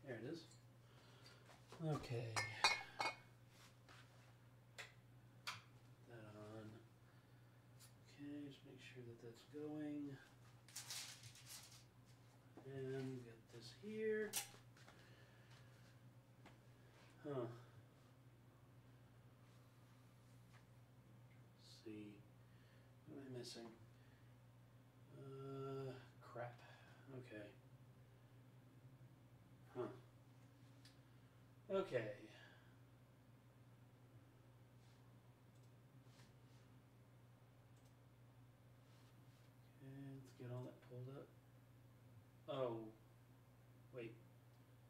There it is. Okay. That on. Okay, just make sure that that's going. And get this here. Huh. Let's see. What am I missing? Crap. Okay. Huh. Okay. Let's get all that pulled up. Oh. Wait.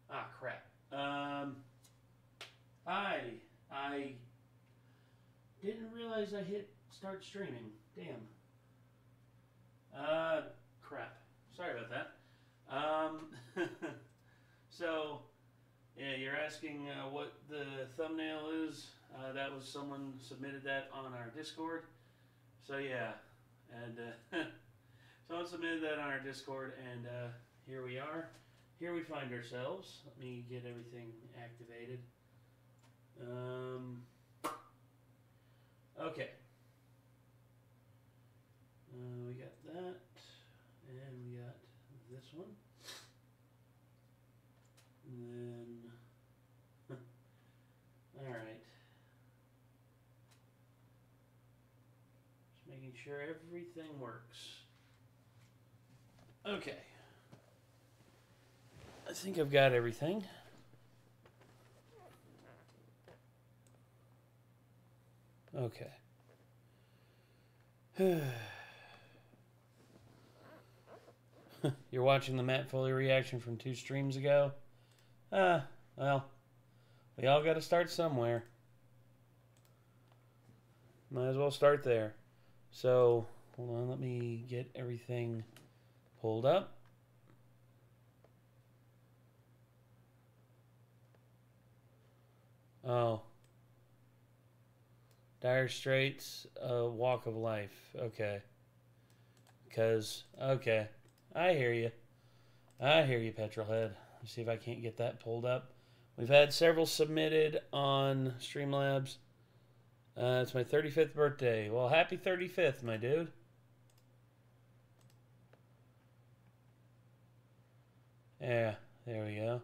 Ah, crap. I didn't realize I hit start streaming. Damn. Crap. Sorry about that. So, yeah, you're asking what the thumbnail is. That was someone submitted that on our Discord. So, yeah. And someone submitted that on our Discord, and here we are. Here we find ourselves. Let me get everything activated. Okay. We got that, and we got this one. And then, all right. Just making sure everything works. Okay. I think I've got everything. Okay. You're watching the Matt Foley reaction from 2 streams ago? Well, we all got to start somewhere. Might as well start there. So, hold on, let me get everything pulled up. Oh. Dire Straits, Walk of Life. Okay. Because, okay. I hear you. I hear you, Petrolhead. Let's see if I can't get that pulled up. We've had several submitted on Streamlabs. It's my 35th birthday. Well, happy 35th, my dude. Yeah, there we go.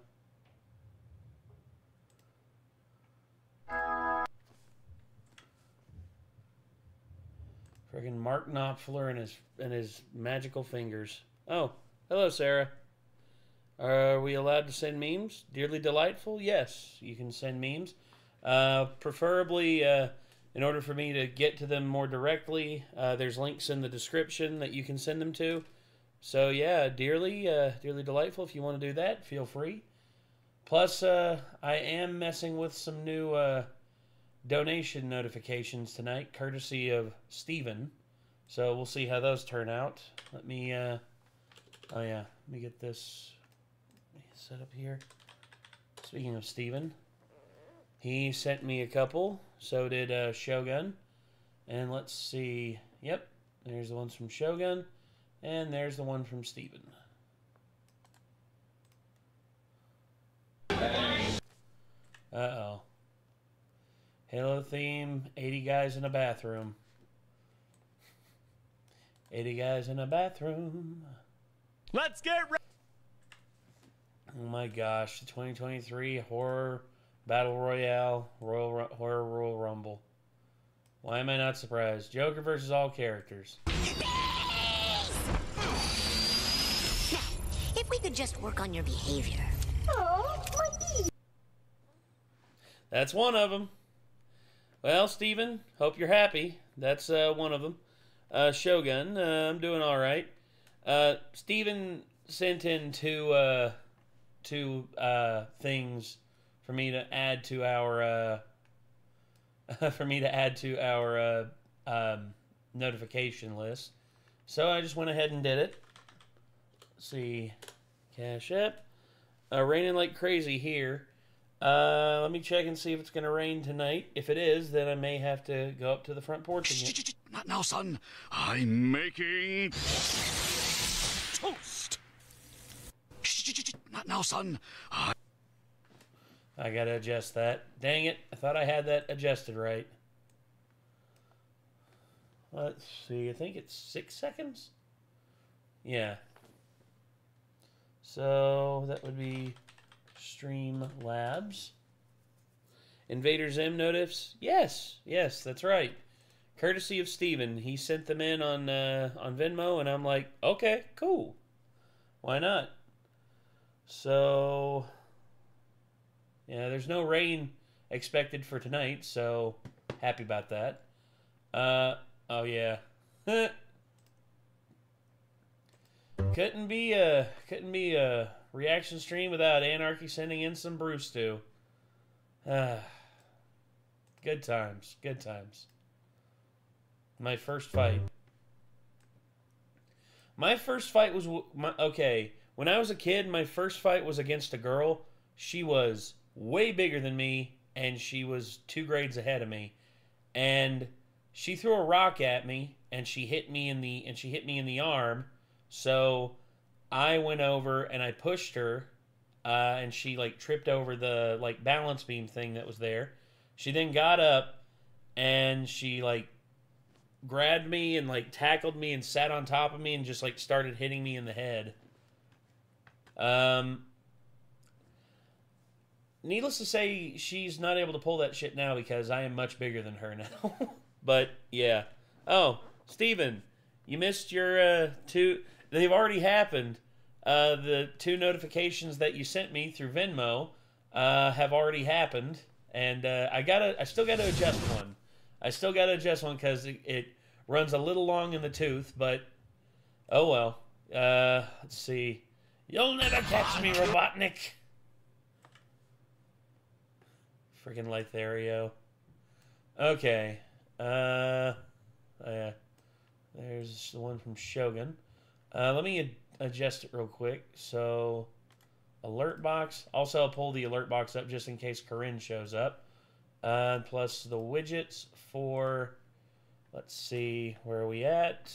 Friggin' Mark Knopfler and his magical fingers. Oh, hello, Sarah. Are we allowed to send memes? Dearly delightful? Yes, you can send memes. Preferably, in order for me to get to them more directly, there's links in the description that you can send them to. So yeah, dearly delightful. If you want to do that, feel free. Plus, I am messing with some new donation notifications tonight, courtesy of Steven. So we'll see how those turn out. Let me, oh yeah, let me get this set up here. Speaking of Steven, he sent me a couple. So did Shogun. And let's see. Yep, there's the ones from Shogun. And there's the one from Steven. Uh-oh. Halo theme, 80 guys in a bathroom. 80 guys in a bathroom. Let's get ready. Oh my gosh, the 2023 Horror Battle Royale Horror Royal Rumble. Why am I not surprised? Joker versus all characters. If we could just work on your behavior. That's one of them. Well, Steven, hope you're happy. That's one of them. Shogun, I'm doing all right. Steven sent in two things for me to add to our notification list. So I just went ahead and did it. Let's see, Cash App. Raining like crazy here. Let me check and see if it's going to rain tonight. If it is, then I may have to go up to the front porch again. Not now, son. I'm making toast. Not now, son. I gotta adjust that. Dang it. I thought I had that adjusted right. Let's see. I think it's 6 seconds. Yeah. So that would be Streamlabs. Invader Zim notifs. Yes, that's right. Courtesy of Steven. He sent them in on Venmo, and I'm like, okay, cool. Why not? So, yeah, there's no rain expected for tonight, so happy about that. Oh yeah. couldn't be a reaction stream without Anarchy sending in some brew stew. Good times, good times. My first fight. My first fight was okay. When I was a kid, my first fight was against a girl. She was way bigger than me, and she was 2 grades ahead of me. And she threw a rock at me, and she hit me in the arm. So I went over and I pushed her, and she like tripped over the like balance beam thing that was there. She then got up and she like grabbed me and like tackled me and sat on top of me and just like started hitting me in the head. Needless to say, she's not able to pull that shit now because I am much bigger than her now. But yeah. Oh, Steven, you missed your 2. They've already happened. The 2 notifications that you sent me through Venmo have already happened, and I still gotta adjust one. I still gotta adjust one because it runs a little long in the tooth, but oh well. Let's see. You'll never catch me, Robotnik. Freaking Lythario. Okay. Yeah. There's the one from Shogun. Let me adjust it real quick. So, alert box. Also, I'll pull the alert box up just in case Corinne shows up. Plus the widgets for, let's see, where are we at?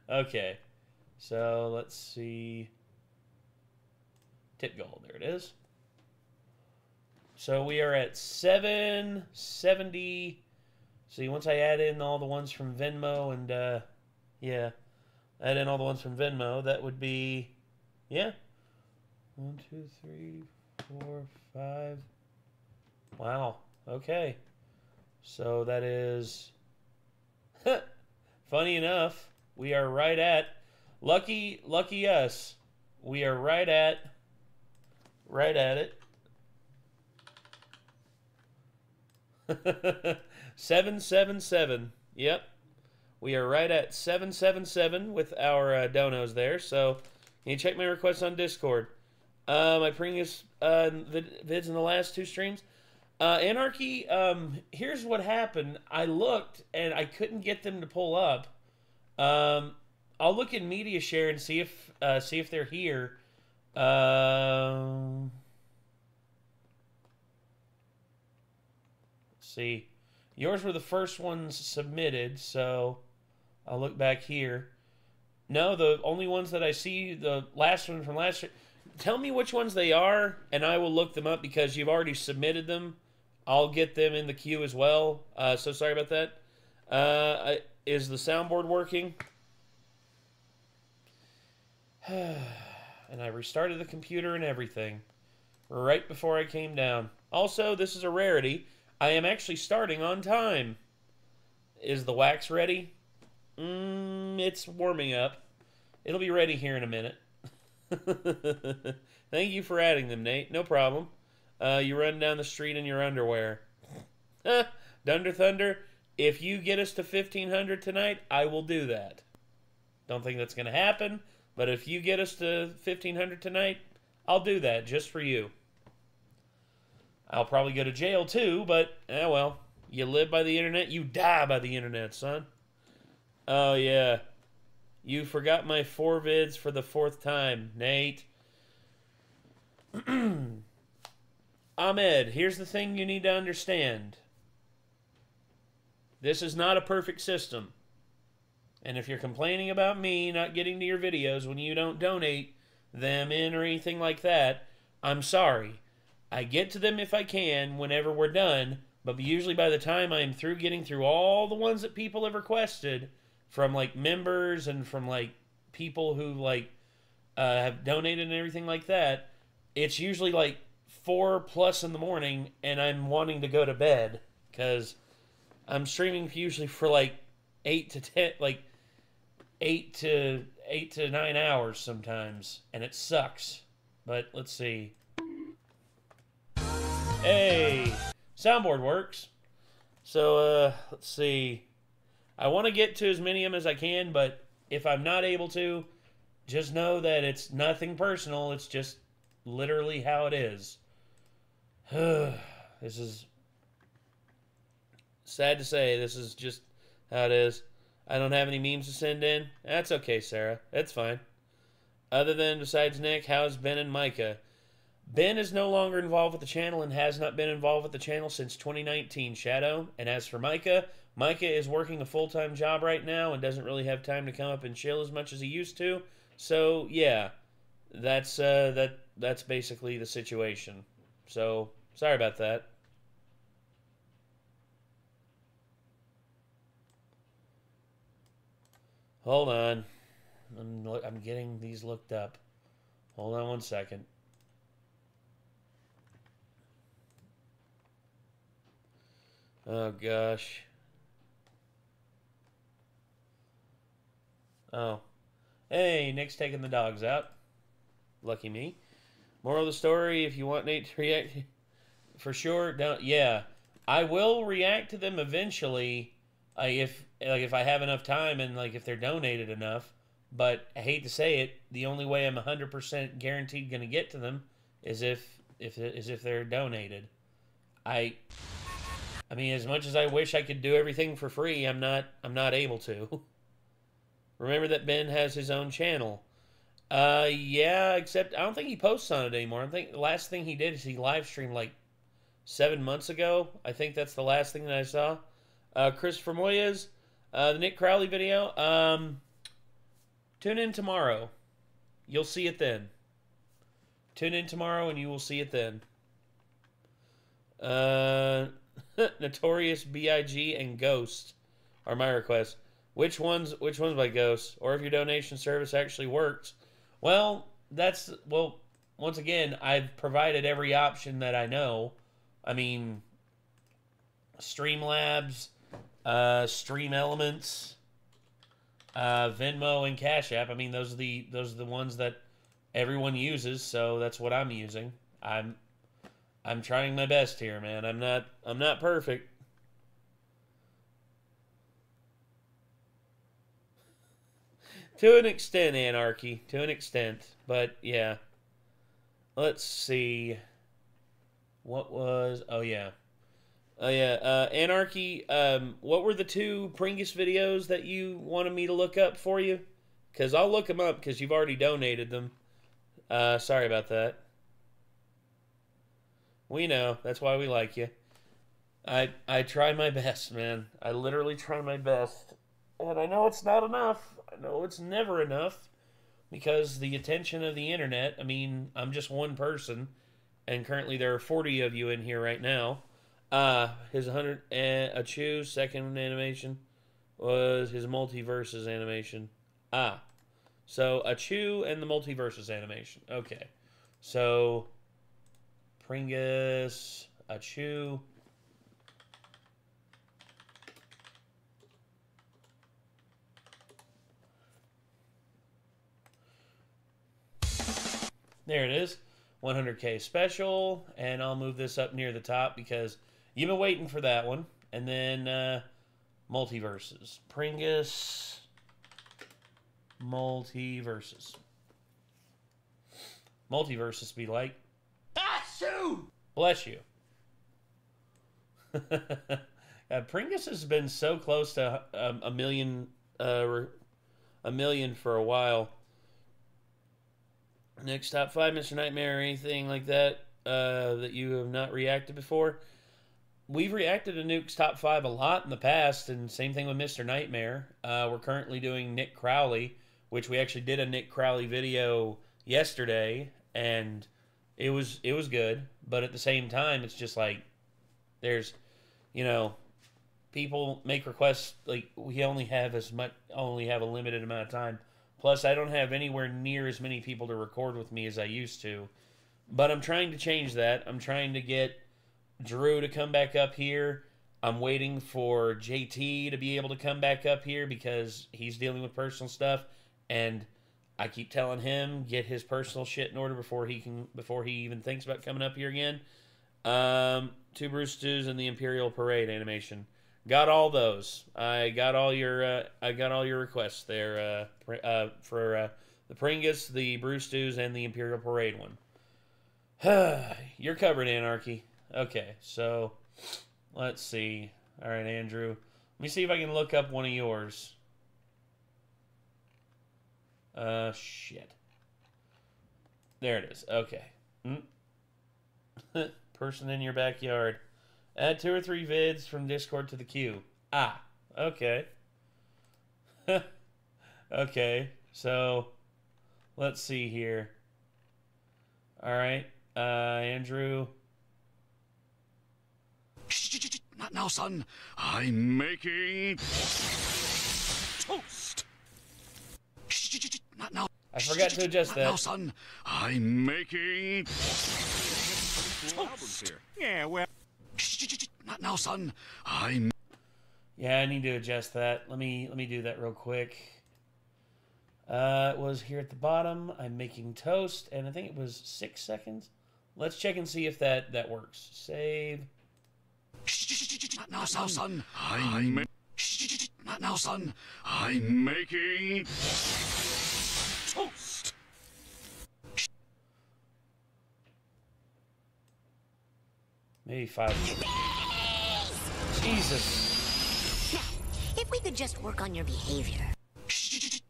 Okay. So, let's see. Tip goal. There it is. So, we are at 770. See, once I add in all the ones from Venmo and, yeah, add in all the ones from Venmo, that would be, yeah, 1, 2, 3, 4, 5. Wow, okay. So that is, funny enough, we are right at, lucky us, we are right at it. 777. Yep. We are right at 777 with our donos there. So, you check my requests on Discord. My previous vids in the last 2 streams. Anarchy, here's what happened. I looked, and I couldn't get them to pull up. I'll look in media share and see if they're here. Let's see. Yours were the first ones submitted, so I'll look back here. No, the only ones that I see, the last one from last year. Tell me which ones they are, and I will look them up because you've already submitted them. I'll get them in the queue as well. So sorry about that. Is the soundboard working? And I restarted the computer and everything right before I came down. Also, this is a rarity. I am actually starting on time. Is the wax ready? It's warming up. It'll be ready here in a minute. Thank you for adding them, Nate. No problem. You run down the street in your underwear. Dunder Thunder, if you get us to 1,500 tonight, I will do that. Don't think that's going to happen. But if you get us to 1,500 tonight, I'll do that just for you. I'll probably go to jail too, but, well. You live by the internet, you die by the internet, son. Oh, yeah. You forgot my 4 vids for the 4th time, Nate. Ahmed, here's the thing you need to understand. This is not a perfect system. And if you're complaining about me not getting to your videos when you don't donate them in or anything like that, I'm sorry. I get to them if I can whenever we're done, but usually by the time I'm through getting through all the ones that people have requested from, like, members and from, like, people who, like, have donated and everything like that, it's usually, like, 4+ in the morning, and I'm wanting to go to bed because I'm streaming usually for, like, 8 to 9 hours sometimes, and it sucks. But let's see. Hey, soundboard works. So let's see. I want to get to as many of them as I can, but if I'm not able to, just know that it's nothing personal. It's just literally how it is. This is sad to say. This is just how it is. I don't have any memes to send in. That's okay, Sarah. That's fine. Other than, besides Nick, how's Ben and Micah? Ben is no longer involved with the channel and has not been involved with the channel since 2019, Shadow. And as for Micah, Micah is working a full-time job right now and doesn't really have time to come up and chill as much as he used to. So, yeah, that's basically the situation. So, sorry about that. Hold on. I'm getting these looked up. Hold on one second. Oh, gosh. Oh. Hey, Nick's taking the dogs out. Lucky me. Moral of the story, if you want Nate to react, for sure, don't. Yeah. I will react to them eventually, if I have enough time and, like, if they're donated enough. But I hate to say it, the only way I'm 100% guaranteed going to get to them is if they're donated. I mean, as much as I wish I could do everything for free, I'm not able to. Remember that Ben has his own channel. Yeah, except I don't think he posts on it anymore. I think the last thing he did is he live streamed like 7 months ago. I think that's the last thing that I saw. Christopher Moyes, the Nick Crowley video. Tune in tomorrow. You'll see it then. Tune in tomorrow and you will see it then. Notorious B.I.G. and Ghost are my requests. Which one's by Ghost? Or if your donation service actually works. Well, once again, I've provided every option that I know. I mean, Streamlabs, Stream Elements, Venmo, and Cash App. I mean, those are the ones that everyone uses, so that's what I'm using. I'm trying my best here, man. I'm not perfect. To an extent, Anarchy. To an extent. But, yeah. Let's see. What was... Oh, yeah. Oh, yeah. Anarchy, what were the 2 Pringus videos that you wanted me to look up for you? Because I'll look them up because you've already donated them. Sorry about that. We know. That's why we like you. I try my best, man. I literally try my best. And I know it's not enough. I know it's never enough. Because the attention of the internet, I mean, I'm just one person. And currently there are 40 of you in here right now. His 100... Achu, second animation, was his Multiverses animation. So Achu and the Multiverses animation. Okay. So... Pringus, Achu. There it is. 100K special. And I'll move this up near the top because you've been waiting for that one. And then Multiverses. Pringus. Multiverses. Multiverses be like, ah, shoot! Bless you. Pringus has been so close to a million for a while. Next top 5, Mr. Nightmare, or anything like that that you have not reacted before. We've reacted to Nuke's top 5 a lot in the past, and same thing with Mr. Nightmare. We're currently doing Nick Crowley, which we actually did a Nick Crowley video yesterday, and it was good. But at the same time, it's just like there's, you know, people make requests, like we only have a limited amount of time. Plus, I don't have anywhere near as many people to record with me as I used to. But I'm trying to change that. I'm trying to get Drew to come back up here. I'm waiting for JT to be able to come back up here because he's dealing with personal stuff, and I keep telling him get his personal shit in order before he even thinks about coming up here again. 2 Bruce Stews and the Imperial Parade animation. Got all those. I got all your requests there for the Pringus, the Bruce Stews, and the Imperial Parade one. You're covered, Anarchy. Okay, so let's see. All right, Andrew. Let me see if I can look up one of yours. Shit. There it is. Okay. Person in your backyard. Add 2 or 3 vids from Discord to the queue. Ah, okay. Okay, so let's see here. All right, Andrew. Not now, son. I'm making toast. Not now. I forgot to adjust that. Not now, son. I'm making toast. Here. Yeah, well. Not now, son. Yeah, I need to adjust that. Let me do that real quick. It was here at the bottom. I'm making toast, and I think it was 6 seconds. Let's check and see if that works. Save. Not now, son. Not now, son. I'm making toast. Maybe 5. Jesus. If we could just work on your behavior.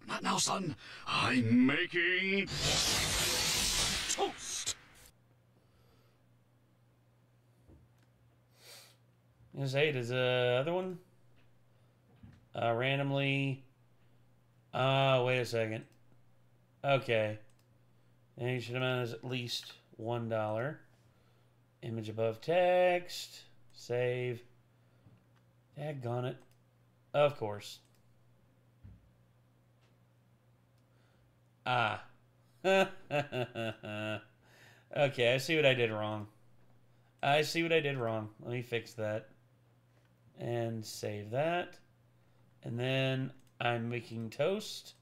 Not now, son. I'm making toast. Is 8 is the other one? Randomly. Wait a second. Okay. Donation amount is at least $1. Image above text. Save. Daggone it. Of course. Ah. Okay, I see what I did wrong. Let me fix that. And save that. And then I'm making toast.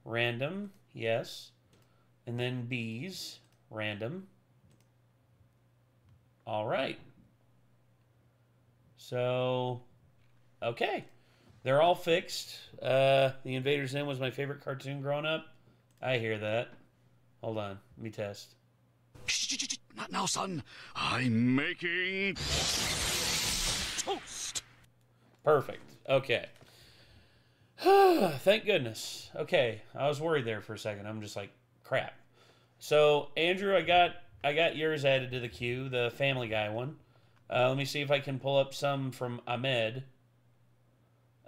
Random. Yes. And then bees. Random. All right. So, okay. They're all fixed. The Invader Zim was my favorite cartoon growing up. I hear that. Hold on. Let me test. Not now, son. I'm making toast. Perfect. Okay. Thank goodness. Okay. I was worried there for a second. I'm just like, crap. So, Andrew, I got yours added to the queue, the Family Guy one. Let me see if I can pull up some from Ahmed.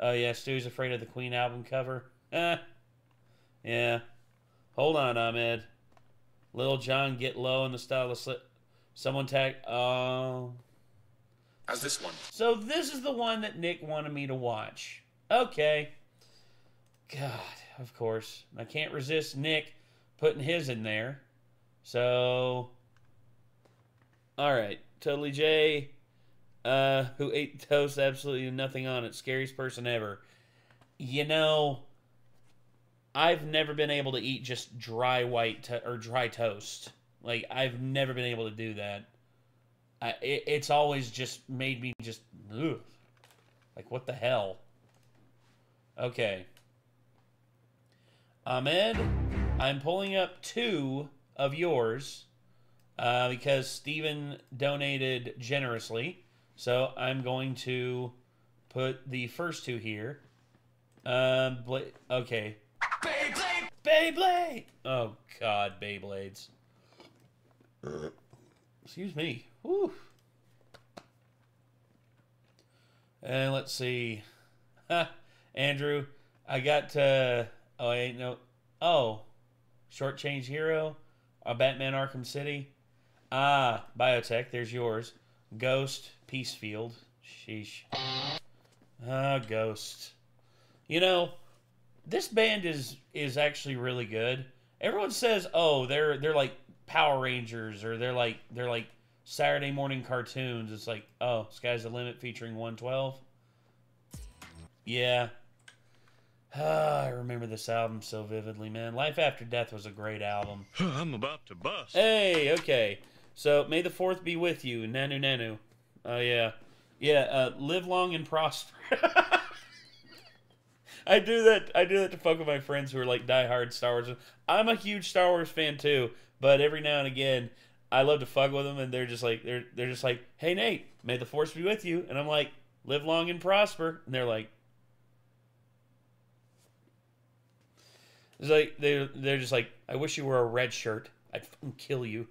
Oh, yeah, Stu's afraid of the Queen album cover. Yeah. Hold on, Ahmed. Lil Jon, Get Low in the style of slip. Someone tag. Oh. How's this one? So this is the one that Nick wanted me to watch. Okay. God, of course. I can't resist Nick putting his in there. So. Alright. Totally J. Who ate toast, absolutely nothing on it. Scariest person ever. You know, I've never been able to eat just dry dry toast. Like, I've never been able to do that. It's always just made me just, ugh. Like, what the hell? Okay. Ahmed, I'm pulling up 2 of yours because Steven donated generously. So I'm going to put the first 2 here. Okay. Beyblade! Beyblade! Oh, God, Beyblades. Excuse me. Whew. And let's see. Andrew, I got oh, I ain't no. Oh, Shortchange Hero, Batman Arkham City. Biotech, there's yours. Ghost, Peacefield. Sheesh. Ghost. You know, this band is actually really good. Everyone says, "Oh, they're like Power Rangers or they're like Saturday morning cartoons." It's like, "Oh, Sky's the Limit featuring 112." Yeah. I remember this album so vividly, man. Life After Death was a great album. I'm about to bust. Hey, okay. So, May the 4th be with you. Nanu Nanu. Oh, yeah. Yeah, live long and prosper. I do that to fuck with my friends who are like diehard Star Wars. I'm a huge Star Wars fan too, but every now and again I love to fuck with them and they're just like, "Hey Nate, may the Force be with you." And I'm like, "Live long and prosper." And they're like, it's like they're just like, "I wish you were a red shirt. I'd fucking kill you."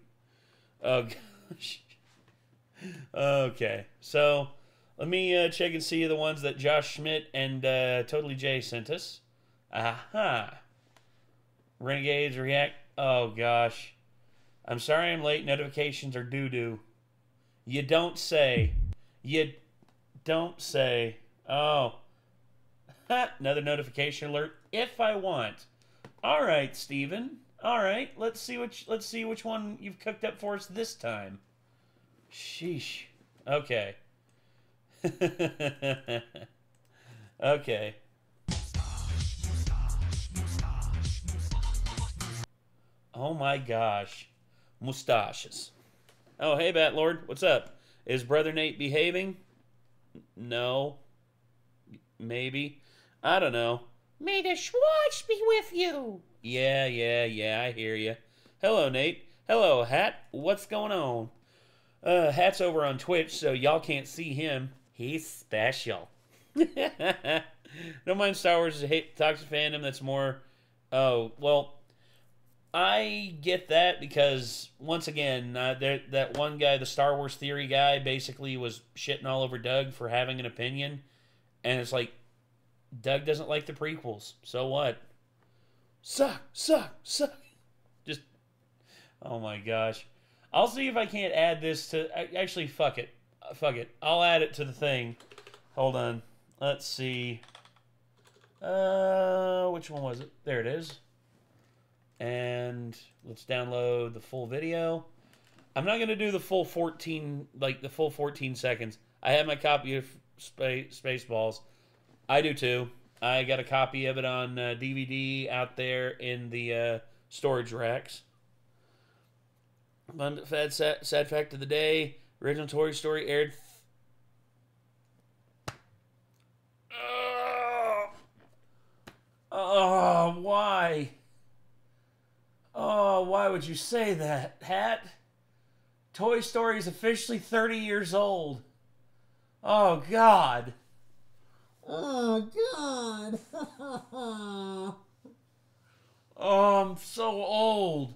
Oh gosh. Okay, so let me check and see the ones that Josh Schmidt and Totally Jay sent us. Aha. Renegades react. Oh gosh. I'm sorry I'm late. Notifications are doo-doo. You don't say. You don't say. Oh. Another notification alert if I want. All right, Steven. All right. Let's see which one you've cooked up for us this time. Sheesh. Okay. Okay. Oh my gosh. Mustaches. Oh, hey, Batlord. What's up? Is Brother Nate behaving? No. Maybe. I don't know. May the Schwartz be with you. Yeah, I hear you. Hello, Nate. Hello, Hat. What's going on? Hat's over on Twitch, so y'all can't see him. He's special. Don't mind Star Wars is a toxic fandom that's more... Oh, well, I get that because, once again, that one guy, the Star Wars theory guy, basically was shitting all over Doug for having an opinion. And it's like, Doug doesn't like the prequels. So what? Suck. Just, oh my gosh. I'll see if I can't add this to... Actually, fuck it. I'll add it to the thing. Hold on. Let's see. Which one was it? There it is. And let's download the full video. I'm not going to do the full 14 seconds. I have my copy of Spaceballs. I do too. I got a copy of it on DVD out there in the storage racks. Sad fact of the day. Original Toy Story aired... why? Oh, why would you say that, Hat? Toy Story is officially 30 years old. Oh, God. Oh, God. Oh, I'm so old.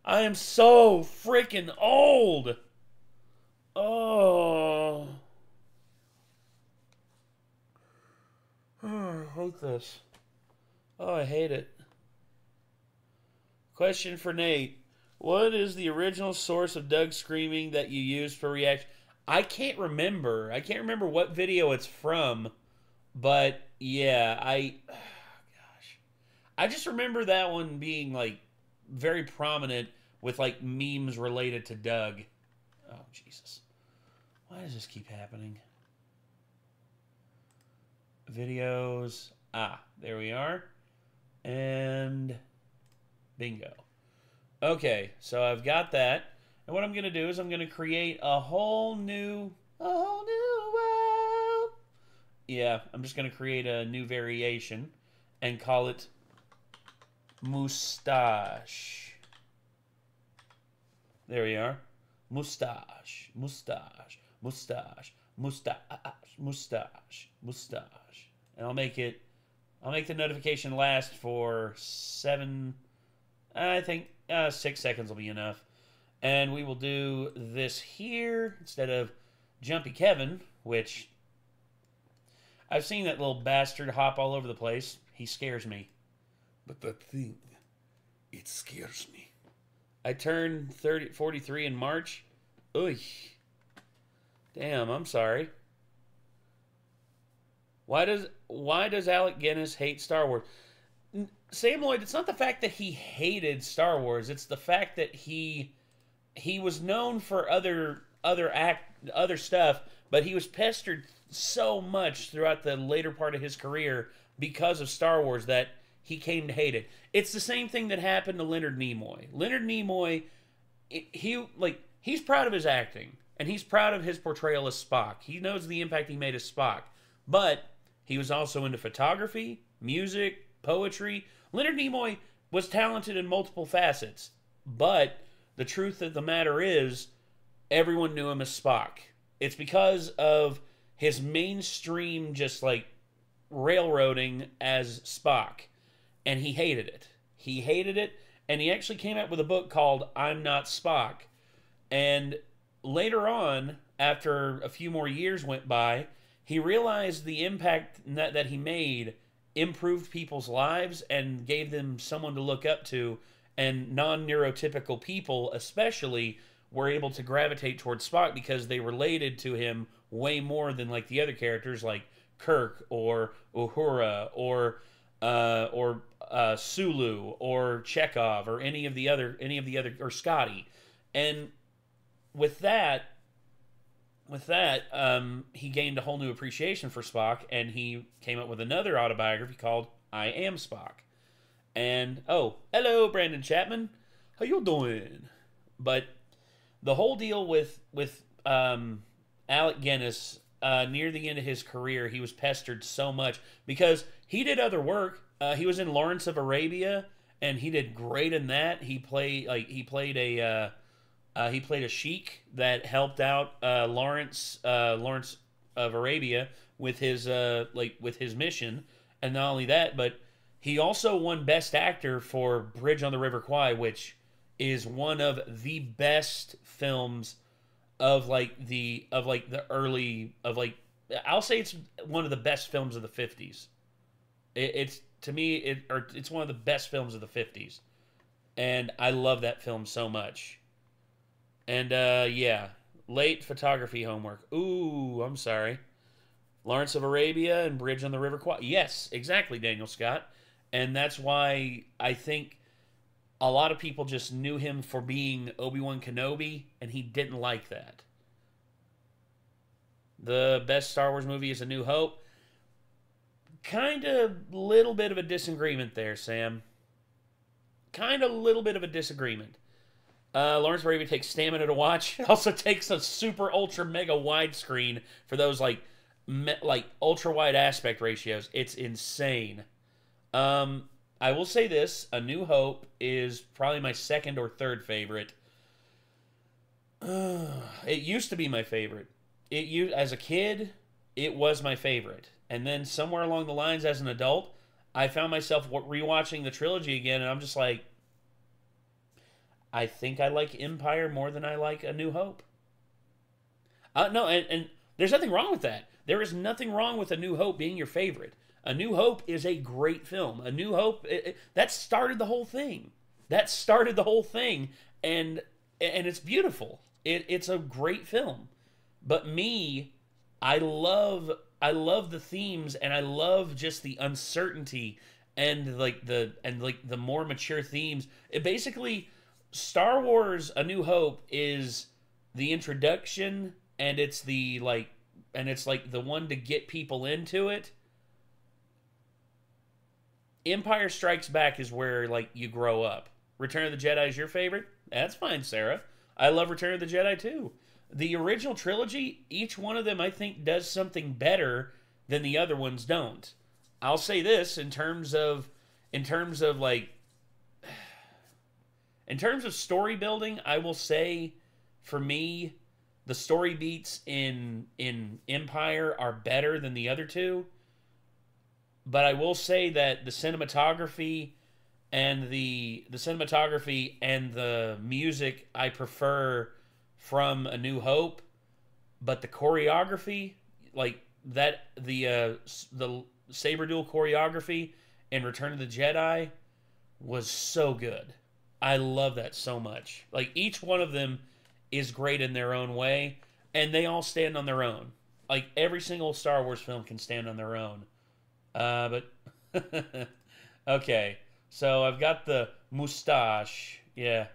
I am so freaking old. Oh. I hate this. Oh, I hate it. Question for Nate. What is the original source of Doug screaming that you used for reaction? I can't remember. I can't remember what video it's from. But, yeah, gosh. I just remember that one being, like, very prominent with, like, memes related to Doug. Oh, Jesus. Why does this keep happening? Videos. There we are. And bingo. Okay, so I've got that. And what I'm going to do is I'm going to create a whole new world. Yeah, I'm just going to create a new variation and call it Mustache. There we are. Mustache, mustache, mustache, mustache, mustache, mustache. And I'll make the notification last for 7, I think 6 seconds will be enough. And we will do this here instead of Jumpy Kevin, which I've seen that little bastard hop all over the place. He scares me. But that thing, it scares me. I turned 43 in March. Oy. Damn, I'm sorry. Why does Alec Guinness hate Star Wars? Sam Lloyd, it's not the fact that he hated Star Wars. It's the fact that he was known for other stuff, but he was pestered so much throughout the later part of his career because of Star Wars that he came to hate it. It's the same thing that happened to Leonard Nimoy. Leonard Nimoy, he's proud of his acting, and he's proud of his portrayal as Spock. He knows the impact he made as Spock. But he was also into photography, music, poetry. Leonard Nimoy was talented in multiple facets. But the truth of the matter is, everyone knew him as Spock. It's because of his mainstream just like railroading as Spock. And he hated it. He hated it. And he actually came out with a book called I'm Not Spock. And later on, after a few more years went by, he realized the impact that he made improved people's lives and gave them someone to look up to. And non-neurotypical people, especially, were able to gravitate towards Spock because they related to him way more than like the other characters like Kirk or Uhura or Sulu or Chekhov or any of the other or Scotty. And with that, he gained a whole new appreciation for Spock, and he came up with another autobiography called I Am Spock. And, oh, hello, Brandon Chapman. How you doing? But the whole deal with Alec Guinness, near the end of his career, he was pestered so much because he did other work. He was in Lawrence of Arabia, and he did great in that. He played a sheik that helped out Lawrence of Arabia with his mission, and not only that, but he also won Best Actor for Bridge on the River Kwai, which is one of the best films I'll say it's one of the best films of the 50s. It's one of the best films of the 50s, and I love that film so much. And yeah, late photography homework. Ooh, I'm sorry. Lawrence of Arabia and Bridge on the River Kwai. Yes, exactly, Daniel Scott. And that's why I think a lot of people just knew him for being Obi-Wan Kenobi, and he didn't like that. The best Star Wars movie is A New Hope. Kind of little bit of a disagreement there, Sam. Kind of little bit of a disagreement. Lawrence of Arabia takes stamina to watch. It also takes a super ultra mega widescreen for those like ultra wide aspect ratios. It's insane. I will say this: A New Hope is probably my second or third favorite. It used to be my favorite. As a kid, it was my favorite, and then somewhere along the lines, as an adult, I found myself rewatching the trilogy again, and I'm just like, I think I like Empire more than I like A New Hope. No, and there's nothing wrong with that. There is nothing wrong with A New Hope being your favorite. A New Hope is a great film. A New Hope, that started the whole thing. That started the whole thing, and it's beautiful. It's a great film. But me, I love the themes, and I love just the uncertainty and the more mature themes. It basically, Star Wars A New Hope is the introduction, and it's the one to get people into it. Empire Strikes Back is where you grow up. Return of the Jedi is your favorite? That's fine, Sarah. I love Return of the Jedi too. The original trilogy, each one of them I think does something better than the other ones don't. I'll say this in terms of In terms of story building, I will say, for me, the story beats in Empire are better than the other two. But I will say that the cinematography and the music I prefer from A New Hope, but the choreography, like that, the saber duel choreography in Return of the Jedi was so good. I love that so much. Like, each one of them is great in their own way, and they all stand on their own. Like, every single Star Wars film can stand on their own. But okay, so I've got the mustache. Yeah,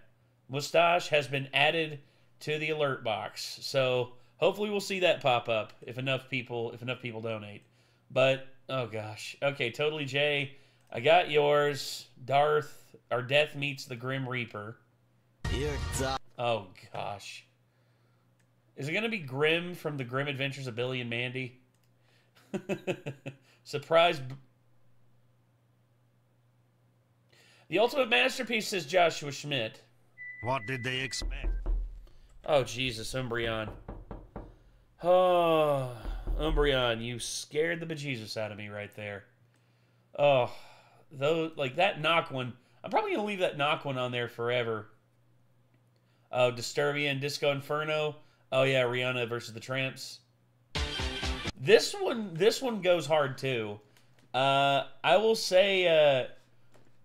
mustache has been added to the alert box. So hopefully we'll see that pop up if enough people donate. But oh gosh, okay, Totally Jay, I got yours. Death meets the Grim Reaper. Oh gosh, is it gonna be Grim from the Grim Adventures of Billy and Mandy? Surprise. The ultimate masterpiece, says Joshua Schmidt. What did they expect? Oh, Jesus, Umbreon. Oh, Umbreon, you scared the bejesus out of me right there. Oh, though, like that knock one. I'm probably going to leave that knock one on there forever. Oh, Disturbia and Disco Inferno. Oh, yeah, Rihanna versus the Tramps. This one goes hard too. I will say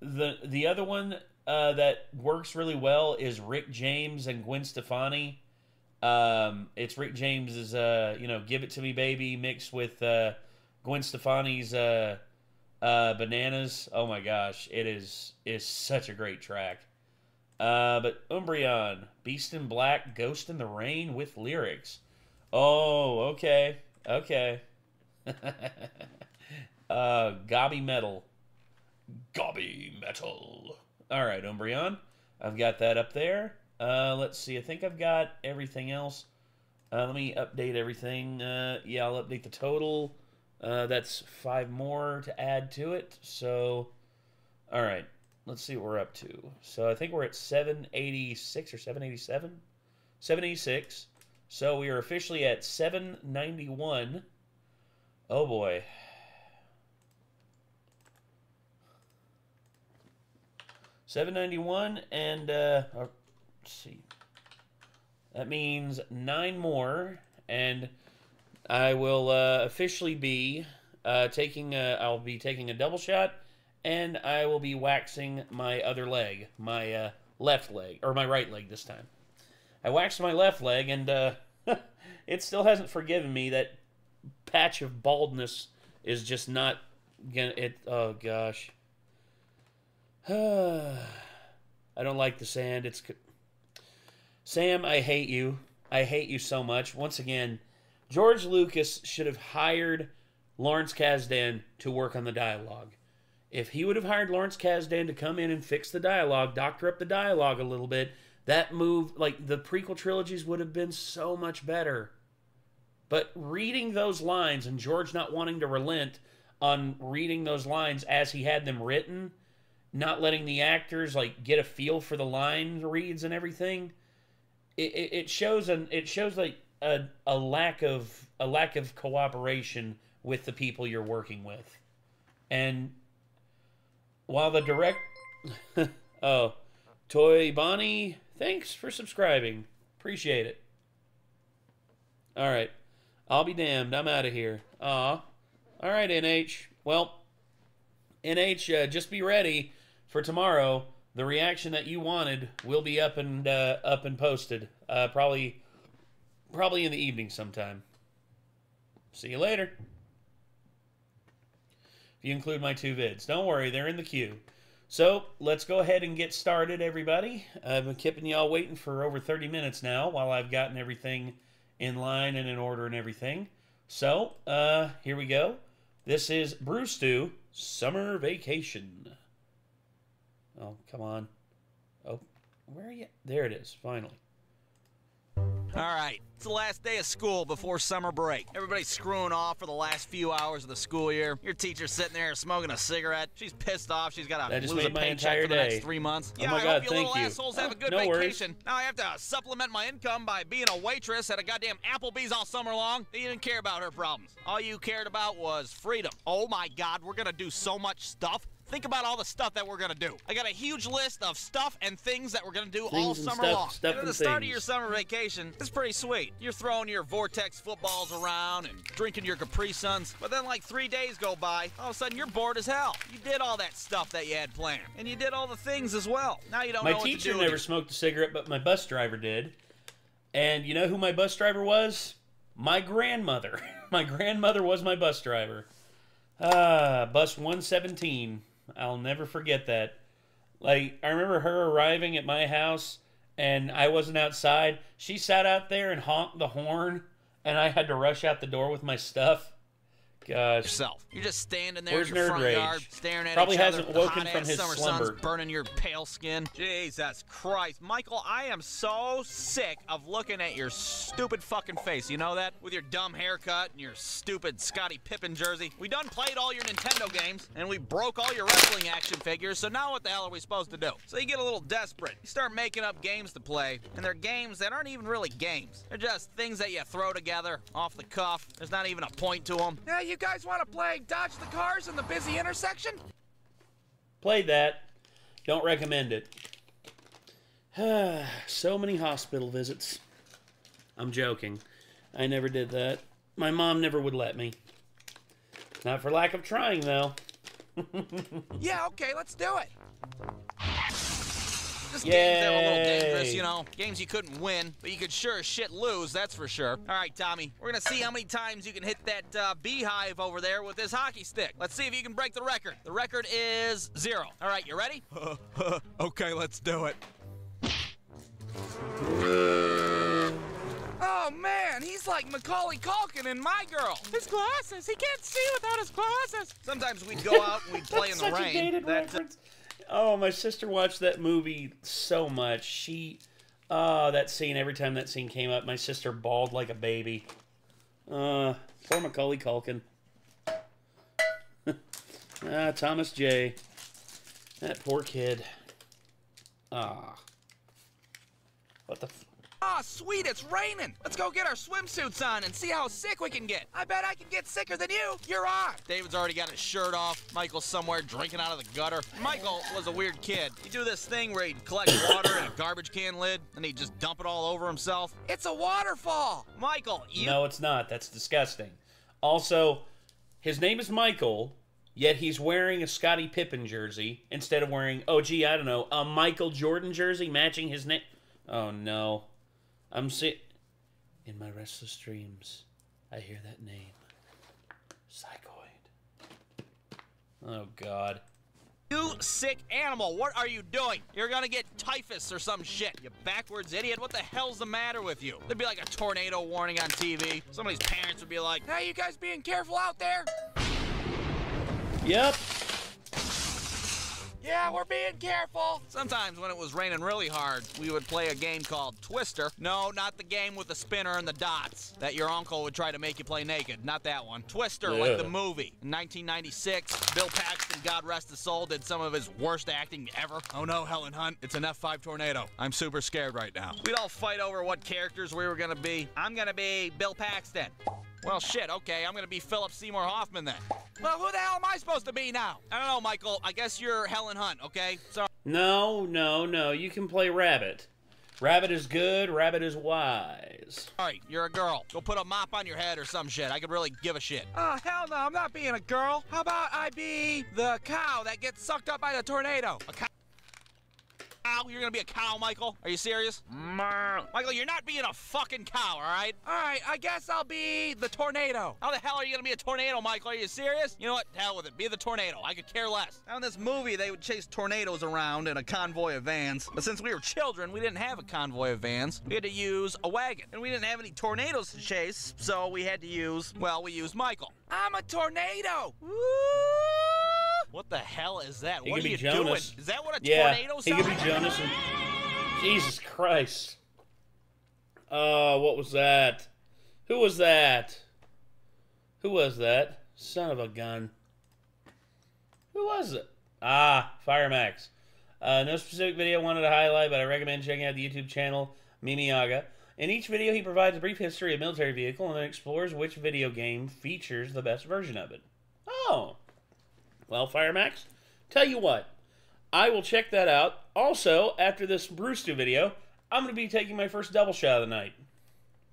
the other one that works really well is Rick James and Gwen Stefani. It's Rick James's "Give It to Me, Baby" mixed with Gwen Stefani's "Bananas." Oh my gosh, it's such a great track. But Umbreon, Beast in Black, Ghost in the Rain with lyrics. Oh, okay. Okay. Gobby Metal. Gobby Metal. Alright, Umbreon. I've got that up there. Let's see. I think I've got everything else. Let me update everything. Yeah, I'll update the total. That's 5 more to add to it. So, alright. Let's see what we're up to. So, I think we're at 786 or 787? 786. So we are officially at 791. Oh boy. $791, and let's see. That means 9 more, and I will officially be I'll be taking a double shot, and I will be waxing my other leg, my left leg, or my right leg this time. I waxed my left leg, and it still hasn't forgiven me. That patch of baldness is just not gonna. Oh gosh. I don't like the sand. Sam, I hate you. I hate you so much. Once again, George Lucas should have hired Lawrence Kasdan to work on the dialogue. If he would have hired Lawrence Kasdan to come in and fix the dialogue, doctor up the dialogue a little bit, that move, like the prequel trilogies, would have been so much better. But reading those lines and George not wanting to relent on reading those lines as he had them written, not letting the actors like get a feel for the line reads and everything, it shows like a lack of cooperation with the people you're working with. And while the oh, Toy Bonnie, thanks for subscribing. Appreciate it. All right. I'll be damned. I'm out of here. Aw. All right, NH. Well, NH, just be ready for tomorrow. The reaction that you wanted will be up and posted. Probably in the evening sometime. See you later. If you include my 2 vids. Don't worry, they're in the queue. So, let's go ahead and get started, everybody. I've been keeping y'all waiting for over 30 minutes now while I've gotten everything in line and in order and everything. So, here we go. This is Brew Stew, Summer Vacation. Oh, come on. Oh, where are you? There it is, finally. All right, it's the last day of school before summer break. Everybody's screwing off for the last few hours of the school year. Your teacher's sitting there smoking a cigarette. She's pissed off. She's got to lose a paycheck for the next 3 months. Oh Yeah, my I God, hope you little thank you. assholes have a good No vacation. worries. Now I have to supplement my income by being a waitress at a goddamn Applebee's all summer long. You didn't care about her problems. All you cared about was freedom. Oh my God, we're gonna do so much stuff. Think about all the stuff that we're gonna do. I got a huge list of stuff and things that we're gonna do all summer long. And at the start of your summer vacation, it's pretty sweet. You're throwing your Vortex footballs around and drinking your Capri Suns. But then like 3 days go by, all of a sudden you're bored as hell. You did all that stuff that you had planned. And you did all the things as well. Now you don't know what to do. My teacher never smoked a cigarette, but my bus driver did. And you know who my bus driver was? My grandmother. My grandmother was my bus driver. Bus 117. I'll never forget that. Like, I remember her arriving at my house, and I wasn't outside. She sat out there and honked the horn, and I had to rush out the door with my stuff. Gosh. Yourself. You're just standing there Where's in your Nerd front Rage? yard, staring at Probably each other. hasn't The woken hot-ass from his summer slumber. sun's burning your pale skin. Jesus Christ. Michael, I am so sick of looking at your stupid fucking face. You know that? With your dumb haircut and your stupid Scottie Pippen jersey. We done played all your Nintendo games, and we broke all your wrestling action figures, so now what the hell are we supposed to do? So you get a little desperate. You start making up games to play, and they're games that aren't even really games. They're just things that you throw together, off the cuff. There's not even a point to them. Yeah, you guys want to play Dodge the Cars in the busy intersection? Played that. Don't recommend it. So many hospital visits. I'm joking. I never did that. My mom never would let me. Not for lack of trying, though. Yeah, okay, let's do it. Just games that were a little dangerous, you know. Games you couldn't win, but you could sure as shit lose, that's for sure. All right, Tommy, we're gonna see how many times you can hit that beehive over there with this hockey stick. Let's see if you can break the record. The record is 0. All right, you ready? Okay, let's do it. Oh man, he's like Macaulay Culkin in My Girl. His glasses, he can't see without his glasses. Sometimes we'd go out and we'd play in the Such rain. a dated reference. Oh, my sister watched that movie so much. That scene, every time that scene came up, my sister bawled like a baby. Poor Macaulay Culkin. Thomas J. That poor kid. What the Ah, sweet, it's raining. Let's go get our swimsuits on and see how sick we can get. I bet I can get sicker than you. You're on. David's already got his shirt off. Michael's somewhere drinking out of the gutter. Michael was a weird kid. He'd do this thing where he'd collect water in a garbage can lid, and he'd just dump it all over himself. It's a waterfall. Michael, you... No, it's not. That's disgusting. Also, his name is Michael, yet he's wearing a Scottie Pippen jersey instead of wearing, oh, gee, I don't know, a Michael Jordan jersey matching his name. Oh, no. I'm sick. In my restless dreams, I hear that name. Psychoid. Oh, God. You sick animal, what are you doing? You're gonna get typhus or some shit, you backwards idiot. What the hell's the matter with you? There'd be like a tornado warning on TV. Somebody's parents would be like, Hey, you guys being careful out there? Yep. Yeah, we're being careful. sometimes when it was raining really hard, we would play a game called Twister. No, not the game with the spinner and the dots that your uncle would try to make you play naked. Not that one. Twister, like the movie. In 1996, Bill Paxton, God rest his soul, did some of his worst acting ever. Oh no, Helen Hunt, it's an F5 tornado. I'm super scared right now. We'd all fight over what characters we were gonna be. I'm gonna be Bill Paxton. Well, shit, okay, I'm gonna be Philip Seymour Hoffman then. Well, who the hell am I supposed to be now? I don't know, Michael. I guess you're Helen Hunt, okay? Sorry. No, no, no. You can play Rabbit. Rabbit is good, Rabbit is wise. All right, you're a girl. Go put a mop on your head or some shit. I could really give a shit. Oh, hell no, I'm not being a girl. How about I be the cow that gets sucked up by the tornado? A cow? You're gonna be a cow, Michael? Are you serious? Michael, you're not being a fucking cow, all right? All right, I guess I'll be the tornado. How the hell are you gonna be a tornado, Michael? Are you serious? You know what? Hell with it. Be the tornado. I could care less. Now, in this movie, they would chase tornadoes around in a convoy of vans. But since we were children, we didn't have a convoy of vans. We had to use a wagon. And we didn't have any tornadoes to chase, so we had to use, well, we used Michael. I'm a tornado. Woo! What the hell is that? He What could are you be Jonas. doing? Is that what a Yeah, tornado he sounds could be Jonas. And... Jesus Christ. Oh, what was that? Who was that? Who was that? Son of a gun. Who was it? Ah, Firemax. No specific video I wanted to highlight, but I recommend checking out the YouTube channel MEMES. In each video, he provides a brief history of a military vehicle and then explores which video game features the best version of it. Oh. Well, Firemax, tell you what. I will check that out. Also, after this Brewstew video, I'm going to be taking my first double shot of the night.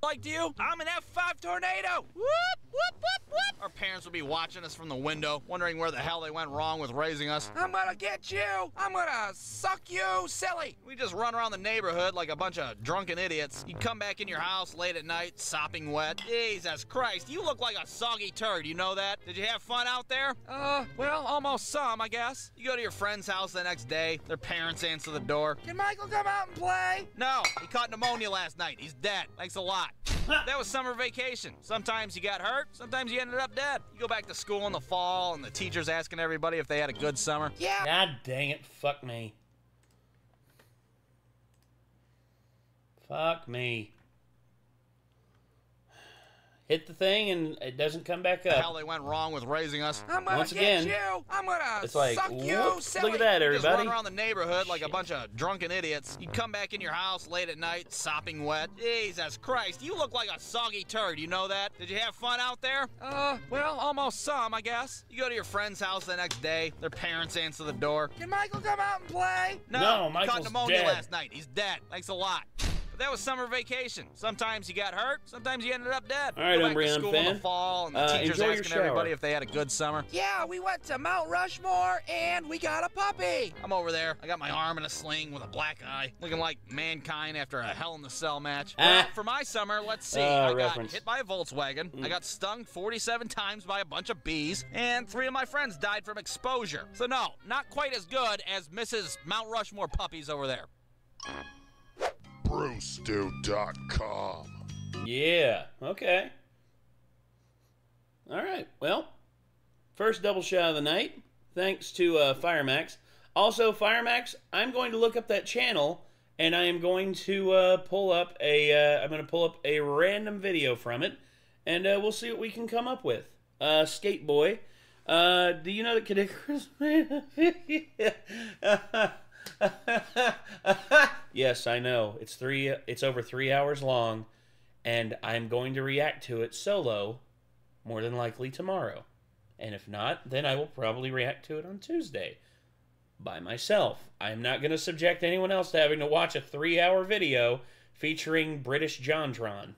Like you, I'm an F5 tornado. Whoop, whoop, whoop, whoop. Our parents will be watching us from the window, wondering where the hell they went wrong with raising us. I'm gonna get you. I'm gonna suck you, silly. We just run around the neighborhood like a bunch of drunken idiots. You come back in your house late at night, sopping wet. Jesus Christ, you look like a soggy turd, you know that? Did you have fun out there? Well, almost some, I guess. You go to your friend's house the next day, their parents answer the door. Can Michael come out and play? No, he caught pneumonia last night. He's dead. Thanks a lot. That was summer vacation. Sometimes you got hurt, sometimes you ended up dead. You go back to school in the fall, and the teacher's asking everybody if they had a good summer. Yeah. God dang it, fuck me. Fuck me. Hit the thing and it doesn't come back up. The hell they went wrong with raising us. I'm gonna Once get again, you. I'm gonna it's like, suck you, silly. look at that, everybody. Just run around the neighborhood like a bunch of drunken idiots. You come back in your house late at night, sopping wet. Jesus Christ, you look like a soggy turd, you know that? Did you have fun out there? Well, almost some, I guess. You go to your friend's house the next day, their parents answer the door. Can Michael come out and play? No, he Michael's caught pneumonia dead. last night. He's dead. Thanks a lot. But that was summer vacation. Sometimes you got hurt, sometimes you ended up dead. All right, Go back to Umbreon school fan. in the fall, and the teacher's enjoy your asking shower. everybody if they had a good summer. Yeah, we went to Mount Rushmore, and we got a puppy. I'm over there. I got my arm in a sling with a black eye, looking like Mankind after a Hell in the Cell match. Well, for my summer, let's see. I reference. got hit by a Volkswagen. I got stung 47 times by a bunch of bees, and 3 of my friends died from exposure. So no, not quite as good as Mrs. Mount Rushmore puppies over there. Brewstew.com. Yeah, okay. All right, well, first double shot of the night, thanks to Firemax. Also, Firemax, I'm going to look up that channel, and I am going to pull up a random video from it, and we'll see what we can come up with. Skate Boy, do you know that Cadicarus Yes, I know. It's over 3 hours long, and I'm going to react to it solo, more than likely tomorrow. And if not, then I will probably react to it on Tuesday by myself. I'm not going to subject anyone else to having to watch a 3-hour video featuring British JonTron.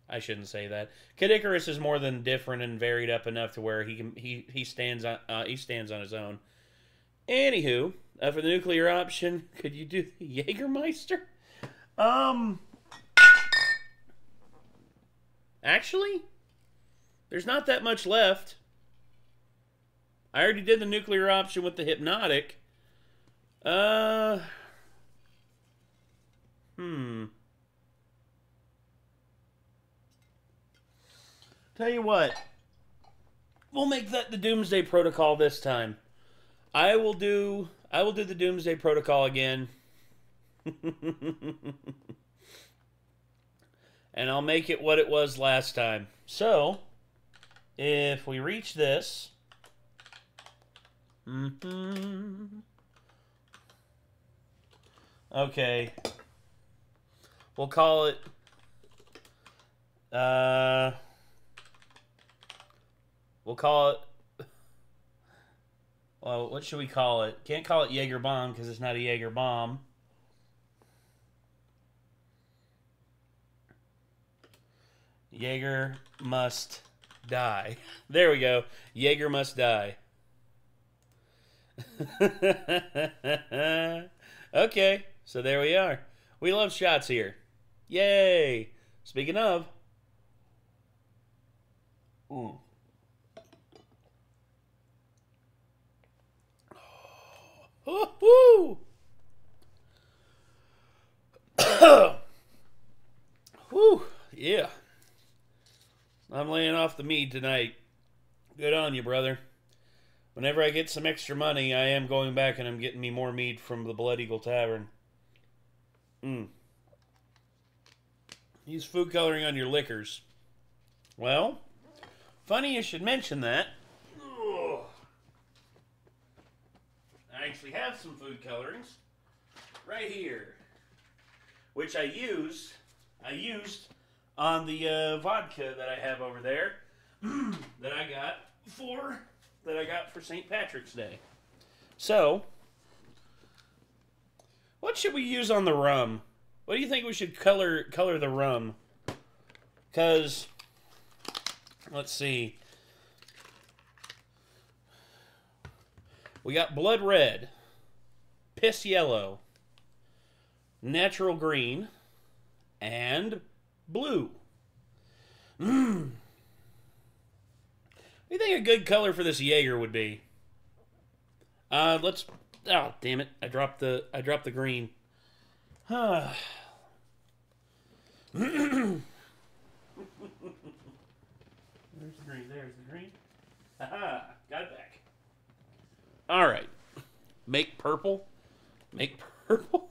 I shouldn't say that. Kid Icarus is more than different and varied up enough to where he stands on his own. Anywho, for the nuclear option, could you do the Jägermeister? Actually, there's not that much left. I already did the nuclear option with the hypnotic. Tell you what. We'll make that the Doomsday Protocol this time. I will do the Doomsday Protocol again. And I'll make it what it was last time. So, if we reach this... Okay. We'll call it... We'll call it... Well, what should we call it? Can't call it Jaeger Bomb because it's not a Jaeger Bomb. Jaeger must die. There we go. Jaeger must die. Okay, so there we are. We love shots here. Yay! Speaking of... Woo-hoo! Whew, yeah. I'm laying off the mead tonight. Good on you, brother. Whenever I get some extra money, I am going back and I'm getting me more mead from the Blood Eagle Tavern. Use food coloring on your liquors. Well, funny you should mention that. Ugh. I actually have some food colorings right here, which I used on the vodka that I have over there that I got for St. Patrick's Day. So, what should we use on the rum? What do you think we should color the rum? Because, let's see. We got blood red, piss yellow, natural green, and blue. What do you think a good color for this Jaeger would be? Let's. Oh, damn it! I dropped the green. There's the green. There's the green. Haha! Got it back. All right. Make purple. Make purple.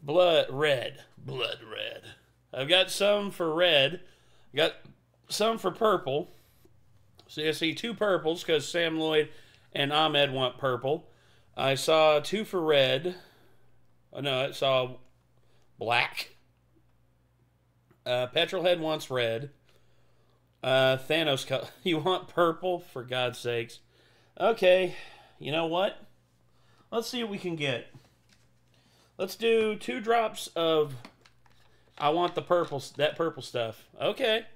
Blood red. Blood red. I've got some for red. Got some for purple. So you see 2 purples because Sam Lloyd and Ahmed want purple. I saw 2 for red. Oh no, I saw black. Petrolhead wants red. Thanos, you want purple? For God's sakes. Okay, you know what? Let's see what we can get. Let's do 2 drops of I want the purple, that purple stuff. Okay.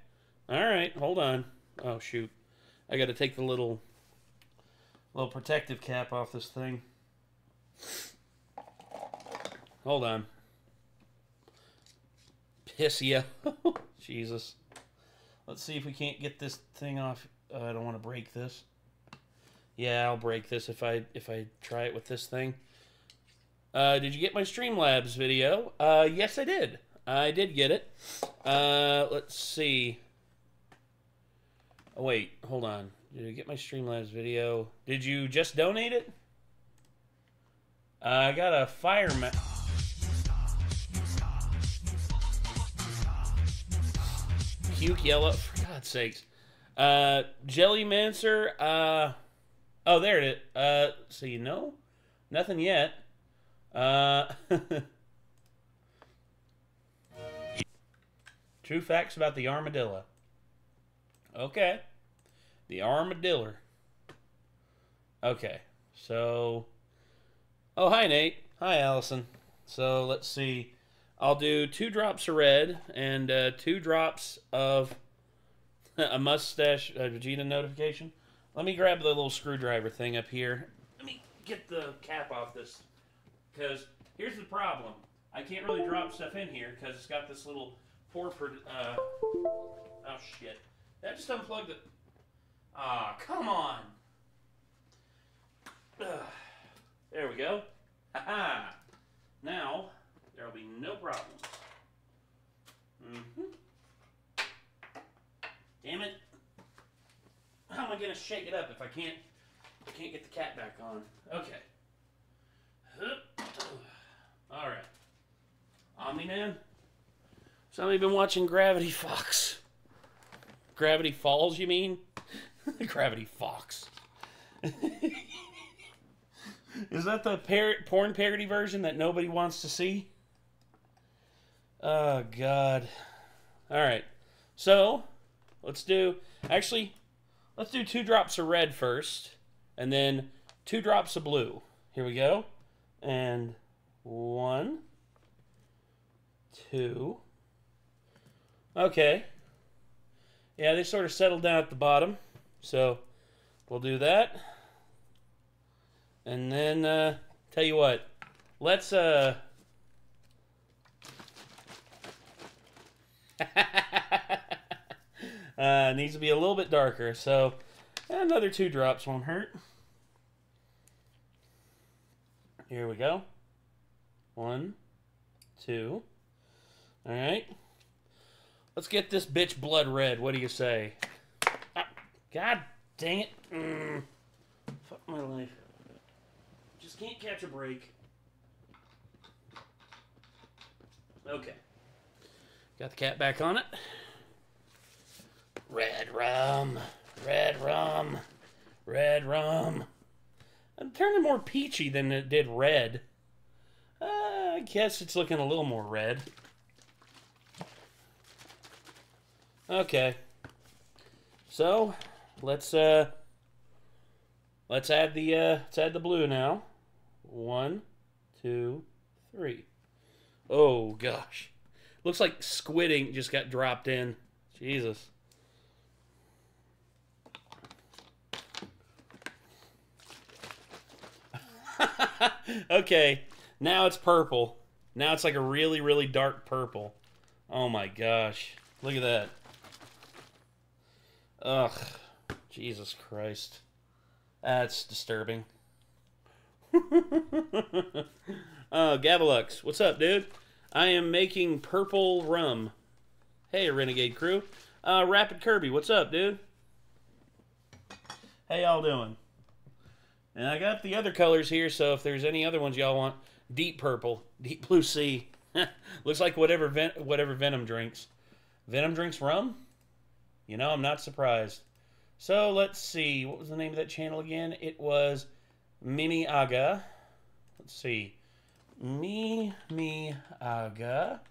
All right, hold on. Oh, shoot. I got to take the little protective cap off this thing. Hold on. Piss yellow. Jesus. Let's see if we can't get this thing off. I don't want to break this. Yeah, I'll break this if I try it with this thing. Did you get my Streamlabs video? Yes, I did. I did get it. Let's see. Oh, wait. Hold on. Did you get my Streamlabs video? Did you just donate it? I got a fireman. Puke yellow. For God's sakes. Jelly Mancer. Oh, there it is. So you know? Nothing yet. True facts about the armadillo. Okay. The armadillo. Okay. So. Oh, hi, Nate. Hi, Allison. So, let's see. I'll do 2 drops of red and 2 drops of a mustache Vegeta notification. Let me grab the little screwdriver thing up here. Let me get the cap off this. Because here's the problem. I can't really drop stuff in here because it's got this little oh, shit. That just unplugged it. Ah, come on. There we go. Haha. Now, there will be no problems. Damn it. How am I going to shake it up if I can't get the cat back on? Okay. All right. Omni-Man? Somebody been watching Gravity Fox. Gravity Falls, you mean? Gravity Fox. Is that the porn parody version that nobody wants to see? Oh, God. All right. So, let's do 2 drops of red first, and then 2 drops of blue. Here we go. And 1, 2. Okay. Yeah, they sort of settled down at the bottom. So, we'll do that. And then, tell you what. Let's, needs to be a little bit darker. So, another 2 drops won't hurt. Here we go. 1, 2. All right. Let's get this bitch blood red. What do you say? God dang it. Fuck my life. Just can't catch a break. Okay. Got the cap back on it. Red rum. Red rum. Red rum. I'm turning more peachy than it did red. I guess it's looking a little more red. Okay. So, let's add the blue now. 1, 2, 3. Oh gosh. Looks like squid ink just got dropped in. Jesus. Okay, now it's purple. Now it's like a really, really dark purple. Oh my gosh. Look at that. Ugh. Jesus Christ. That's disturbing. Gavalux, what's up, dude? I am making purple rum. Hey, Renegade crew. Rapid Kirby, what's up, dude? How y'all doing? And I got the other colors here, so if there's any other ones y'all want, deep purple, deep blue sea. Looks like whatever Venom drinks. Venom drinks rum? You know, I'm not surprised. So let's see, what was the name of that channel again? It was Mimi Aga. Let's see, Mimi Aga.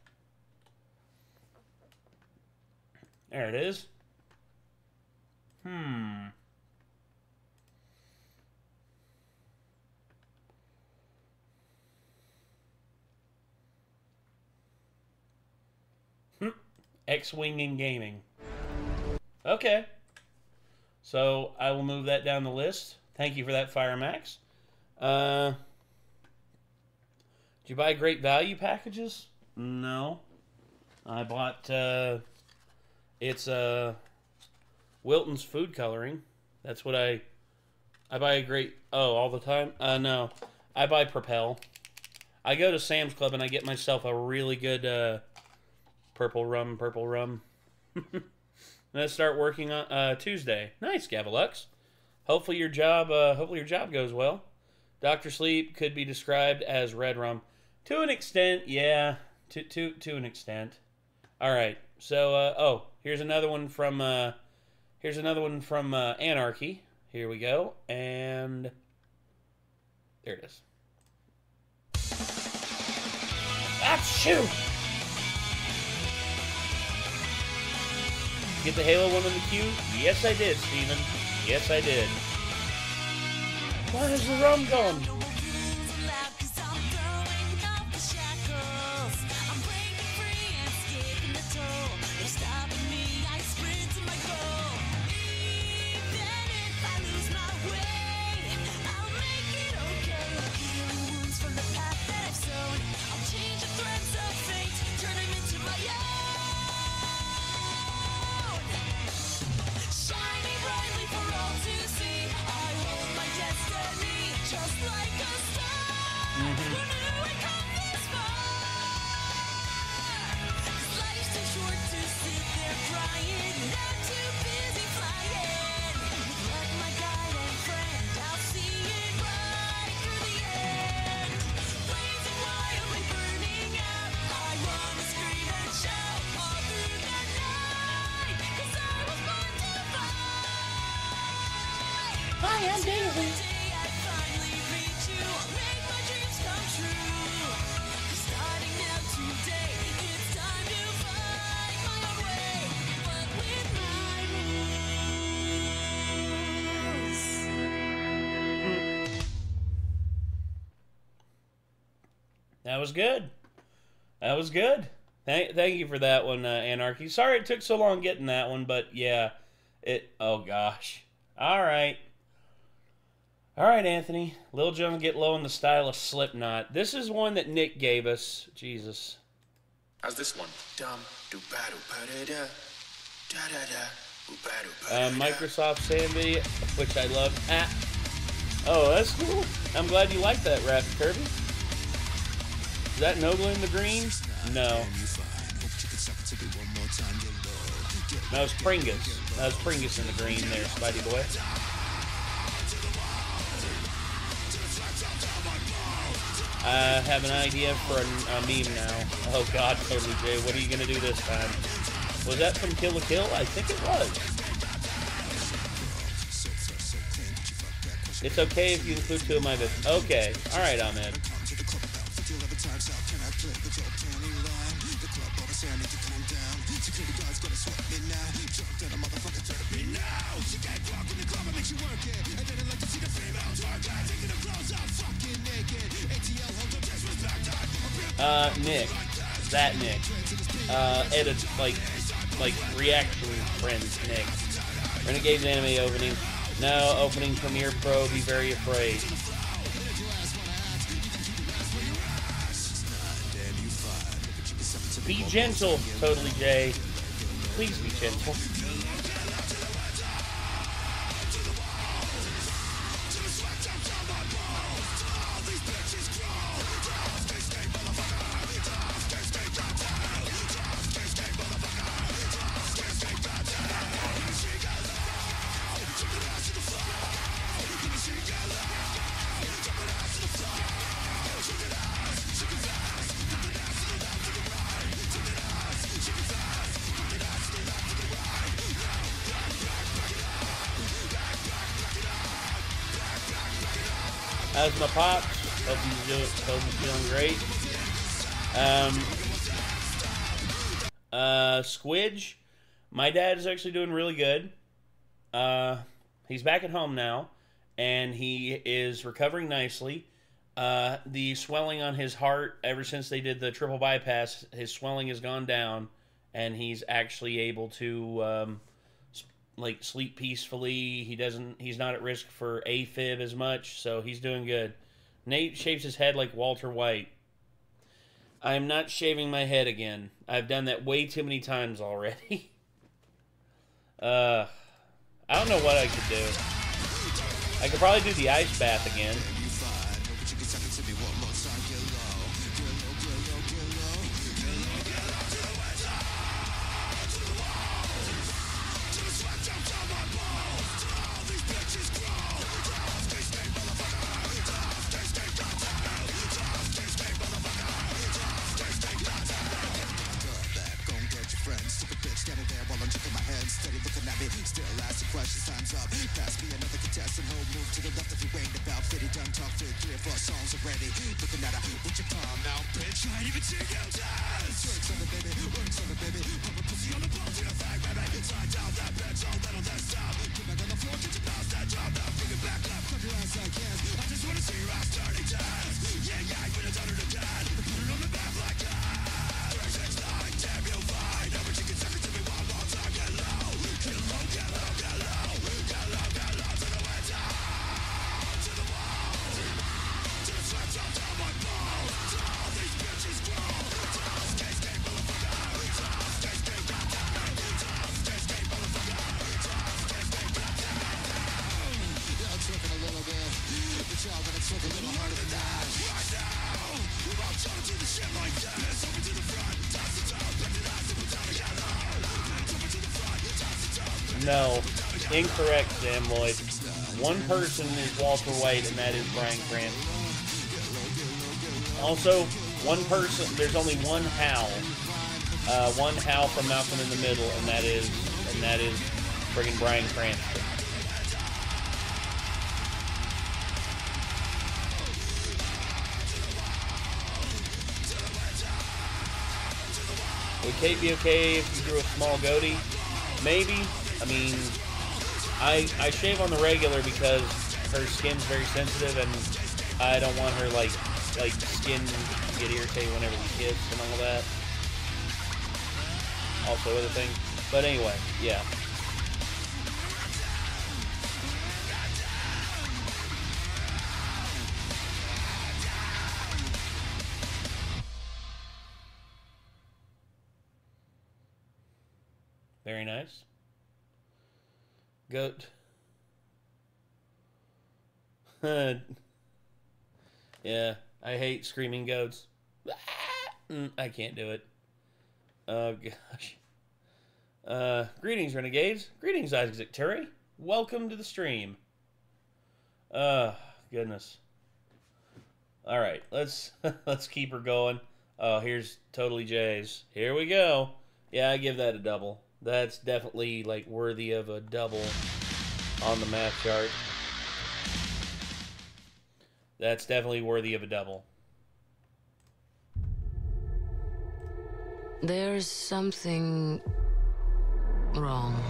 There it is. X-Wing in Gaming. Okay. So, I will move that down the list. Thank you for that, Fire Max. Did you buy Great Value packages? No. I bought, it's, Wilton's Food Coloring. That's what I buy a great, all the time? No. I buy Propel. I go to Sam's Club and I get myself a really good, purple rum. I'm gonna start working on Tuesday. Nice, Gavalux. Hopefully your job goes well. Dr. Sleep could be described as red rum. To an extent, yeah. To an extent. Alright. So here's another one from Anarchy. Here we go. And there it is. Achoo! Get the Halo one in the queue? Yes, I did, Steven. Yes, I did. Why is the rum gone? That was good. That was good. Thank you for that one, Anarchy. Sorry it took so long getting that one, but yeah, oh gosh. All right. All right, Anthony. Lil Jon Get Low in the style of Slipknot. This is one that Nick gave us. Jesus. How's this one? Microsoft Sandy, which I love. Oh, that's cool. I'm glad you like that, Rapid Kirby. Is that Noble in the green? No. That was Pringus. That was Pringus in the green there, Spidey boy. I have an idea for a meme now. Oh God, Totally Jay, what are you gonna do this time? Was that from Kill la Kill? I think it was. It's okay if you include 2 of my bits. Okay, all right, Ahmed. Nick, that Nick, edit like reaction friends Nick. Renegade's anime opening. No, opening Premiere Pro, be very afraid. Be gentle, Totally Jay. Please be gentle. How's my pops? Hope he's feeling great. Squidge, my dad is actually doing really good. He's back at home now, and he is recovering nicely. The swelling on his heart, ever since they did the triple bypass, his swelling has gone down, and he's actually able to like sleep peacefully. He's not at risk for AFib as much, so he's doing good. Nate shaves his head like Walter White. I am not shaving my head again. I've done that way too many times already. I don't know what I could do. I could probably do the ice bath again. No, incorrect, Sam Lloyd. One person is Walter White, and that is Bryan Cranston. Also, one person. There's only one Hal. One Hal from Malcolm in the Middle, and that is friggin' Bryan Cranston. Would Kate be okay if you grew a small goatee? Maybe. I mean, I shave on the regular because her skin's very sensitive, and I don't want her like skin to get irritated whenever we kiss and all that. Also other things. But anyway, yeah. Very nice. Goat. Yeah, I hate screaming goats. I can't do it. Oh, gosh. Greetings, Renegades. Greetings, Isaac Terry. Welcome to the stream. Goodness. All right, let's let's keep her going. Oh, here's Totally Jay's. Here we go. Yeah, I give that a double. That's definitely like worthy of a double on the math chart. That's definitely worthy of a double. There's something wrong.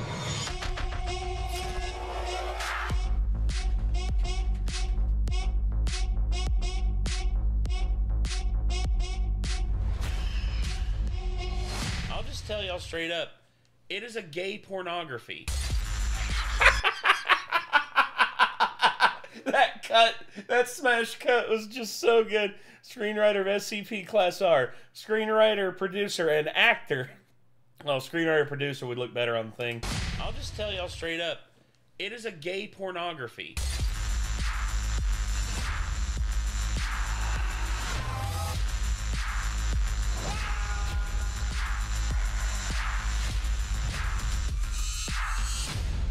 I'll just tell y'all straight up, it is a gay pornography. That cut, that smash cut was just so good. Screenwriter of SCP Class R. Screenwriter, producer, and actor. Well, screenwriter, producer would look better on the thing. I'll just tell y'all straight up, it is a gay pornography.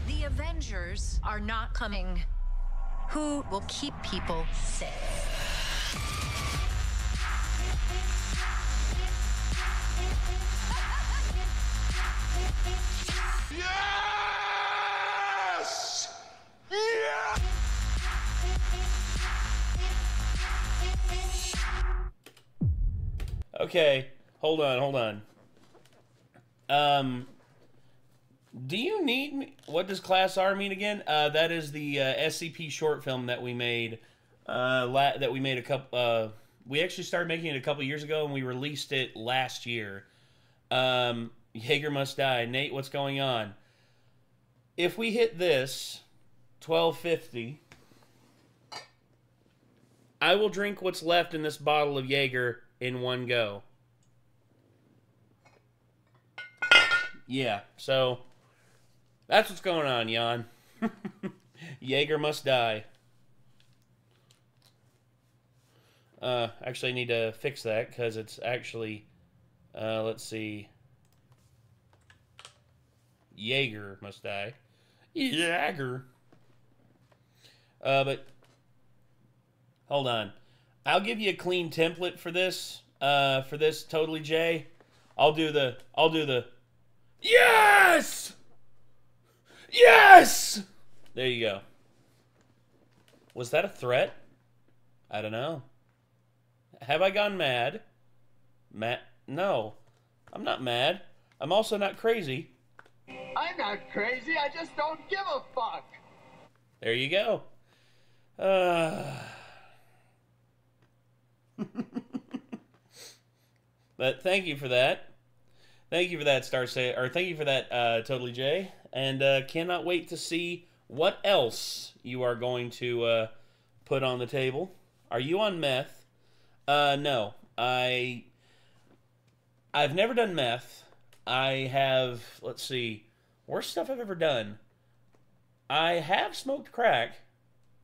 The Avengers are not coming. Who will keep people safe? Yes! Yeah! Okay, hold on. Do you need me? What does Class R mean again? That is the SCP short film that we made. That we made a couple. We actually started making it a couple years ago, and we released it last year. Jaeger Must Die. Nate, what's going on? If we hit this 1250, I will drink what's left in this bottle of Jaeger in one go. Yeah, so that's what's going on, Jan. Jaeger Must Die. Actually, I need to fix that because it's actually, let's see. Jaeger Must Die. Jaeger. But hold on. I'll give you a clean template for this. Totally Jay. I'll do the yes! Yes! There you go. Was that a threat? I don't know. Have I gone mad? No. I'm not mad. I'm also not crazy. I'm not crazy, I just don't give a fuck. There you go. But thank you for that. Thank you for that, thank you for that, Totally Jay. And cannot wait to see what else you are going to put on the table. Are you on meth? No. I've never done meth. I have, let's see, worst stuff I've ever done. I have smoked crack.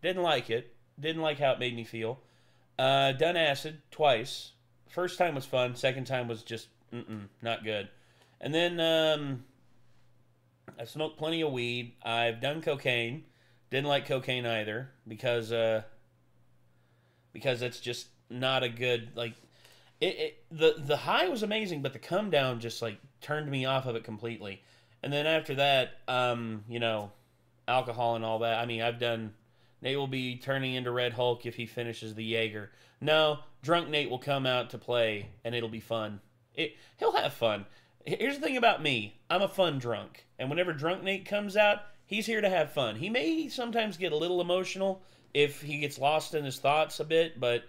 Didn't like it. Didn't like how it made me feel. Done acid twice. First time was fun. Second time was just, not good. And then, I've smoked plenty of weed. I've done cocaine. Didn't like cocaine either because it's just not a good, like, the high was amazing, but the come down just, like, turned me off of it completely. And then after that, you know, alcohol and all that. I mean, Nate will be turning into Red Hulk if he finishes the Jaeger. No, drunk Nate will come out to play, and it'll be fun. He'll have fun. Here's the thing about me. I'm a fun drunk. And whenever drunk Nate comes out, he's here to have fun. He may sometimes get a little emotional if he gets lost in his thoughts a bit, but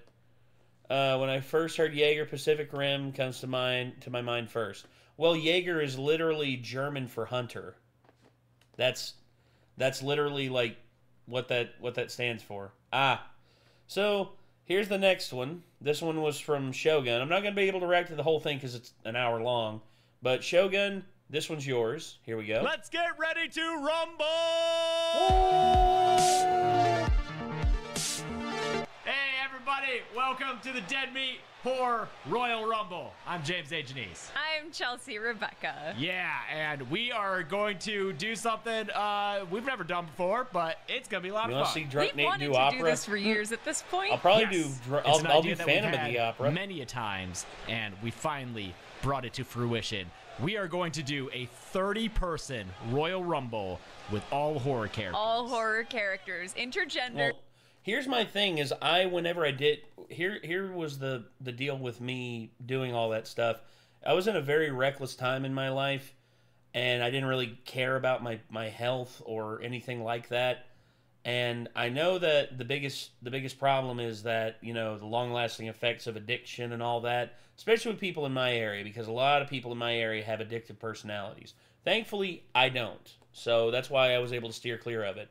when I first heard Jaeger, Pacific Rim comes to my mind first. Well, Jaeger is literally German for hunter. That's literally like what that stands for. So here's the next one. This one was from Shogun. I'm not going to be able to react to the whole thing because it's an hour long. But Shogun, this one's yours. Here we go. Let's get ready to rumble! Hey, everybody, everybody. Welcome to the Dead Meat Horror Royal Rumble. I'm James A. Janice. I'm Chelsea Rebecca. Yeah, and we are going to do something we've never done before, but it's going to be a lot of fun. See Drunk We've Nate wanted do to opera? do this for years at this point. I'll probably Yes. do. It's an I'll idea do that we've Phantom of had the Opera. many a times, and we finally brought it to fruition. We are going to do a 30-person Royal Rumble with all horror characters. All horror characters, intergender. Well, here's my thing: is whenever I did here was the deal with me doing all that stuff. I was in a very reckless time in my life, and I didn't really care about my health or anything like that. And I know that the biggest problem is that, you know, the long-lasting effects of addiction and all that, especially with people in my area, because a lot of people in my area have addictive personalities. Thankfully, I don't. So that's why I was able to steer clear of it.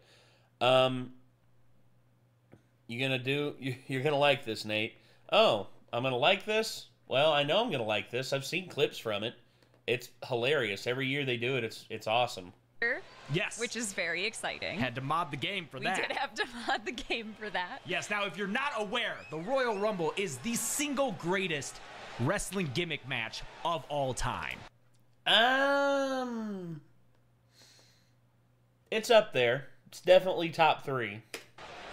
You're gonna like this, Nate. Oh, I'm gonna like this? Well, I know I'm gonna like this. I've seen clips from it. It's hilarious. Every year they do it. It's awesome. Yes. Which is very exciting. Had to mod the game for that. We did have to mod the game for that. Yes, now if you're not aware, the Royal Rumble is the single greatest wrestling gimmick match of all time. It's up there. It's definitely top 3.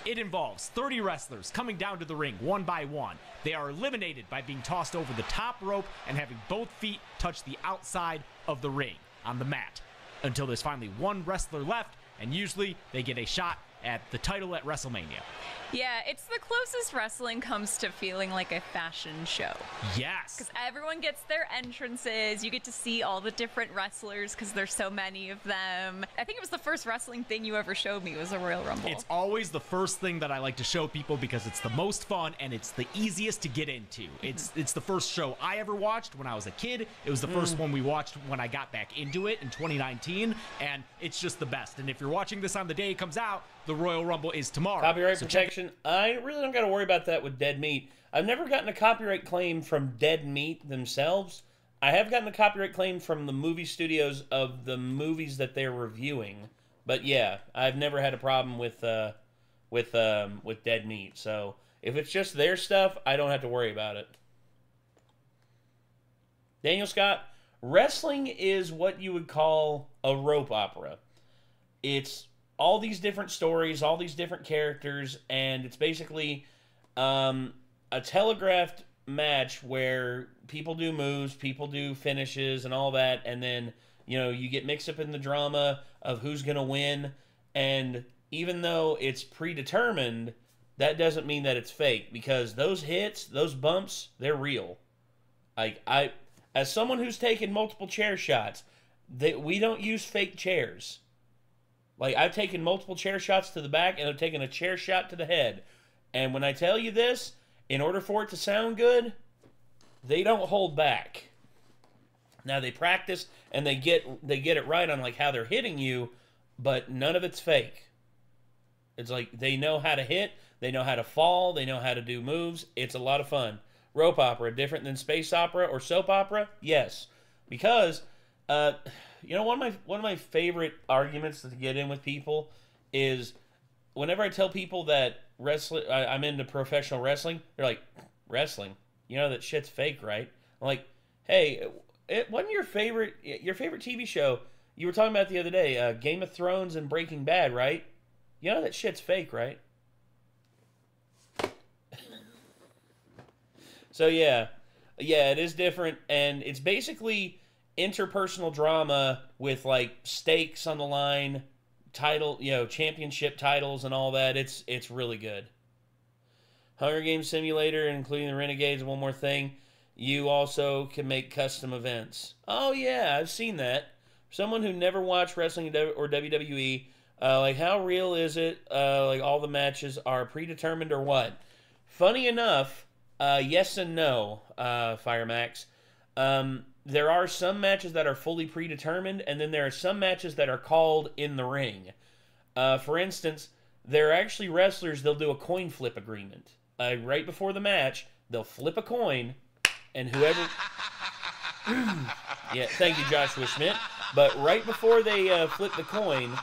It involves 30 wrestlers coming down to the ring one by one. They are eliminated by being tossed over the top rope and having both feet touch the outside of the ring on the mat until there's finally one wrestler left, and usually they get a shot at the title at WrestleMania. Yeah, it's the closest wrestling comes to feeling like a fashion show. Yes. Because everyone gets their entrances. You get to see all the different wrestlers because there's so many of them. I think it was the first wrestling thing you ever showed me was a Royal Rumble. It's always the first thing that I like to show people because it's the most fun and it's the easiest to get into. It's the first show I ever watched when I was a kid. It was the first one we watched when I got back into it in 2019, and it's just the best. And if you're watching this on the day it comes out, the Royal Rumble is tomorrow. Copyright protection. I really don't got to worry about that with Dead Meat. I've never gotten a copyright claim from Dead Meat themselves. I have gotten a copyright claim from the movie studios of the movies that they're reviewing. But yeah, I've never had a problem with Dead Meat. So if it's just their stuff, I don't have to worry about it. Daniel Scott, wrestling is what you would call a rope opera. It's all these different stories, all these different characters, and it's basically a telegraphed match where people do moves, people do finishes, and all that, and then, you know, you get mixed up in the drama of who's going to win, and even though it's predetermined, that doesn't mean that it's fake, because those hits, those bumps, they're real. As someone who's taken multiple chair shots, we don't use fake chairs. Like, I've taken multiple chair shots to the back, and I've taken a chair shot to the head. And when I tell you this, in order for it to sound good, they don't hold back. Now, they practice, and they get it right on, like, how they're hitting you, but none of it's fake. It's like, they know how to hit, they know how to fall, they know how to do moves. It's a lot of fun. Rope opera, different than space opera or soap opera? Yes. Because, you know, one of my favorite arguments to get in with people is whenever I tell people that I'm into professional wrestling, they're like, wrestling? You know that shit's fake, right? I'm like, hey, it wasn't your favorite TV show you were talking about the other day, Game of Thrones and Breaking Bad, right? You know that shit's fake, right? So yeah, it is different, and it's basically interpersonal drama with, like, stakes on the line, title, you know, championship titles and all that. It's really good. Hunger Games Simulator, including the Renegades. One more thing, you also can make custom events. Oh yeah, I've seen that. Someone who never watched wrestling or WWE, like, how real is it? Like, all the matches are predetermined or what? Funny enough, yes and no, Firemax. There are some matches that are fully predetermined, and then there are some matches that are called in the ring. For instance, there are actually wrestlers, they'll do a coin flip agreement. Right before the match, they'll flip a coin, and whoever... Yeah, thank you, Joshua Schmidt. But right before they flip the coin,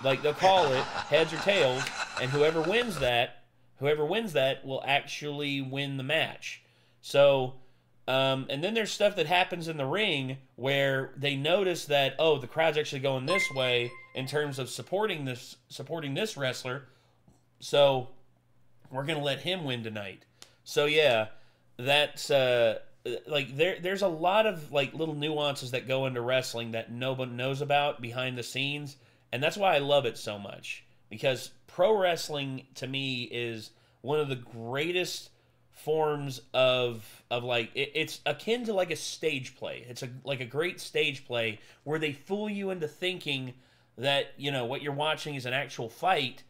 like, they'll call it heads or tails, and whoever wins that, whoever wins that will actually win the match. So, and then there's stuff that happens in the ring where they notice that, oh, the crowd's actually going this way in terms of supporting this wrestler. So we're going to let him win tonight. So yeah, that's like there's a lot of like little nuances that go into wrestling that nobody knows about behind the scenes, and that's why I love it so much, because pro wrestling to me is one of the greatest forms of like it's akin to like a stage play. It's like a great stage play where they fool you into thinking that, you know, what you're watching is an actual fight,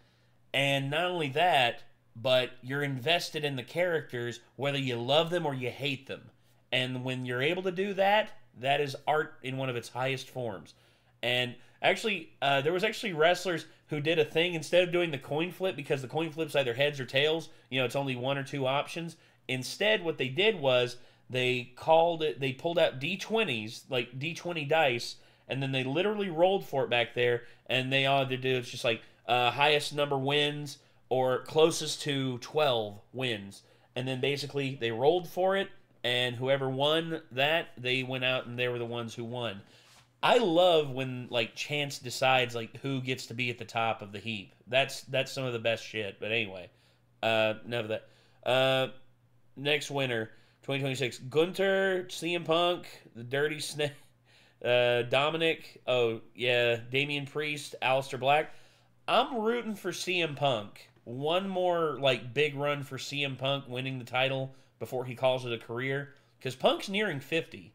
and not only that, but you're invested in the characters whether you love them or you hate them. And when you're able to do that, that is art in one of its highest forms. And actually, there was actually wrestlers who did a thing, instead of doing the coin flip, because the coin flip's either heads or tails, you know, it's only one or two options. Instead, what they did was they pulled out D20s, like D20 dice, and then they literally rolled for it back there, and they all they do, it's just like highest number wins or closest to 12 wins. And then basically they rolled for it, and whoever won that, they went out and they were the ones who won. I love when like chance decides like who gets to be at the top of the heap. That's some of the best shit. But anyway, enough of that. Next winner, 2026, Gunther, CM Punk, the Dirty Snake, Dominic. Oh yeah, Damian Priest, Aleister Black. I'm rooting for CM Punk. One more like big run for CM Punk winning the title before he calls it a career, because Punk's nearing 50.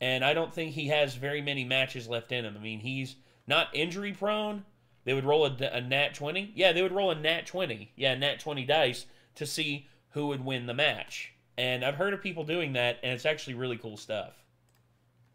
And I don't think he has very many matches left in him. I mean, he's not injury prone. They would roll a nat 20. Yeah, they would roll a nat 20. Yeah, nat 20 dice to see who would win the match. And I've heard of people doing that, and it's actually really cool stuff.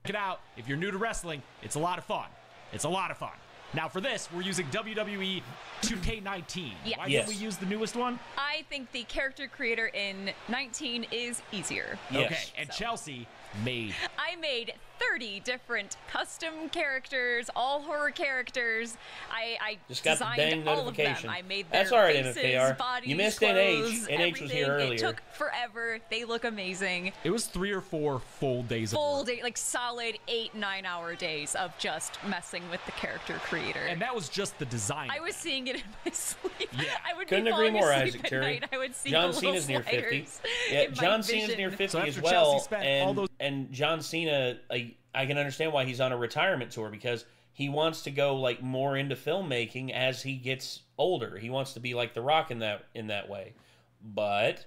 Check it out. If you're new to wrestling, it's a lot of fun. It's a lot of fun. Now for this, we're using WWE 2K19. Yes. Why didn't we use the newest one? I think the character creator in 19 is easier. Yes. Okay, and so Chelsea I made 30 different custom characters, all horror characters. I just got designed the dang all of them. notification. I made their That's all right, faces, NFKR. bodies, You missed clothes, NH. NH was here earlier. It took forever. They look amazing. It was 3 or 4 full days of work. Like solid 8-9 hour days of just messing with the character creator. And that was just the design. I was seeing it in my sleep. Yeah. I would Couldn't be agree more, asleep Isaac at Terry. night. I would see John the little Cena's near 50. sliders Yeah, in my John Cena's vision. near 50 So as after well. Chelsea spent all those... And John Cena, I can understand why he's on a retirement tour, because he wants to go like more into filmmaking as he gets older. He wants to be like The Rock in that way. But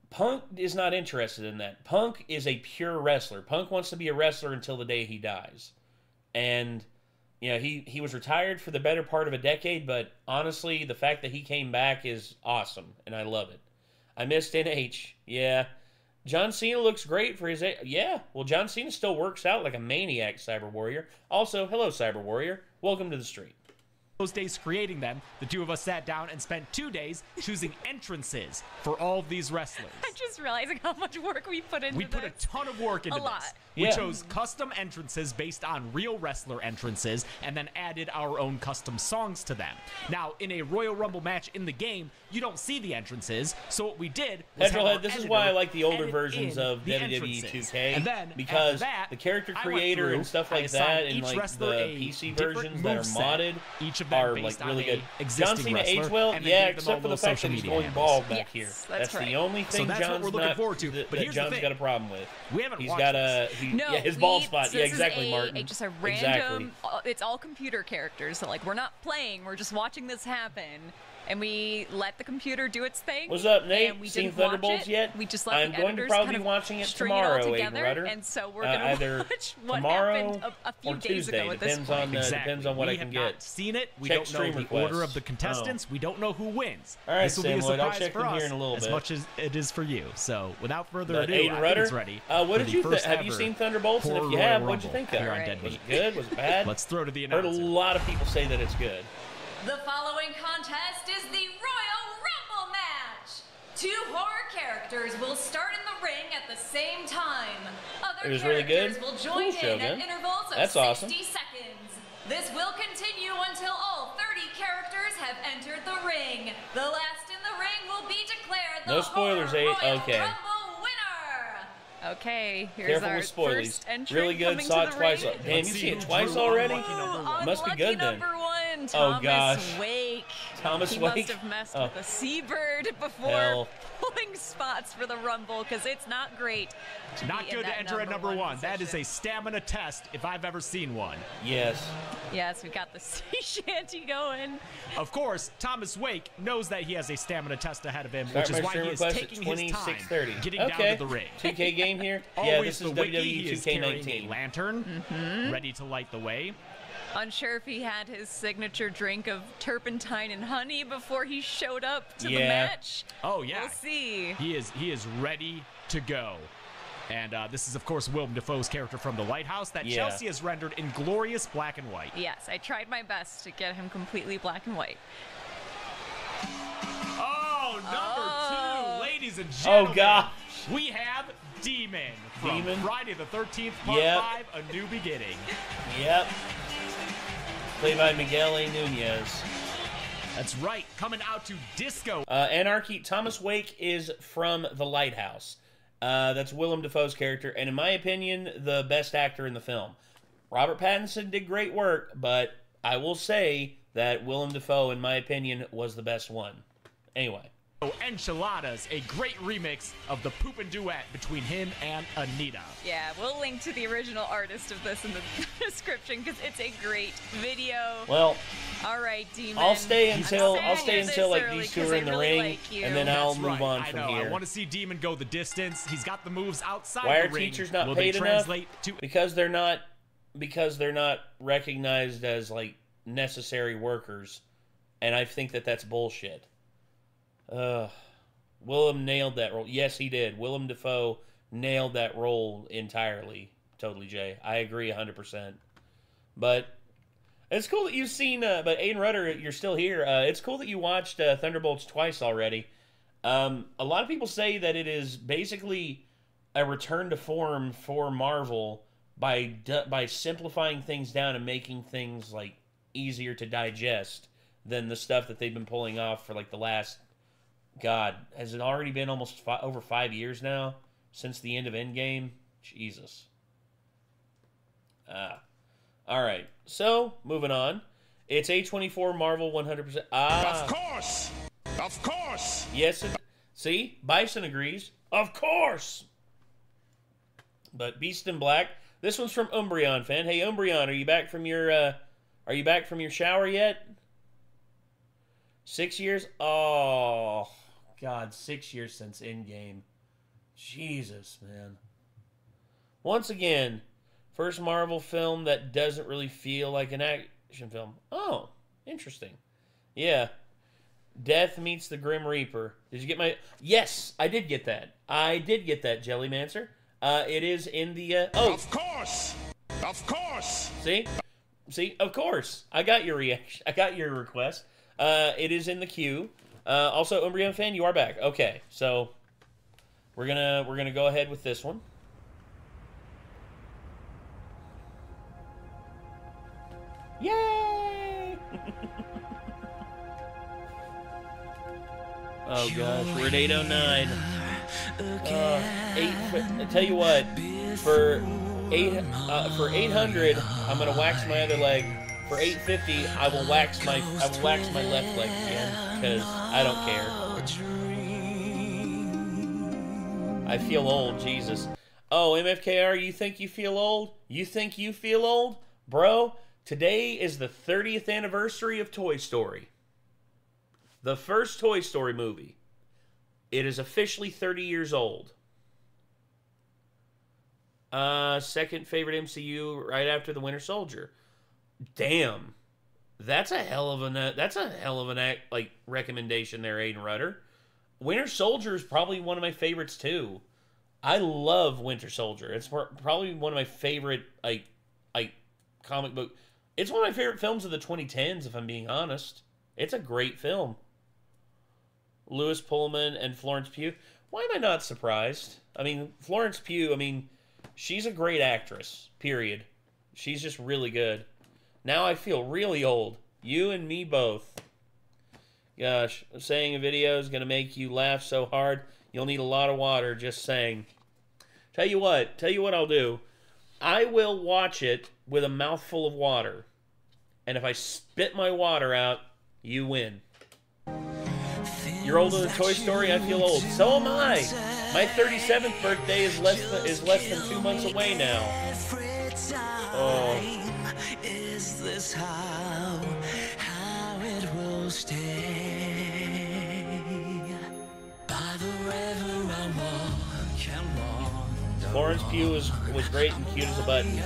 Punk is not interested in that. Punk is a pure wrestler. Punk wants to be a wrestler until the day he dies. And you know, he was retired for the better part of a decade, but honestly, the fact that he came back is awesome, and I love it. I missed NH. Yeah. John Cena looks great for his age. Yeah, well, John Cena still works out like a maniac, Cyber Warrior. Also, hello, Cyber Warrior. Welcome to the stream. Those days creating them, the two of us sat down and spent 2 days choosing entrances for all of these wrestlers. I'm just realizing how much work we put into this. We put a ton of work into this. We chose custom entrances based on real wrestler entrances and then added our own custom songs to them. Now, in a Royal Rumble match in the game, you don't see the entrances, so what we did was this is why I like the older versions of WWE 2K, and then, because that, the character creator and stuff like that, and like the PC versions that are modded, each of them are based like really on good. existing John Cena wrestler, aged well, and yeah, gave them all except for the those fact that social he's media going bald back Yes, here. that's right. the only thing that's John's what we're looking forward to. that But here's John's the thing. got a problem with. We haven't He's watched got this. his bald spot. So Yeah, this exactly, is Martin. just a random. It's all computer characters. So like we're not playing. We're just watching this happen. And we let the computer do its thing. What's up, Nate? And we Seen didn't watch Thunderbolts it. yet? We just let I'm the going to editors probably kind be of watching it string tomorrow, it all Aiden together. Rudder. And so we're going either to watch what tomorrow happened a few or days Tuesday. ago at this Depends point. on depends on what I can We have get. not seen it. We Check don't know stream the requests. order of the contestants. We don't know who wins. All right, this will be a Sam Lloyd, I'll surprise check for in us here in a little as bit. much as it is for you. So without further But ado, Aiden I Rudder, think it's ready. what did you think? first Have you ever seen Thunderbolts? And if you Royal have, what'd you Rumble think of here on it? Dead Was it Meat. good? Was it bad? Let's throw to the Heard a announcer. lot of people say that it's good. The following contest is the Royal Rumble match. 2 horror characters will start in the ring at the same time. Other It was really characters good? will join Cool show, in at man. intervals of That's 60 awesome. seconds. This will continue until all 30 characters have entered the ring. The last in the ring will be declare the No spoilers, Horror Abe. Royal Okay. Rumble winner. Okay, here's Careful our with spoilers. first entrant Really good. coming Saw to it the twice. ring. Damn, you see it twice already? Must be good then. Number one, Oh, Thomas gosh. Wake. Thomas he Wake? must have messed with a seabird before Hell. pulling spots for the Rumble, because it's not great. Not good to enter at number one. That is a stamina test if I've ever seen one. Yes. Yes, we got the sea shanty going. Of course, Thomas Wake knows that he has a stamina test ahead of him, Start which is my why stream he is request at taking his time 26:30. getting Okay. down to the ring. 2K game here? Yeah, Always this is the Wakey, WWE he is carrying 2K19. a lantern, ready to light the way. Unsure if he had his signature drink of turpentine and honey before he showed up to the Yeah. match. Oh yeah, We'll see. He is ready to go. And this is, of course, Willem Dafoe's character from The Lighthouse that Yeah. Chelsea has rendered in glorious black and white. Yes, I tried my best to get him completely black and white. Oh, number 2, ladies and Oh, gentlemen. gosh. We have Demon from Demon? Friday the 13th, Part Yep. 5, A New Beginning. Yep. Played by Miguel A. Nunez. That's right, coming out to Disco. Anarchy. Thomas Wake is from The Lighthouse. That's Willem Dafoe's character, and in my opinion, the best actor in the film. Robert Pattinson did great work, but I will say that Willem Dafoe, in my opinion, was the best one. Anyway. Enchiladas, a great remix of the Poopin' Duet between him and Anita. Yeah, we'll link to the original artist of this in the description because it's a great video. Well, all right, Demon. I'll stay until like early these two 'cause are I in the really ring, like you. and then I'll That's move right. on I from know. here. I want to see Demon go the distance. He's got the moves outside Why the are ring. teachers not Will paid they enough? translate to Because they're not recognized as like necessary workers, and I think that that's bullshit. Willem nailed that role. Yes, he did. Willem Dafoe nailed that role entirely. Totally, Jay. I agree 100%. But it's cool that you've seen. But Aiden Rudder, you're still here. It's cool that you watched Thunderbolts twice already. A lot of people say that it is basically a return to form for Marvel by simplifying things down and making things like easier to digest than the stuff that they've been pulling off for like the last. God, has it already been almost over 5 years now since the end of Endgame? Jesus. All right. So, moving on. It's A24 Marvel 100%. Of course. Of course. Yes. See? Bison agrees. Of course. But Beast in Black. This one's from Umbreon fan. Hey, Umbreon, are you back from your shower yet? 6 years? Oh, God, 6 years since Endgame. Jesus, man. Once again, first Marvel film that doesn't really feel like an action film. Oh, interesting. Yeah. Death meets the Grim Reaper. Did you get my... Yes, I did get that. I did get that, Jellymancer. It is in the... Of course. Of course. See? See? Of course. I got your reaction. I got your request. It is in the queue. Also, Umbreon fan, you are back. Okay, so we're gonna go ahead with this one. Yay! Oh gosh, we're at 809. I tell you what, for 800, I'm gonna wax my other leg. For 850, I will wax my left leg again because I don't care. I feel old, Jesus. Oh, MFKR, you think you feel old? You think you feel old? Bro, today is the 30th anniversary of Toy Story. The first Toy Story movie. It is officially 30 years old. Second favorite MCU right after The Winter Soldier. Damn, that's a hell of an recommendation there, Aiden Rudder. Winter Soldier is probably one of my favorites too. I love Winter Soldier. It's probably one of my favorite like comic book. It's one of my favorite films of the 2010s, if I'm being honest. It's a great film. Louis Pullman and Florence Pugh. Why am I not surprised? I mean, Florence Pugh. She's a great actress. Period. She's just really good. Now I feel really old. You and me both. Gosh, saying a video is going to make you laugh so hard, you'll need a lot of water, just saying. Tell you what I'll do. I will watch it with a mouthful of water. And if I spit my water out, you win. You're older than Toy Story, I feel old. So am I. My 37th birthday is less than 2 months away now. Oh. Is this how it will stay? By the river I walk and walk. Florence Pugh was great and cute as a button.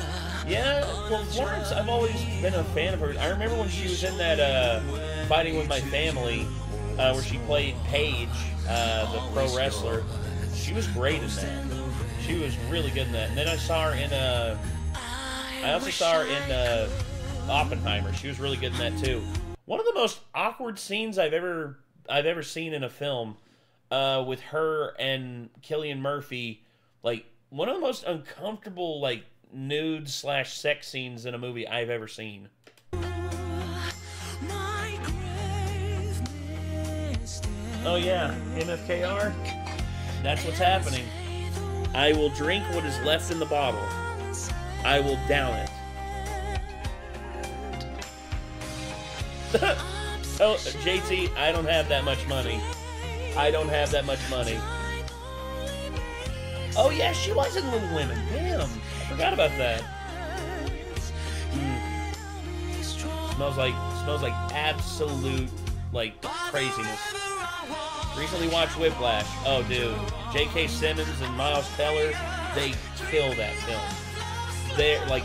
Yeah, well, Florence, I've always been a fan of hers. I remember when she was in that Fighting With My Family, where she played Paige, the pro wrestler. She was great in that. She was really good in that. And then I saw her in Oppenheimer. She was really good in that too. One of the most awkward scenes I've ever seen in a film, with her and Cillian Murphy. Like, one of the most uncomfortable, like, nude / sex scenes in a movie I've ever seen. Oh yeah, MFKR? That's what's happening. I will drink what is left in the bottle. I will down it. Oh, JT, I don't have that much money. I don't have that much money. Oh yeah, she was in Little Women. Damn, I forgot about that. Smells like absolute, like, craziness. Recently watched Whiplash. Oh, dude. J.K. Simmons and Miles Teller, they kill that film.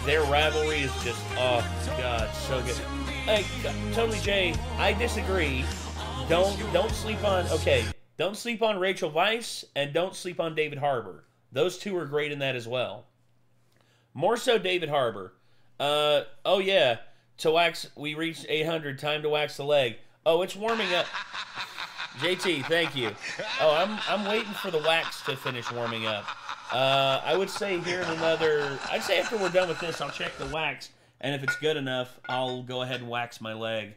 Their rivalry is just, oh, God, so good. Hey, Totally Jay, I disagree. Don't sleep on, okay, don't sleep on Rachel Weisz, and don't sleep on David Harbour. Those two are great in that as well. More so David Harbour. Oh, yeah. We reached 800. Time to wax the leg. Oh, it's warming up. JT, thank you. Oh, I'm waiting for the wax to finish warming up. I would say here in I'd say after we're done with this, I'll check the wax, and if it's good enough, I'll go ahead and wax my leg.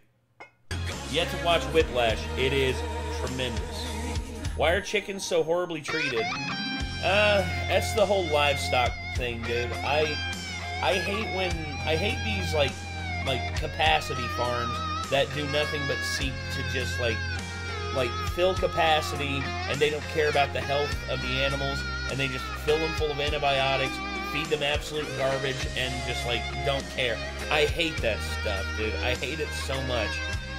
Yet to watch Whiplash. It is tremendous. Why are chickens so horribly treated? That's the whole livestock thing, dude. I hate these like capacity farms that do nothing but seek to just like fill capacity, and they don't care about the health of the animals, and they just fill them full of antibiotics, feed them absolute garbage, and just like don't care. I hate that stuff, dude. I hate it so much.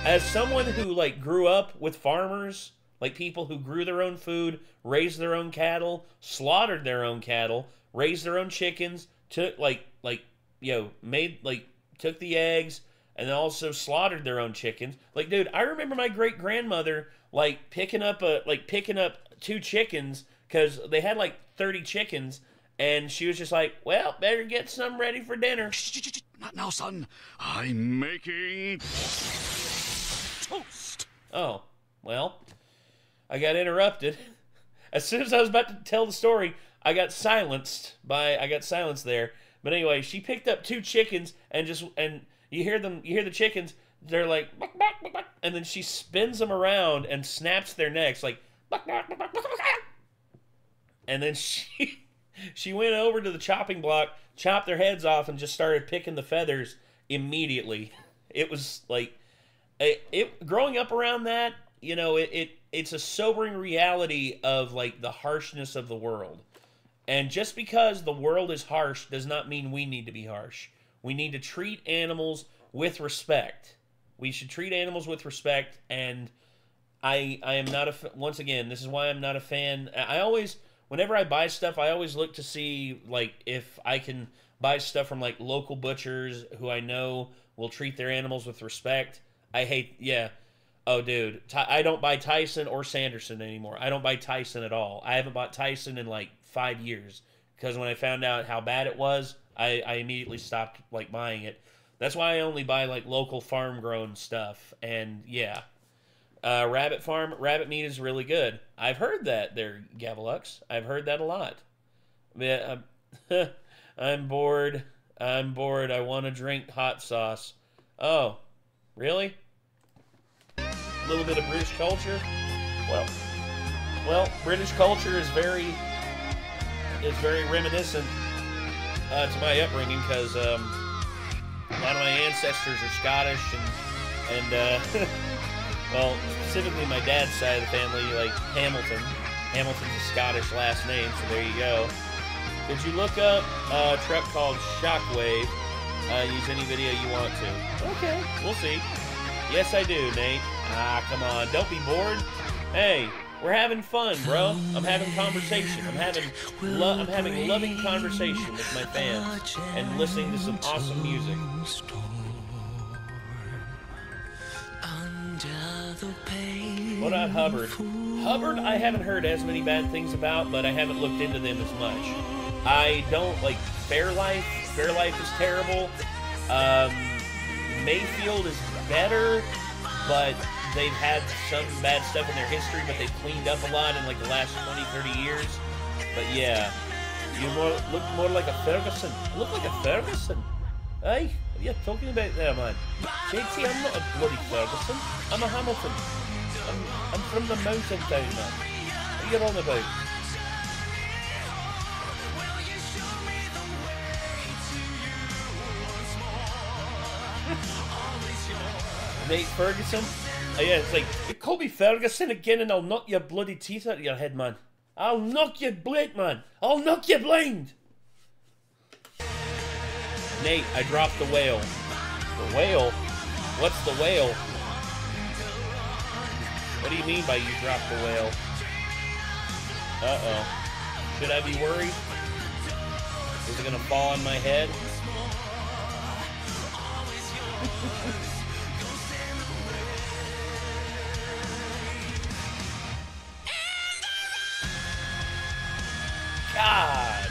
As someone who like grew up with farmers, like people who grew their own food, raised their own cattle, slaughtered their own cattle, raised their own chickens, took took the eggs, and also slaughtered their own chickens. Like, dude, I remember my great grandmother picking up 2 chickens because they had like 30 chickens, and she was just like, "Well, better get some ready for dinner." Not now, son. I'm making toast. Oh, well, I got interrupted. As soon as I was about to tell the story, I got silenced there. But anyway, she picked up 2 chickens and you hear the chickens, they're like, buck, buck, buck, buck, and then she spins them around and snaps their necks like, buck, buck, buck, buck, buck, buck. And then she went over to the chopping block, chopped their heads off, and just started picking the feathers immediately. It was like, growing up around that, it's a sobering reality of like the harshness of the world. And just because the world is harsh does not mean we need to be harsh. We need to treat animals with respect. We should treat animals with respect, and I am not once again, this is why I'm not a fan. Whenever I buy stuff, I always look to see like if I can buy stuff from like local butchers who I know will treat their animals with respect. Oh, dude, I don't buy Tyson or Sanderson anymore. I don't buy Tyson at all. I haven't bought Tyson in like 5 years because when I found out how bad it was, I immediately stopped like buying it. That's why I only buy like local farm grown stuff. And yeah, rabbit meat is really good. I've heard that there, Gavelux. I've heard that a lot. Yeah, I'm bored. I want to drink hot sauce. Oh, really? little bit of British culture. Well, British culture is very reminiscent to my upbringing because a lot of my ancestors are Scottish and well, specifically my dad's side of the family, like Hamilton. Hamilton's a Scottish last name, so there you go. Could you look up a truck called Shockwave? Use any video you want to. Okay, we'll see. Yes, I do, Nate. Ah, come on. Don't be bored. Hey, we're having fun, bro. I'm having conversation. I'm having loving conversation with my fans and listening to some awesome music. What about Hubbard? Hubbard, I haven't heard as many bad things about, but I haven't looked into them as much. I don't like Fairlife. Fairlife is terrible. Mayfield is better, but they've had some bad stuff in their history, but they've cleaned up a lot in like the last 20, 30 years. But yeah, you look more like a Ferguson. Look like a Ferguson. Hey, what are you talking about there, man? JT, I'm not a bloody Ferguson. I'm a Hamilton. I'm from the mountain town, man. What are you on about? Nate Ferguson? Oh yeah, it's like, you call me Ferguson again and I'll knock your bloody teeth out of your head, man. I'll knock you blind, man. I'll knock you blind. Nate, I dropped the whale. The whale? What's the whale? What do you mean by you dropped the whale? Uh-oh. Should I be worried? Is it gonna fall on my head? God!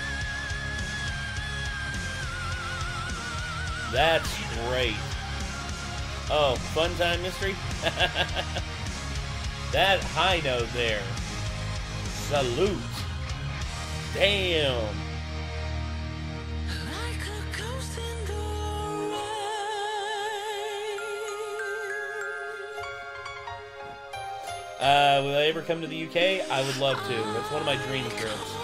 That's great. Oh, fun time mystery? That high note there. Salute. Damn. Will I ever come to the UK? I would love to. That's one of my dream trips.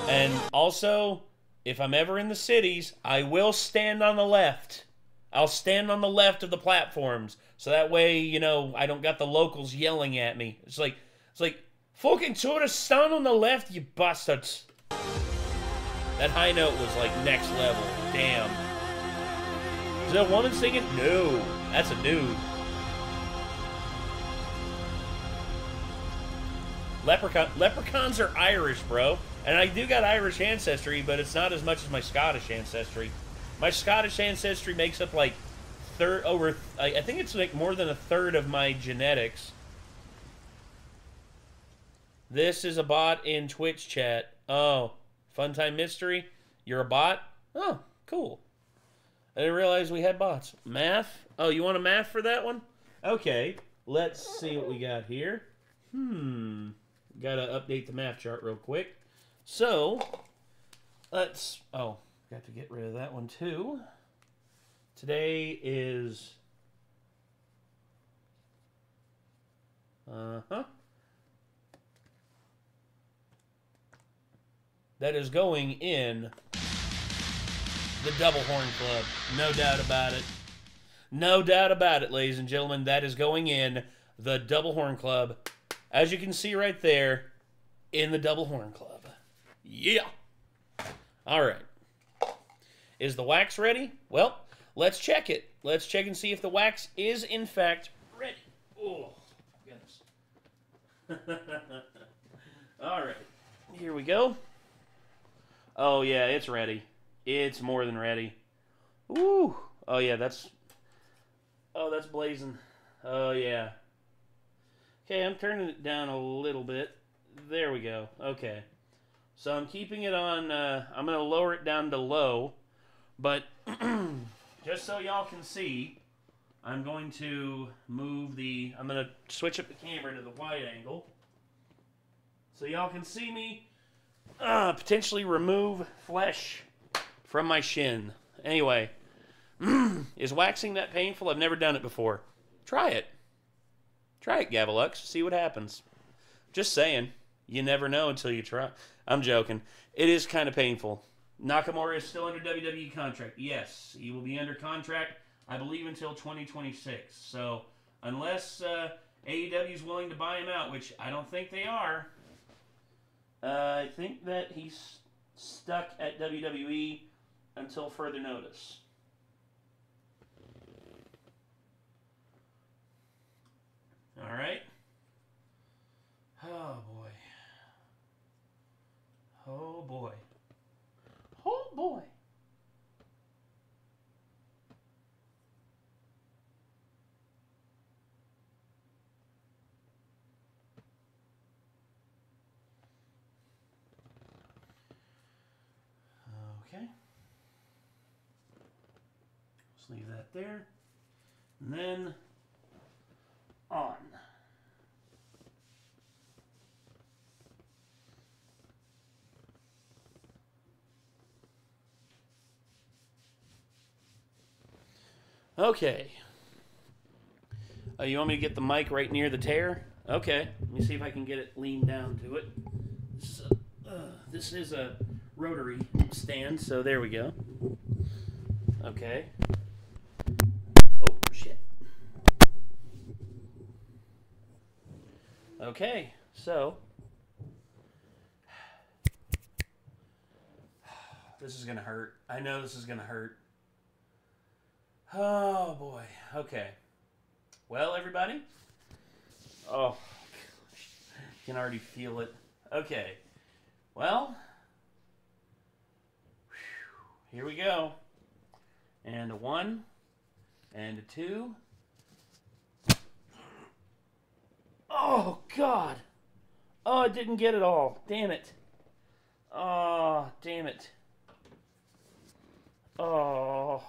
And also, if I'm ever in the cities, I will stand on the left. I'll stand on the left of the platforms. So that way, you know, I don't got the locals yelling at me. It's like, fucking tourists, stand on the left, you bastards. That high note was like next level. Damn. Is that a woman singing? No. That's a dude. Leprechauns are Irish, bro. And I do got Irish ancestry, but it's not as much as my Scottish ancestry. My Scottish ancestry makes up like I think it's like more than a third of my genetics. This is a bot in Twitch chat. Oh, fun time mystery. You're a bot? Oh, cool. I didn't realize we had bots. Math? Oh, you want a math for that one? Okay, let's see what we got here. Gotta update the math chart real quick. So, let's... Oh, got to get rid of that one too. Today is... That is going in the Double Horn Club. No doubt about it. No doubt about it, ladies and gentlemen. That is going in the Double Horn Club. As you can see right there, in the Double Horn Club. Yeah. All right. Is the wax ready? Well, let's check it. Let's check and see if the wax is, in fact, ready. Oh, goodness. All right. Here we go. Oh, yeah, it's ready. It's more than ready. Ooh. Oh, yeah, that's... Oh, that's blazing. Oh, yeah. Okay, I'm turning it down a little bit. There we go. Okay. So I'm keeping it on... I'm going to lower it down to low. But just so y'all can see, I'm going to move the... I'm going to switch up the camera to the wide angle. So y'all can see me potentially remove flesh from my shin. Anyway, is waxing that painful? I've never done it before. Try it. Try it, Gavelux. See what happens. Just saying. You never know until you try. I'm joking. It is kind of painful. Nakamura is still under WWE contract. Yes, he will be under contract, I believe, until 2026. So, unless AEW is willing to buy him out, which I don't think they are, I think that he's stuck at WWE until further notice. All right. Oh, boy. Oh, boy. Oh, boy. Okay. Let's leave that there. And then on. Okay. You want me to get the mic right near the tear? Okay. Let me see if I can get it leaned down to it. This is a rotary stand, so there we go. Okay. Oh, shit. Okay, so this is going to hurt. I know this is going to hurt. Oh, boy. Okay. Well, everybody. Oh, gosh. You can already feel it. Okay. Well, here we go. And a 1, and a 2. Oh, God. Oh, I didn't get it all. Damn it. Oh, damn it. Oh.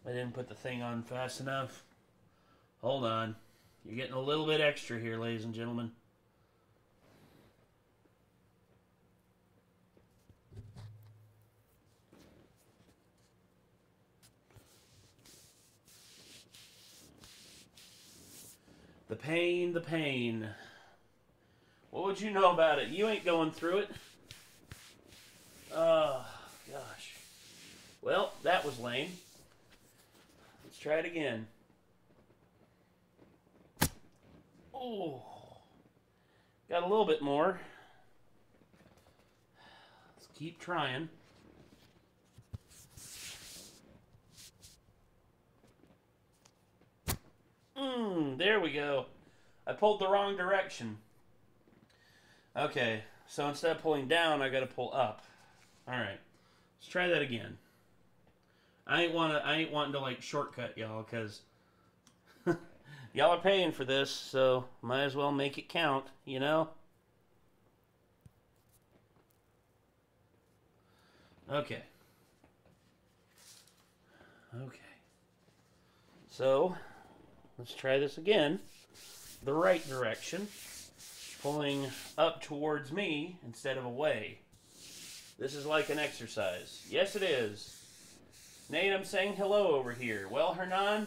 I didn't put the thing on fast enough. Hold on. You're getting a little bit extra here, ladies and gentlemen. The pain, the pain. What would you know about it? You ain't going through it. Oh, gosh. Well, that was lame. Let's try it again. Oh. Got a little bit more. Let's keep trying. There we go. I pulled the wrong direction. Okay, so instead of pulling down, I got to pull up. All right, let's try that again. I ain't wanting to like shortcut y'all, cause y'all are paying for this, so might as well make it count, you know. Okay. Okay. So let's try this again. The right direction. Pulling up towards me instead of away. This is like an exercise. Yes, it is. Nate, I'm saying hello over here. Well, Hernan,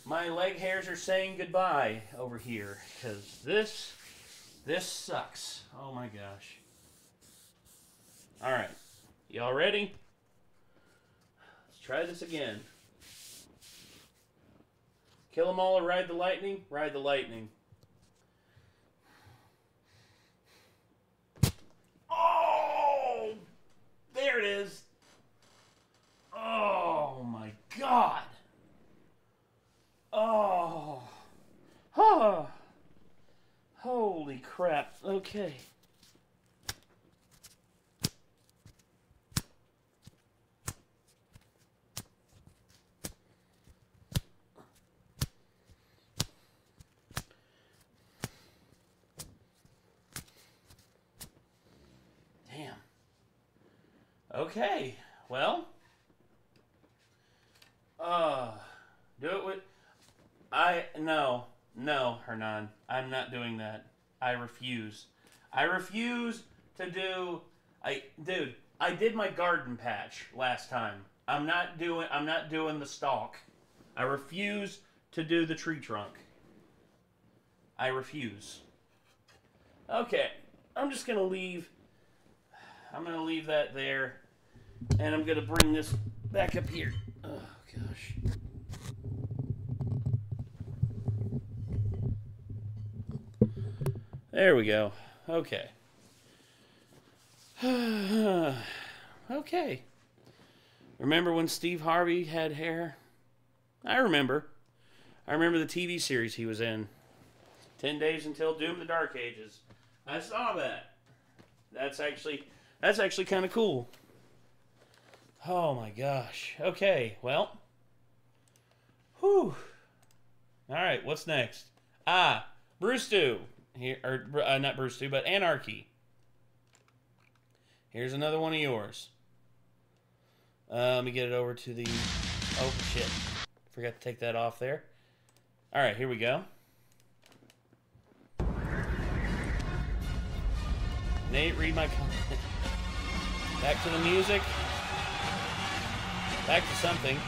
my leg hairs are saying goodbye over here. Because this sucks. Oh my gosh. Alright. Y'all ready? Let's try this again. Kill 'em all or ride the lightning? Ride the lightning. Oh! There it is. Oh my God. Oh. Oh. Holy crap. Okay. Okay, well, do it with, no, Hernan, I'm not doing that. I refuse. I refuse to do Dude, I did my garden patch last time. I'm not doing the stalk. I refuse to do the tree trunk. I refuse. Okay, I'm just gonna leave. I'm gonna leave that there, and I'm gonna bring this back up here. Oh gosh. There we go. Okay. Okay. Remember when Steve Harvey had hair? I remember. I remember the TV series he was in. 10 Days Until Doom: The Dark Ages. I saw that. That's actually kind of cool. Oh my gosh. Okay, well. Whew. Alright, what's next? Bruce Stu. Here, or not Bruce Stu, but Anarchy. Here's another one of yours. Let me get it over to the... Oh, shit. Forgot to take that off there. Alright, here we go. Nate, read my comment. Back to the music. Back to something.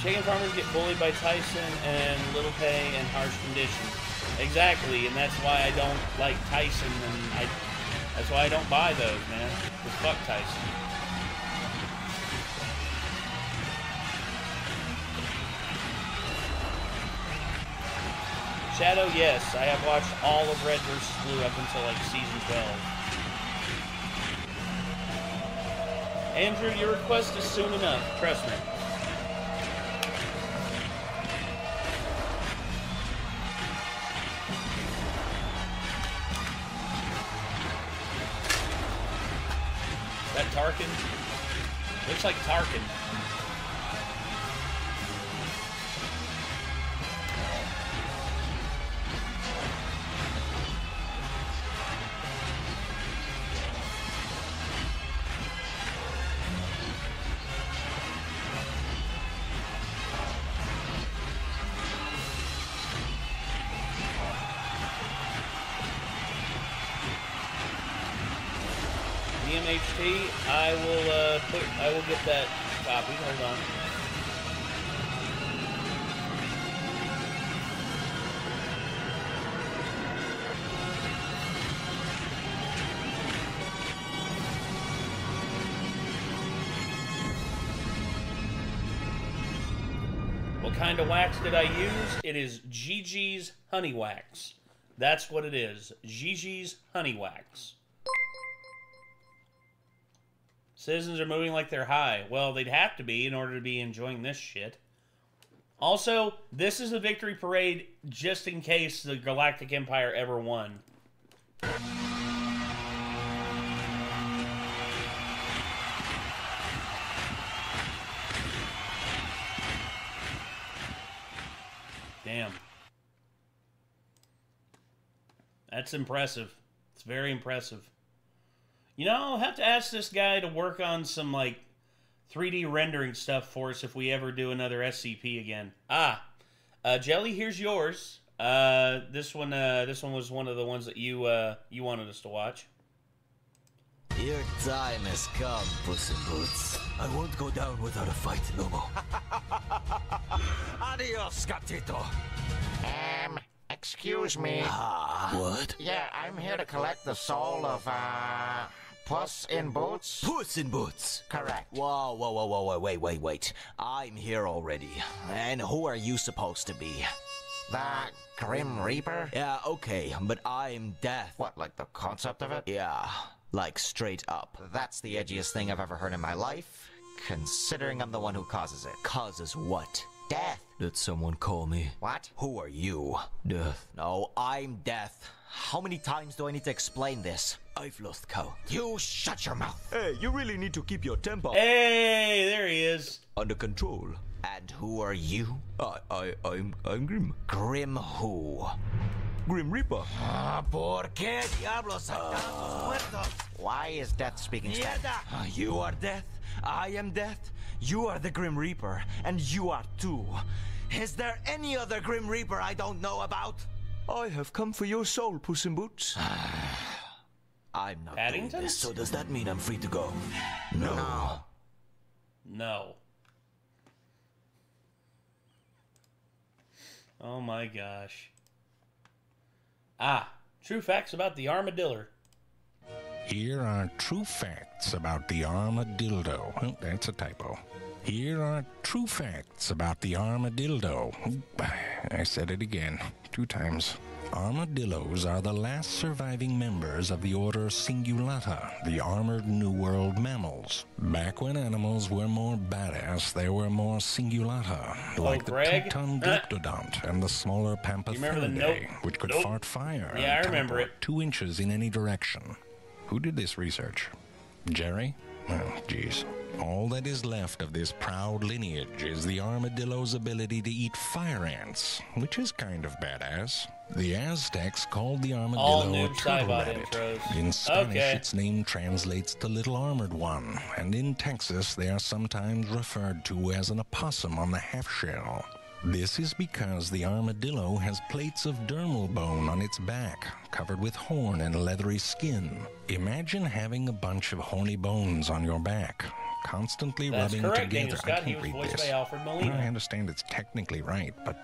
Chicken farmers get bullied by Tyson and little pay and harsh conditions. Exactly, and that's why I don't like Tyson, and that's why I don't buy those, man. Because fuck Tyson. Shadow, yes. I have watched all of Red vs. Blue up until like season 12. Andrew, your request is soon enough. Trust me. Is that Tarkin? Looks like Tarkin. I will get that copy. Hold on. What kind of wax did I use? It is Gigi's Honey Wax. That's what it is. Gigi's Honey Wax. Citizens are moving like they're high. Well, they'd have to be in order to be enjoying this shit. Also, this is a victory parade just in case the Galactic Empire ever won. Damn. That's impressive. It's very impressive. You know, I'll have to ask this guy to work on some, like, 3D rendering stuff for us if we ever do another SCP again. Jelly, here's yours. This one was one of the ones that you wanted us to watch. Your time has come, Puss in Boots. I won't go down without a fight, Lobo. Adios, gatito. Excuse me. What? Yeah, I'm here to collect the soul of, Puss in Boots? Puss in Boots? Correct. Whoa, wait. I'm here already. And who are you supposed to be? The Grim Reaper? Yeah, okay, but I'm Death. What, like the concept of it? Yeah, like straight up. That's the edgiest thing I've ever heard in my life, considering I'm the one who causes it. Causes what? Death. Did someone call me? What? Who are you? Death. No, I'm Death. How many times do I need to explain this? I've lost count. You shut your mouth. Hey, you really need to keep your temper. Hey, there he is. Under control. And who are you? I'm Grim. Grim who? Grim Reaper. ¿Por qué diablos sacamos muertos? Why is Death speaking Spanish? You are Death. I am Death. You are the Grim Reaper. And you are too. Is there any other Grim Reaper I don't know about? I have come for your soul, Puss in Boots. I'm not Paddington? doing this, so does that mean I'm free to go? No. No. Oh my gosh. Ah, true facts about the armadillo. Here are true facts about the armadillo. Oh, that's a typo. Here are true facts about the armadillo. I said it again, 2 times. Armadillos are the last surviving members of the order Cingulata, the armored New World mammals. Back when animals were more badass, there were more Cingulata, like the Teuton Glyptodont and the smaller Pamphitheridae, which could fart fire Yeah, I remember it. 2 inches in any direction. Who did this research? Jerry? Oh, geez. All that is left of this proud lineage is the armadillo's ability to eat fire ants, which is kind of badass. The Aztecs called the armadillo a turtle rabbit. In Spanish, its name translates to little armored one, and in Texas, they are sometimes referred to as an opossum on the half-shell. This is because the armadillo has plates of dermal bone on its back, covered with horn and leathery skin. Imagine having a bunch of horny bones on your back, constantly rubbing together. I can't read this. I understand it's technically right, but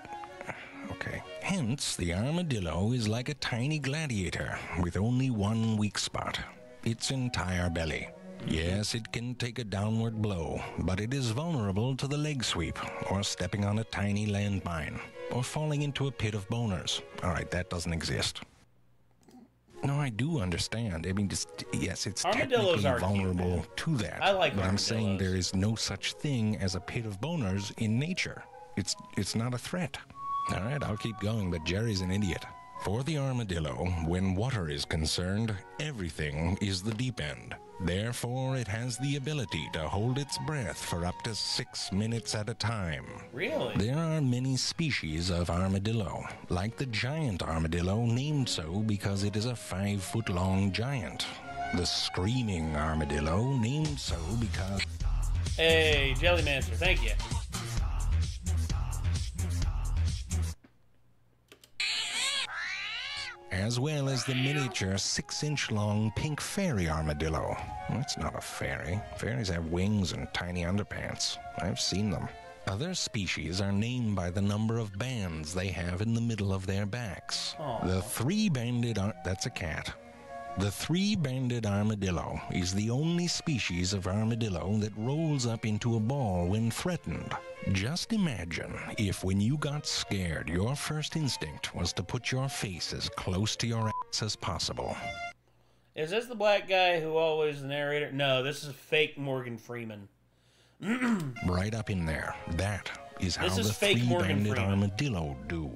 okay. Hence, the armadillo is like a tiny gladiator with only one weak spot: its entire belly. Yes, it can take a downward blow, but it is vulnerable to the leg sweep, or stepping on a tiny landmine, or falling into a pit of boners. All right, that doesn't exist. No, I do understand. I mean, yes, it's technically vulnerable to that. I like but I'm saying there is no such thing as a pit of boners in nature. It's not a threat. All right, I'll keep going, but Jerry's an idiot. For the armadillo, when water is concerned, everything is the deep end. Therefore, it has the ability to hold its breath for up to 6 minutes at a time. Really? There are many species of armadillo, like the giant armadillo, named so because it is a 5-foot-long giant. The screaming armadillo, named so because... Hey, Jellymancer, thank you. As well as the miniature 6-inch-long pink fairy armadillo. That's not a fairy. Fairies have wings and tiny underpants. I've seen them. Other species are named by the number of bands they have in the middle of their backs. Aww. The 3-banded... That's a cat. The 3-banded armadillo is the only species of armadillo that rolls up into a ball when threatened. Just imagine if when you got scared, your first instinct was to put your face as close to your ass as possible. Is this the black guy who always the narrator? No, this is fake Morgan Freeman. Right up in there. That is how the 3-banded armadillo do.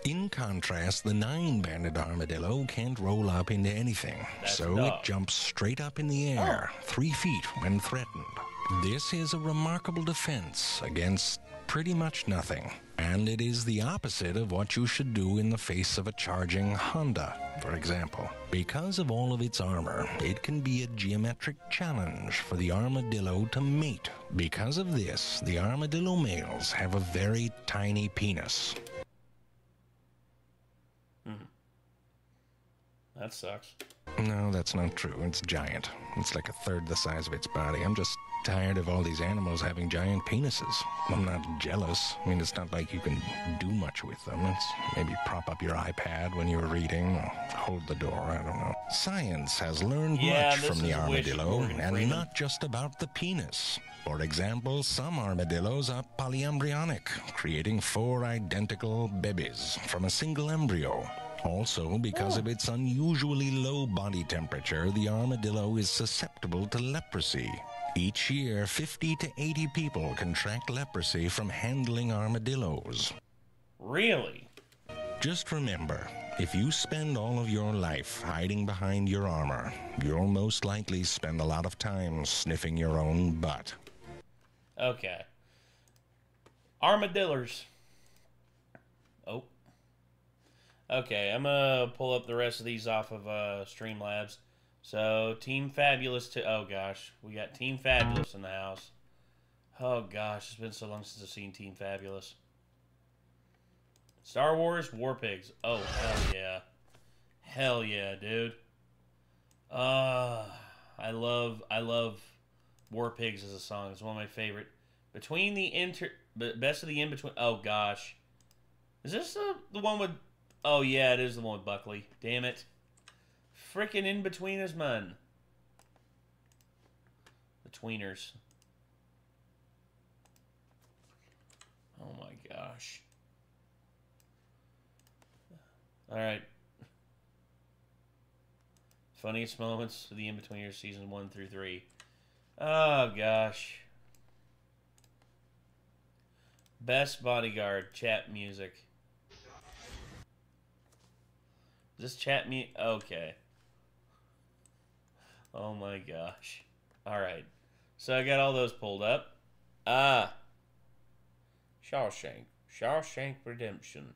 In contrast, the 9-banded armadillo can't roll up into anything, it jumps straight up in the air, 3 feet when threatened. This is a remarkable defense against pretty much nothing, and it is the opposite of what you should do in the face of a charging Honda, for example. Because of all of its armor, it can be a geometric challenge for the armadillo to mate. Because of this, the armadillo males have a very tiny penis. That sucks. No, that's not true. It's giant. It's like a third the size of its body. I'm just tired of all these animals having giant penises. I'm not jealous. I mean, it's not like you can do much with them. It's maybe prop up your iPad when you're reading, or hold the door, I don't know. Science has learned much from the armadillo, and not just about the penis. For example, some armadillos are polyembryonic, creating 4 identical babies from a single embryo. Also, because of its unusually low body temperature, the armadillo is susceptible to leprosy. Each year, 50 to 80 people contract leprosy from handling armadillos. Really? Just remember, if you spend all of your life hiding behind your armor, you'll most likely spend a lot of time sniffing your own butt. Okay. Armadillos. Oh. Okay, I'm gonna pull up the rest of these off of Streamlabs. So, Team Fabulous oh gosh, we got Team Fabulous in the house. Oh gosh, it's been so long since I've seen Team Fabulous. Star Wars War Pigs. Oh, hell yeah. Hell yeah, dude. I love War Pigs as a song. It's one of my favorite. Between the best of the in-between. Oh, gosh. Is this the one with... Oh, yeah, it is the one with Buckley. Damn it. Frickin' in-between is mine. The tweeners. Oh, my gosh. All right. Funniest moments of the in-betweeners, season 1 through 3. Oh, gosh. Best bodyguard, chat music. Is this chat me? Okay. Oh my gosh. Alright. So I got all those pulled up. Shawshank. Shawshank Redemption.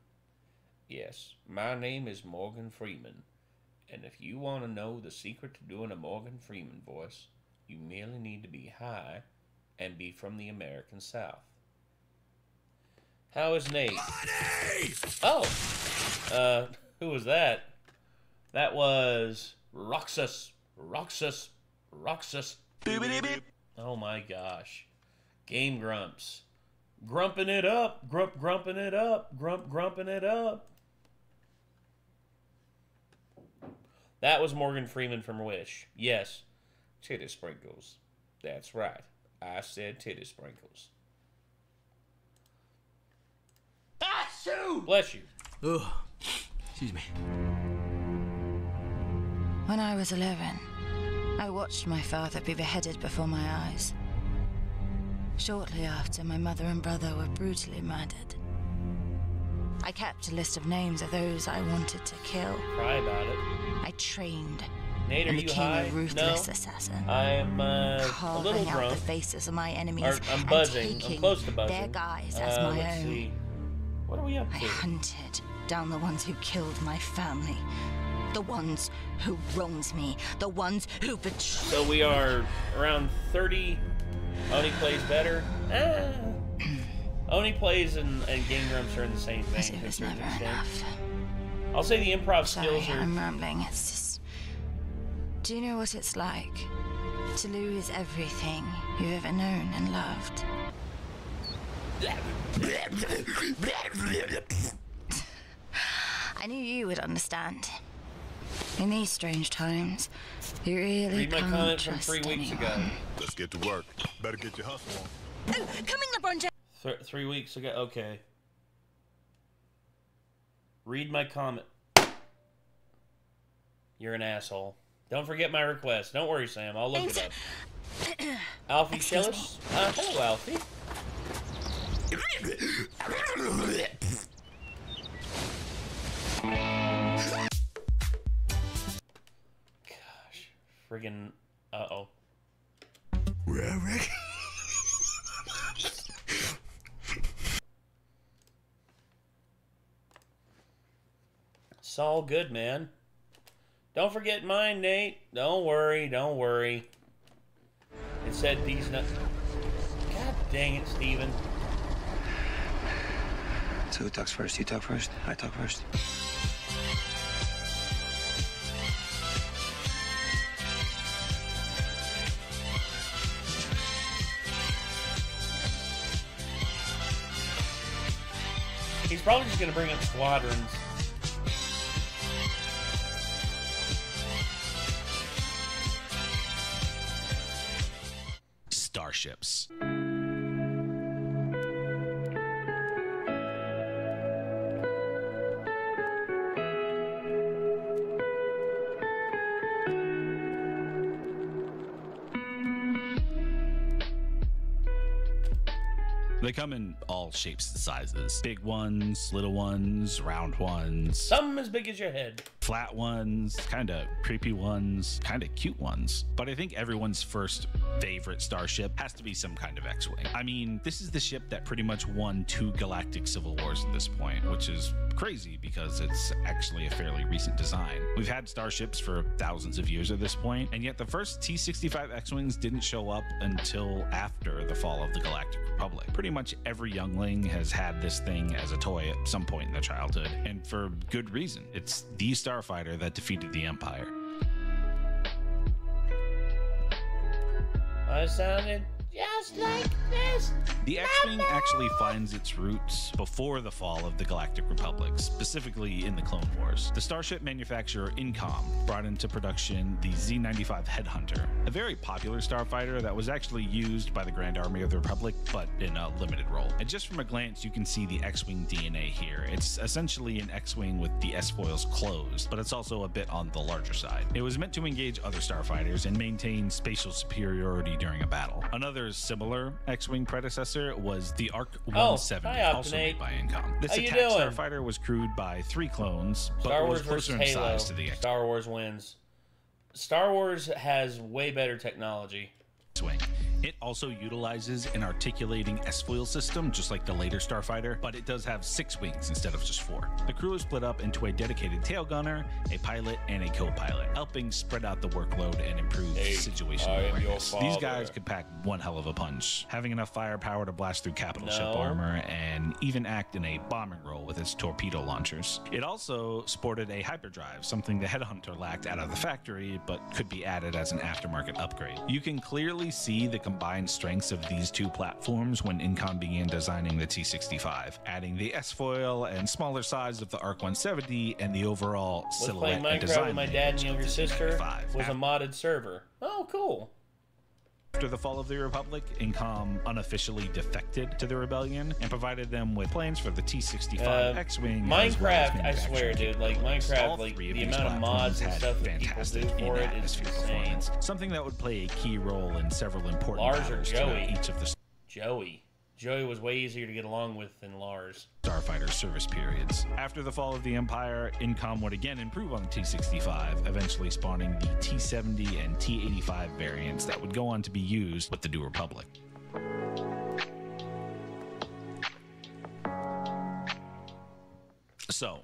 Yes, my name is Morgan Freeman. And if you want to know the secret to doing a Morgan Freeman voice, you merely need to be high and be from the American South. How is Nate? Money! Oh! Who was that? That was Roxas. Roxas. Roxas. Oh my gosh. Game Grumps. Grumping it up. Grumping it up. Grumping it up. That was Morgan Freeman from Wish. Yes. Titty sprinkles. That's right. I said titty sprinkles. Ah, shoot! Bless you. Ugh. Excuse me. When I was 11, I watched my father be beheaded before my eyes. Shortly after, my mother and brother were brutally murdered. I kept a list of names of those I wanted to kill. Cry about it. I trained Nate, and are you became high? a ruthless No. assassin. I'm a little carving out drunk. the faces of my enemies I'm buzzing. and taking I'm close to buzzing. their guise as my let's own. see. What are we up to? I hunted down the ones who killed my family. The ones who wronged me. The ones who betrayed. So we are around 30. Oni plays better. Oni plays and Game Grumps are in the same thing. But it was never enough. I'll say the improv Sorry, skills are... I'm rambling. It's just... Do you know what it's like to lose everything you've ever known and loved? I knew you would understand. In these strange times, you really Read my can't comment from trust 3 weeks anyone. ago. Let's get to work. Better get your hustle on. Oh, coming LeBron James. 3 weeks ago? Okay. Read my comment. You're an asshole. Don't forget my request. Don't worry, Sam. I'll look it up. Alfie Schillis? Hello, Alfie. Gosh. Friggin'... Uh-oh. It's all good, man. Don't forget mine, Nate. Don't worry, don't worry. It said these nuts. God dang it, Steven. So who talks first? You talk first? I talk first? He's probably just going to bring up squadrons. Starships. They come in all shapes and sizes. Big ones, little ones, round ones. Some as big as your head. Flat ones, kind of creepy ones, kind of cute ones. But I think everyone's first favorite starship has to be some kind of X-Wing. I mean, this is the ship that pretty much won 2 galactic civil wars at this point, which is crazy because it's actually a fairly recent design. We've had starships for thousands of years at this point, and yet the first T-65 X-Wings didn't show up until after the fall of the Galactic Republic. Pretty much every youngling has had this thing as a toy at some point in their childhood, and for good reason. It's the starfighter that defeated the Empire. I sounded just like this. The X-Wing actually finds its roots before the fall of the Galactic Republic, specifically in the Clone Wars. The starship manufacturer Incom brought into production the Z-95 Headhunter, a very popular starfighter that was actually used by the Grand Army of the Republic, but in a limited role. And just from a glance, you can see the X-Wing DNA here. It's essentially an X-Wing with the S-foils closed, but it's also a bit on the larger side. It was meant to engage other starfighters and maintain spatial superiority during a battle. Another similar X-Wing predecessor was the ARC-170, also made by Incom. This attack starfighter was crewed by 3 clones, but was closer in size to the X-Wing. Star Wars wins. Star Wars has way better technology. X-Wing. It also utilizes an articulating S-foil system, just like the later starfighter, but it does have 6 wings instead of just 4. The crew is split up into a dedicated tail gunner, a pilot, and a co-pilot, helping spread out the workload and improve situational awareness. These guys could pack one hell of a punch, having enough firepower to blast through capital ship armor and even act in a bombing role with its torpedo launchers. It also sported a hyperdrive, something the Headhunter lacked out of the factory, but could be added as an aftermarket upgrade. You can clearly see the combined strengths of these 2 platforms when Incom began designing the T-65, adding the S-foil and smaller size of the ARC-170 and the overall silhouette and design. With my dad and younger sister was a modded server. Oh, cool. After the fall of the Republic, Incom unofficially defected to the rebellion and provided them with plans for the T-65 X-Wing. Minecraft, I swear, dude, like Minecraft, like the amount of mods and stuff that people do for it is insane. Something that would play a key role in several important battles throughout each of the Joey was way easier to get along with than Lars. starfighter service periods. After the fall of the Empire, Incom would again improve on the T-65, eventually spawning the T-70 and T-85 variants that would go on to be used with the New Republic. So,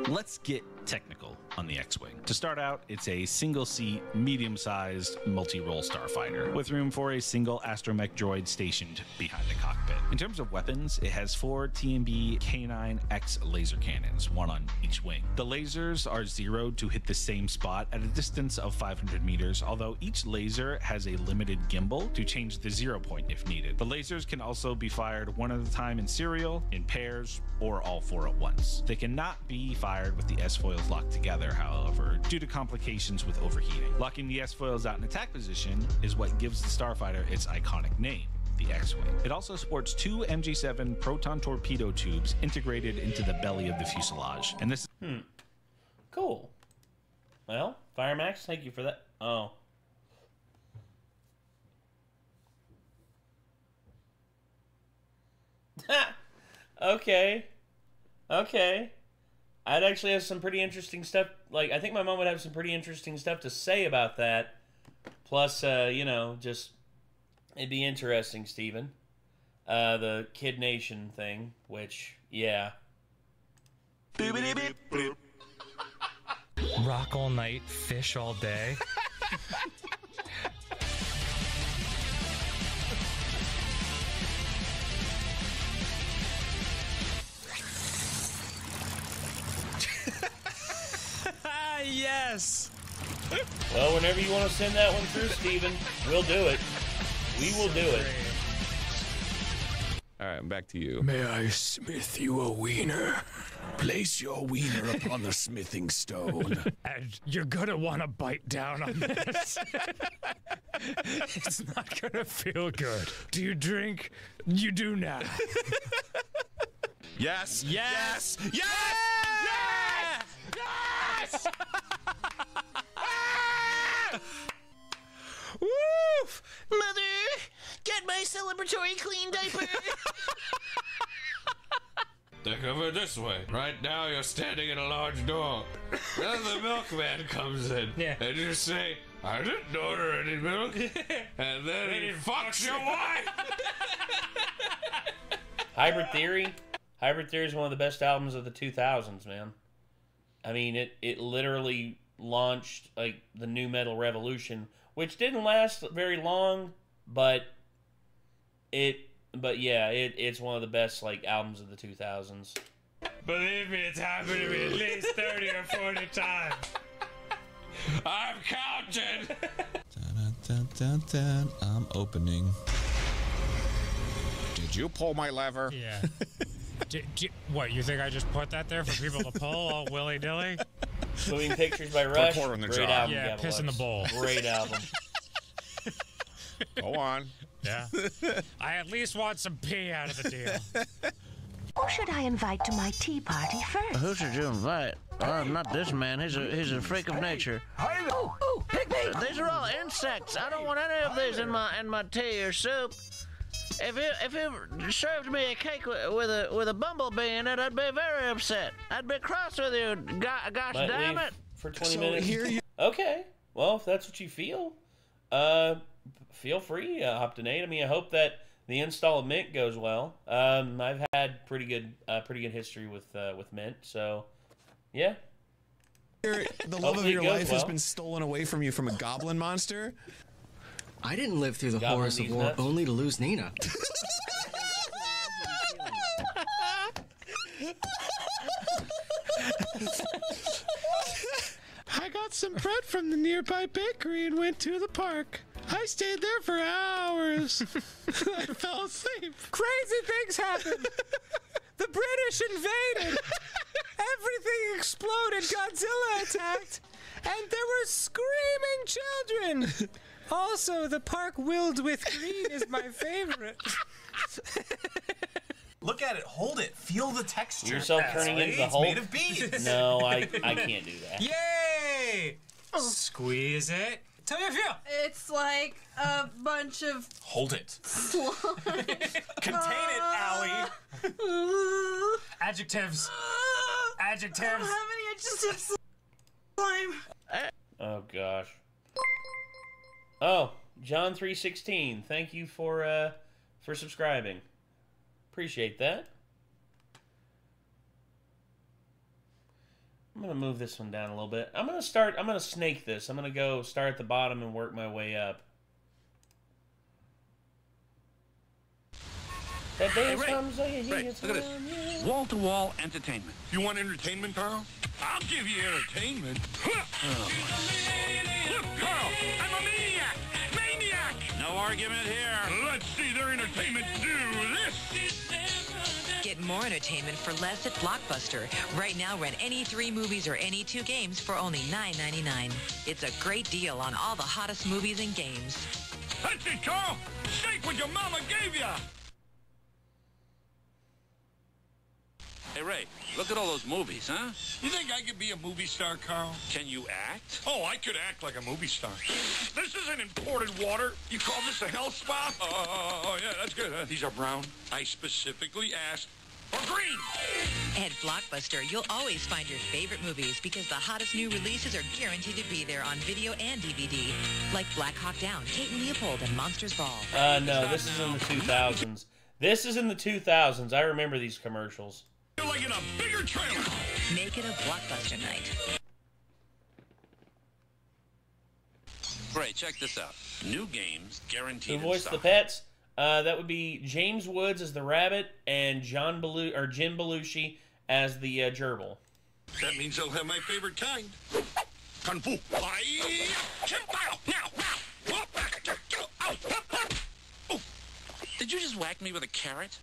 let's get technical on the X-Wing. To start out, it's a single-seat, medium-sized, multi-role starfighter, with room for a single astromech droid stationed behind the cockpit. In terms of weapons, it has 4 TMB K9X laser cannons, 1 on each wing. The lasers are zeroed to hit the same spot at a distance of 500 meters, although each laser has a limited gimbal to change the 0 point if needed. The lasers can also be fired one at a time in serial, in pairs, or all 4 at once. They cannot be fired with the S-foils locked together, however, due to complications with overheating. Locking the S-foils out in attack position is what gives the starfighter its iconic name, the X-Wing. It also sports 2 MG7 proton torpedo tubes integrated into the belly of the fuselage, and this Cool. Well, Firemax, thank you for that. Oh. Okay. I'd actually have some pretty interesting stuff. Like, I think my mom would have some pretty interesting stuff to say about that. Plus, you know, just, it'd be interesting, Steven. The Kid Nation thing, which, yeah. Rock all night, fish all day. Yes. Well, whenever you want to send that one through, Steven, we'll do it. We will do it. All right, back to you. May I smith you a wiener? Place your wiener upon the smithing stone. And you're gonna want to bite down on this. It's not gonna feel good. Do you drink? You do now. Yes. Yes. Yes. Yes. Yes. Woof! Mother, get my celebratory clean diaper. They come in this way. Right now, you're standing in a large door. Then the milkman comes in. Yeah. And you say, I didn't order any milk. And then he fucks your wife. Hybrid Theory? Hybrid Theory is one of the best albums of the 2000s, man. I mean, it literally launched, like, the nu metal revolution, which didn't last very long, but yeah, it's one of the best, like, albums of the 2000s. Believe me, it's happened to me at least 30 or 40 times. I'm counting. Dun, dun, dun. I'm opening. Did you pull my lever? Yeah. What, you think I just put that there for people to pull all willy-nilly? Moving Pictures by Rush. Put a quarter in the Great jar. album. Yeah, Gavel Piss in the X. Bowl. Great album. Go on. Yeah. I at least want some pee out of the deal. Who should I invite to my tea party first? Who should you invite? Not this man. He's a freak of nature. Oh, pig. These are all insects. I don't want any of these in my tea or soup. If you served me a cake with a bumblebee in it, I'd be very upset. I'd be cross with you. Gosh Might damn leave it! For 20 minutes. Okay. Well, if that's what you feel, feel free, Optinate. I mean, I hope that the install of Mint goes well. I've had pretty good history with Mint, so yeah. The love of your life has been stolen away from you from a goblin monster. I didn't live through the Goblin horrors of these war nuts. only to lose Nina. I got some bread from the nearby bakery and went to the park. I stayed there for hours. I fell asleep. Crazy things happened. The British invaded. Everything exploded. Godzilla attacked. And there were screaming children. Also, the park willed with green is my favorite. Look at it, hold it, feel the texture. Yourself turning into the Hulk? It's made of beads. No, I can't do that. Yay! Squeeze it. Tell me how you feel. It's like a bunch of Hold it. slime. Contain it, Allie. Adjectives. I don't have any adjectives. Slime. Oh gosh. Oh, John 316. Thank you for subscribing. Appreciate that. I'm gonna move this one down a little bit. I'm gonna snake this. I'm gonna go start at the bottom and work my way up. That dance comes like Look at this. Wall-to-wall entertainment. You want entertainment, Carl? I'll give you entertainment. Look, Carl, I'm a maniac! Maniac! No argument here. Let's see their entertainment do this. Get more entertainment for less at Blockbuster. Right now, rent any 3 movies or any 2 games for only $9.99. It's a great deal on all the hottest movies and games. That's it, Carl! Shake what your mama gave you! Hey, Ray, look at all those movies, huh? You think I could be a movie star, Carl? Can you act? Oh, I could act like a movie star. This isn't imported water. You call this a health spa? Oh, yeah, that's good. These are brown. I specifically asked for green. At Blockbuster, you'll always find your favorite movies because the hottest new releases are guaranteed to be there on video and DVD. Like Black Hawk Down, Kate and Leopold, and Monsters Ball. No, this is in the 2000s. This is in the 2000s. I remember these commercials. You're like in a bigger trailer. Make it a Blockbuster night. Great, check this out. New games guaranteed. Who voiced the pets? That would be James Woods as the rabbit and Jim Belushi as the gerbil. That means they'll have my favorite kind. Kung Fu. Oh, did you just whack me with a carrot?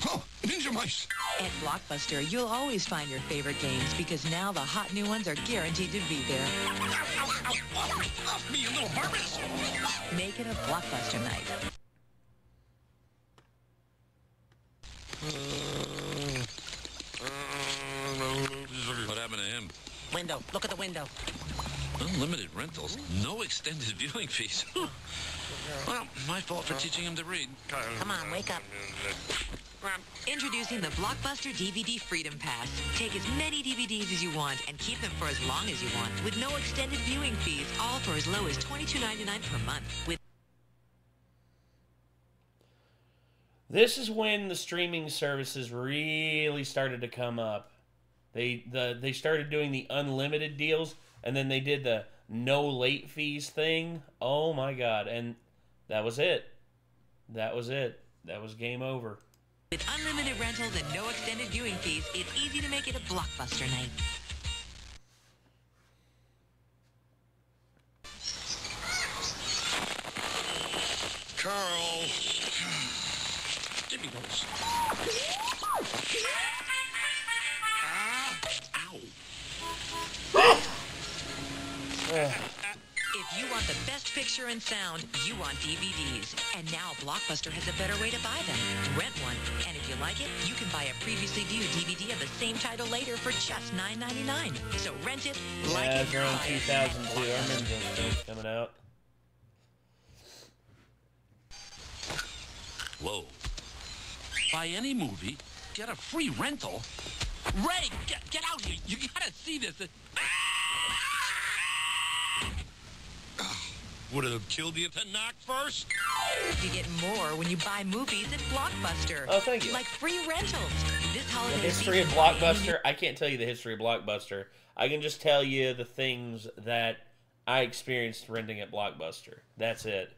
Oh, ninja mice. At Blockbuster, you'll always find your favorite games because now the hot new ones are guaranteed to be there. Off me, you little varmints. Make it a Blockbuster night. What happened to him? Window. Look at the window. Unlimited rentals, no extended viewing fees. Well, my fault for teaching him to read. Come on, wake up. Introducing the Blockbuster DVD Freedom Pass. Take as many DVDs as you want and keep them for as long as you want with no extended viewing fees, all for as low as $22.99 per month. This is when the streaming services really started to come up. They started doing the unlimited deals, and then they did the no late fees thing. Oh my God. And that was it. That was it. That was game over. With unlimited rentals and no extended viewing fees, it's easy to make it a Blockbuster night. Carl. Give me those. Ow. If you want the best picture and sound, you want DVDs. And now Blockbuster has a better way to buy them. Rent one, and if you like it, you can buy a previously viewed DVD of the same title later for just $9.99. So rent it, like Yeah, it, it's around buy it. 2002. I remember those films coming out. Whoa. Buy any movie, get a free rental. Ray, get out here. You gotta see this. Would it have killed you to knock first? You get more when you buy movies at Blockbuster. Oh, thank you. Like free rentals. This The holiday history of season, buy any Blockbuster, I can't tell you the history of Blockbuster. I can just tell you the things that I experienced renting at Blockbuster. That's it.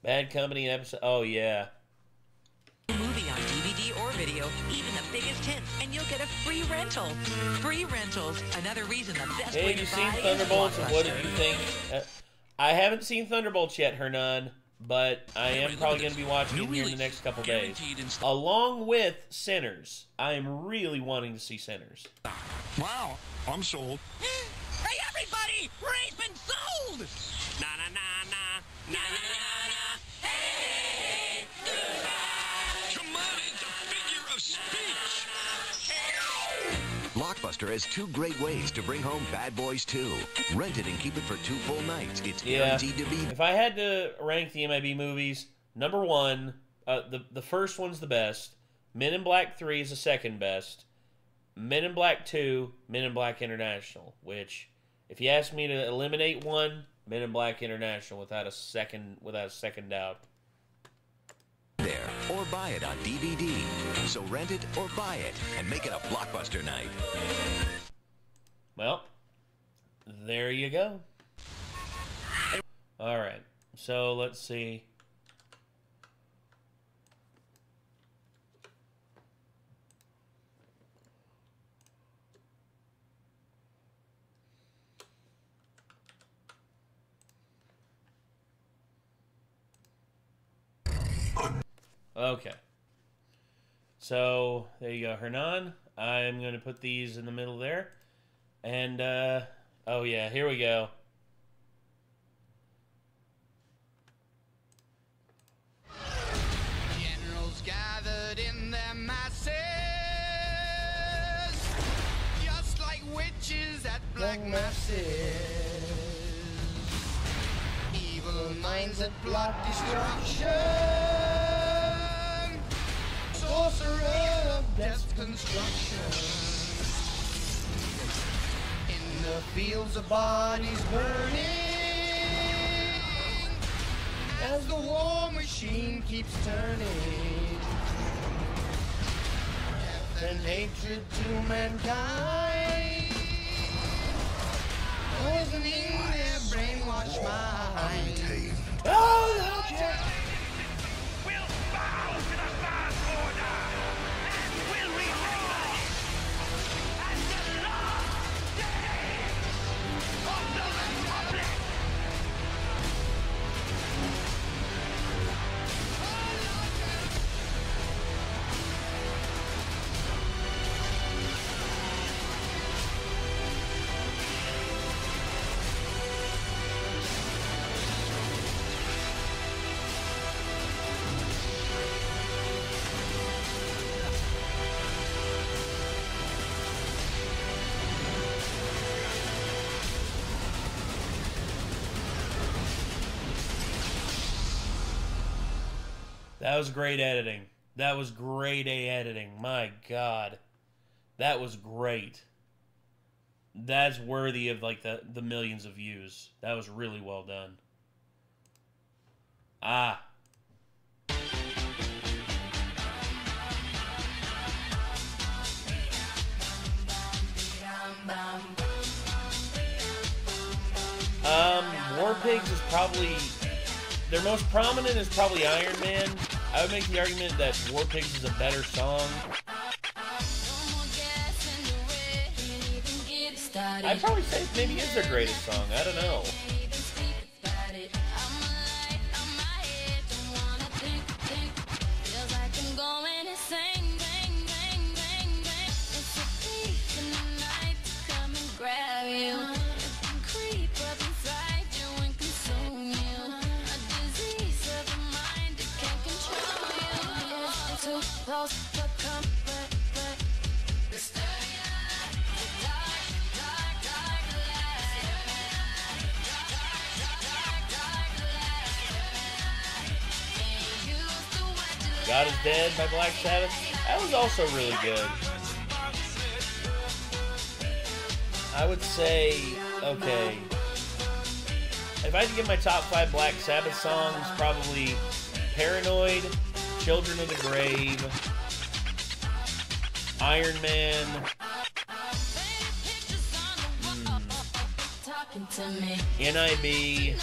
Bad Company episode. Oh, yeah. movie on DVD or video, even the biggest hits, and you'll get a free rental. Free rentals. Another reason the best Hey, way have you to seen buy is Thunderbolts, and what did Blockbuster. you think? I haven't seen Thunderbolts yet, Hernan, but I am probably going to be watching it here in the next couple days. Along with Sinners. I am really wanting to see Sinners. Wow, I'm sold. Hey, everybody! Ray's been sold! Na na na na na na na na. Hey, goodbye. Come on, it's a figure of speech. Blockbuster has two great ways to bring home Bad Boys 2. Rent it and keep it for 2 full nights. It's Yeah. guaranteed to be... If I had to rank the MIB movies, number one, the first one's the best. Men in Black 3 is the second best. Men in Black 2, Men in Black International. Which, if you ask me to eliminate one, Men in Black International without a second doubt. there or buy it on DVD. So rent it or buy it and make it a Blockbuster night. Well, there you go. All right. So let's see. Okay. So, there you go, Hernan. I'm going to put these in the middle there. And, oh yeah, here we go. Generals gathered in their masses, just like witches at black masses. Evil minds that plot destruction, sorcerer of death's construction. In the fields of bodies burning, as the war machine keeps turning. Death and hatred to mankind, poisoning their brainwashed mind. Oh, no, Jack! We'll bow to the first order, and we'll reroll at the last day of the Republic! That was great editing. That was grade A editing. My God. That was great. That's worthy of like the millions of views. That was really well done. Ah. War Pigs is probably... Their most prominent is probably Iron Man. I would make the argument that War Pigs is a better song. I'd probably say maybe it's their greatest song. I don't know. God Is Dead by Black Sabbath. That was also really good. I would say, okay, if I had to give my top 5 Black Sabbath songs, probably Paranoid, Children of the Grave, Iron Man, NIB,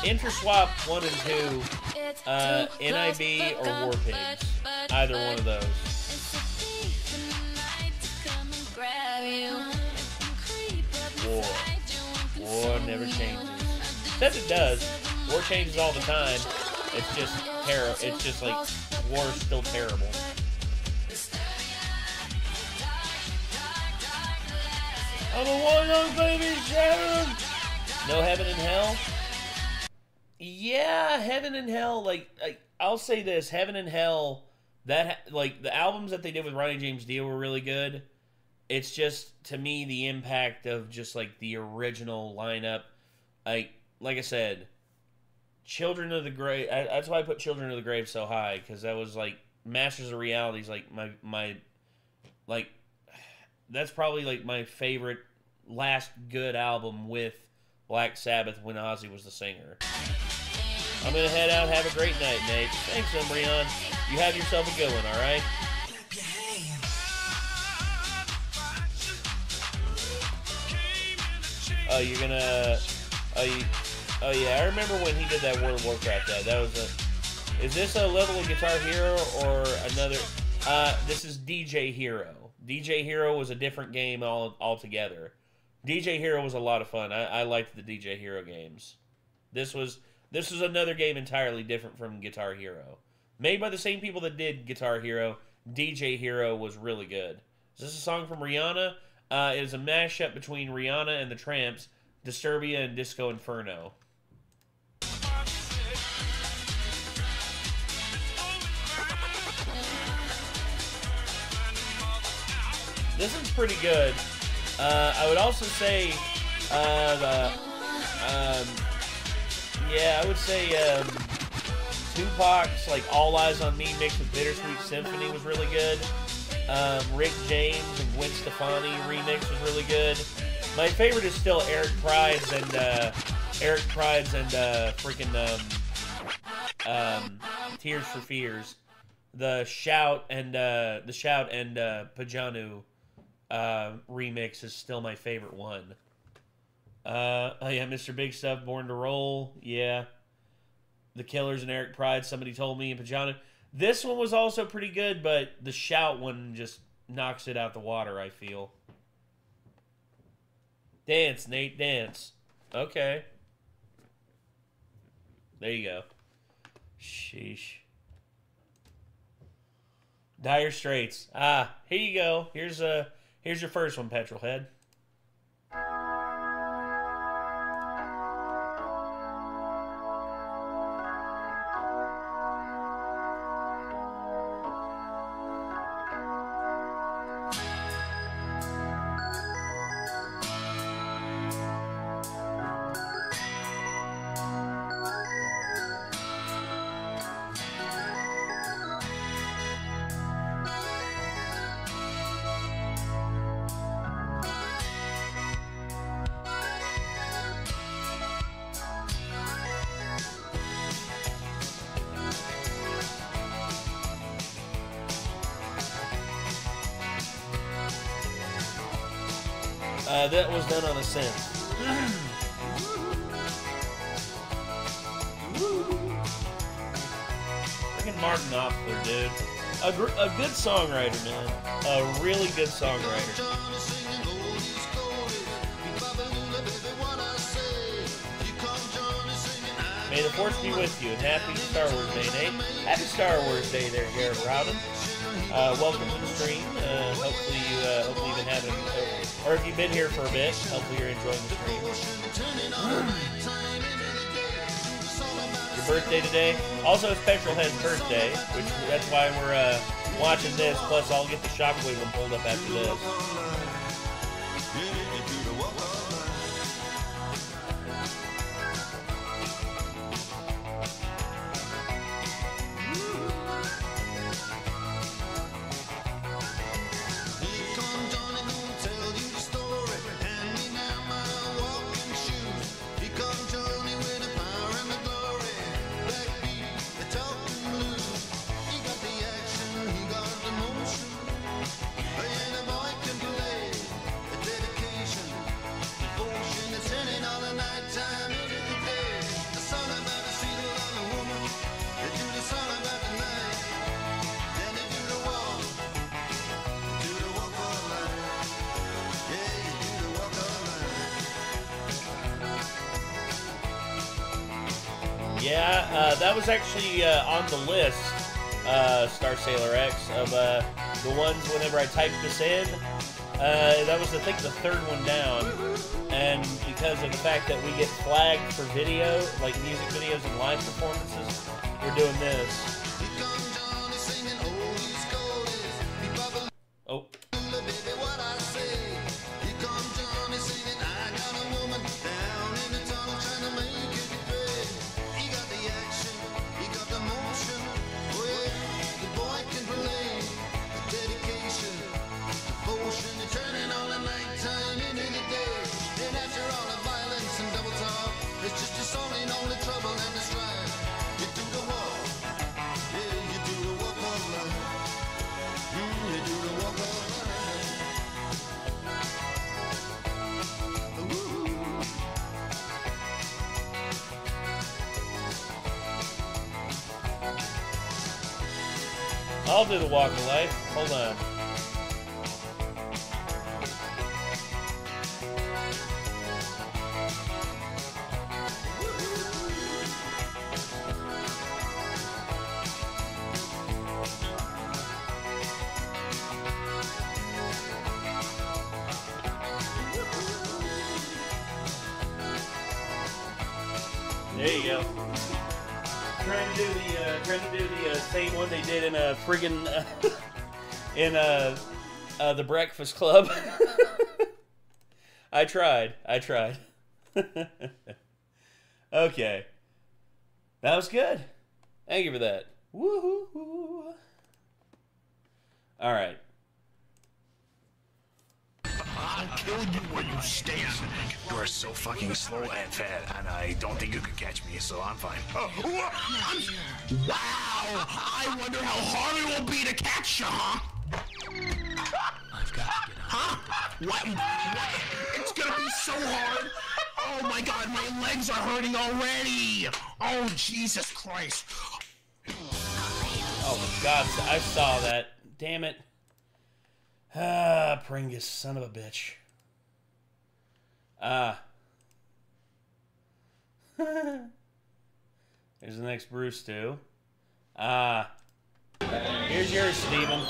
Interswap 1 and 2, NIB or War Pigs. Either one of those. War never changes. Except it does. War changes all the time. It's just terrible. It's just like war is still terrible. I'm a one-on baby Sharon. No Heaven and Hell. Yeah, Heaven and Hell. Like I'll say this: Heaven and Hell. That like the albums that they did with Ronnie James Dio were really good. It's just, to me, the impact of just, like, the original lineup. Like I said, Children of the Grave, that's why I put Children of the Grave so high, because that was, like, Masters of Reality's, like, my like, that's probably, like, my favorite last good album with Black Sabbath when Ozzy was the singer. I'm going to head out. Have a great night, Nate. Thanks, Umbreon. You have yourself a good one, all right? Oh, you're gonna... Oh, yeah, I remember when he did that World of Warcraft ad. That was a... Is this a level of Guitar Hero or another... this is DJ Hero. DJ Hero was a different game altogether. DJ Hero was a lot of fun. I liked the DJ Hero games. This was another game entirely different from Guitar Hero. Made by the same people that did Guitar Hero, DJ Hero was really good. Is this a song from Rihanna? It is a mashup between Rihanna and the Tramps, Disturbia and Disco Inferno. This one's pretty good. I would also say, yeah, I would say Tupac's like All Eyes on Me mixed with Bittersweet Symphony was really good. Rick James and Gwen Stefani remix was really good. My favorite is still Eric Pride's and freaking Tears for Fears. The Shout and Pajanu remix is still my favorite one. Oh yeah, Mr. Big Stuff, Born to Roll, yeah. The Killers and Eric Pride, Somebody Told Me, and Pajanu. This one was also pretty good, but the Shout one just knocks it out the water, I feel. Dance, Nate, dance. Okay. There you go. Sheesh. Dire Straits. Ah, here you go. Here's your first one, Petrolhead. That was done on a synth. Freaking Martin Knopfler, dude. A good songwriter, man. A really good songwriter. May the force be with you, and happy Star Wars Day, Nate. Happy Star Wars Day there, Garrett Robin. Welcome to the stream. Hopefully you've been having, or if you've been here for a bit, hopefully you're enjoying the stream. Your birthday today. Also, it's Petrolhead's birthday, which that's why we're watching this. Plus, I'll get the Shockwave one pulled up after this. Yeah, that was actually on the list, Star Sailor X, of the ones whenever I typed this in. That was, I think, the third one down. And because of the fact that we get flagged for video, like music videos and live performances, we're doing this. Oh. I'll do the walk of life. Hold on. There you go. Trying to do the same one they did in a friggin' in the Breakfast Club. I tried. Okay, that was good. Thank you for that. Woohoo! All right. I'll kill you where you stand. You are so fucking slow and fat, and I don't think you could catch me, so I'm fine. Oh, wow! I wonder how hard it will be to catch you, huh? I've got to get out. Huh? What? It's gonna be so hard. Oh my god, my legs are hurting already. Oh, Jesus Christ. Oh my god, I saw that. Damn it. Ah, Pringus, son of a bitch. Here's the next Bruce, too. Here's yours, Steven.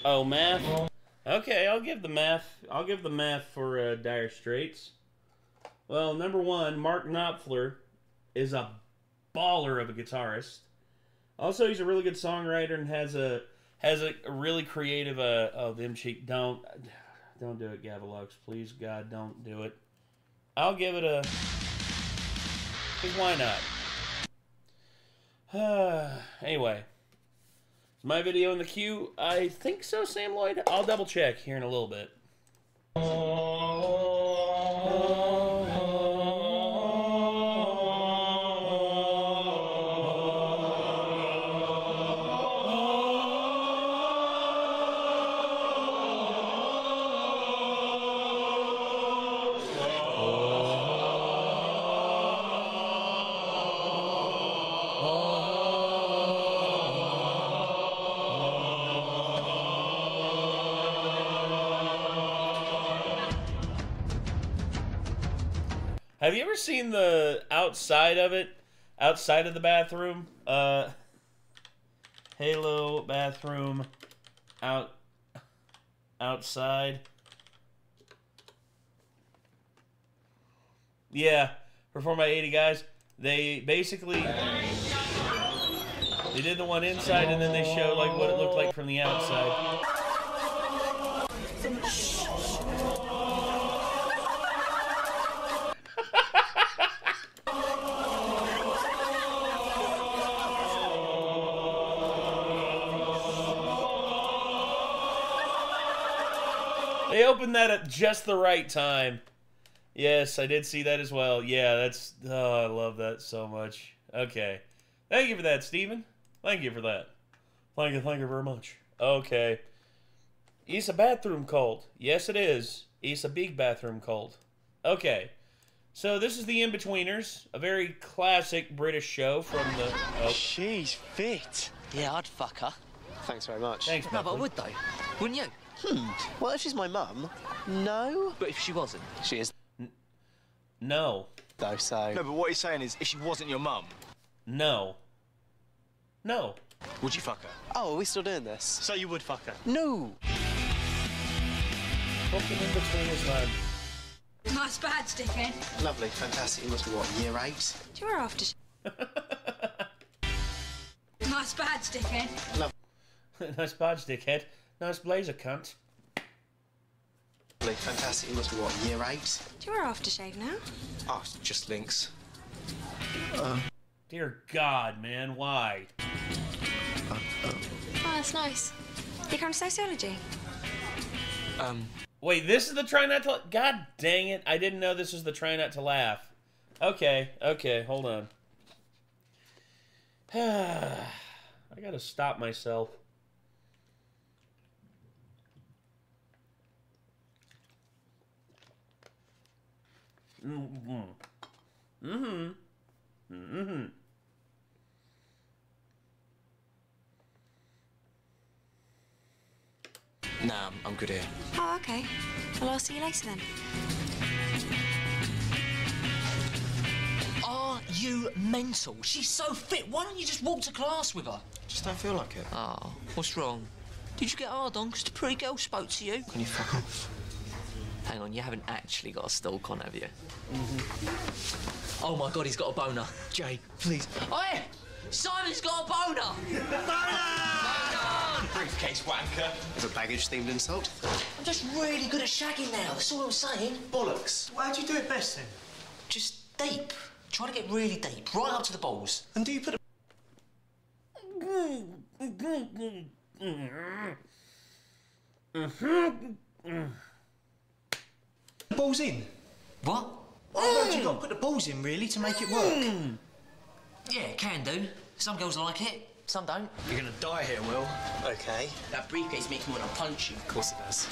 Oh, math? Okay, I'll give the math. I'll give the math for Dire Straits. Well, number one, Mark Knopfler is a baller of a guitarist. Also, he's a really good songwriter and has a really creative them cheek. Don't do it, Gavilux. Please, God, don't do it. I'll give it a. Because why not? Anyway, is my video in the queue? I think so, Sam Lloyd. I'll double check here in a little bit. Have you ever seen the outside of it? Outside of the bathroom? Halo bathroom outside. Yeah, Performed by 80 Guys. They basically they did the one inside, and then they showed like what it looked like from the outside. They opened that at just the right time. Yes, I did see that as well. Yeah, that's... Oh, I love that so much. Okay. Thank you for that, Steven. Thank you for that. Thank you very much. Okay. It's a bathroom cult. Yes, it is. It's a big bathroom cult. Okay. So this is the In-Betweeners, a very classic British show from the... Oh. She's fit. Yeah, I'd fuck her. Thanks very much. Thanks, No, but I would, though. Wouldn't you? Well, if she's my mum, no. But if she wasn't? She is. No. Though, so... No, but what he's saying is, if she wasn't your mum... No. No. Would you fuck her? Oh, are we still doing this? So you would fuck her? No. Fucking In-Betweeners, man. Nice badge, dickhead. Lovely, fantastic. You must be, what, year 8? Do you wear after... Nice badge, dickhead. Nice badge, dickhead. Nice blazer, cunt. Lovely, fantastic. You must be, what, year 8? Do you wear aftershave now? Oh, just links. Dear God, man, why? Oh, that's nice. You come to sociology? Wait, this is the try not to... God dang it. I didn't know this was the try not to laugh. Okay, hold on. I gotta stop myself. Nah, I'm good here. Oh, okay. Well, I'll see you later then. Are you mental? She's so fit. Why don't you just walk to class with her? Just don't feel like it. Oh, what's wrong? Did you get hard on because the pretty girl spoke to you? Can you fuck off? Hang on, you haven't actually got a stalk on, have you? Oh my God, he's got a boner. Jay, please. Oi! Simon's got a boner! Boner! Briefcase wanker. It's a baggage-themed insult. I'm just really good at shagging now, that's all I'm saying. Bollocks. How do you do it best, then? Just deep. Try to get really deep, right up to the balls. And do you put The balls in? What? Well, you've got to put the balls in, really, to make it work. Yeah, can do. Some girls like it, some don't. You're gonna die here, Will. Okay. That briefcase makes me want to punch you. Of course it does.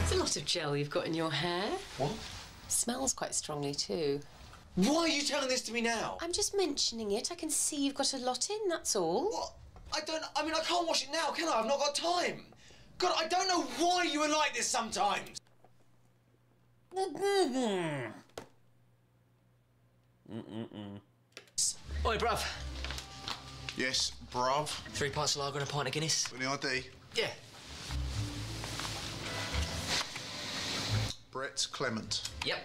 It's a lot of gel you've got in your hair. What? Smells quite strongly too. Why are you telling this to me now? I'm just mentioning it. I can see you've got a lot in, that's all. What? I can't wash it now, can I? I've not got time. God, I don't know why you are like this sometimes. Oi, bruv. Yes, bruv. 3 pints of lager and a pint of Guinness. Any ID? Yeah. Brett Clement. Yep.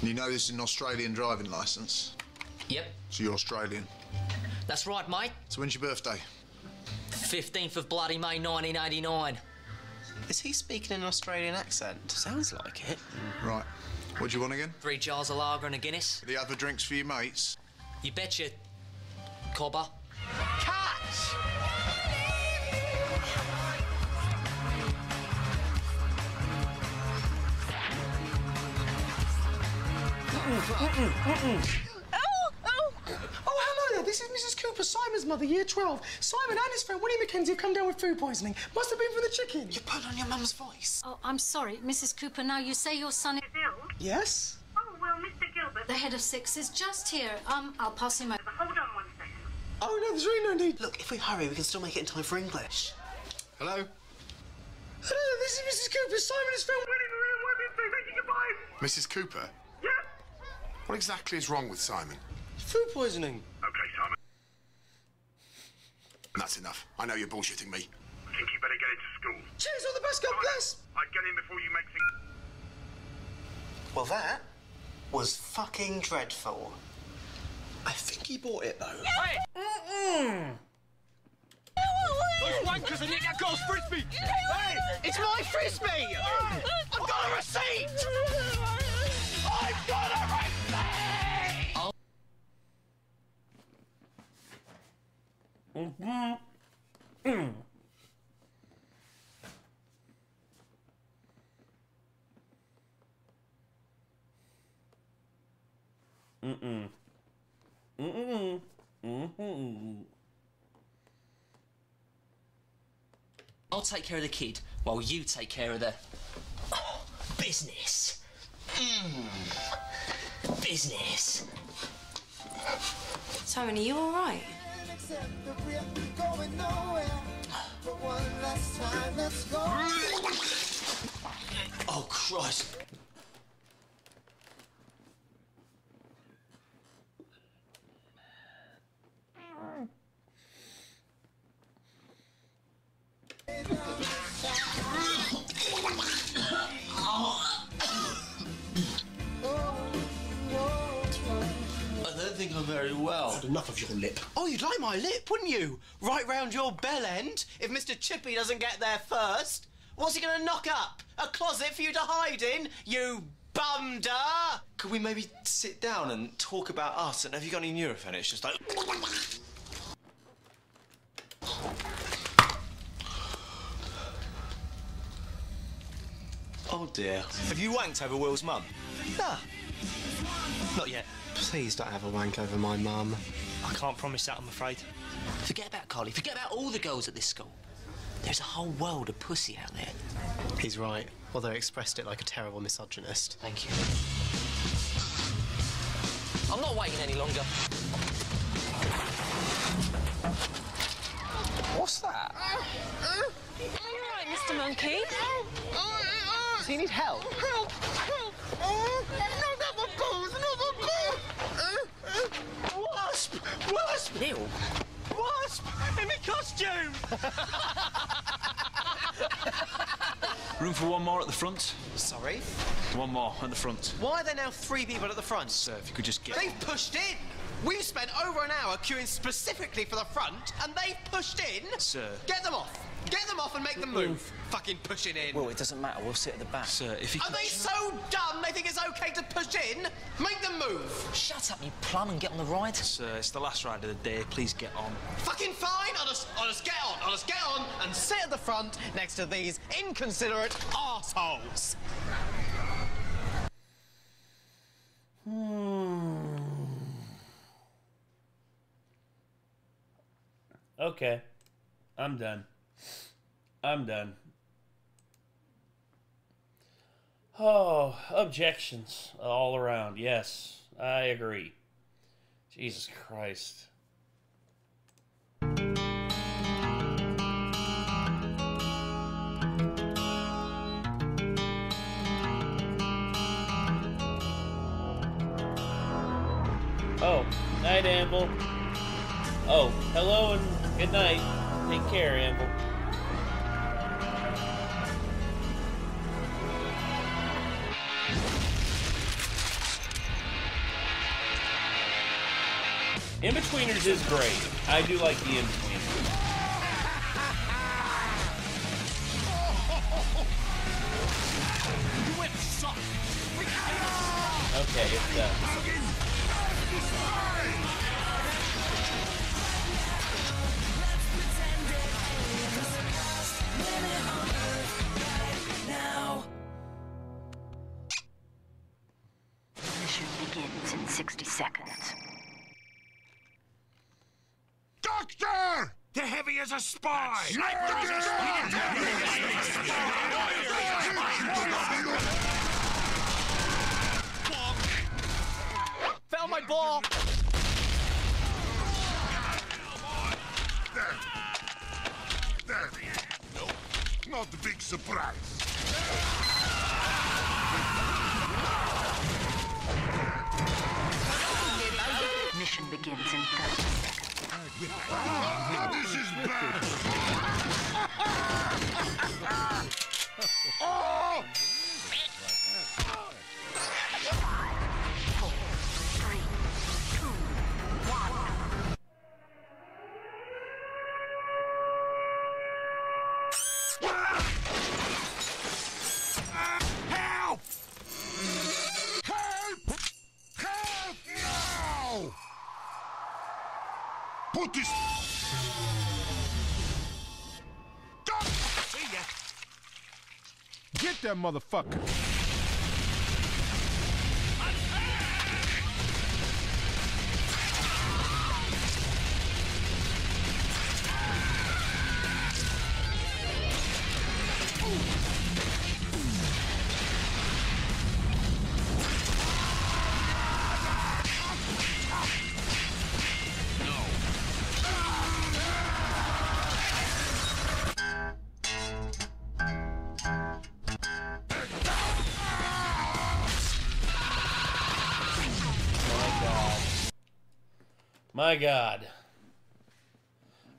And you know this is an Australian driving licence? Yep. So you're Australian. That's right, mate. So when's your birthday? 15th of bloody May 1989. Is he speaking in an Australian accent? Sounds like it. Right. What do you want again? 3 jars of lager and a Guinness. The other drinks for your mates? You betcha, cobber. Catch! Oh, hello there. This is Mrs. Cooper, Simon's mother, year 12. Simon and his friend Willie Mackenzie have come down with food poisoning. Must have been from the chicken. You put on your mum's voice. Oh, I'm sorry, Mrs. Cooper. Now you say your son is ill? Yes? Oh, well, Mr. Gilbert, the head of 6, is just here. I'll pass him over. Hold on one second. Oh, no, there's really no need. Look, if we hurry, we can still make it in time for English. Hello? Hello, this is Mrs. Cooper, Simon and his friend Willie. Mrs. Cooper? Yeah? What exactly is wrong with Simon? Food poisoning. OK, Simon. That's enough. I know you're bullshitting me. think you better get into school. Cheers, all the best, God bless. I'd get in before you make things... Well, that was fucking dreadful. I think he bought it, though. Mm-mm. Those wankers are nicked that girl's frisbee! Hey! It's my frisbee! I've got a receipt! I've got a receipt! I'll take care of the kid while you take care of the business. Business. Simon, are you all right? Oh, Christ. I don't think I'm very well. I've had enough of your lip. Oh, you'd like my lip, wouldn't you? Right round your bell end, if Mr. Chippy doesn't get there first. What's he gonna knock up? A closet for you to hide in, you bumder? Could we maybe sit down and talk about us? And have you got any Nurofen? It's just like... Oh dear. Have you wanked over Will's mum? Nah. Not yet. Please don't have a wank over my mum. I can't promise that, I'm afraid. Forget about Carly. Forget about all the girls at this school. There's a whole world of pussy out there. He's right, although he expressed it like a terrible misogynist. Thank you. I'm not waiting any longer. What's that? Are you all right, Mr. Monkey? Does he need help? Help! Help! Wasp! Wasp! Neil! Wasp! In my costume! Room for one more at the front? Sorry? One more at the front. Why are there now 3 people at the front? Sir, if you could just get... They've pushed in! We've spent over an hour queuing specifically for the front, and they've pushed in! Sir. Get them off! Get them off and make them move! Fucking pushing in! Well, it doesn't matter. We'll sit at the back. Sir, if you Are they so dumb they think it's okay to push in? Make them move! Shut up, you plum, and get on the ride. Sir, it's the last ride of the day. Please get on. Fucking fine! I'll just get on! I'll just get on and sit at the front next to these inconsiderate arseholes! Okay. I'm done. I'm done. Oh, objections all around. Yes, I agree. Jesus Christ. Oh, night, Anvil. Oh, hello and good night. Take care, Anvil. In-Betweeners is great. I do like the In-Betweeners. Okay, it's done. Mission begins in 60 seconds. Doctor! The heavy as a spy! Sniper is a spy! Found my ball! There. No, not a big surprise. Mission begins in 30 seconds. This is bad! Help! Help! Help! No! Put this... See ya. Get that motherfucker. My God.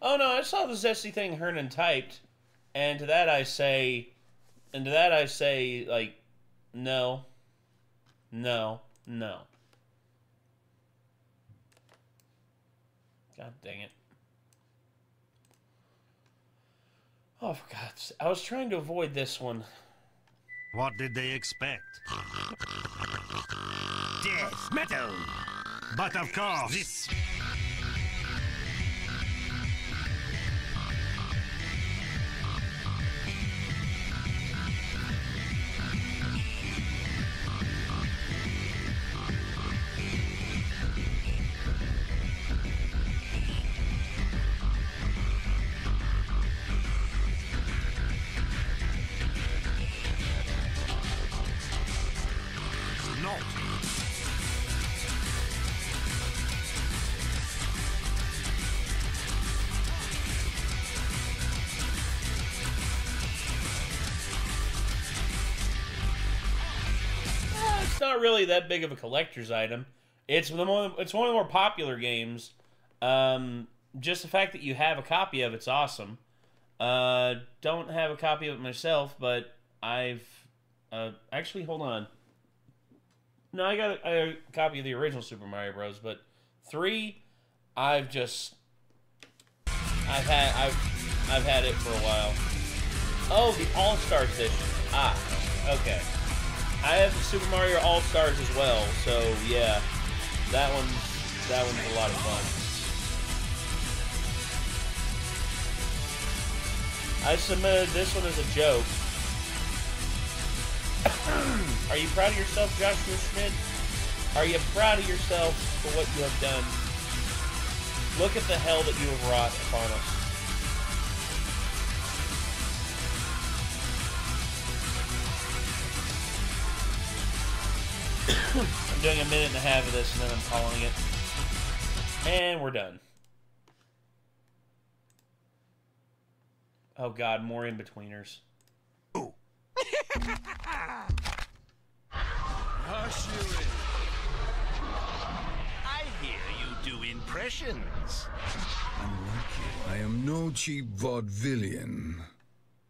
Oh no, I saw the zesty thing Hernan typed, and to that I say, like, no, no, no. God dang it. Oh, for God's sake. I was trying to avoid this one. What did they expect? Death metal! But of course, this... not. It's not really that big of a collector's item. It's one of the more popular games. Just the fact that you have a copy of it's awesome. Don't have a copy of it myself, but I've actually, hold on. No, I got a copy of the original Super Mario Bros. But 3, I've had it for a while. Oh, the All Stars edition. Ah, okay. I have the Super Mario All Stars as well, so yeah, that one's a lot of fun. I submitted this one as a joke. Are you proud of yourself, Joshua Schmidt? Are you proud of yourself for what you have done? Look at the hell that you have wrought upon us. I'm doing a minute and a half of this, and then I'm calling it. And we're done. Oh God, more in-betweeners. Hush you in. I hear you do impressions. Unlike you, I am no cheap vaudevillian.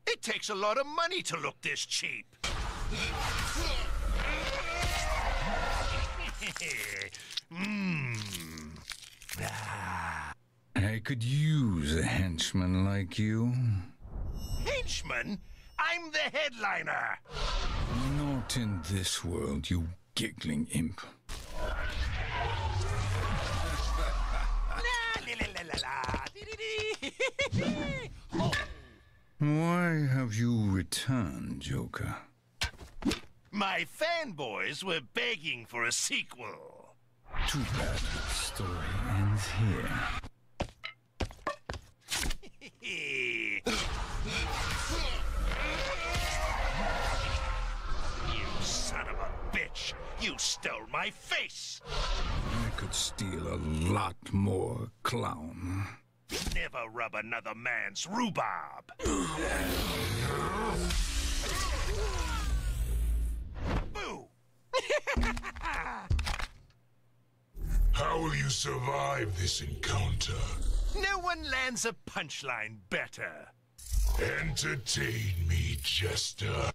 It takes a lot of money to look this cheap. I could use a henchman like you. Henchman? I'm the headliner. Not in this world, you giggling imp. Why have you returned, Joker? My fanboys were begging for a sequel. Too bad the story ends here. You son of a bitch! You stole my face! I could steal a lot more, clown. Never rub another man's rhubarb! Boo! How will you survive this encounter? No one lands a punchline better. Entertain me, Jester.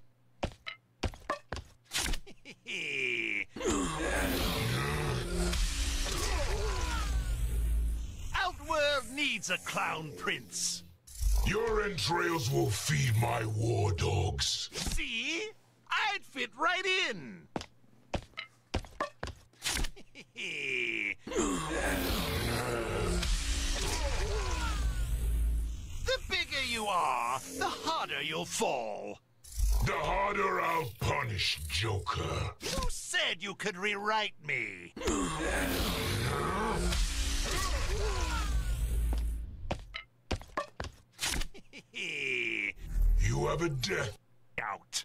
Outworld needs a clown prince. Your entrails will feed my war dogs. See? I'd fit right in. The bigger you are, the harder you'll fall. The harder I'll punish, Joker. Who said you could rewrite me? You have a death out.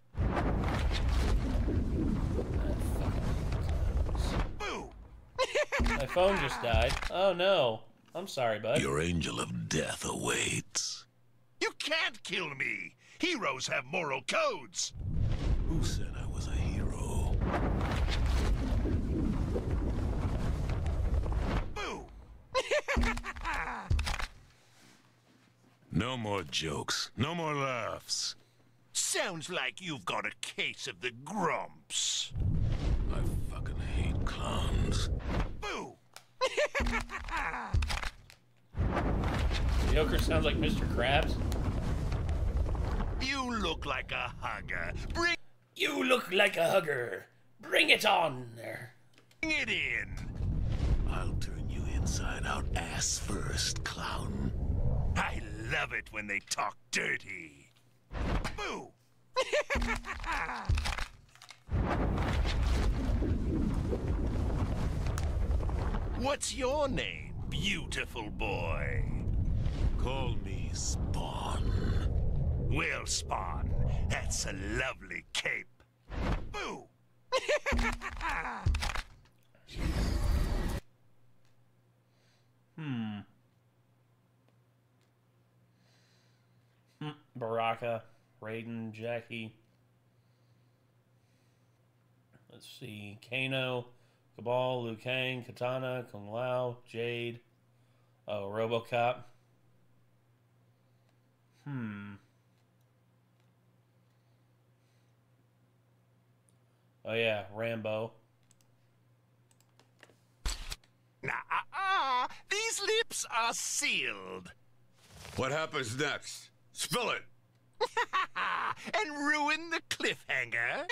Boo! My phone just died. Oh no. I'm sorry, bud. Your angel of death awaits. You can't kill me. Heroes have moral codes. Who said I was a hero? Boo! No more jokes. No more laughs. Sounds like you've got a case of the grumps. I fucking hate clowns. Boo! Joker sounds like Mr. Krabs. You look like a hugger. You look like a hugger. Bring it on there. Bring it in. I'll turn you inside out ass first, clown. I love it when they talk dirty. Boo! What's your name, beautiful boy? Call me Spawn. Well, Spawn, that's a lovely cape. Boo! Baraka, Raiden, Jackie. Let's see. Kano, Cabal, Liu Kang, Katana, Kung Lao, Jade. Oh, RoboCop. Oh yeah, Rambo. Nah, these lips are sealed. What happens next? Spill it. And ruin the cliffhanger.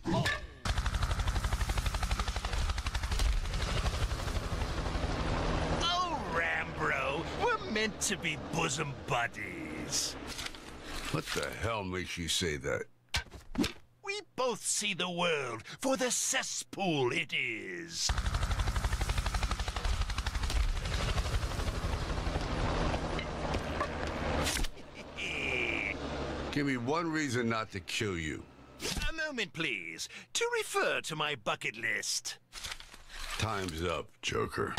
Oh. Oh, Rambro, we're meant to be bosom buddies. What the hell makes you say that? We both see the world for the cesspool it is. Give me one reason not to kill you. A moment, please, to refer to my bucket list. Time's up, Joker.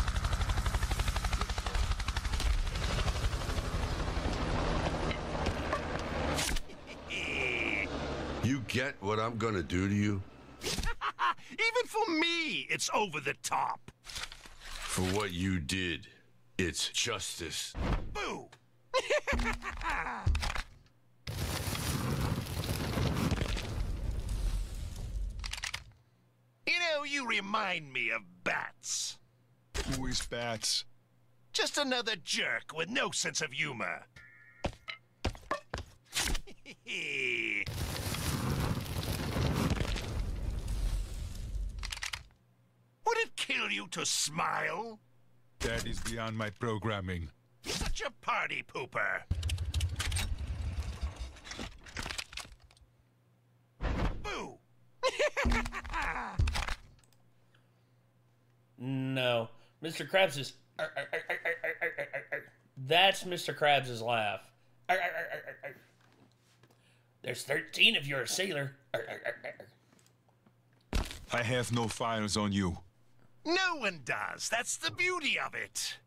You get what I'm gonna do to you? Even for me, it's over the top. For what you did, it's justice. Boo! You know, you remind me of Bats. Who is Bats? Just another jerk with no sense of humor. Would it kill you to smile? That is beyond my programming. Such a party pooper. Boo! No. Mr. Krabs is... That's Mr. Krabs' laugh. There's 13 if you're a sailor. I have no files on you. No one does. That's the beauty of it.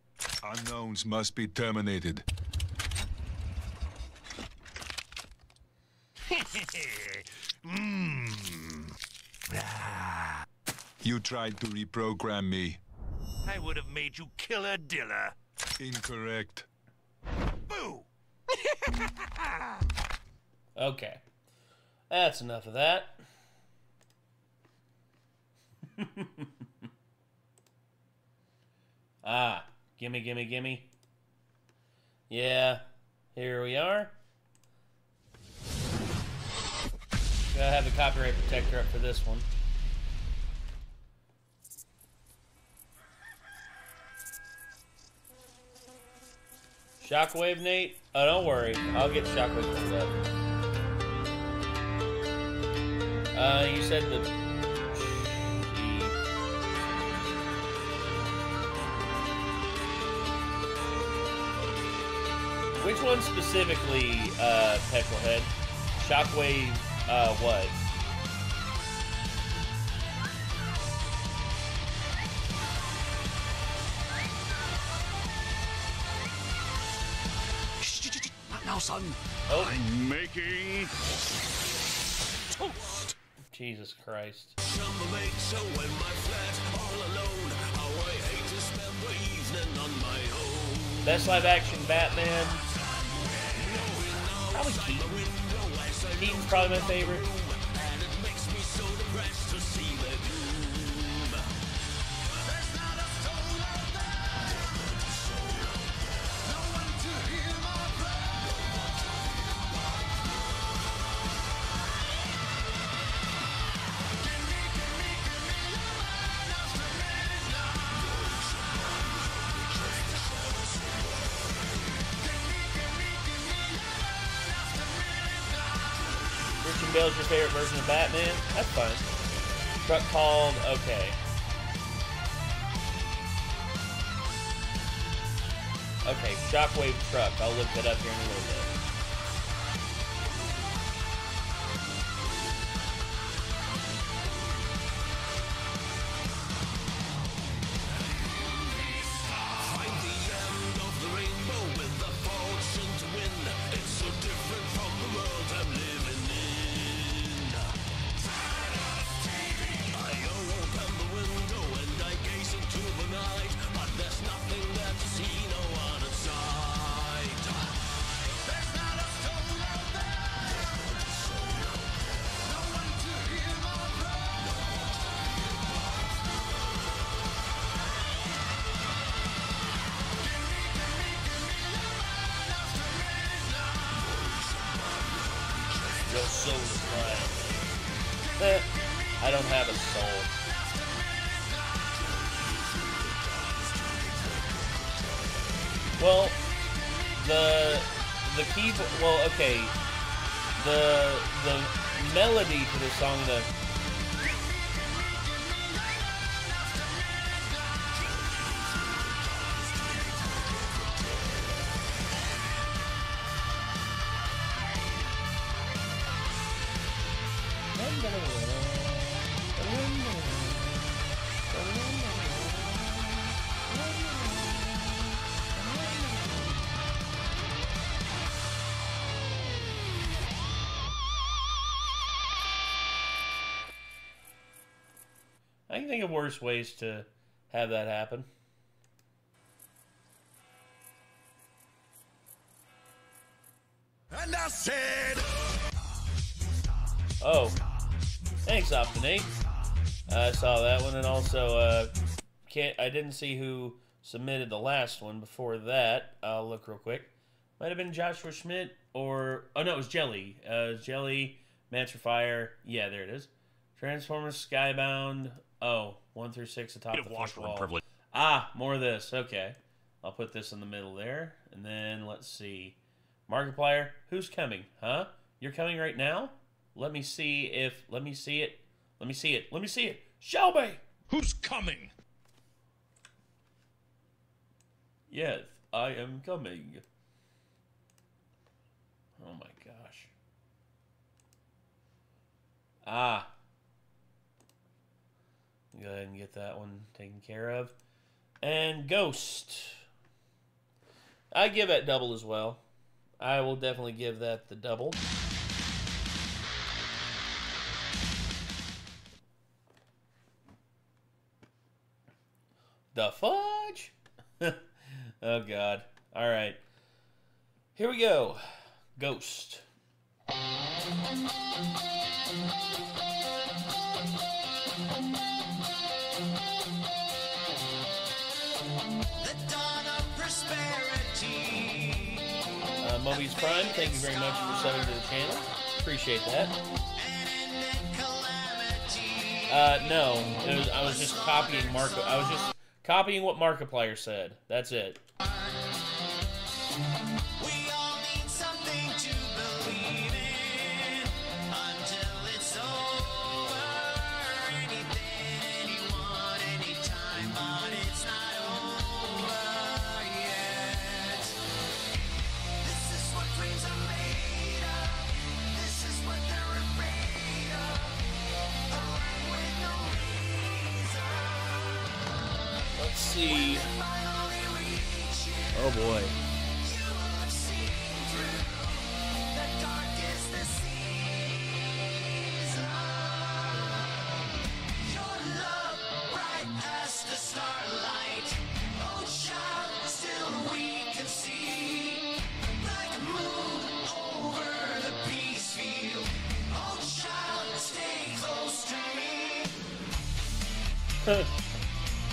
Unknowns must be terminated. You tried to reprogram me. I would have made you Killer Dilla. Incorrect. Boo! Okay. That's enough of that. Ah. Gimme, gimme, gimme. Yeah, here we are. Gotta have the copyright protector up for this one. Shockwave, Nate? Oh, don't worry. I'll get Shockwave pulled up. You said the... Which one specifically, Petrolhead? Shockwave, what? Not now, son. Oh. I'm making toast. Jesus Christ. Best live action Batman. Probably Keaton. Keaton's probably my favorite. Christian Bale's your favorite version of Batman? That's fine. Truck called, okay. Okay, Shockwave Truck. I'll look that up here in a little bit. Your soul is mine. I don't have a soul. Well, the keyboard. Well, okay. The melody to the song, I can think of worse ways to have that happen. And I said, oh, thanks, Optinate. I saw that one, and also I didn't see who submitted the last one before that. I'll look real quick. Might have been Joshua Schmidt or oh no, it was Jelly. Jelly, Mancer Fire. Yeah, there it is. Transformers, Skybound. Oh, 1 through 6 atop the fourth wall. privilege. Ah, more of this. Okay, I'll put this in the middle there, and then let's see. Markiplier, who's coming? Huh? You're coming right now? Let me see if. Let me see it. Let me see it. Let me see it. Shelby! Who's coming? Yes, I am coming. Oh my gosh. Ah. Go ahead and get that one taken care of. And Ghost. I give that double as well. I will definitely give that the double. The fudge? Oh, God. All right. Here we go. Ghost. The dawn of prosperity Mobius Prime, thank you very much for subbing to the channel. Appreciate that. No, I was just copying I was just copying what Markiplier said. That's it. Let's see. Oh boy.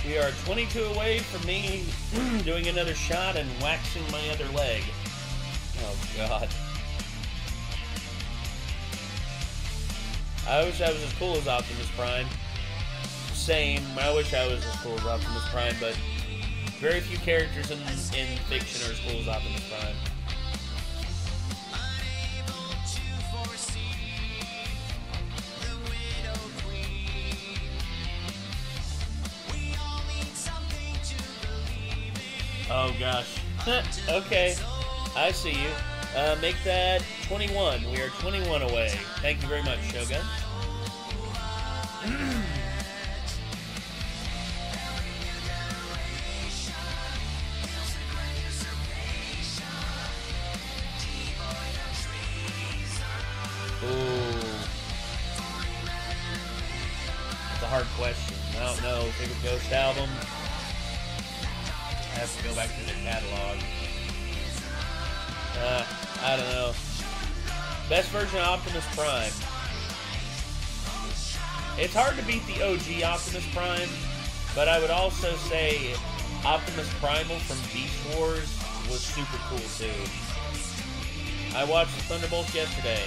We are 22 away from me doing another shot and waxing my other leg. Oh, God. I wish I was as cool as Optimus Prime. Same. I wish I was as cool as Optimus Prime, but very few characters in fiction are as cool as Optimus Prime. Oh gosh. Okay. I see you. Make that 21. We are 21 away. Thank you very much, Shogun. Ooh. It's a hard question. I don't know. Favorite Ghost album? I have to go back to their catalog. I don't know. Best version of Optimus Prime. It's hard to beat the OG Optimus Prime, but I would also say Optimus Primal from Beast Wars was super cool too. I watched the Thunderbolts yesterday.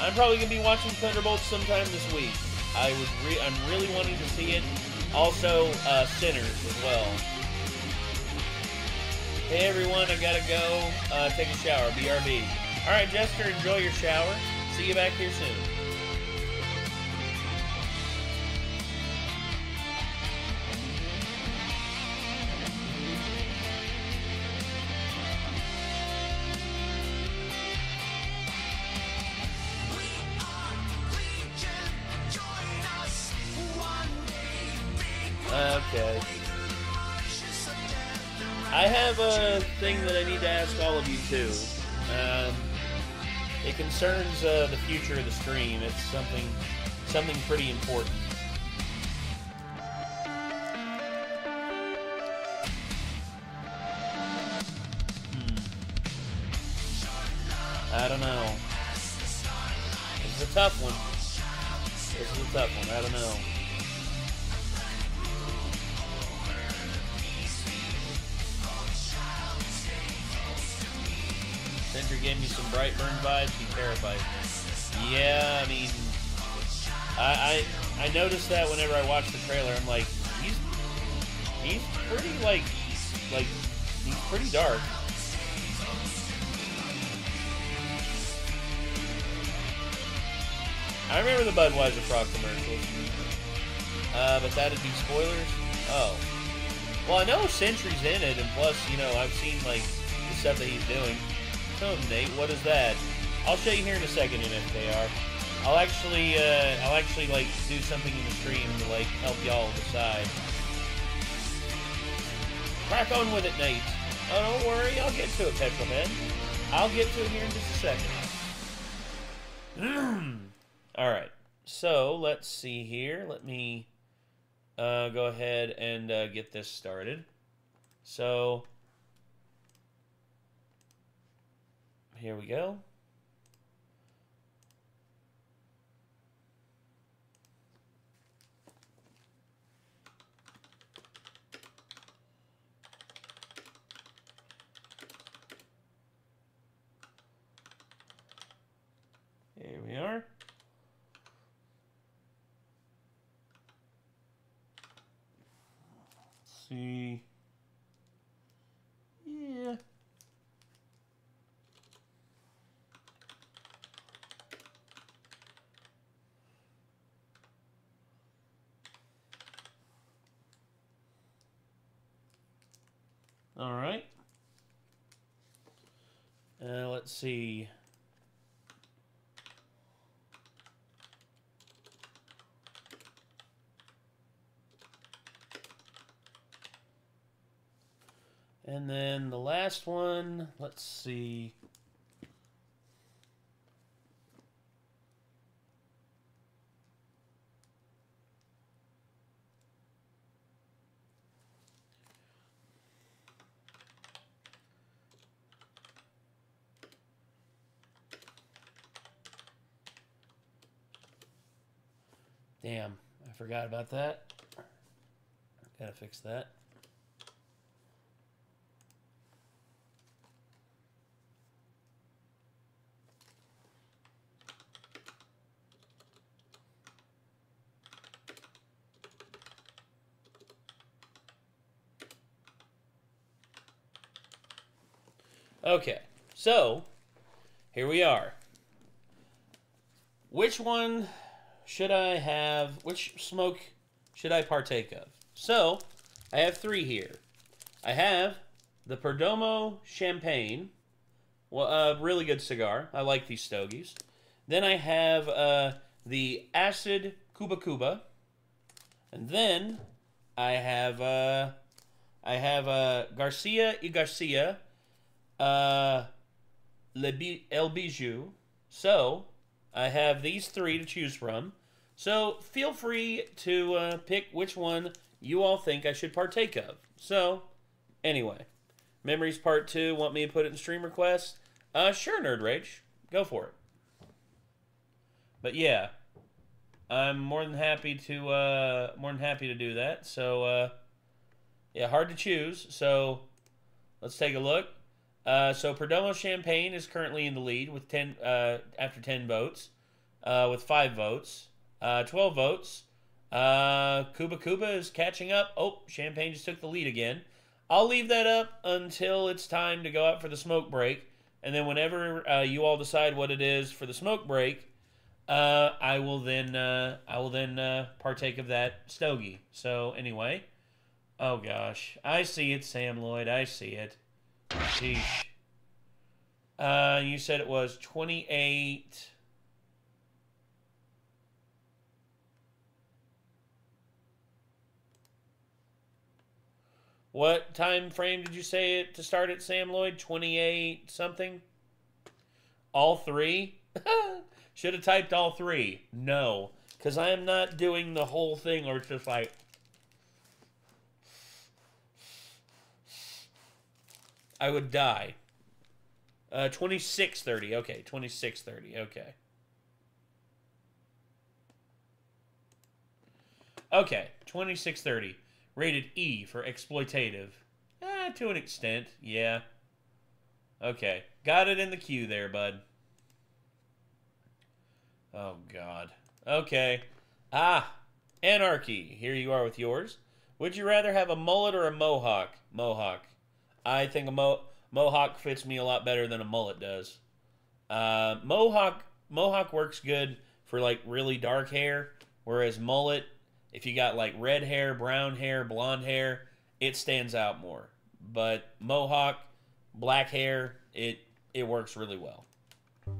I'm probably gonna be watching Thunderbolts sometime this week. I'm really wanting to see it. Also, Sinners as well. Hey everyone, I gotta go take a shower. BRB. Alright, Jester, enjoy your shower. See you back here soon. Okay. I have a thing that I need to ask all of you too. It concerns the future of the stream. It's something pretty important. I don't know. This is a tough one. I don't know. Sentry gave me some Brightburn vibes. He terrifies me. Yeah, I mean, I noticed that whenever I watched the trailer. I'm like, he's pretty he's pretty dark. I remember the Budweiser Frog commercials, but that'd be spoilers. Oh, well, I know Sentry's in it, and plus, you know, I've seen like the stuff that he's doing. Oh, Nate, what is that? I'll show you here in a second in FKR. I'll actually like do something in the stream to like help y'all decide. Crack on with it, Nate. Oh, don't worry, I'll get to it, Petrolhead. I'll get to it here in just a second. All right, so let's see here. Let me go ahead and get this started. So here we go. Here we are. Let's see. Yeah. All right. Let's see. And then the last one, let's see. Damn, I forgot about that. Gotta fix that. Okay, so here we are. Which one should I have? Which smoke should I partake of? So I have three here. I have the Perdomo Champagne, well, really good cigar. I like these stogies. Then I have the Acid Cuba Cuba, and then I have Garcia y Garcia. El Bijou. So, I have these three to choose from. So, feel free to pick which one you all think I should partake of. So, anyway. Memories Part 2. Want me to put it in stream requests? Sure, Nerd Rage. Go for it. But yeah. I'm more than happy to do that. So, yeah, hard to choose. So, let's take a look. So Perdomo Champagne is currently in the lead with 10 after 10 votes, with 5 votes, 12 votes. Cuba Cuba is catching up. Oh, Champagne just took the lead again. I'll leave that up until it's time to go out for the smoke break, and then whenever you all decide what it is for the smoke break, I will then partake of that stogie. So anyway, oh gosh, I see it, Sam Lloyd. I see it. Sheesh. You said it was 28. What time frame did you say it to start at, Sam Lloyd? 28 something? All three? Should have typed all three. No, because I am not doing the whole thing or just like... I would die. 26:30. Okay, 26:30. Okay. Okay, 26:30. Rated E for exploitative. To an extent, yeah. Okay, got it in the queue there, bud. Oh, God. Okay. Anarchy. Here you are with yours. Would you rather have a mullet or a mohawk? Mohawk. I think a mohawk fits me a lot better than a mullet does. Mohawk works good for like really dark hair, whereas mullet, if you got like red hair, brown hair, blonde hair, it stands out more. But mohawk, black hair, it works really well.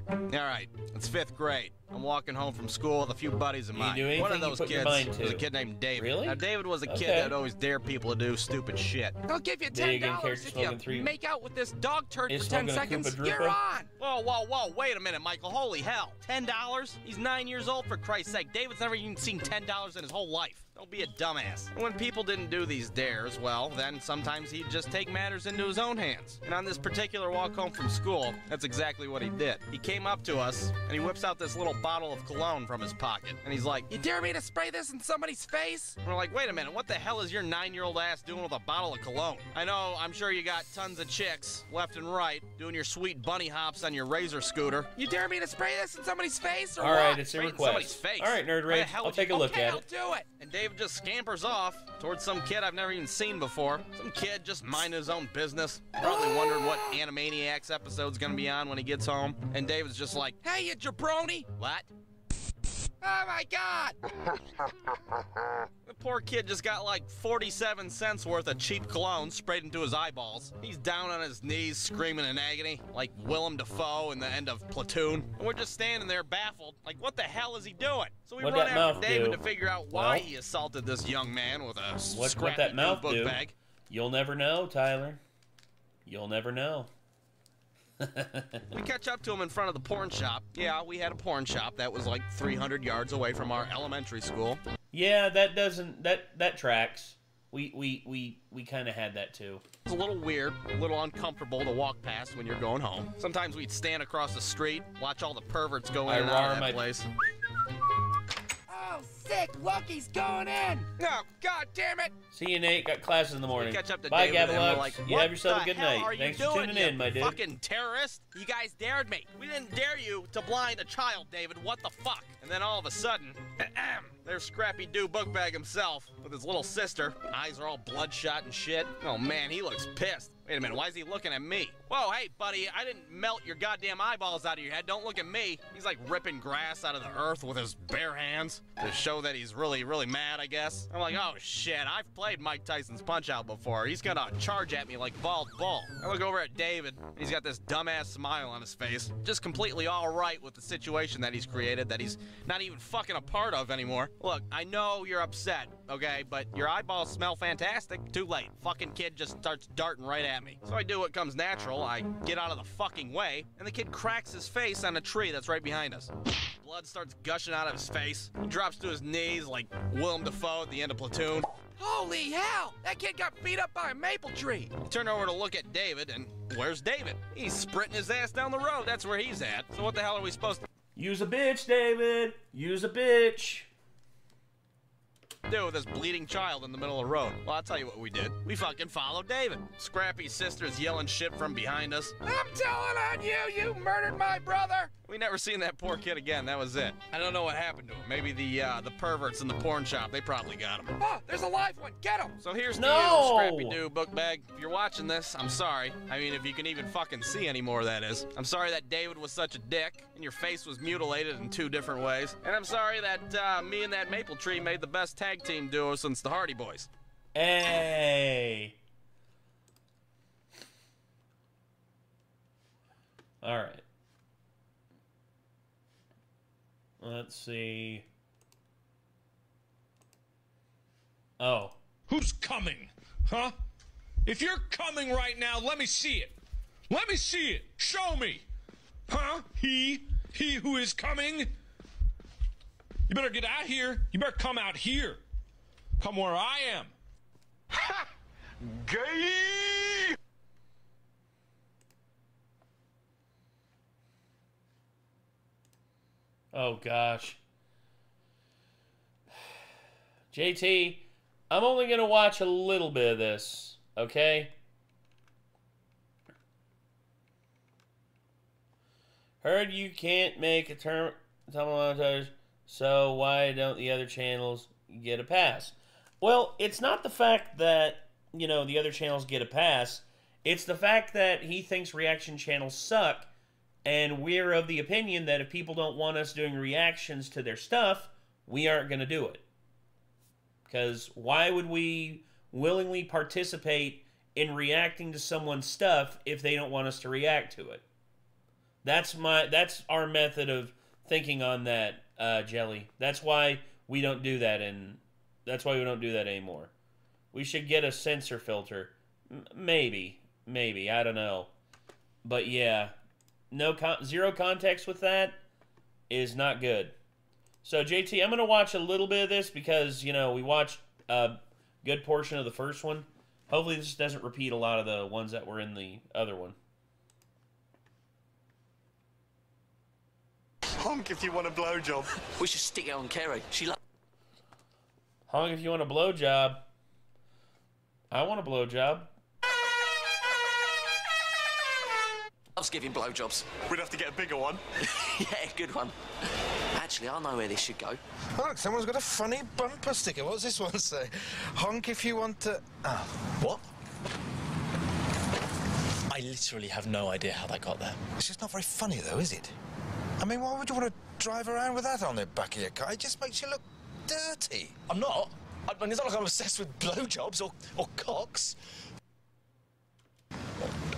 All right, it's 5th grade. I'm walking home from school with a few buddies of mine. One of those kids was a kid named David. Really? Now, David was a kid that would always dare people to do stupid shit. I'll give you $10 if you make out with this dog turd for 10 seconds. You're on! Whoa, whoa, whoa, wait a minute, Michael. Holy hell. $10? He's 9 years old, for Christ's sake. David's never even seen $10 in his whole life. Don't be a dumbass. And when people didn't do these dares, well, then sometimes he'd just take matters into his own hands. And on this particular walk home from school, that's exactly what he did. He came came up to us, and he whips out this little bottle of cologne from his pocket. And he's like, "You dare me to spray this in somebody's face?" And we're like, "Wait a minute, what the hell is your 9-year-old ass doing with a bottle of cologne?" I know, I'm sure you got tons of chicks, left and right, doing your sweet bunny hops on your razor scooter. "You dare me to spray this in somebody's face, or all what?" right, it's a Spray it in request. somebody's face. All right, Nerd Rage, I'll take a look at it. I'll do it. And Dave just scampers off towards some kid I've never even seen before. Some kid just minding his own business. Probably wondering what Animaniacs episode's gonna be on when he gets home. And David's just like, "Hey, you jabroni!" "What?" "Oh my God!" The poor kid just got like 47 cents worth of cheap cologne sprayed into his eyeballs. He's down on his knees screaming in agony, like Willem Dafoe in the end of Platoon. And we're just standing there baffled, like, what the hell is he doing? So we run after David to figure out why he assaulted this young man with a scrappy new book bag. You'll never know, Tyler. You'll never know. We catch up to him in front of the porn shop. Yeah, we had a porn shop that was like 300 yards away from our elementary school. Yeah, that tracks. We kind of had that too. It's a little weird, a little uncomfortable to walk past when you're going home. Sometimes we'd stand across the street, watch all the perverts go in and out of that place. Oh, sick! Lucky's going in! No, God damn it! See you, Nate. Got classes in the morning. We catch up to Bye, David, and we're Gabalux. like, You have yourself a good night. Are you Thanks doing, for tuning in, my dude. Fucking terrorist! You guys dared me. We didn't dare you to blind a child, David. What the fuck? And then all of a sudden, there's Scrappy Doo Bookbag himself with his little sister. Eyes are all bloodshot and shit. Oh man, he looks pissed. Wait a minute, why is he looking at me? Whoa, hey, buddy, I didn't melt your goddamn eyeballs out of your head. Don't look at me. He's like ripping grass out of the earth with his bare hands to show that he's really, really mad, I guess. I'm like, oh shit, I've played Mike Tyson's Punch-Out before. He's gonna charge at me like bald bull. I look over at David, and he's got this dumbass smile on his face. Just completely all right with the situation that he's created, that he's not even fucking a part of anymore. Look, I know you're upset, okay, but your eyeballs smell fantastic. Too late. Fucking kid just starts darting right at me. So I do what comes natural. I get out of the fucking way, and the kid cracks his face on a tree that's right behind us. Blood starts gushing out of his face. He drops to his knees like Willem Dafoe at the end of Platoon. Holy hell! That kid got beat up by a maple tree! I turn over to look at David, and where's David? He's sprinting his ass down the road. That's where he's at. So what the hell are we supposed to use a bitch, David? Use a bitch. Do with this bleeding child in the middle of the road? Well, I'll tell you what we did. We fucking followed David. Scrappy's sister's yelling shit from behind us. I'm telling on you, you murdered my brother! We never seen that poor kid again. That was it. I don't know what happened to him. Maybe the perverts in the porn shop, they probably got him. Oh, there's a live one. Get him! So here's to you, Scrappy Doo Bookbag. If you're watching this, I'm sorry. I mean, if you can even fucking see anymore, that is. I'm sorry that David was such a dick, and your face was mutilated in 2 different ways. And I'm sorry that me and that maple tree made the best tag team duo since the Hardy Boys. Hey! All right. Let's see. Oh. Who's coming? Huh? If you're coming right now, let me see it. Let me see it. Show me. Huh? He who is coming? You better get out here. You better come out here. Come where I am. Ha! Gay! Oh, gosh. JT, I'm only going to watch a little bit of this, okay? Heard you can't make a term montage, so why don't the other channels get a pass? Well, it's not the fact that, you know, the other channels get a pass. It's the fact that he thinks reaction channels suck, and we're of the opinion that if people don't want us doing reactions to their stuff, we aren't going to do it. Because why would we willingly participate in reacting to someone's stuff if they don't want us to react to it? That's our method of thinking on that, Jelly. That's why we don't do that, and that's why we don't do that anymore. We should get a censor filter. Maybe, I don't know. But yeah, zero context with that is not good. So JT, I'm gonna watch a little bit of this because, you know, we watched a good portion of the first one. Hopefully this doesn't repeat a lot of the ones that were in the other one. Honk if you want a blowjob. We should stick it on Kerry. She loves. Honk if you want a blowjob. I want a blowjob. Loves giving blowjobs. We'd have to get a bigger one. Yeah, good one. Actually, I know where this should go. Look, someone's got a funny bumper sticker. What's this one say? Honk if you want to... Oh, what? I literally have no idea how that got there. It's just not very funny, though, is it? I mean, why would you want to drive around with that on the back of your car? It just makes you look dirty. I'm not. I mean, it's not like I'm obsessed with blowjobs or cocks.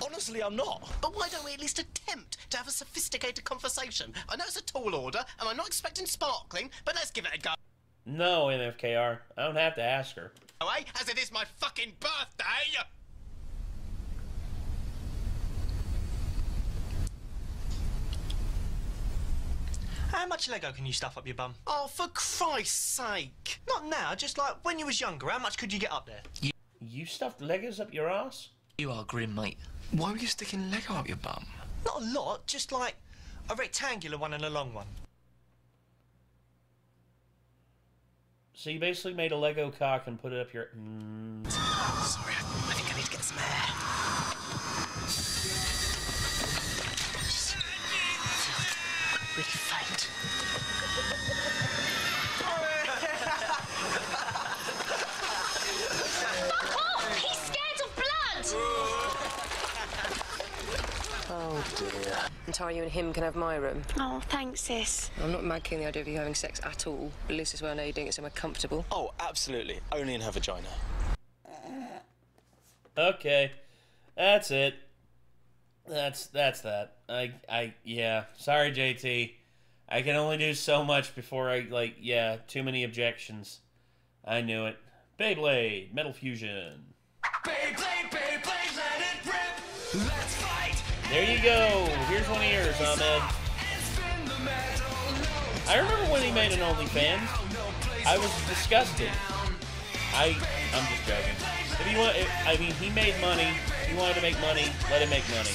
Honestly, I'm not. But why don't we at least attempt to have a sophisticated conversation? I know it's a tall order, and I'm not expecting sparkling, but let's give it a go. No, MFKR. I don't have to ask her. Oh, eh? As it is my fucking birthday! How much Lego can you stuff up your bum? Oh, for Christ's sake. Not now, just like when you was younger. How much could you get up there? You stuffed Legos up your ass? You are grim, mate. Why were you sticking Lego up your bum? Not a lot, just like a rectangular one and a long one. So you basically made a Lego cock and put it up your... Sorry, I think I need to get some air. Really faint. He's scared of blood! Oh dear. Entire you and him can have my room. Oh, thanks, sis. I'm not mad keen on the idea of you having sex at all. But at least this way I know you're doing it somewhere comfortable. Oh, absolutely. Only in her vagina. Okay. That's it. That's that. Yeah. Sorry, JT. I can only do so much before too many objections. I knew it. Beyblade, Metal Fusion. Beyblade, Beyblade, let it rip. Let's fight. There you go. Here's one of yours, Ahmed. I remember when he made an OnlyFans. I was disgusted. I'm just joking. If he want, I mean, he made money. He wanted to make money. Let him make money.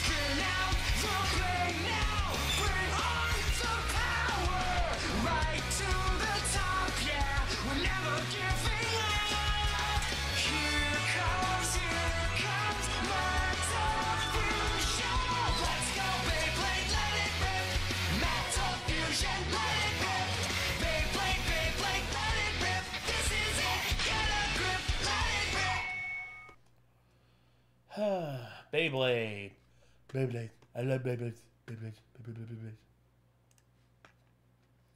Beyblade. Beyblade. I love Beyblades. Beyblades.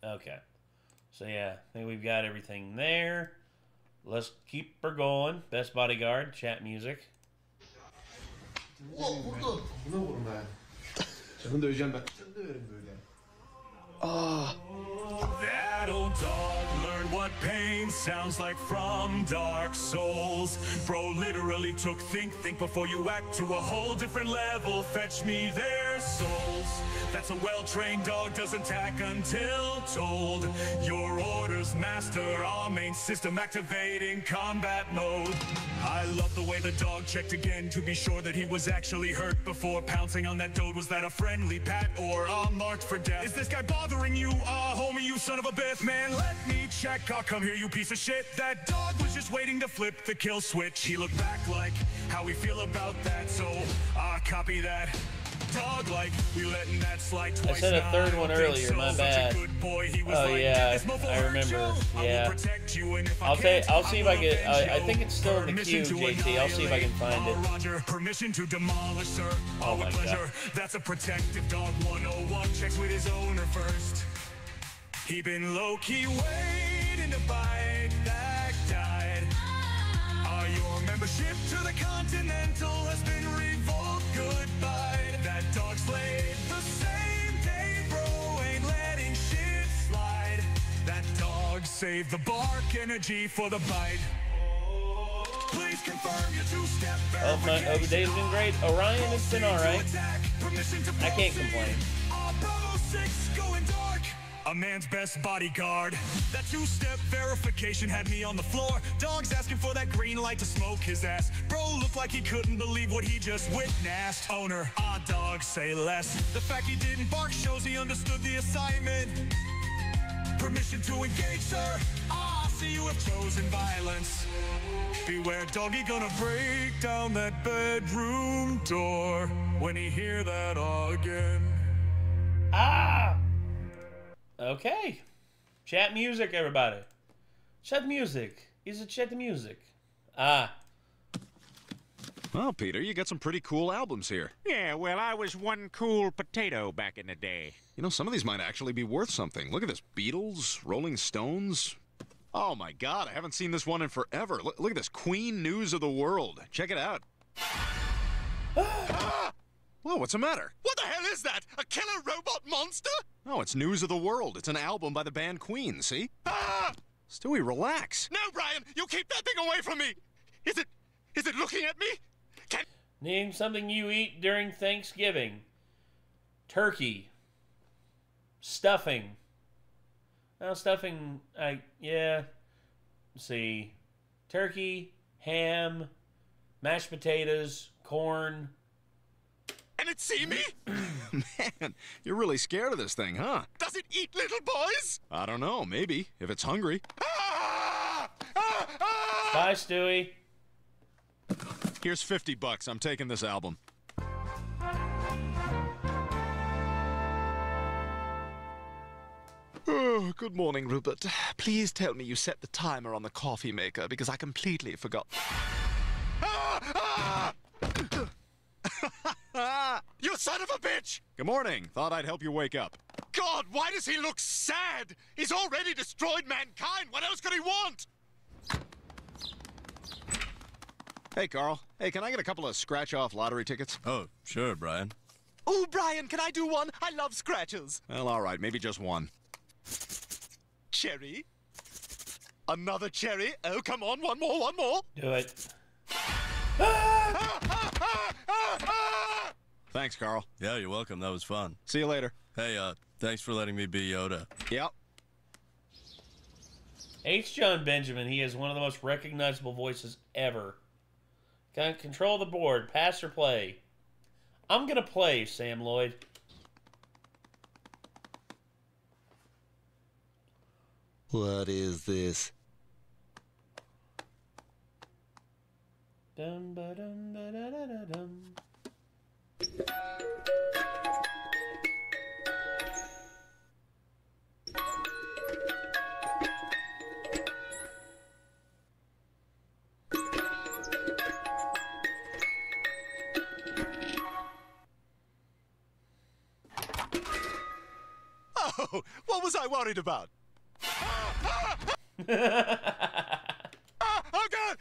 Okay. So yeah, I think we've got everything there. Let's keep her going. Best bodyguard, chat music. Oh. That old dog learned what pain sounds like from Dark Souls. Bro literally took think before you act to a whole different level. Fetch me their souls. That's a well-trained dog, doesn't attack until told. Your orders, master, our main system activating combat mode. I love the way the dog checked again to be sure that he was actually hurt before pouncing on that dode. Was that a friendly pat or marked for death? Is this guy bothering you? Homie, you son of a bitch, man, let me check. I'll come here, you piece of shit. That dog was just waiting to flip the kill switch. He looked back like, how we feel about that, so copy that. Dog like, we letting that slide twice. I said a third one earlier, my bad. Oh yeah, I remember. Yeah. I'll see if I get. I think it's still in the queue, JT. I'll see if I can find it. Permission to demolish, sir. Oh my God. That's a protective dog 101. Checks with his owner first. He been low-key waiting to bite. That died. Your membership to the Continental has been revoked. Goodbye. That dog slayed the same day, bro. Ain't letting shit slide. That dog saved the bark energy for the bite. Please confirm your two-step verification. Oh, my day's been great. Orion has been alright. I can't complain. Bravo 6 going dark. a man's best bodyguard. That two-step verification had me on the floor. Dogs asking for that green light to smoke his ass. Bro looked like he couldn't believe what he just witnessed. Owner, odd dog, say less. The fact he didn't bark shows he understood the assignment. Permission to engage, sir. Ah, see you have chosen violence. Beware, doggy gonna break down that bedroom door when he hear that again. Ah! Okay. Chat music, everybody. Chat music. Is it chat music? Ah. Well, Peter, you got some pretty cool albums here. Yeah, well, I was one cool potato back in the day. You know, some of these might actually be worth something. Look at this. Beatles, Rolling Stones. Oh, my God, I haven't seen this one in forever. Look at this. Queen News of the World. Check it out. Whoa, what's the matter? What the hell is that? A killer robot monster? Oh, it's News of the World. It's an album by the band Queen, see? Ah! Stewie, relax. No, Brian, you keep that thing away from me. Is it looking at me? Name something you eat during Thanksgiving. Turkey. Stuffing. Well, stuffing, yeah. Let's see. Turkey, ham, mashed potatoes, corn. Can it see me? Man, you're really scared of this thing, huh? Does it eat little boys? I don't know, maybe, if it's hungry. Bye, Stewie. Here's $50. I'm taking this album. Oh, good morning, Rupert. Please tell me you set the timer on the coffee maker, because I completely forgot. You son of a bitch! Good morning. Thought I'd help you wake up. God, why does he look sad? He's already destroyed mankind. What else could he want? Hey, Carl. Hey, can I get a couple of scratch-off lottery tickets? Oh, sure, Brian. Oh, Brian, can I do one? I love scratchers. Well, all right. Maybe just one. Cherry. Another cherry. Oh, come on. One more, one more. Do it. Thanks, Carl. Yeah, you're welcome. That was fun. See you later. Hey, thanks for letting me be Yoda. Yep. H. John Benjamin, he has one of the most recognizable voices ever. Can control the board, pass or play. I'm gonna play, Sam Lloyd. What is this? Dum ba dum ba da da da dum. Oh, what was I worried about? Oh, God!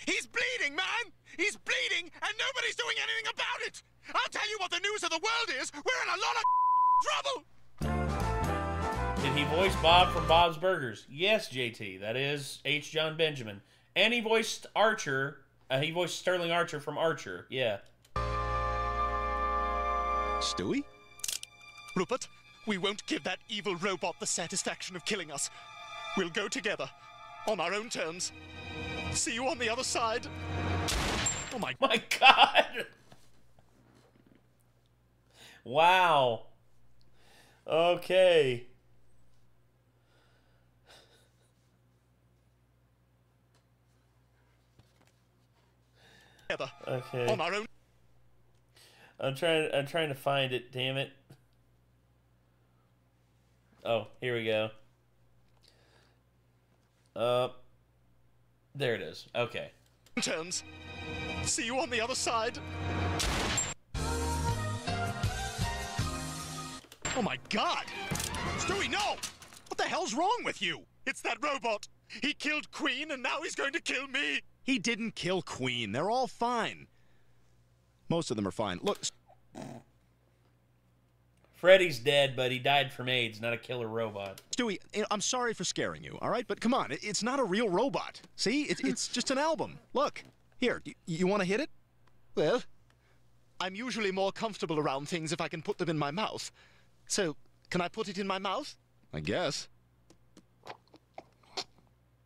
He's bleeding, man! He's bleeding, and nobody's doing anything about it! I'll tell you what the news of the world is. We're in a lot of trouble! Did he voice Bob from Bob's Burgers? Yes, JT. That is H. John Benjamin. And he voiced Archer. He voiced Sterling Archer from Archer. Yeah. Stewie? Rupert, we won't give that evil robot the satisfaction of killing us. We'll go together, on our own terms. See you on the other side. Oh my God! Wow. Okay. Okay. On our own. I'm trying to find it, damn it. Oh, here we go. There it is. Okay. Terms. See you on the other side. Oh my God! Stewie, no! What the hell's wrong with you? It's that robot. He killed Queen, and now he's going to kill me. He didn't kill Queen. They're all fine. Most of them are fine. Look. Freddy's dead, but he died from AIDS, not a killer robot. Stewie, I'm sorry for scaring you, all right? But come on, it's not a real robot. See? It's just an album. Look. Here, you want to hit it? Well, I'm usually more comfortable around things if I can put them in my mouth. So, Can I put it in my mouth? I guess.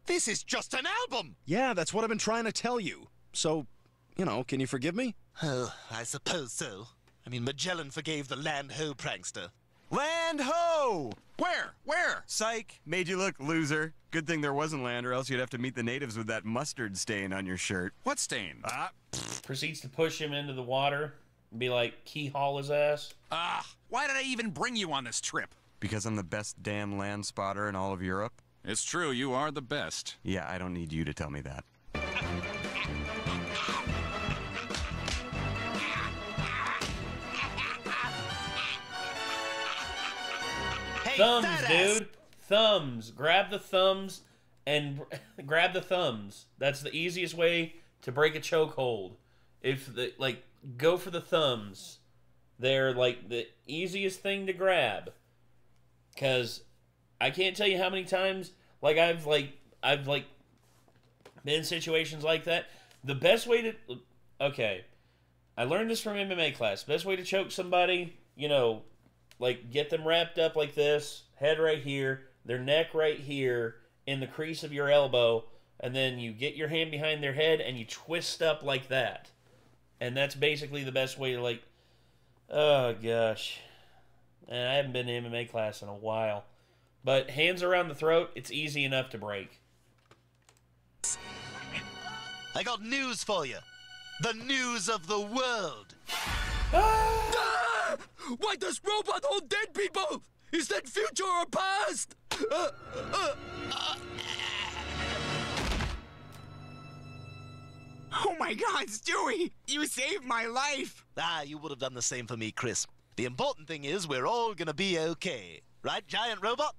This is just an album! Yeah, that's what I've been trying to tell you. So, you know, can you forgive me? Oh, I suppose so. I mean, Magellan forgave the Land Ho prankster. Land Ho! Where? Where? Psych. Made you look, loser. Good thing there wasn't land, or else you'd have to meet the natives with that mustard stain on your shirt. What stain? Proceeds to push him into the water and be like, key haul his ass. Why did I even bring you on this trip? Because I'm the best damn land spotter in all of Europe? It's true, you are the best. Yeah, I don't need you to tell me that. Thumbs, dude. Thumbs. Grab the thumbs and grab the thumbs. That's the easiest way to break a chokehold. If the go for the thumbs. They're like the easiest thing to grab. 'Cause I can't tell you how many times I've been in situations like that. The best way to I learned this from MMA class. Best way to choke somebody, you know, get them wrapped up like this, head right here, their neck right here, in the crease of your elbow, and then you get your hand behind their head and you twist up like that. And that's basically the best way to oh gosh. And I haven't been to MMA class in a while. But hands around the throat, it's easy enough to break. I got news for you. The news of the world. Why does robot hold dead people? Is that future or past? Oh my God, Stewie! You saved my life! You would have done the same for me, Chris. The important thing is we're all gonna be okay. Right, giant robot?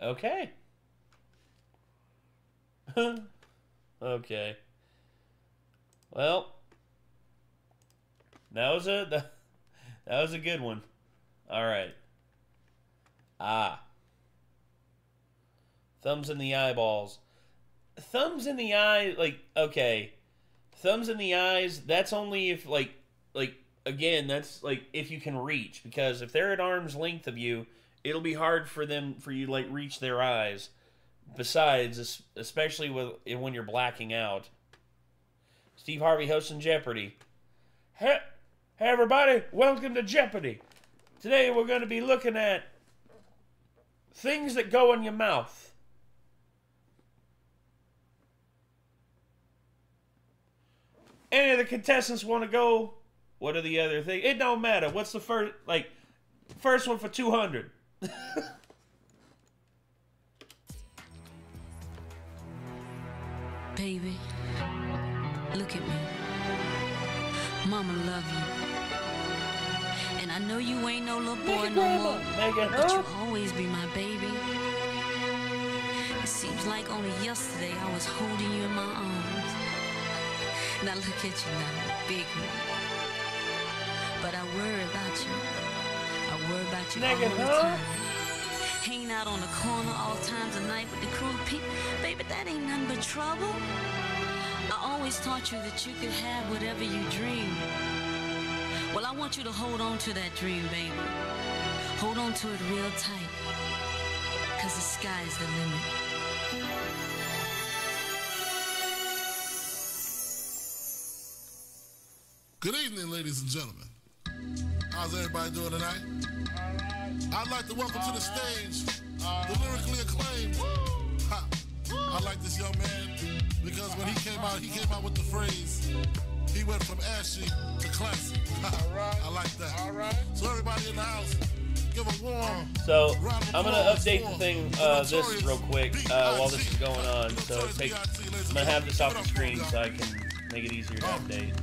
Okay. Okay. Well, that was a good one. All right. Thumbs in the eyeballs. Thumbs in the eye, okay. Thumbs in the eyes, that's only if, again, that's, if you can reach. Because if they're at arm's length of you, it'll be hard for you to, reach their eyes. Besides, especially when you're blacking out. Steve Harvey hosting Jeopardy. Hey, everybody, welcome to Jeopardy. Today we're going to be looking at things that go in your mouth. Any of the contestants want to go? What are the other things? It don't matter. What's the first one for 200? Baby, look at me. Mama love you. And I know you ain't no little boy no more, but you'll always be my baby. It seems like only yesterday I was holding you in my arms. Now look at you now, big one. But I worry about you. I worry about you all the time. Hanging out on the corner all times of night with the cruel people. Baby, that ain't nothing but trouble. I always taught you that you could have whatever you dream. Well, I want you to hold on to that dream, baby. Hold on to it real tight. 'Cause the sky's the limit. Good evening, ladies and gentlemen. How's everybody doing tonight? I'd like to welcome to the stage the lyrically acclaimed. I like this young man because when he came out with the phrase, he went from ashy to classy. I like that. So everybody in the house, give a warm. So I'm gonna update the thing, this real quick while this is going on. So I'm gonna have this off the screen so I can make it easier to update.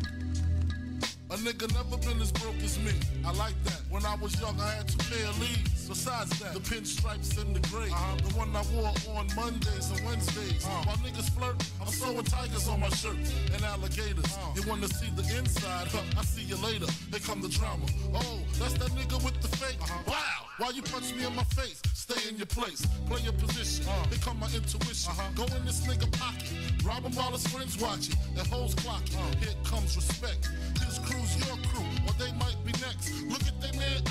A nigga never been as broke as me. I like that. When I was young, I had 2 pair of leaves. Besides that, the pinstripes and the gray. The one I wore on Mondays and Wednesdays. While niggas flirt, I'm sewing tigers on my shirt and alligators. You wanna see the inside? I see you later. Here come the drama. Oh, that's that nigga with the fake. Wow! Why you punch me in my face? Stay in your place. Play your position. Here come my intuition. Go in this nigga pocket. Rob album while his friends watch it. And hoes clock it. Here comes respect. His crew's your crew, or they might be next. Look at they man,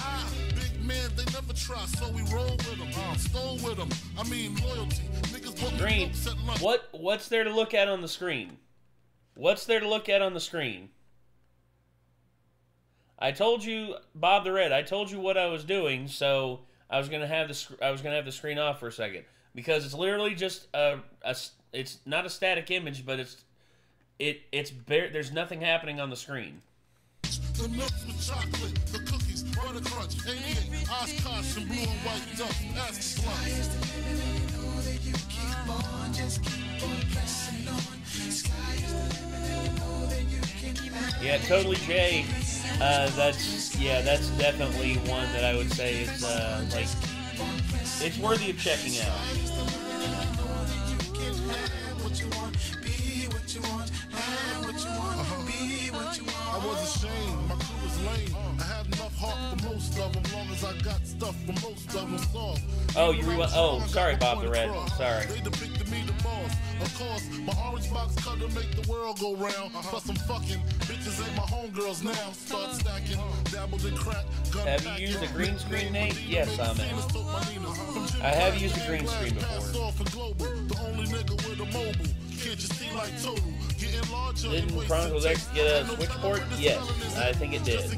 big man, they never try, so we roll with them. Stole with them. I mean, loyalty. Niggas book Screen. What's there to look at on the screen? What's there to look at on the screen? I told you, Bob the Red. I told you what I was doing, so I was gonna have the screen off for a second because it's literally just it's not a static image, but it's bare. There's nothing happening on the screen. The milks with chocolate, the cookies, butter crunch, 88, Oshkosh, and blue and white duck, ask the Yeah, Totally Jay. That's definitely one that I would say is like it's worthy of checking out. I was ashamed, my crew was lame. I had enough heart for most of them, long as I got stuff for most of them soft. Oh, you rewind. Oh, sorry, Bob the Red. Sorry. They depicted me the boss. Of course, my orange box cutter make the world go round. Plus I'm fucking bitches ain't my homegirls now. Start stacking, dabbled in crack. Have you used a green screen, Nate? Yes, I'm in. I have used a green screen before. The only nigga with a mobile. Can't you see like total? Getting larger. Didn't Chronicles X get a switch port? Yes, I think it did.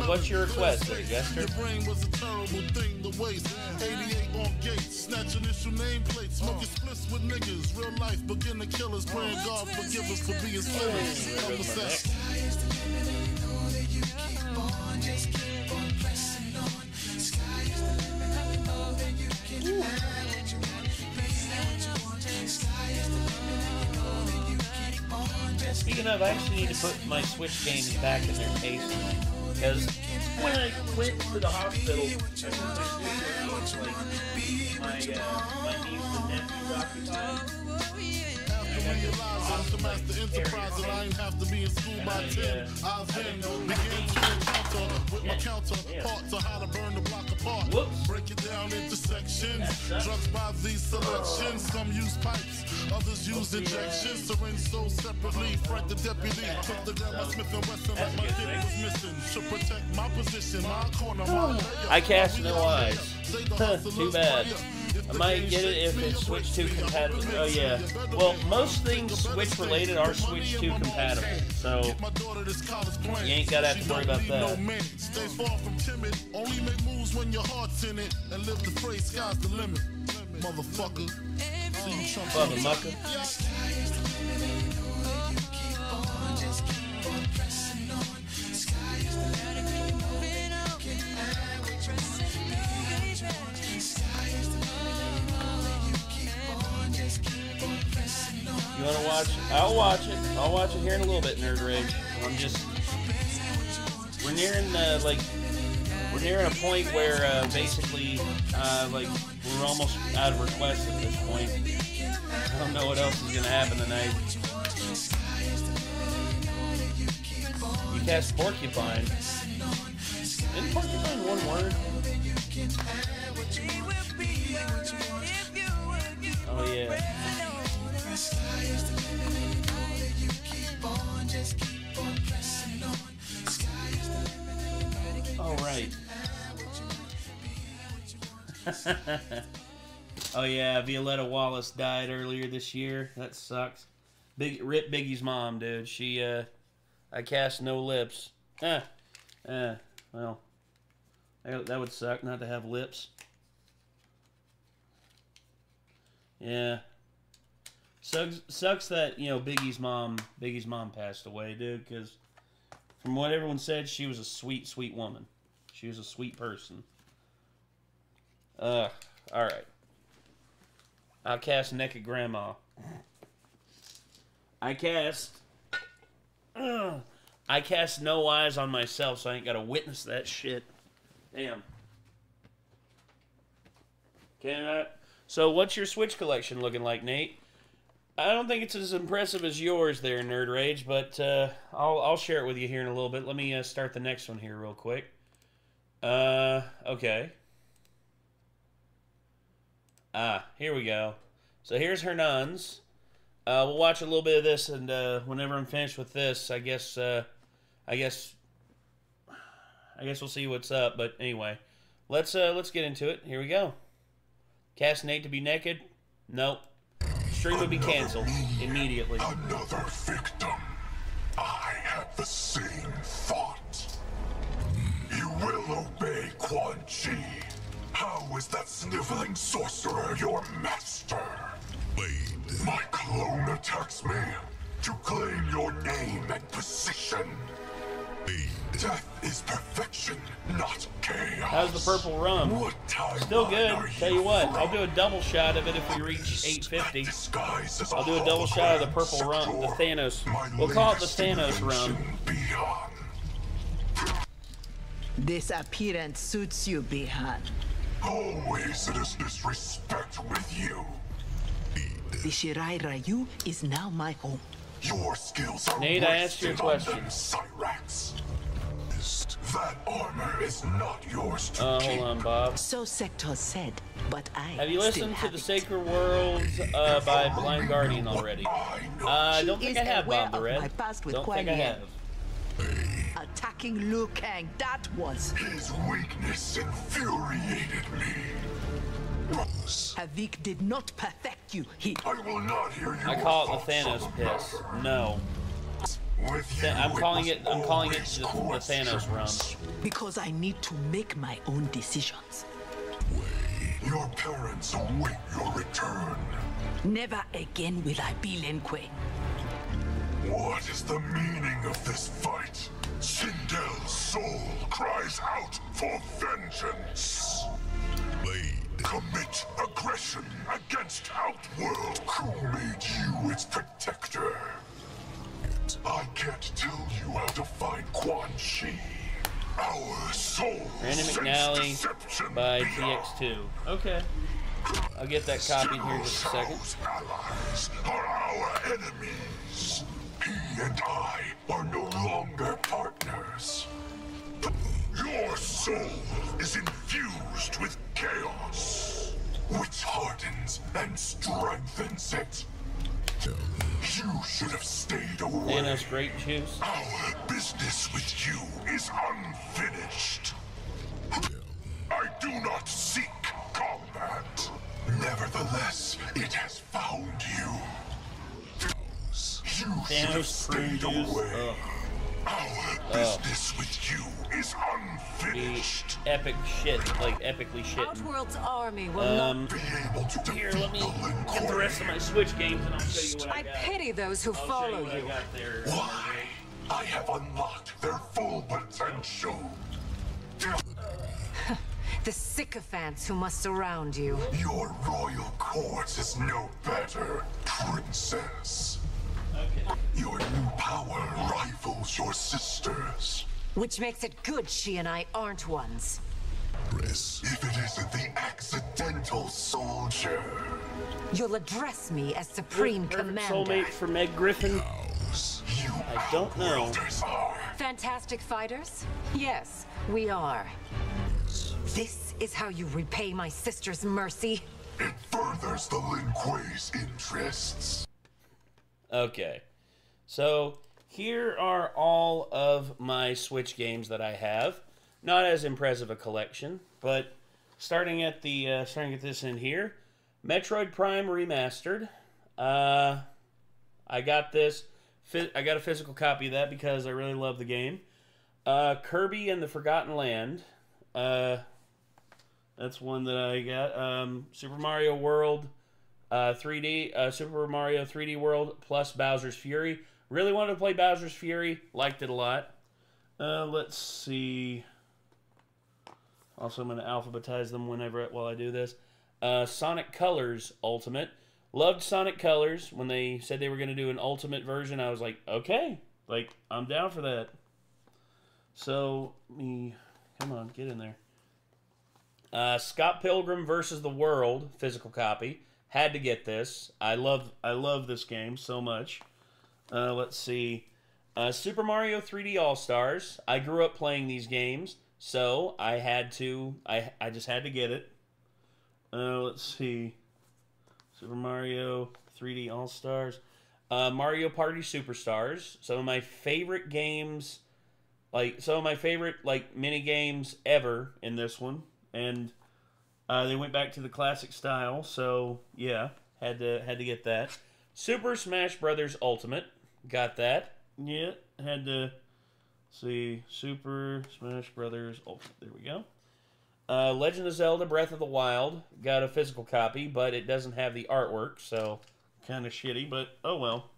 What's your request there, Jester? Your brain was a terrible thing to waste. 88 on gates, snatch initial nameplates, smoking splits with niggas. Real life beginner killers, praying God forgive us for being slaves. Speaking of, I actually need to put my Switch games back in their cases. Because when I went to the hospital, I took my Switch my niece and nephews occupied. To master enterprise and I ain't have to be in school by 10. I then began to encounter with my counterparts on how to burn the block apart. Break it down into sections. Drugs by these selections. Some use pipes, others use injections. Syringe sold separately. Frank the deputy took the gun by Smith and Wesson like my kid was missing. To protect my position, my corner, my layer. I cast no eyes. Too bad. I might get it if it's Switch 2 compatible. Oh yeah. Well, most things Switch related are Switch 2 compatible, so you ain't gotta have to worry about that. Stay far from timid. Only make moves when your heart's in it, and live the phrase sky's the limit, motherfucker. See you chump motherfucker. You want to watch? I'll watch it. I'll watch it here in a little bit, Nerd Rage. We're nearing we're nearing a point where basically we're almost out of requests at this point. I don't know what else is gonna happen tonight. You cast Porcupine. Isn't Porcupine one word? Oh yeah. All right. Oh yeah, Violetta Wallace died earlier this year. That sucks. Rip Biggie's mom, dude. She I cast no lips. Well, that would suck not to have lips. Yeah. Sucks that, you know, Biggie's mom passed away, dude, because from what everyone said, she was a sweet, sweet woman. She was a sweet person. Alright. I'll cast Naked Grandma. I cast No Eyes on myself, so I ain't gotta witness that shit. Damn. So what's your Switch collection looking like, Nate? I don't think it's as impressive as yours there, Nerd Rage, but I'll share it with you here in a little bit. Let me start the next one here real quick. Okay. Here we go. So here's Hernan's. we'll watch a little bit of this, and whenever I'm finished with this, I guess we'll see what's up. But anyway, let's get into it. Here we go. Cast Nate to be naked? Nope. Stream would be canceled immediately. Another victim. I have the same thought. You will obey Quan Chi. How is that sniveling sorcerer your master? My clone attacks me to claim your name and position. Death is perfection, not chaos. How's the purple rum? Still good. Tell you what, I'll do a double shot of it if we reach 850. I'll do a double shot of the purple rum, the Thanos. We'll call it the Thanos rum. This appearance suits you, Bihan. Always it is disrespect with you. The Shirai Ryu is now my home. Your skills are Nate, I asked you a wasted on question. them, Cyrax. That armor is not yours to Hold on, Bob. So Sector said, but I Have you listened to The Sacred Worlds by Blind Guardian already? I don't think I have, Bob the Red. Don't think I have. Attacking Liu Kang, that was. His weakness infuriated me. Havik did not perfect you. I will not hear you. I call it the Thanos piss. No. I'm calling it the Thanos rum. Because I need to make my own decisions. Your parents await your return. Never again will I be Lin Kuei. What is the meaning of this fight? Sindel's soul cries out for vengeance. Commit aggression against Outworld. Who made you its protector? I can't tell you how to find Quan Chi. Our soul. Randy McNally by TX2. Okay. I'll get that copied here in just a second. Allies are our enemies. He and I are no longer partners. Your soul is infused with chaos, which hardens and strengthens it. You should have stayed away. Thanos grape juice. Our business with you is unfinished. I do not seek combat. Nevertheless, it has found you. You should have stayed away. Our business with you is unfinished. The epic shit, like epically shit. Outworld's army will not be able to here, let me get the rest of my Switch games and I'll show you what I got. I pity those who follow you. Why? I have unlocked their full potential. The sycophants who must surround you. Your royal court is no better, princess. Okay. Your new power rivals your sister's. Which makes it good she and I aren't ones. If it isn't the accidental soldier. You'll address me as Supreme Commander. Soulmate for Meg Griffin? I don't know. Fantastic fighters? Yes, we are. This is how you repay my sister's mercy? It furthers the Lin Kuei's interests. Okay. So, here are all of my Switch games that I have. Not as impressive a collection, but starting at this in here, Metroid Prime Remastered. I got this. I got a physical copy of that because I really love the game. Kirby and the Forgotten Land. That's one that I got. Super Mario World 3D. Super Mario 3D World plus Bowser's Fury. Really wanted to play Bowser's Fury. Liked it a lot. Let's see. Also, I'm going to alphabetize them while I do this. Sonic Colors Ultimate. Loved Sonic Colors. When they said they were going to do an Ultimate version, I was like, okay. Like, I'm down for that. So, come on, get in there. Scott Pilgrim versus the World, physical copy. Had to get this. I love this game so much. Let's see. Super Mario 3D All-Stars. I grew up playing these games, so I just had to get it. Let's see. Super Mario 3D All-Stars. Mario Party Superstars. Some of my favorite games, some of my favorite, mini games ever in this one. And they went back to the classic style, so, yeah, had to get that. Super Smash Brothers Ultimate. Got that. Yeah, had to see Super Smash Brothers Ultimate. There we go. Legend of Zelda Breath of the Wild. Got a physical copy, but it doesn't have the artwork, so kind of shitty, but oh well.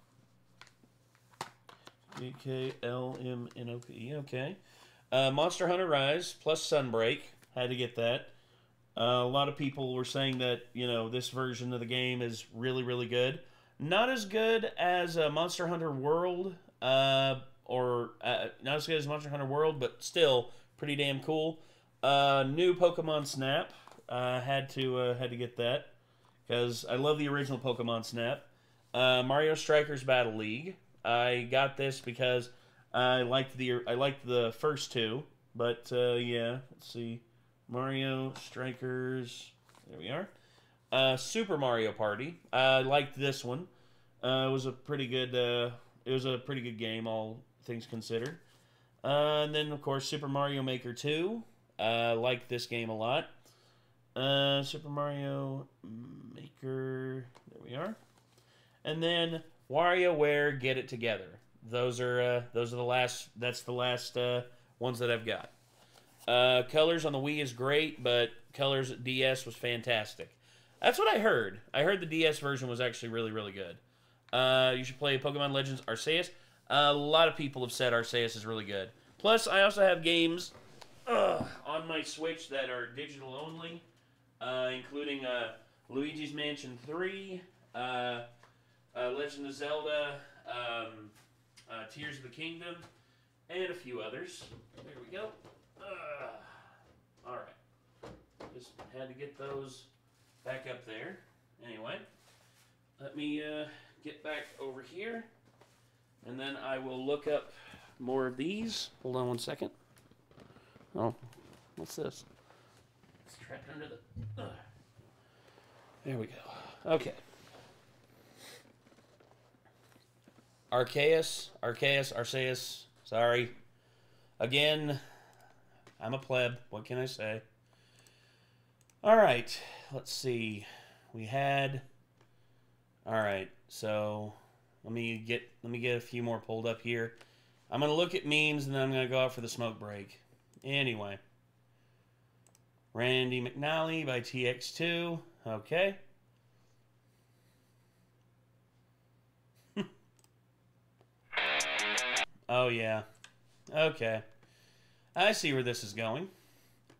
GKLMNOP. Okay. Monster Hunter Rise plus Sunbreak. Had to get that. A lot of people were saying that, this version of the game is really, really good. Not as good as Monster Hunter World, not as good as Monster Hunter World, but still pretty damn cool. New Pokemon Snap. Had to get that because I love the original Pokemon Snap. Mario Strikers Battle League. I got this because I liked the first two, but yeah. Let's see, Mario Strikers. There we are. Super Mario Party. I liked this one. It was a pretty good. It was a pretty good game, all things considered. And then of course Super Mario Maker 2. Liked this game a lot. Super Mario Maker. There we are. And then WarioWare Get It Together. Those are the last. That's the last ones that I've got. Colors on the Wii is great, but Colors at DS was fantastic. That's what I heard. I heard the DS version was actually really, really good. You should play Pokemon Legends Arceus. A lot of people have said Arceus is really good. Plus, I also have games on my Switch that are digital only, including Luigi's Mansion 3, Legend of Zelda, Tears of the Kingdom, and a few others. There we go. Alright. Just had to get those back up there. Anyway, let me get back over here, and then I will look up more of these. Hold on one second. Oh, what's this? It's trapped under the... There we go. Okay. Arceus. Sorry. Again, I'm a pleb. What can I say? Alright, let's see. We had... Alright, so let me get a few more pulled up here. I'm going to look at memes, and then I'm going to go out for the smoke break. Anyway. Randy McNally by TX2. Okay. Oh, yeah. Okay. I see where this is going.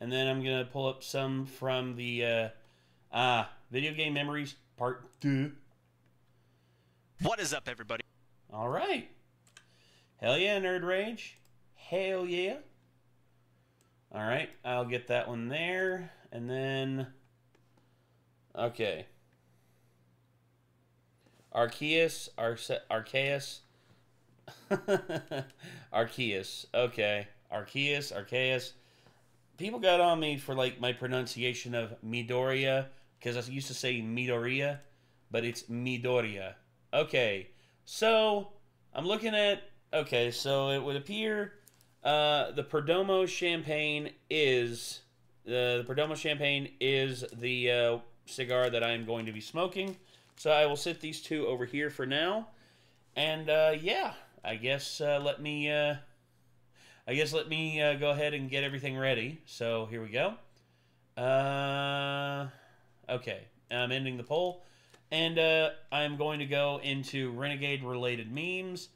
And then I'm going to pull up some from the Video Game Memories Part 2. What is up, everybody? All right. Hell yeah, Nerd Rage. Hell yeah. All right, I'll get that one there. And then... Okay. Arceus. Arceus. Okay. Arceus. People got on me for my pronunciation of Midoriya, because I used to say Midoriya, but it's Midoriya. Okay. So I'm looking at... Okay, so it would appear the Perdomo Champagne is... the Perdomo Champagne is the cigar that I'm going to be smoking. So I will sit these two over here for now. And, yeah, I guess let me go ahead and get everything ready. So here we go. Okay, I'm ending the poll. And I'm going to go into Renegade-related memes.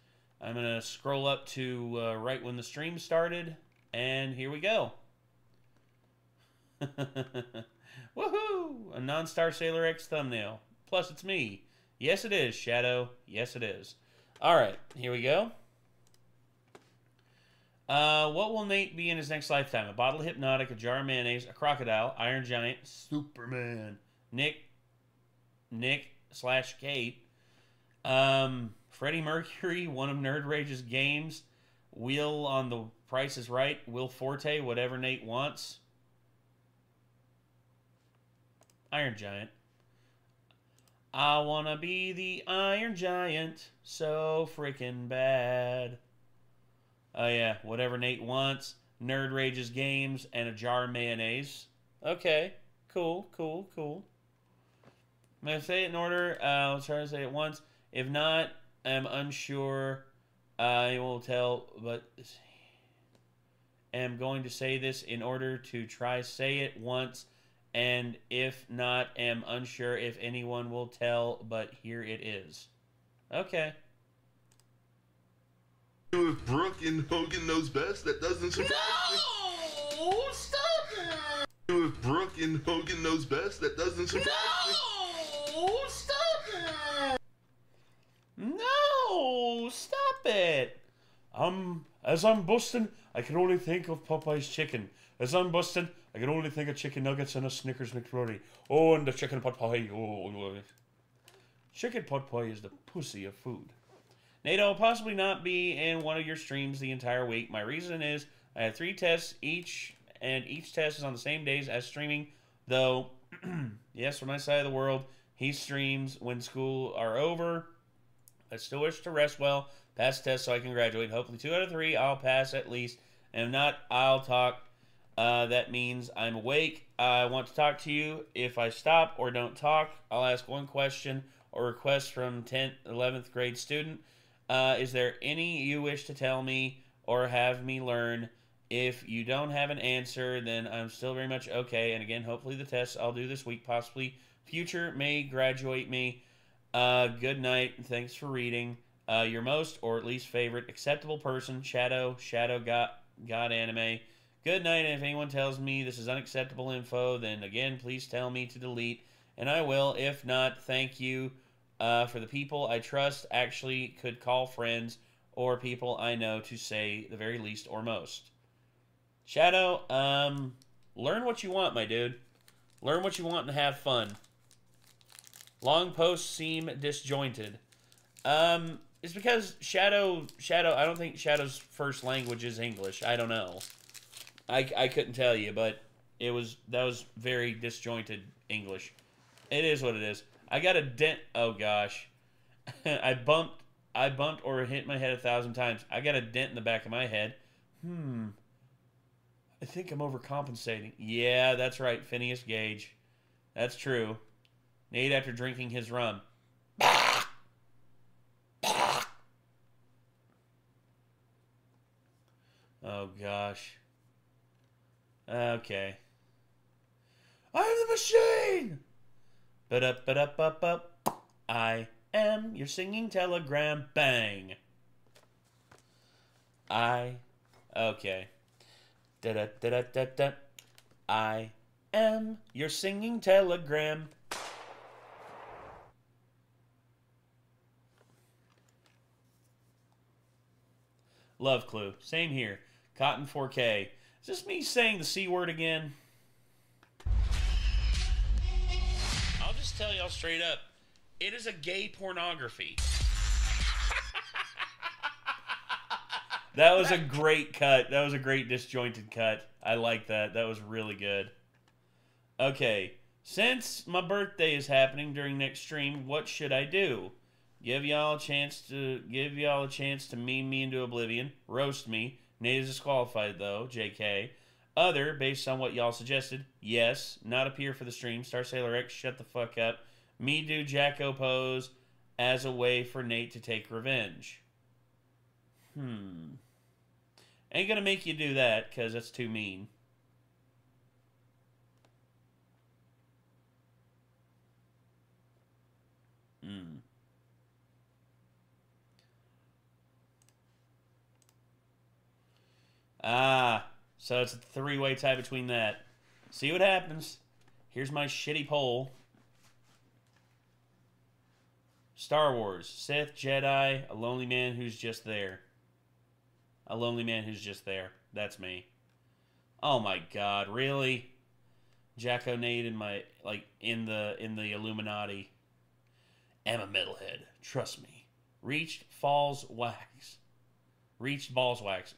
I'm going to scroll up to right when the stream started. And here we go. Woohoo! A non-Star Sailor X thumbnail. Plus, it's me. Yes, it is, Shadow. Yes, it is. All right, here we go. What will Nate be in his next lifetime? A bottle of Hypnotic, a jar of mayonnaise, a crocodile, Iron Giant, Superman, Nick/Kate, Freddie Mercury, one of Nerd Rage's games, Will on The Price is Right, Will Forte, whatever Nate wants, Iron Giant. I wanna be the Iron Giant so freaking bad. Oh yeah, whatever Nate wants. Nerd Rage's games and a jar of mayonnaise. Okay, cool. I'm going to say it in order. I'll try to say it once. If not, I'm unsure. I will tell, but am going to say this in order to try say it once. And if not, am unsure if anyone will tell, but here it is. Okay. If Brooke and Hogan knows best, that doesn't surprise me. No! Stop it! If Brooke and Hogan knows best, that doesn't surprise me. No! Stop it! No! Stop it! As I'm busting, I can only think of Popeye's chicken. As I'm busting, I can only think of chicken nuggets and a Snickers McFlurry. Oh, and the chicken pot pie. Oh. Chicken pot pie is the pussy of food. Nate, I'll possibly not be in one of your streams the entire week. My reason is I have 3 tests each, and each test is on the same days as streaming. Though, yes, from my side of the world, he streams when school are over. I still wish to rest well, pass the test so I can graduate. Hopefully 2 out of 3 I'll pass at least. And if not, I'll talk. That means I'm awake. I want to talk to you. If I stop or don't talk, I'll ask one question or request from 10th, 11th grade student. Is there any you wish to tell me or have me learn? If you don't have an answer, then I'm still very much okay. And again, hopefully the tests I'll do this week, possibly future, may graduate me. Good night. Thanks for reading. Your most or at least favorite acceptable person, Shadow God Anime. Good night. And if anyone tells me this is unacceptable info, then again, please tell me to delete, and I will. If not, thank you. For the people I trust, actually could call friends or people I know to say the very least or most. Shadow, learn what you want, my dude. Learn what you want and have fun. Long posts seem disjointed. It's because Shadow, I don't think Shadow's first language is English. I don't know. I couldn't tell you, but that was very disjointed English. It is what it is. I got a dent. Oh gosh, I bumped or hit my head 1,000 times. I got a dent in the back of my head. I think I'm overcompensating. Yeah, that's right, Phineas Gage. That's true. Nate after drinking his rum. Oh gosh. Okay. I'm the machine. Ba-da-ba-da-ba-ba. I am your singing telegram. Bang. Okay. Da-da-da-da-da-da. I am your singing telegram. Love Clue. Same here. Cotton 4K. Is this me saying the C word again? I'll just tell y'all straight up. It is a gay pornography. That was a great cut. That was a great disjointed cut. I like that. That was really good. Okay. Since my birthday is happening during next stream, what should I do? Give y'all a chance to meme me into oblivion. Roast me. Nate is disqualified though. JK. Other, based on what y'all suggested. Yes. Not appear for the stream. Star Sailor X, shut the fuck up. Me do Jacko pose as a way for Nate to take revenge. Ain't gonna make you do that, because that's too mean. So it's a 3-way tie between that. See what happens. Here's my shitty poll. Star Wars, Sith, Jedi, a lonely man who's just there. A lonely man who's just there. That's me. Oh my god, really? Jacko Nate in my in the Illuminati. Am a metalhead. Trust me. Reached balls wax.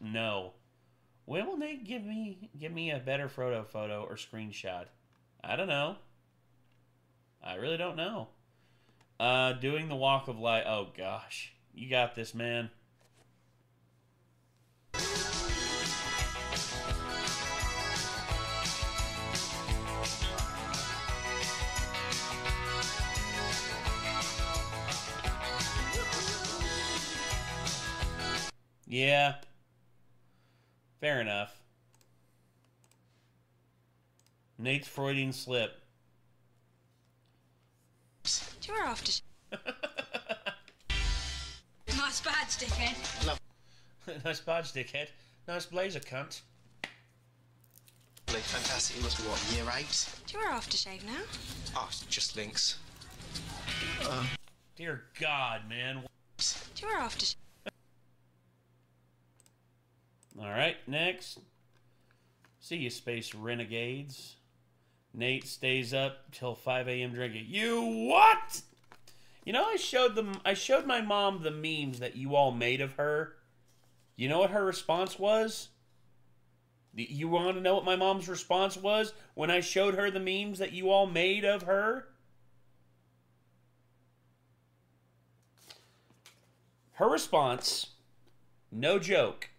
No. When will Nate give me a better photo or screenshot? I don't know. I really don't know. Doing the walk of life. Oh, gosh. You got this, man. Yeah. Fair enough. Nate's Freudian slip. You're after. Nice badge, dickhead. Nice badge, dickhead. Nice blazer, cunt. Fantastic. You must be, what, year 8? You're aftershave now. Oh, just links. Dear God, man. You're aftershave. Alright, next. See you, space renegades. Nate stays up till 5 a.m. drinking. You what? You know, I showed my mom the memes that you all made of her. You know what her response was? You want to know what my mom's response was when I showed her the memes that you all made of her? Her response, no joke.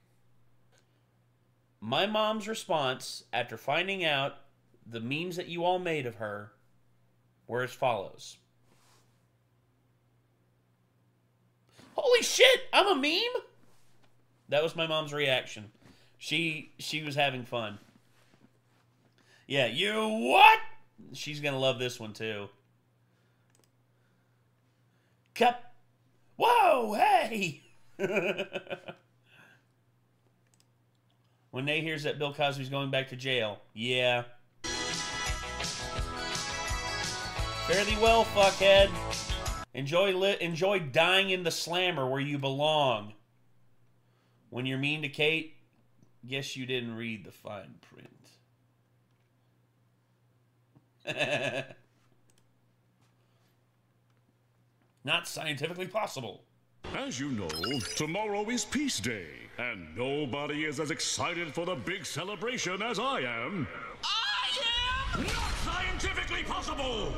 My mom's response after finding out the memes that you all made of her were as follows. Holy shit, I'm a meme? That was my mom's reaction. She was having fun. Yeah, you what? She's gonna love this one too. Cup. Whoa, hey! When Nate hears that Bill Cosby's going back to jail. Yeah. Fairly well, fuckhead. Enjoy dying in the slammer where you belong. When you're mean to Kate, guess you didn't read the fine print. Not scientifically possible. As you know, tomorrow is Peace Day, and nobody is as excited for the big celebration as I am. I am not scientifically possible!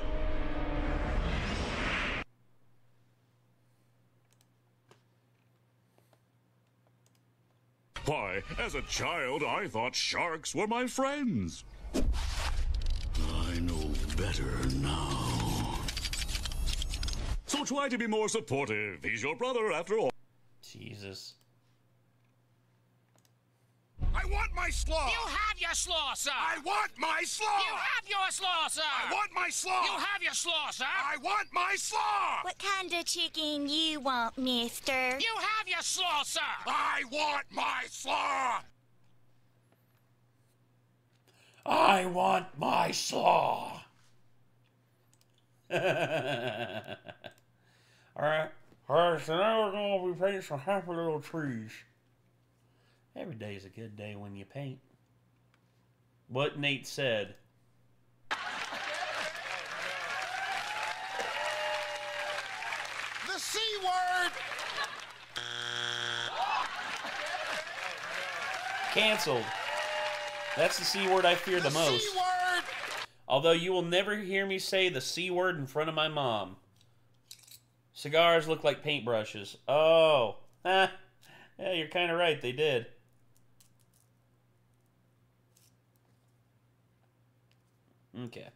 Why, as a child, I thought sharks were my friends. I know better now. So try to be more supportive. He's your brother, after all. Jesus. I want my slaw! You have your slaw, sir! I want my slaw! You have your slaw, sir! I want my slaw! You have your slaw, sir! I want my slaw! What kind of chicken you want, mister? You have your slaw, sir! I want my slaw! I want my slaw! Alright, so now we're going to be painting some happy little trees. Every day is a good day when you paint. What Nate said. The C word! Cancelled. That's the C word I fear the most. C word! Although you will never hear me say the C word in front of my mom. Cigars look like paintbrushes. Oh. Yeah, you're kind of right. They did. Okay.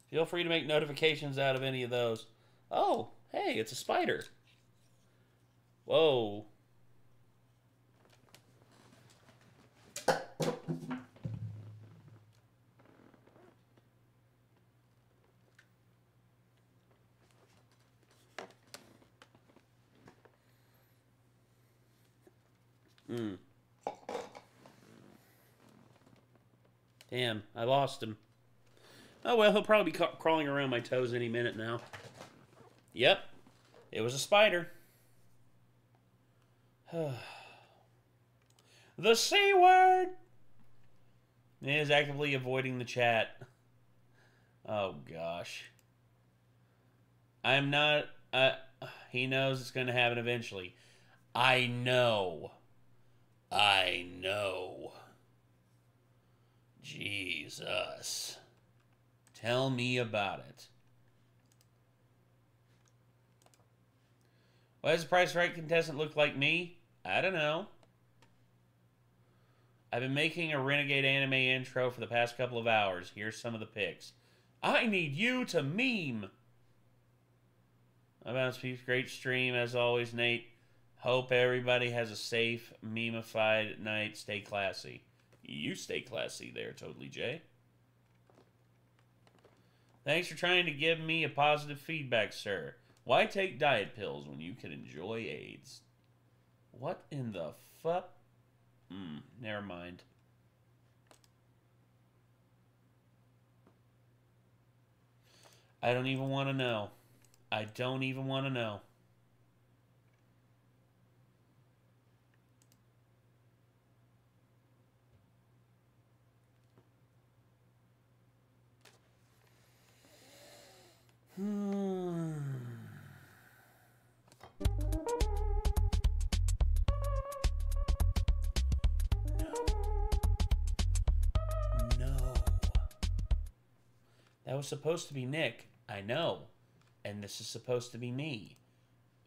Feel free to make notifications out of any of those. Oh, hey, it's a spider. Whoa. Damn, I lost him. Oh well, he'll probably be crawling around my toes any minute now. Yep, it was a spider. The C word! He is actively avoiding the chat. Oh gosh. I'm not... he knows it's going to happen eventually. I know. I know. Jesus. Tell me about it. Why does the Price Right contestant look like me? I don't know. I've been making a Renegade anime intro for the past couple of hours. Here's some of the pics. I need you to meme. About Peeps, great stream as always, Nate. Hope everybody has a safe, memeified night. Stay classy. You stay classy there, Totally Jay. Thanks for trying to give me a positive feedback, sir. Why take diet pills when you can enjoy AIDS? What in the fuck? Never mind. I don't even want to know. I don't even want to know. That was supposed to be Nick. I know. And this is supposed to be me.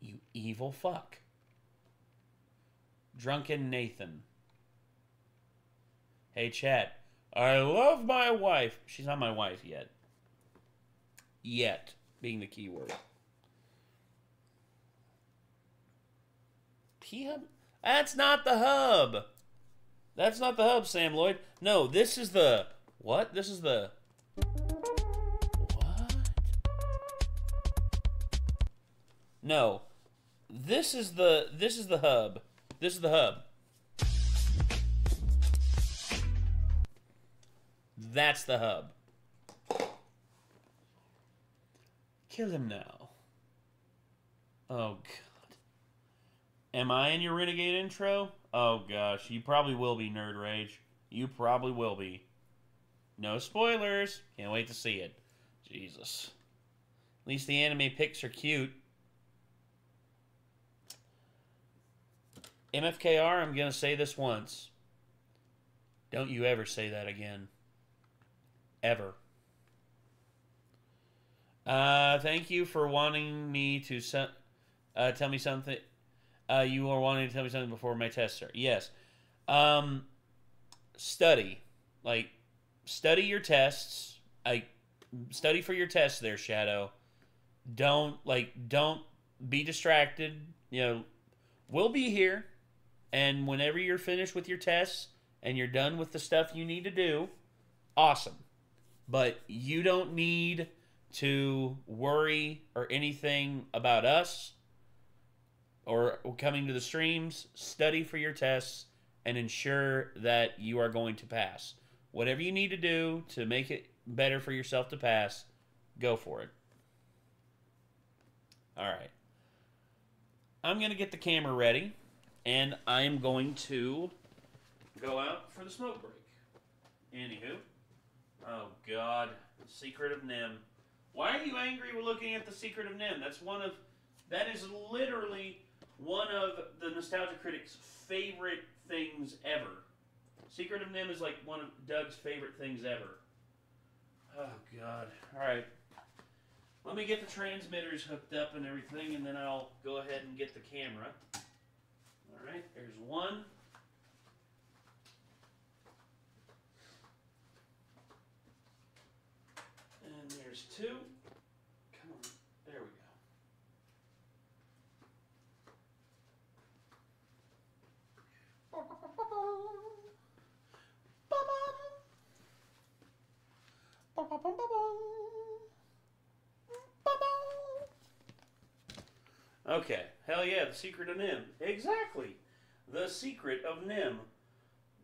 You evil fuck. Drunken Nathan. Hey, chat. I love my wife. She's not my wife yet. Yet, being the key word. P-Hub? That's not the hub. That's not the hub, Sam Lloyd. No, this is the... What? This is the... No. This is the hub. This is the hub. That's the hub. Kill him now. Oh, God. Am I in your Renegade intro? Oh, gosh. You probably will be, Nerd Rage. You probably will be. No spoilers. Can't wait to see it. Jesus. At least the anime pics are cute. MFKR, I'm going to say this once. Don't you ever say that again. Ever. Thank you for wanting me to tell me something. You are wanting to tell me something before my test, sir. Yes. Study. Like, study your tests. Study for your tests there, Shadow. Don't be distracted. You know, we'll be here. And whenever you're finished with your tests and you're done with the stuff you need to do, awesome. But you don't need to worry or anything about us or coming to the streams. Study for your tests and ensure that you are going to pass. Whatever you need to do to make it better for yourself to pass, go for it. All right. I'm going to get the camera ready. And I'm going to go out for the smoke break. Anywho. Oh, God. The Secret of Nim. Why are you angry with looking at The Secret of Nim? That is literally one of the Nostalgia Critic's favorite things ever. Secret of Nim is like one of Doug's favorite things ever. Oh, God. All right. Let me get the transmitters hooked up and everything, and then I'll go ahead and get the camera. All right, there's one. And there's two. Come on, there we go. Okay, hell yeah, The Secret of Nim. Exactly. The Secret of Nim.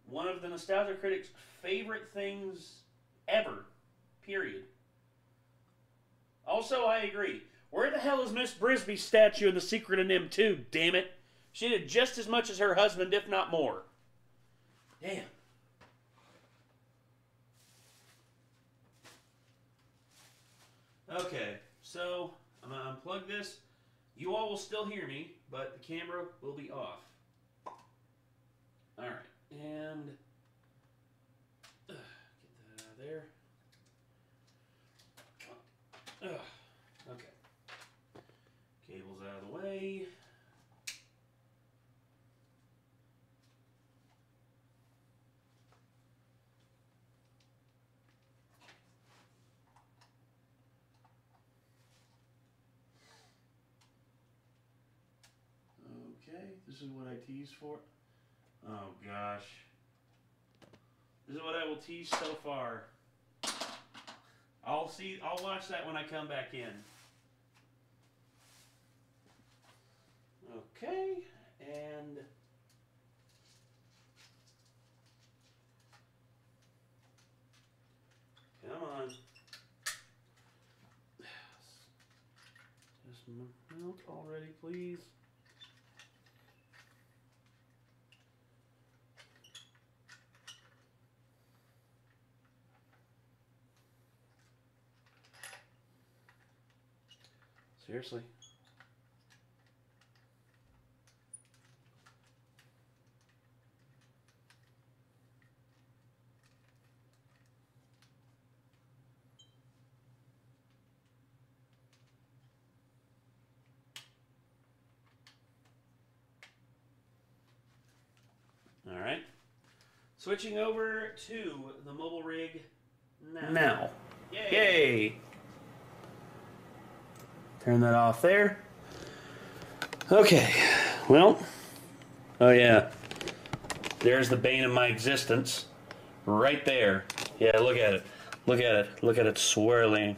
One of the Nostalgia Critic's favorite things ever. Period. Also, I agree. Where the hell is Miss Brisby's statue in The Secret of Nim 2, damn it? She did just as much as her husband, if not more. Damn. Okay, so I'm going to unplug this. You all will still hear me, but the camera will be off. Alright, and get that out of there. Ugh. Okay. Cable's out of the way. Okay, this is what I teased for. Oh gosh. This is what I will tease so far. I'll watch that when I come back in. Okay, and come on. Just melt already, please. Seriously. All right. Switching over to the mobile rig now. Yay! Turn that off there. Okay. Well. Oh yeah. There's the bane of my existence. Right there. Yeah, look at it. Look at it. Look at it swirling.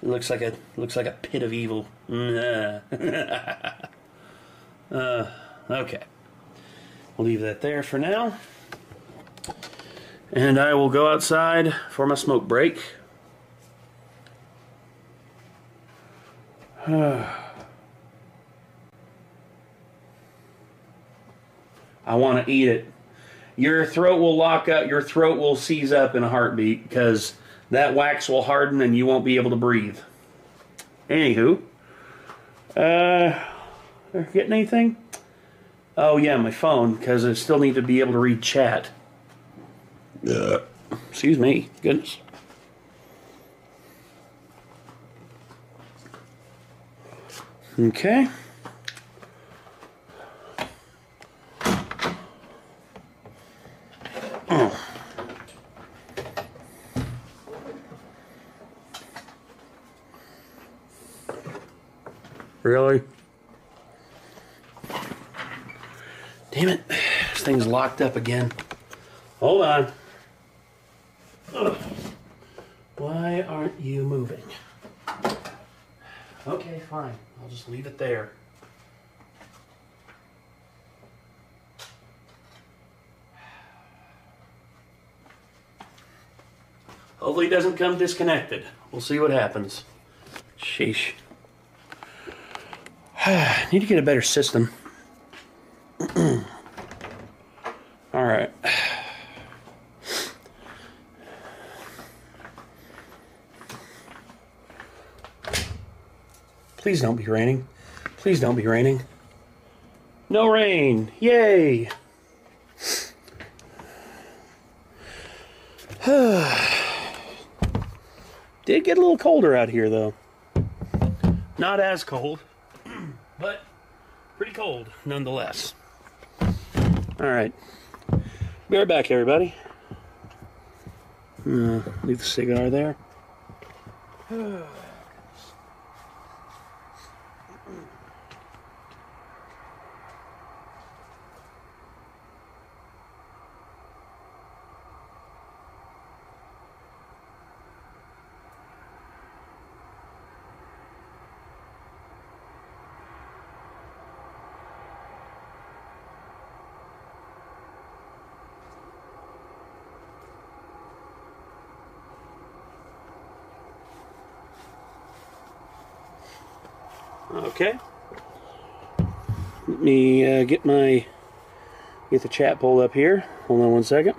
It looks like a pit of evil. Okay. We'll leave that there for now. And I will go outside for my smoke break. I want to eat it. Your throat will lock up, your throat will seize up in a heartbeat because that wax will harden and you won't be able to breathe. Anywho, getting anything? Oh yeah, my phone, because I still need to be able to read chat. Excuse me, goodness. Okay. Oh. Really? Damn it. This thing's locked up again. Hold on. Ugh. Why aren't you moving? Okay, fine. I'll just leave it there. Hopefully it doesn't come disconnected. We'll see what happens. Sheesh. Need to get a better system. Alright. Please don't be raining. Please don't be raining. No rain. Yay. Did get a little colder out here though. Not as cold, but pretty cold nonetheless. Alright. Be right back, everybody. Leave the cigar there. Okay. Let me get the chat pulled up here. Hold on one second.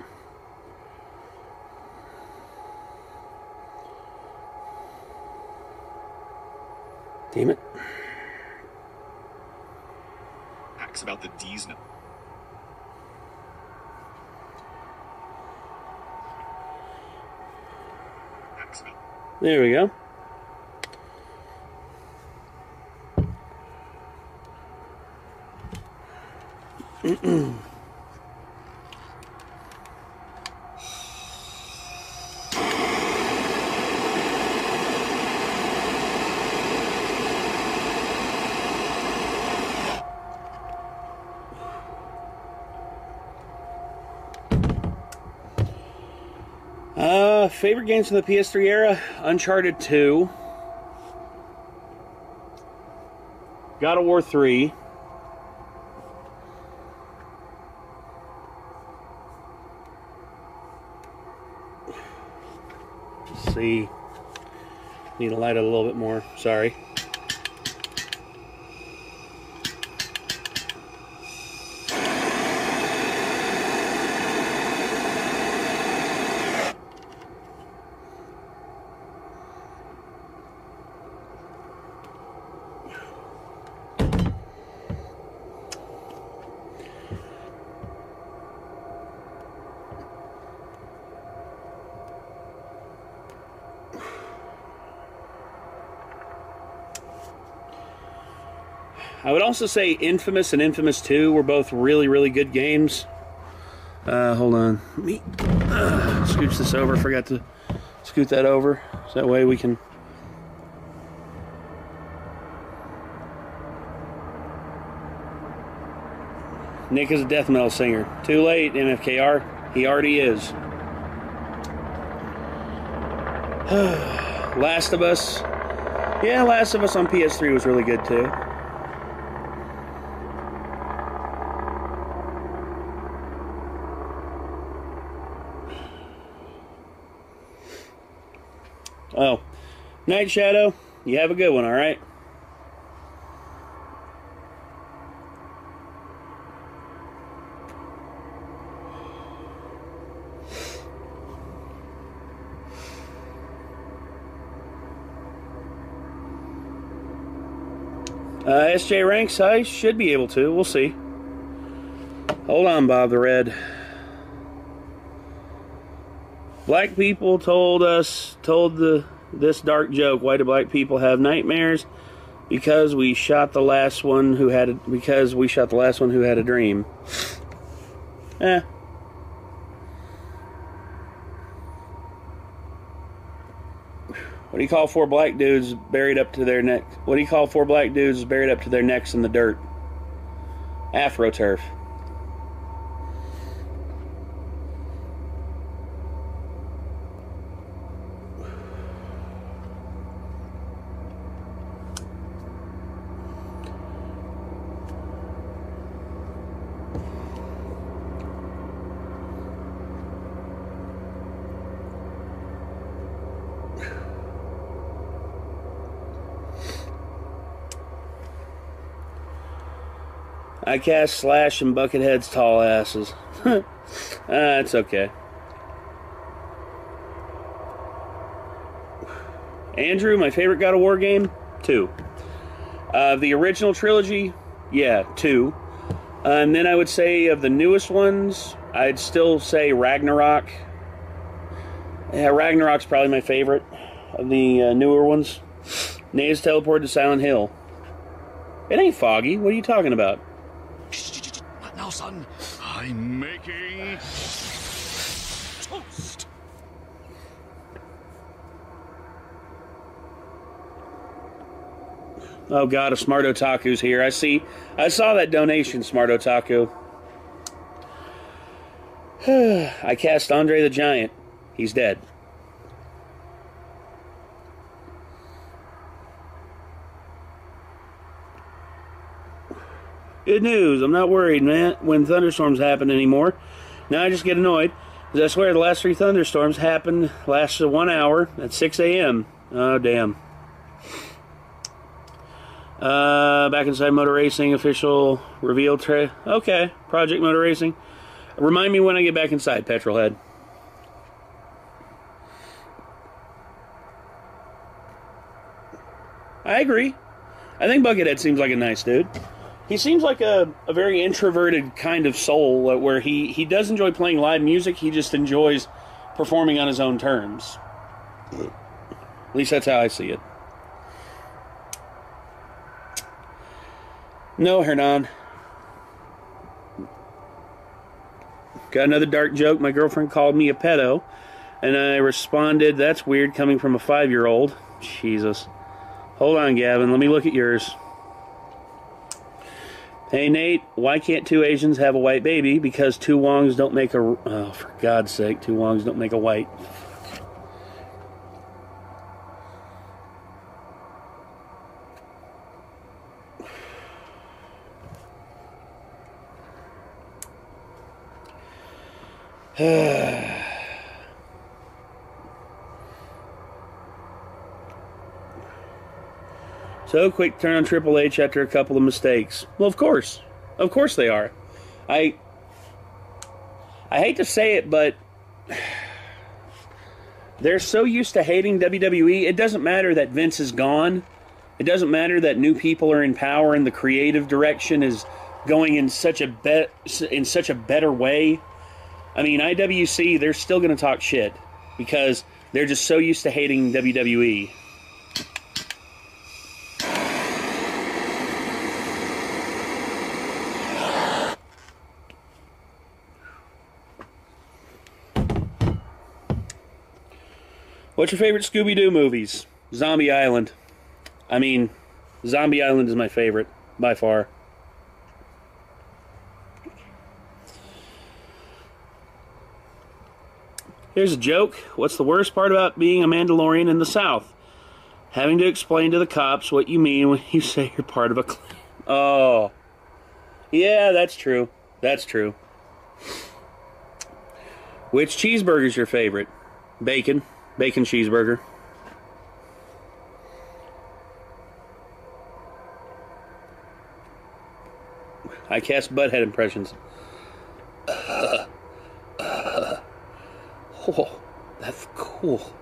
Damn it. Facts about the D's now. There we go. Favorite games from the PS3 era? Uncharted 2. God of War 3. Let's see. Need to light it a little bit more. Sorry. I would also say Infamous and Infamous 2 were both really, really good games. Hold on. Let me scooch this over. Forgot to scoot that over. So that way we can... Nick is a death metal singer. Too late, MFKR. He already is. Last of Us. Yeah, Last of Us on PS3 was really good too. Oh, Night Shadow, you have a good one, all right? SJ ranks, I should be able to. We'll see. Hold on, Bob the Red. Black people told this dark joke. Why do black people have nightmares? Because we shot the last one who had a dream. Eh. What do you call four black dudes buried up to their neck? What do you call four black dudes buried up to their necks in the dirt? AfroTurf. I cast Slash and Buckethead's tall asses. It's okay. Andrew, my favorite God of War game? 2. The original trilogy? Yeah, 2. And then I would say of the newest ones, I'd still say Ragnarok. Yeah, Ragnarok's probably my favorite of the newer ones. Nays teleported to Silent Hill. It ain't foggy. What are you talking about? Now, son, I'm making toast. Oh God, a Smart Otaku's here. I saw that donation, Smart Otaku. I cast Andre the Giant. He's dead. Good news. I'm not worried, man, when thunderstorms happen anymore. Now I just get annoyed, because I swear the last 3 thunderstorms lasted 1 hour at 6 a.m. Oh, damn. Back inside Motor Racing, official reveal tray. Okay, Project Motor Racing. Remind me when I get back inside, Petrolhead. I agree. I think Buckethead seems like a nice dude. He seems like a very introverted kind of soul, where he does enjoy playing live music. He just enjoys performing on his own terms. At least that's how I see it. No, Hernan. Got another dark joke. My girlfriend called me a pedo, and I responded, "That's weird coming from a 5-year-old." Jesus. Hold on, Gavin. Let me look at yours. Hey, Nate, why can't 2 Asians have a white baby? Because 2 Wongs don't make a... Oh, for God's sake, 2 Wongs don't make a white. So quick turn on Triple H after a couple of mistakes. Well, of course they are. I hate to say it, but they're so used to hating WWE. It doesn't matter that Vince is gone. It doesn't matter that new people are in power and the creative direction is going in such a better way. I mean, IWC, they're still going to talk shit because they're just so used to hating WWE. What's your favorite Scooby-Doo movies? Zombie Island. I mean, Zombie Island is my favorite, by far. Here's a joke. What's the worst part about being a Mandalorian in the South? Having to explain to the cops what you mean when you say you're part of a clan. Oh. Yeah, that's true. That's true. Which cheeseburger's your favorite? Bacon. Bacon cheeseburger. I cast butthead impressions. Oh, that's cool.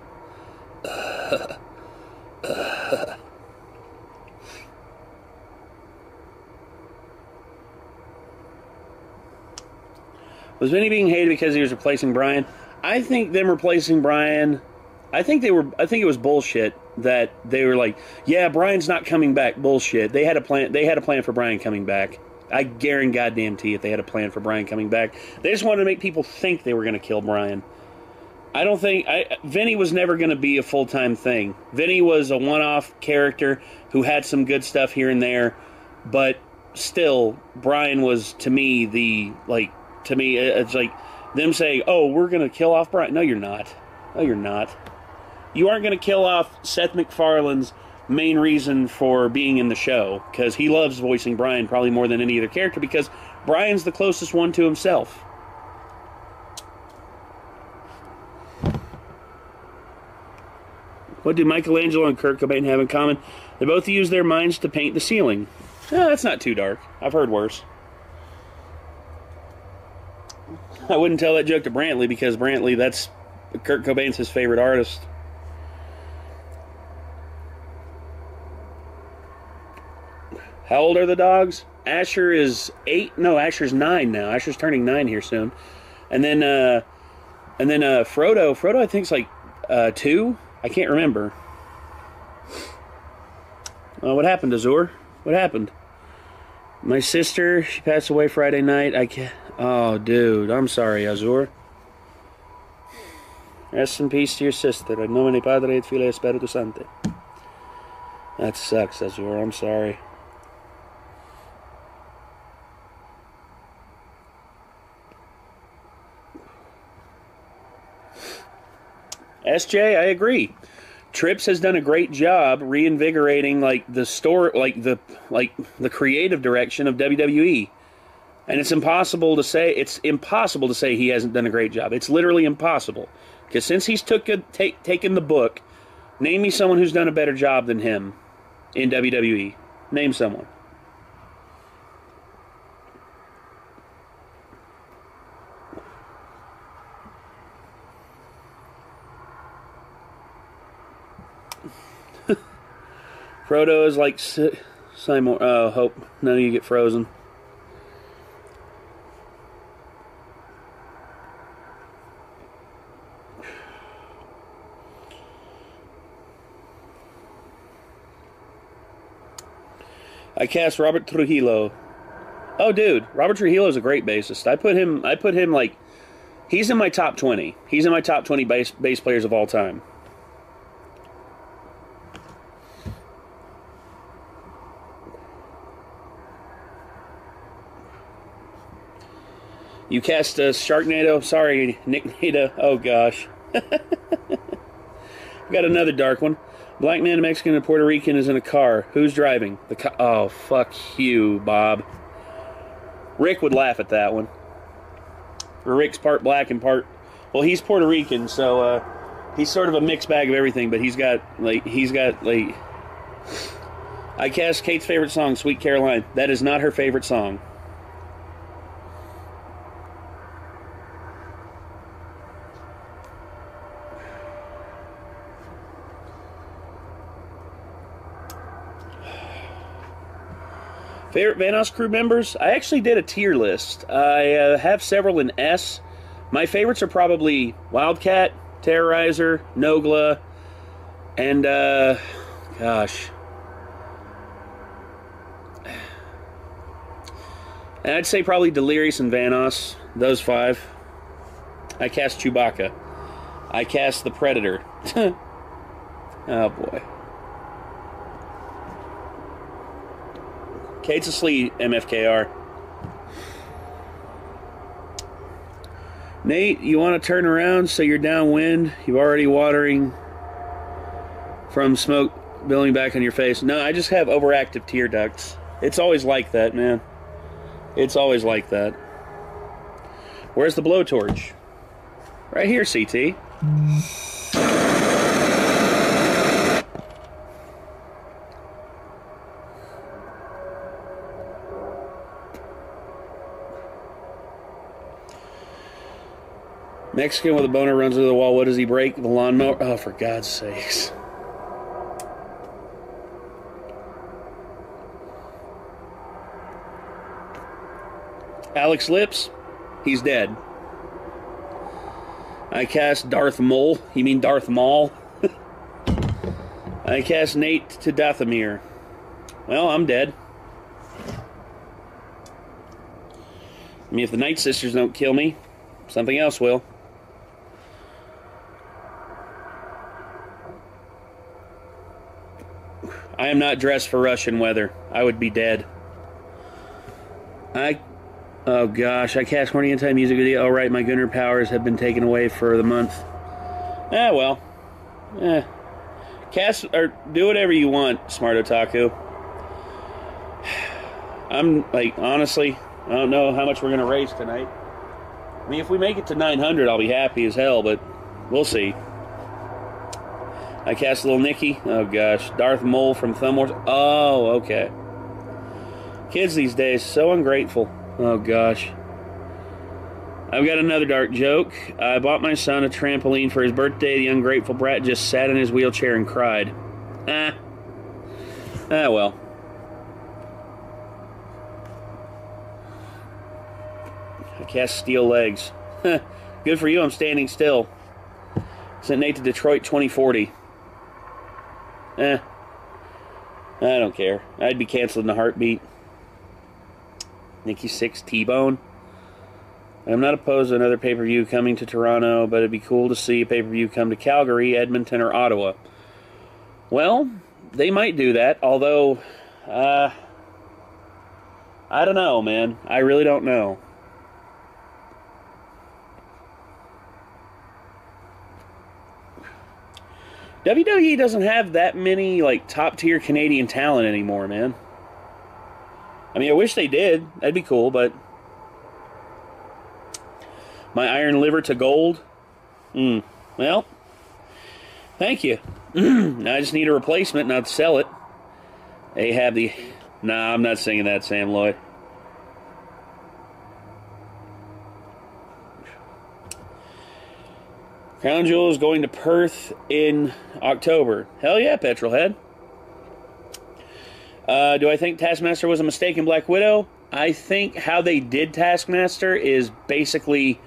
Was Vinny being hated because he was replacing Brian? I think them replacing Brian, I think it was bullshit that they were like, yeah, Brian's not coming back. Bullshit. They had a plan for Brian coming back. I guarantee if they had a plan for Brian coming back. They just wanted to make people think they were going to kill Brian. I don't think... Vinny was never going to be a full-time thing. Vinny was a one-off character who had some good stuff here and there, but still, Brian was, to me, it's like them saying, oh, we're going to kill off Brian. No, you're not. No, you're not. You aren't going to kill off Seth MacFarlane's main reason for being in the show, because he loves voicing Brian probably more than any other character, because Brian's the closest one to himself. What do Michelangelo and Kurt Cobain have in common? They both use their minds to paint the ceiling. That's not too dark. I've heard worse. I wouldn't tell that joke to Brantley, because Brantley, that's Kurt Cobain's his favorite artist. How old are the dogs? Asher is 8. No, Asher's 9 now. Asher's turning 9 here soon. And then Frodo. Frodo, I think, is like 2. I can't remember. What happened, Azur? What happened? My sister, she passed away Friday night. I can't. Oh, dude, I'm sorry, Azur. Rest in peace to your sister. In nomine Padre et Filii et Spiritus Sancti. That sucks, Azur. I'm sorry. SJ, I agree. Trips has done a great job reinvigorating the creative direction of WWE. And it's impossible to say he hasn't done a great job. It's literally impossible. Because since he's taken the book, name me someone who's done a better job than him in WWE. Name someone. Frodo is like Simon. Oh, hope none of you get frozen. I cast Robert Trujillo. Oh, dude, Robert Trujillo is a great bassist. I put him like He's in my top 20. He's in my top 20 bass players of all time. You cast Sharknado. Sorry, Nick Nada. Oh, gosh. Got another dark one. Black man, Mexican, and Puerto Rican is in a car. Who's driving? The car. Oh, fuck you, Bob. Rick would laugh at that one. Rick's part black and part... Well, he's Puerto Rican, so he's sort of a mixed bag of everything, but he's got, like... I cast Kate's favorite song, Sweet Caroline. That is not her favorite song. Favorite Vanoss crew members? I actually did a tier list. I have several in S. My favorites are probably Wildcat, Terrorizer, Nogla, and, gosh. And I'd say probably Delirious and Vanoss. Those 5. I cast Chewbacca. I cast the Predator. Oh, boy. Kate's asleep, MFKR. Nate, you want to turn around so you're downwind? You're already watering from smoke billowing back on your face. No, I just have overactive tear ducts. It's always like that, man. It's always like that. Where's the blowtorch? Right here, CT. Mexican with a boner runs into the wall. What does he break? The lawnmower? Oh, for God's sakes. Alex Lips? He's dead. I cast Darth Mole. You mean Darth Maul? I cast Nate to Dathomir. Well, I'm dead. I mean, if the Night Sisters don't kill me, something else will. I am not dressed for Russian weather. I would be dead. Oh gosh, I cast Horny Anti-Music Video. Oh right, my Gunner powers have been taken away for the month. Ah well. Cast, or do whatever you want, Smart Otaku. I'm, like, honestly, I don't know how much we're going to raise tonight. I mean, if we make it to 900, I'll be happy as hell, but we'll see. I cast Little Nicky. Oh, gosh. Darth Mole from Thumb Wars. Oh, okay. Kids these days, so ungrateful. Oh, gosh. I've got another dark joke. I bought my son a trampoline for his birthday. The ungrateful brat just sat in his wheelchair and cried. Well. I cast Steel Legs. Good for you, I'm standing still. Sent Nate to Detroit 2040. I don't care. I'd be canceled in a heartbeat. Nikki 6 T-Bone. I'm not opposed to another pay-per-view coming to Toronto, but it'd be cool to see a pay-per-view come to Calgary, Edmonton, or Ottawa. Well, they might do that, although, I don't know, man. I really don't know. WWE doesn't have that many, like, top-tier Canadian talent anymore, man. I mean, I wish they did. That'd be cool, but... My iron liver to gold? Well, thank you. Now I just need a replacement, not to sell it. They have the... Nah, I'm not singing that, Sam Lloyd. Crown Jewel is going to Perth in October. Hell yeah, Petrolhead. Do I think Taskmaster was a mistake in Black Widow? I think how they did Taskmaster is basically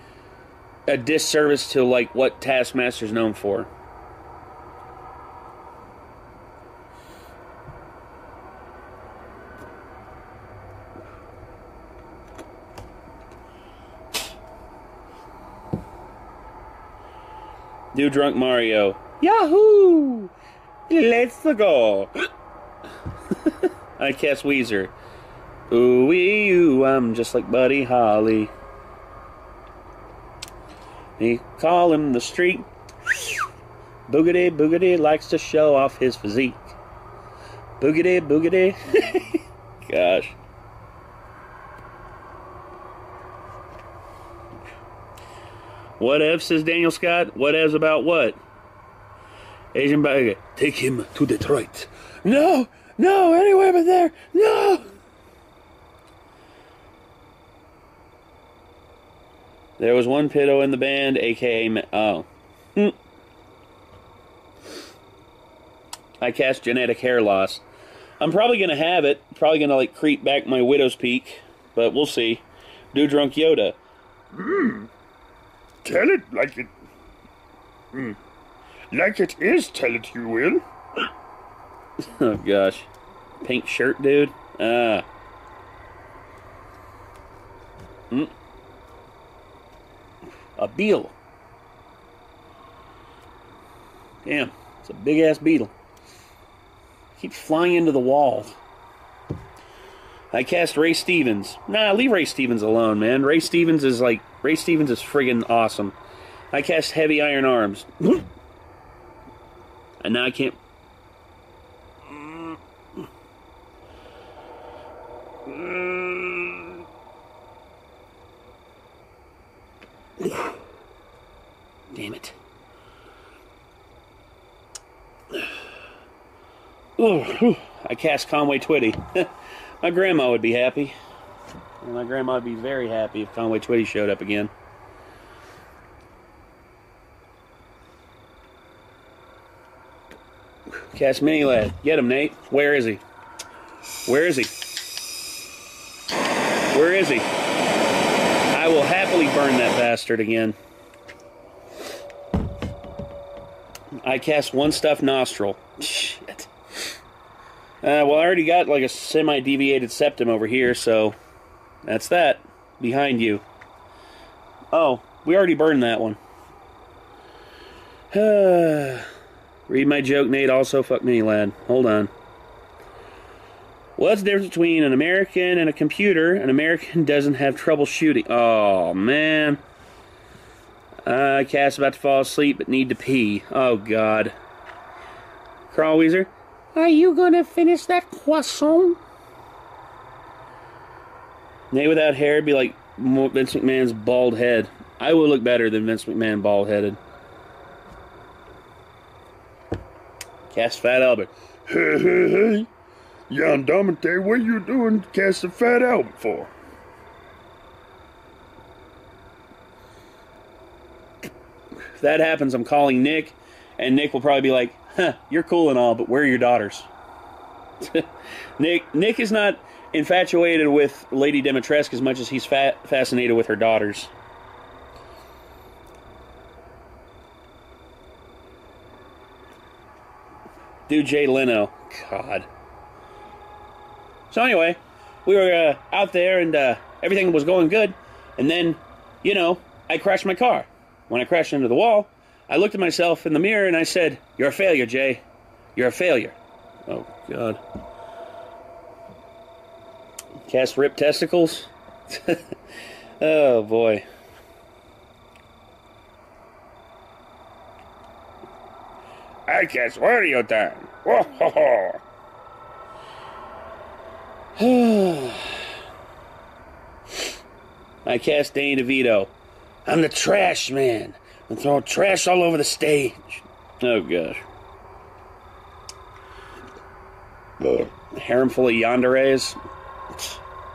a disservice to, like, what Taskmaster's known for. Do Drunk Mario. Yahoo! Let's go. I cast Weezer. Ooh wee ooh, I'm just like Buddy Holly. They call him the Streak. Boogity Boogity likes to show off his physique. Boogity Boogity. Gosh. What if, says Daniel Scott? What ifs about what? Asian bag. Take him to Detroit. No! No! Anywhere but there! No! There was one pedo in the band, a.k.a. Oh. I cast genetic hair loss. I'm probably going to have it. Probably going to, like, creep back my widow's peak. But we'll see. Do Drunk Yoda. Tell it like it... Like it is, tell it you will. Oh, gosh. Pink shirt, dude. A beetle. Damn. It's a big-ass beetle. Keeps flying into the wall. I cast Ray Stevens. Nah, leave Ray Stevens alone, man. Ray Stevens is friggin' awesome. I cast Heavy Iron Arms. And now I can't... Damn it. Oh, I cast Conway Twitty. My grandma would be happy. My grandma would be very happy if Conway Twitty showed up again. Cast Mini Lad. Get him, Nate. Where is he? Where is he? Where is he? I will happily burn that bastard again. I cast one stuffed nostril. Shit. Well, I already got like a semi-deviated septum over here, so that's that. Behind you. Oh, we already burned that one. Read my joke, Nate. Also, fuck me, lad. Hold on. What's the difference between an American and a computer? An American doesn't have trouble shooting. Oh, man. Cat's about to fall asleep, but need to pee. Oh, God. Carl Weezer. Are you gonna finish that croissant? Nate without hair would be like Vince McMahon's bald head. I would look better than Vince McMahon bald-headed. Cast Fat Albert. Hey, hey, hey. Jan Domite, what you doing casting Fat Albert for? If that happens, I'm calling Nick, and Nick will probably be like, huh, you're cool and all, but where are your daughters? Nick is not infatuated with Lady Dimitrescu as much as he's fascinated with her daughters. Dude, Jay Leno. God. So anyway, we were out there and everything was going good. And then, you know, I crashed my car. When I crashed into the wall, I looked at myself in the mirror and I said, "You're a failure, Jay. You're a failure." Oh, God. Cast Rip Testicles. Oh, boy. I cast Wario Time. Whoa, ho, ho. I cast Danny DeVito. I'm the trash man. I'm throwing trash all over the stage. Oh, gosh. Harem full of yanderes?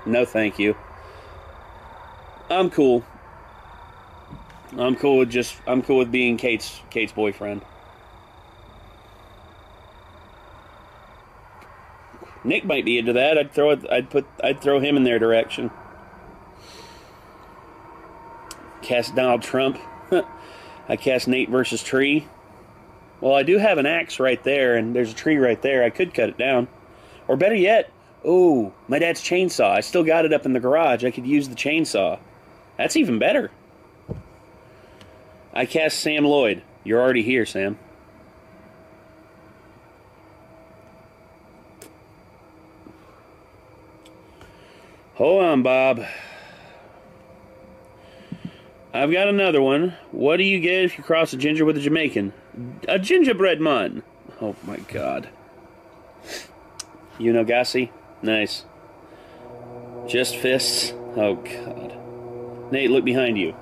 No, thank you. I'm cool. I'm cool with being Kate's boyfriend. Nick might be into that. I'd throw him in their direction. Cast Donald Trump. I cast Nate versus Tree. Well, I do have an axe right there, and there's a tree right there. I could cut it down. Or better yet, oh, my dad's chainsaw. I still got it up in the garage. I could use the chainsaw. That's even better. I cast Sam Lloyd. You're already here, Sam. Hold on, Bob. I've got another one. What do you get if you cross a ginger with a Jamaican? A gingerbread man. Oh my God. You know Gassi? Nice. Just fists? Oh God. Nate, look behind you.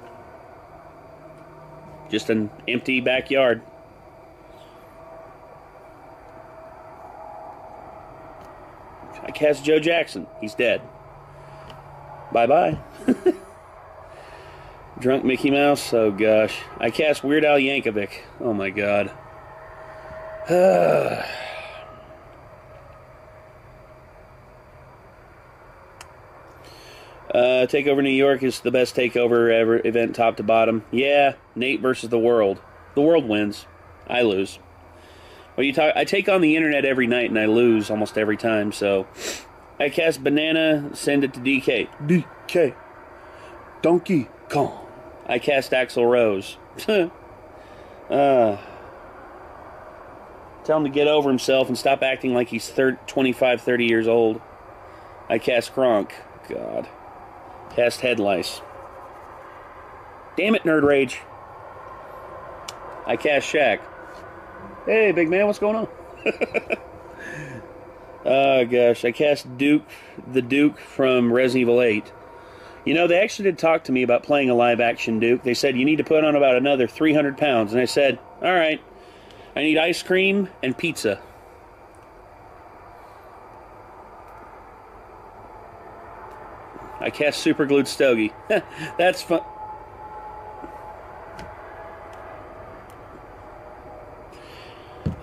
Just an empty backyard. I cast Joe Jackson. He's dead. Bye-bye. Drunk Mickey Mouse? Oh gosh. I cast Weird Al Yankovic. Oh my God. Takeover New York is the best takeover ever event, top to bottom. Yeah, Nate versus the world. The world wins. I lose. Well, I take on the internet every night and I lose almost every time, so I cast Banana, send it to DK. DK. Donkey Kong. I cast Axl Rose. Tell him to get over himself and stop acting like he's 25, 30 years old. I cast Kronk. God. Cast Head Lice. Damn it, Nerd Rage. I cast Shaq. Hey, big man, what's going on? Oh, gosh. I cast Duke, the Duke from Resident Evil 8. You know, they actually did talk to me about playing a live-action Duke. They said, you need to put on about another 300 pounds. And I said, all right, I need ice cream and pizza. I cast Super Glued Stogie. That's fun.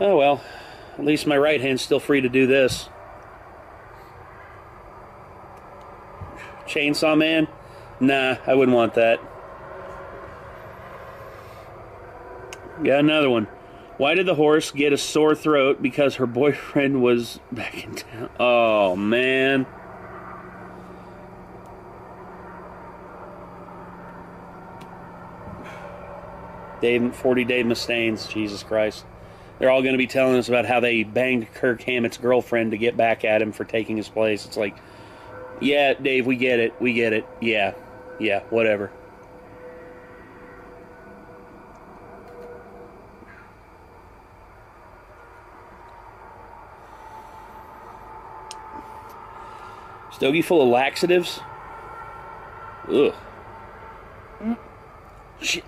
Oh, well. At least my right hand's still free to do this. Chainsaw Man? Nah, I wouldn't want that. Got another one. Why did the horse get a sore throat? Because her boyfriend was back in town. Oh, man. Dave, 40 Dave Mustaines. Jesus Christ. They're all going to be telling us about how they banged Kirk Hammett's girlfriend to get back at him for taking his place. It's like, yeah, Dave, we get it. We get it. Yeah. Yeah, whatever. Stogie full of laxatives? Ugh. Shit.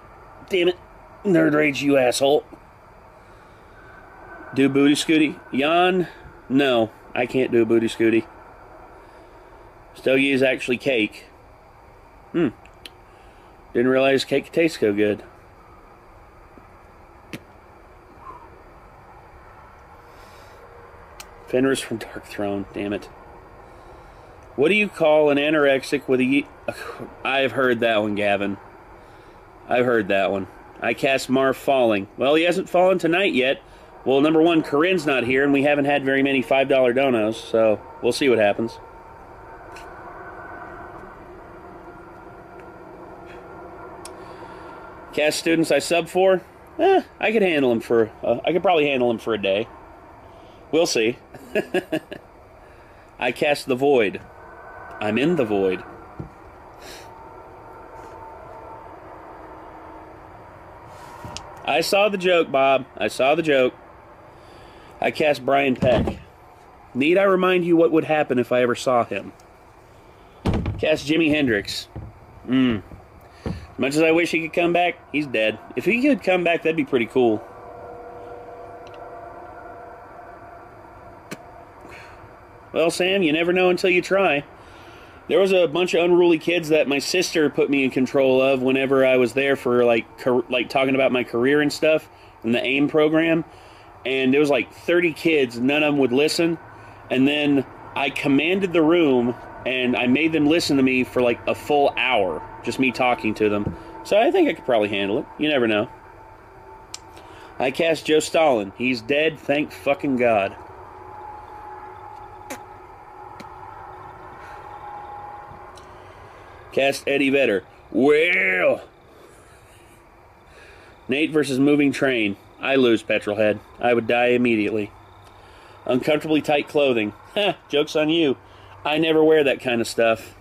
Damn it. Nerd Rage, you asshole. Do booty scooty? Jan? No, I can't do a booty scooty. Stogie is actually cake. Didn't realize cake tastes so good. Fenris from Dark Throne, damn it. What do you call an anorexic with a... I've heard that one, Gavin. I've heard that one. I cast Marv Falling. Well, he hasn't fallen tonight yet. Well, number one, Corinne's not here, and we haven't had very many $5 donos, so we'll see what happens. Cast students I sub for? I could handle them for... I could probably handle them for a day. We'll see. I cast the Void. I'm in the Void. I saw the joke, Bob. I saw the joke. I cast Brian Peck. Need I remind you what would happen if I ever saw him? Cast Jimi Hendrix. As much as I wish he could come back, he's dead. If he could come back, that'd be pretty cool. Well, Sam, you never know until you try. There was a bunch of unruly kids that my sister put me in control of whenever I was there for, like talking about my career and stuff in the AIM program. And there was like 30 kids, none of them would listen. And then I commanded the room, and I made them listen to me for like a full hour. Just me talking to them. So I think I could probably handle it. You never know. I cast Joe Stalin. He's dead, thank fucking God. Cast Eddie Vedder. Well, Nate versus moving train. I lose, Petrolhead. I would die immediately. Uncomfortably tight clothing. Heh, joke's on you. I never wear that kind of stuff.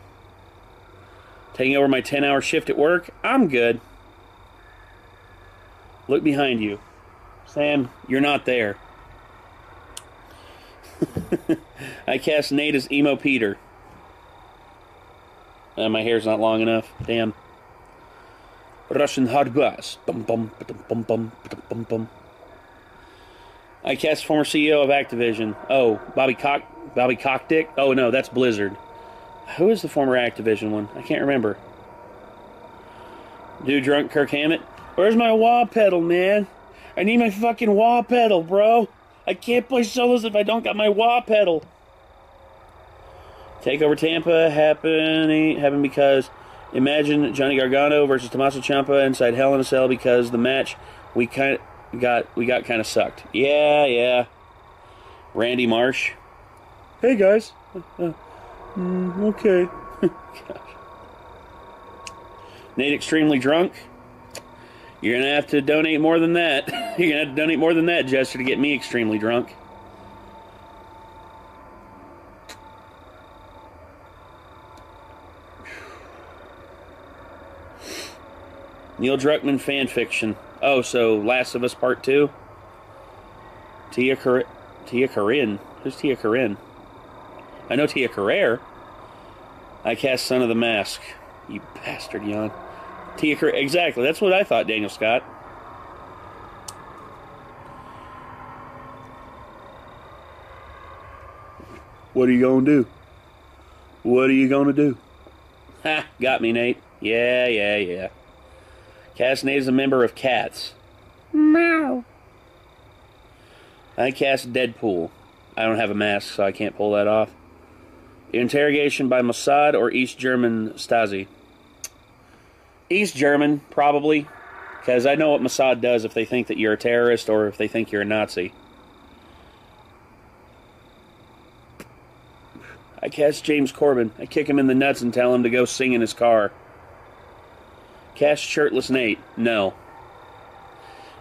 Taking over my 10-hour shift at work? I'm good. Look behind you. Sam, you're not there. I cast Nate as Emo Peter. My hair's not long enough. Damn. Russian hard bass. Bum bum bum bum bum bum. I cast former CEO of Activision. Oh, Bobby Cockdick? Oh no, that's Blizzard. Who is the former Activision one? I can't remember. Dude drunk Kirk Hammett? Where's my wah pedal, man? I need my fucking wah pedal, bro. I can't play solos if I don't got my wah pedal. Takeover Tampa happened because imagine Johnny Gargano versus Tommaso Ciampa inside Hell in a Cell because the match we got kind of sucked. Yeah. Randy Marsh. Hey guys. Okay. Nate extremely drunk. You're gonna have to donate more than that. You're gonna have to donate more than that, Jester, to get me extremely drunk. Neil Druckmann fan fiction. Oh, so Last of Us Part 2? Tia Corinne. Who's Tia Corinne? I know Tia Carrere. I cast Son of the Mask. You bastard, Jan. Tia Corinne. Exactly. That's what I thought, Daniel Scott. What are you gonna do? What are you gonna do? Ha! Got me, Nate. Yeah. Cast Nate as a member of Cats. Meow. I cast Deadpool. I don't have a mask, so I can't pull that off. Interrogation by Mossad or East German Stasi? East German, probably. Because I know what Mossad does if they think that you're a terrorist or if they think you're a Nazi. I cast James Corbin. I kick him in the nuts and tell him to go sing in his car. Cast Shirtless Nate. No.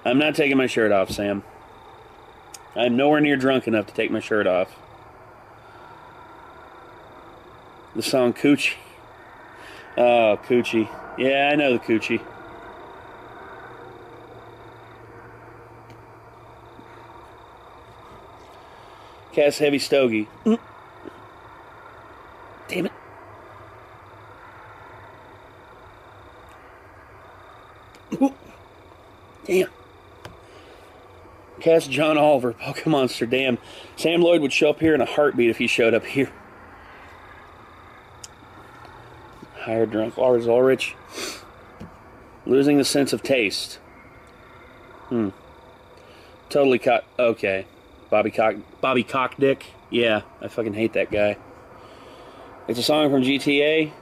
I'm not taking my shirt off, Sam. I'm nowhere near drunk enough to take my shirt off. The song Coochie. Oh, Coochie. Yeah, I know the Coochie. Cast Heavy Stogie. Damn it. Ooh. Damn. Cast John Oliver, Pokemonster. Damn. Sam Lloyd would show up here in a heartbeat if he showed up here. Hired drunk Lars Ulrich. Losing the sense of taste. Totally caught. Okay. Bobby Cockdick. Yeah, I fucking hate that guy. It's a song from GTA.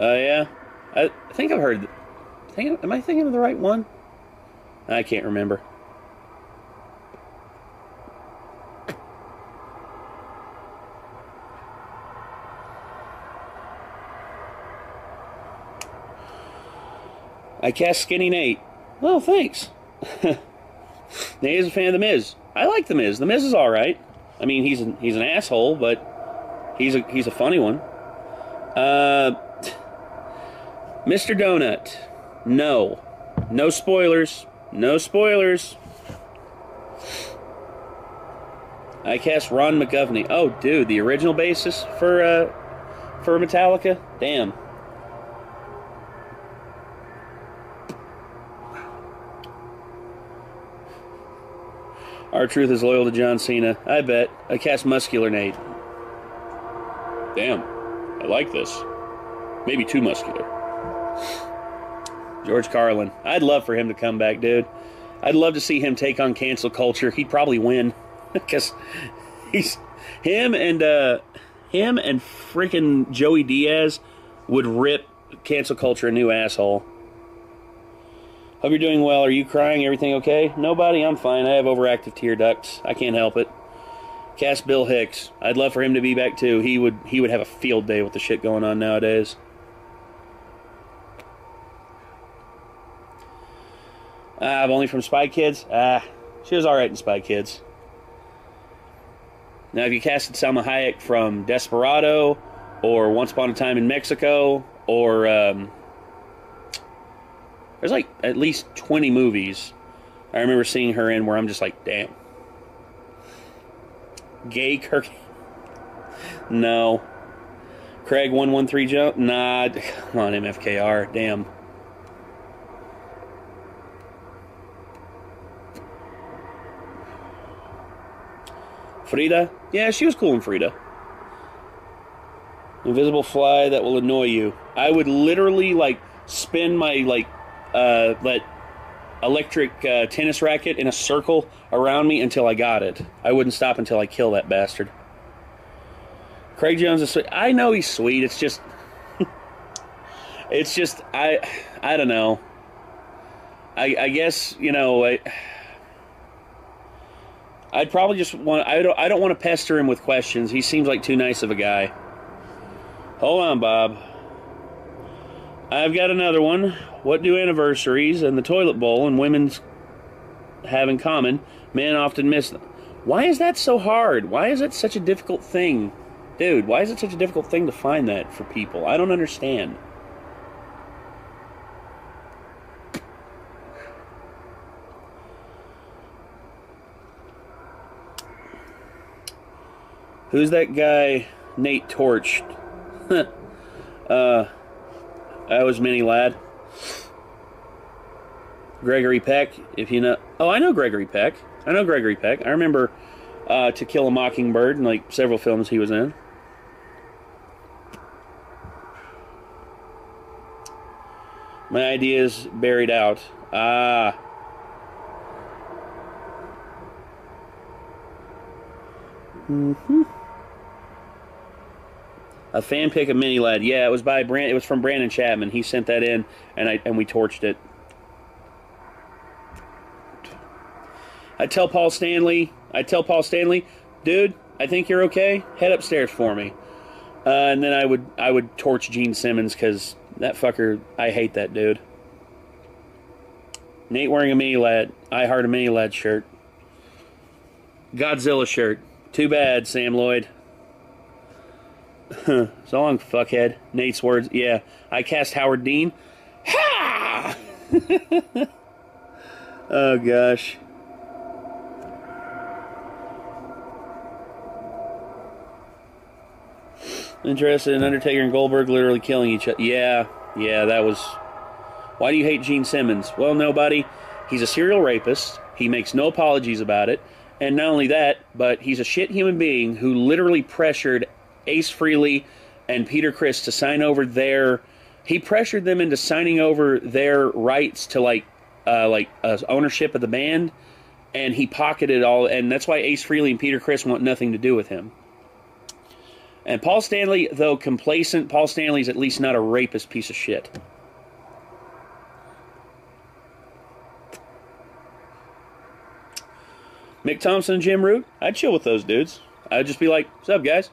Yeah. I think I've heard. Am I thinking of the right one? I can't remember. I cast Skinny Nate. Well, thanks. Nate is a fan of The Miz. I like The Miz. The Miz is all right. I mean, he's an asshole, but he's a funny one. Mr. Donut. No. No spoilers. No spoilers. I cast Ron McGovney. Oh, dude, the original bassist for Metallica? Damn. R-Truth is loyal to John Cena. I bet. I cast Muscular Nate. Damn. I like this. Maybe too muscular. George Carlin. I'd love for him to come back, dude. I'd love to see him take on cancel culture. He'd probably win. Because he's... Him and freaking Joey Diaz would rip cancel culture a new asshole. Hope you're doing well. Are you crying? Everything okay? Nobody? I'm fine. I have overactive tear ducts. I can't help it. Cast Bill Hicks. I'd love for him to be back too. He would have a field day with the shit going on nowadays. Only from Spy Kids? She was alright in Spy Kids. Now, if you casted Salma Hayek from Desperado, or Once Upon a Time in Mexico, or, there's like at least 20 movies I remember seeing her in where I'm just like, damn. Gay Kirk? No. Craig 113 Jump? Nah, come on, MFKR, damn. Frida? Yeah, she was cool in Frida. Invisible fly that will annoy you. I would literally, like, spin my, like, that electric tennis racket in a circle around me until I got it. I wouldn't stop until I kill that bastard. Craig Jones is sweet. I know he's sweet. It's just... it's just... I don't know. I guess, you know... I'd probably just want... I don't want to pester him with questions. He seems like too nice of a guy. Hold on, Bob. I've got another one. What do anniversaries and the toilet bowl and women's have in common? Men often miss them. Why is that so hard? Why is it such a difficult thing? Dude, why is it such a difficult thing to find that for people? I don't understand. Who's that guy Nate torched? That was Mini Lad. Gregory Peck, if you know... Oh, I know Gregory Peck. I know Gregory Peck. I remember To Kill a Mockingbird and, like, several films he was in. My idea's buried out. Ah. Mm-hmm. A fan pick of Mini Lad. Yeah, it was by it was from Brandon Chapman. He sent that in, and we torched it. I'd tell Paul Stanley, dude, I think you're okay. Head upstairs for me. And then I would torch Gene Simmons because that fucker, I hate that dude. Nate wearing a Mini Lad. I heart a Mini Lad shirt. Godzilla shirt. Too bad, Sam Lloyd. So long, fuckhead. Nate's words. Yeah, I cast Howard Dean. Ha! Oh, gosh. Interested in Undertaker and Goldberg literally killing each other. Yeah, that was... Why do you hate Gene Simmons? Well, nobody. He's a serial rapist. He makes no apologies about it. And not only that, but he's a shit human being who literally pressured Ace Frehley and Peter Criss to sign over their... He pressured them into signing over their rights to, ownership of the band. And he pocketed all... And that's why Ace Frehley and Peter Criss want nothing to do with him. And Paul Stanley, though complacent, Paul Stanley's at least not a rapist piece of shit. Mick Thompson and Jim Root, I'd chill with those dudes. I'd just be like, what's up, guys?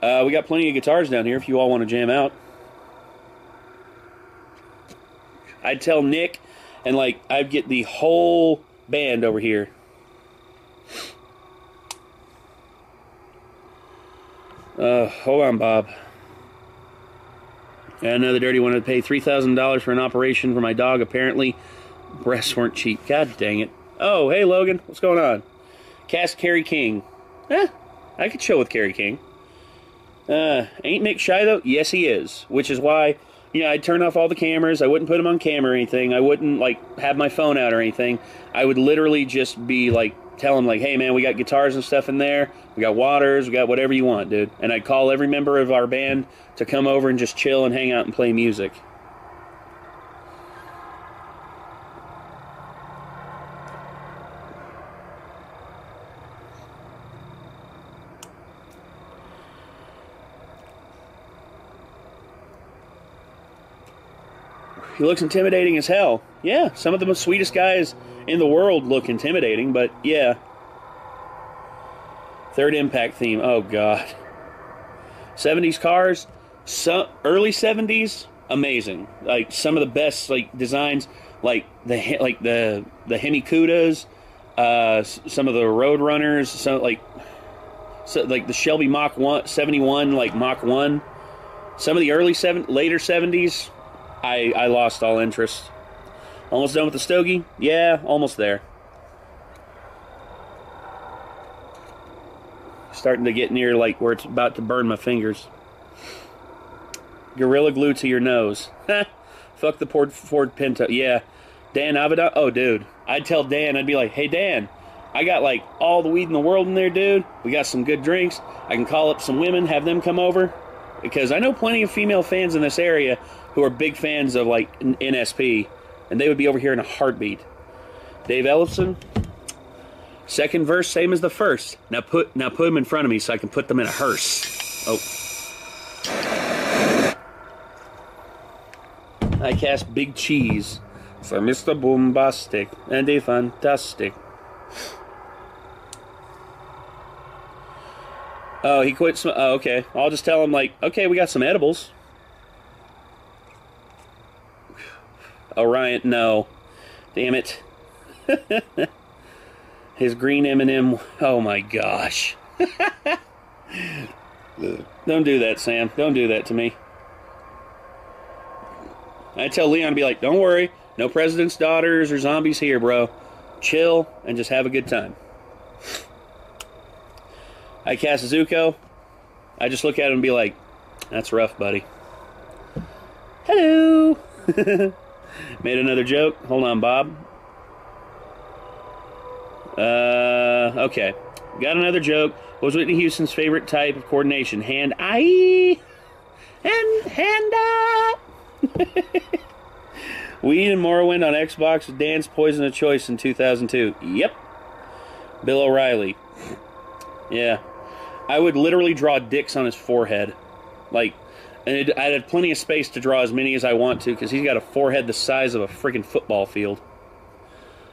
We got plenty of guitars down here if you all want to jam out. I'd tell Nick, and, I'd get the whole band over here. Hold on, Bob. Got another dirty one to pay $3,000 for an operation for my dog. Apparently, breasts weren't cheap. God dang it. Oh, hey, Logan. What's going on? Cast Kerry King. I could chill with Kerry King. Ain't Mick shy, though? Yes, he is. Which is why, I'd turn off all the cameras. I wouldn't put him on camera or anything. I wouldn't, have my phone out or anything. I would literally just be, tell him, hey, man, we got guitars and stuff in there. We got waters. We got whatever you want, dude. And I'd call every member of our band to come over and just chill and hang out and play music. He looks intimidating as hell. Yeah, some of the most sweetest guys in the world look intimidating, but yeah. Third Impact theme. Oh, God. 70s cars. Early 70s. amazing. Like some of the best like designs, like the Hemikudas, some of the Roadrunners, so like the Shelby Mach 71, like Mach 1. Some of the later 70s, I lost all interest. Almost done with the stogie? Yeah, almost there. Starting to get near like where it's about to burn my fingers. Gorilla Glue to your nose. Fuck the Ford Pinto. Yeah. Dan Avida. Oh, dude. I'd tell Dan, I'd be like, hey, Dan, I got like all the weed in the world in there, dude. We got some good drinks. I can call up some women, have them come over. Because I know plenty of female fans in this area who are big fans of like NSP. And they would be over here in a heartbeat. Dave Ellison. Second verse, same as the first. Now put them in front of me so I can put them in a hearse. Oh. I cast Big Cheese for Mr. Boombastic and a Fantastic. Oh, he quit. Oh, okay. I'll just tell him, like, okay, we got some edibles. Orion, no. Damn it. His green M&M. Oh, my gosh. Don't do that, Sam. Don't do that to me. I tell Leon to be like, don't worry. No president's daughters or zombies here, bro. Chill and just have a good time. I cast Zuko. I just look at him and be like, that's rough, buddy. Hello. Made another joke. Hold on, Bob. Okay. Got another joke. What was Whitney Houston's favorite type of coordination? Hand-eye and hand-up. Weed and Morrowind on Xbox. Dan's Poison of Choice in 2002. Yep. Bill O'Reilly. Yeah. I would literally draw dicks on his forehead. Like, and I'd have plenty of space to draw as many as I want to because he's got a forehead the size of a freaking football field.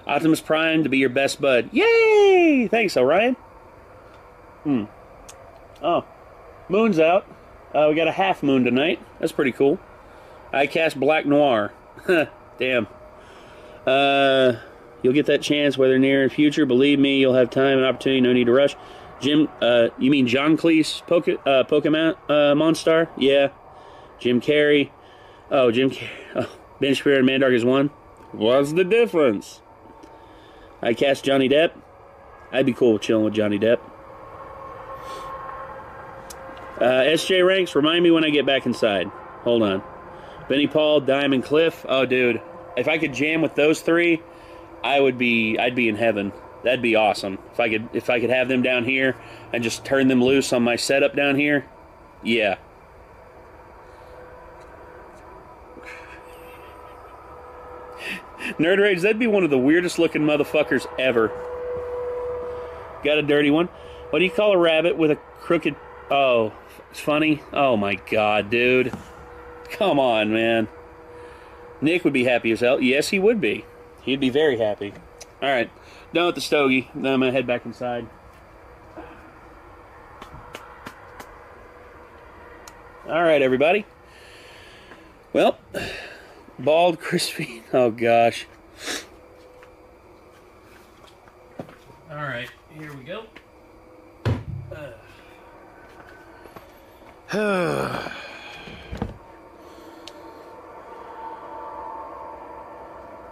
Optimus Prime to be your best bud. Yay! Thanks, Orion. Oh. Moon's out. We got a half moon tonight. That's pretty cool. I cast Black Noir. Damn. You'll get that chance whether near or future. Believe me, you'll have time and opportunity. No need to rush. Jim, you mean John Cleese, Pokemon Monstar? Yeah. Jim Carrey. Oh, Jim Carrey. Oh, Ben Shapiro and Mandark is one. What's the difference? I cast Johnny Depp. I'd be cool with chilling with Johnny Depp. SJ Ranks, remind me when I get back inside. Hold on. Benny Paul, Diamond Cliff. Oh, dude. If I could jam with those three, I'd be in heaven. That'd be awesome. If I could have them down here and just turn them loose on my setup down here. Yeah. Nerd Rage, that'd be one of the weirdest looking motherfuckers ever. Got a dirty one. What do you call a rabbit with a crooked... Oh, it's funny. Oh my god, dude. Come on, man. Nick would be happy as hell. Yes, he would be. He'd be very happy. Alright. Done with the stogie. Then I'm going to head back inside. Alright, everybody. Well, bald, crispy. Oh, gosh. Alright, here we go.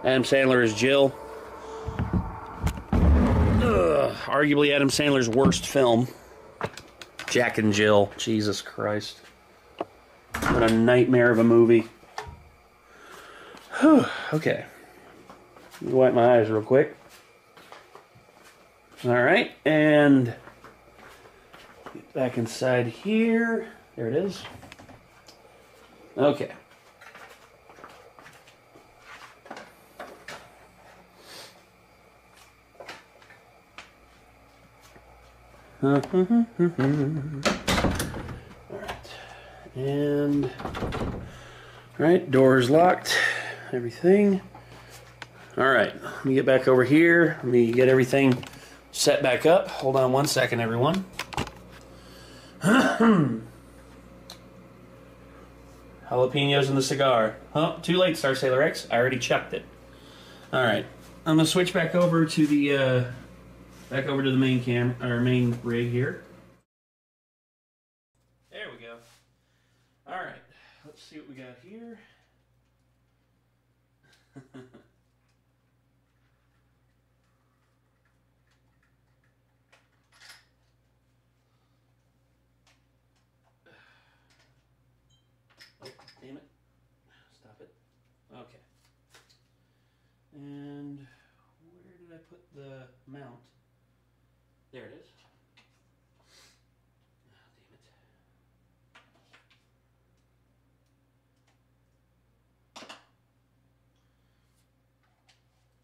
Adam Sandler is Jill. Arguably Adam Sandler's worst film. Jack and Jill. Jesus Christ. What a nightmare of a movie. Okay. Let me wipe my eyes real quick. Alright, and get back inside here. There it is. Okay. Alright. And alright, door's locked. Everything. Alright, let me get back over here. Let me get everything set back up. Hold on one second, everyone. Jalapenos in the cigar. Huh? Too late, Star Sailor X. I already chucked it. Alright. I'm gonna switch back over to the main cam or main rig here. There we go. Alright. Let's see what we got here. Oh, damn it. Stop it. Okay. And where did I put the mount? There it is. Oh,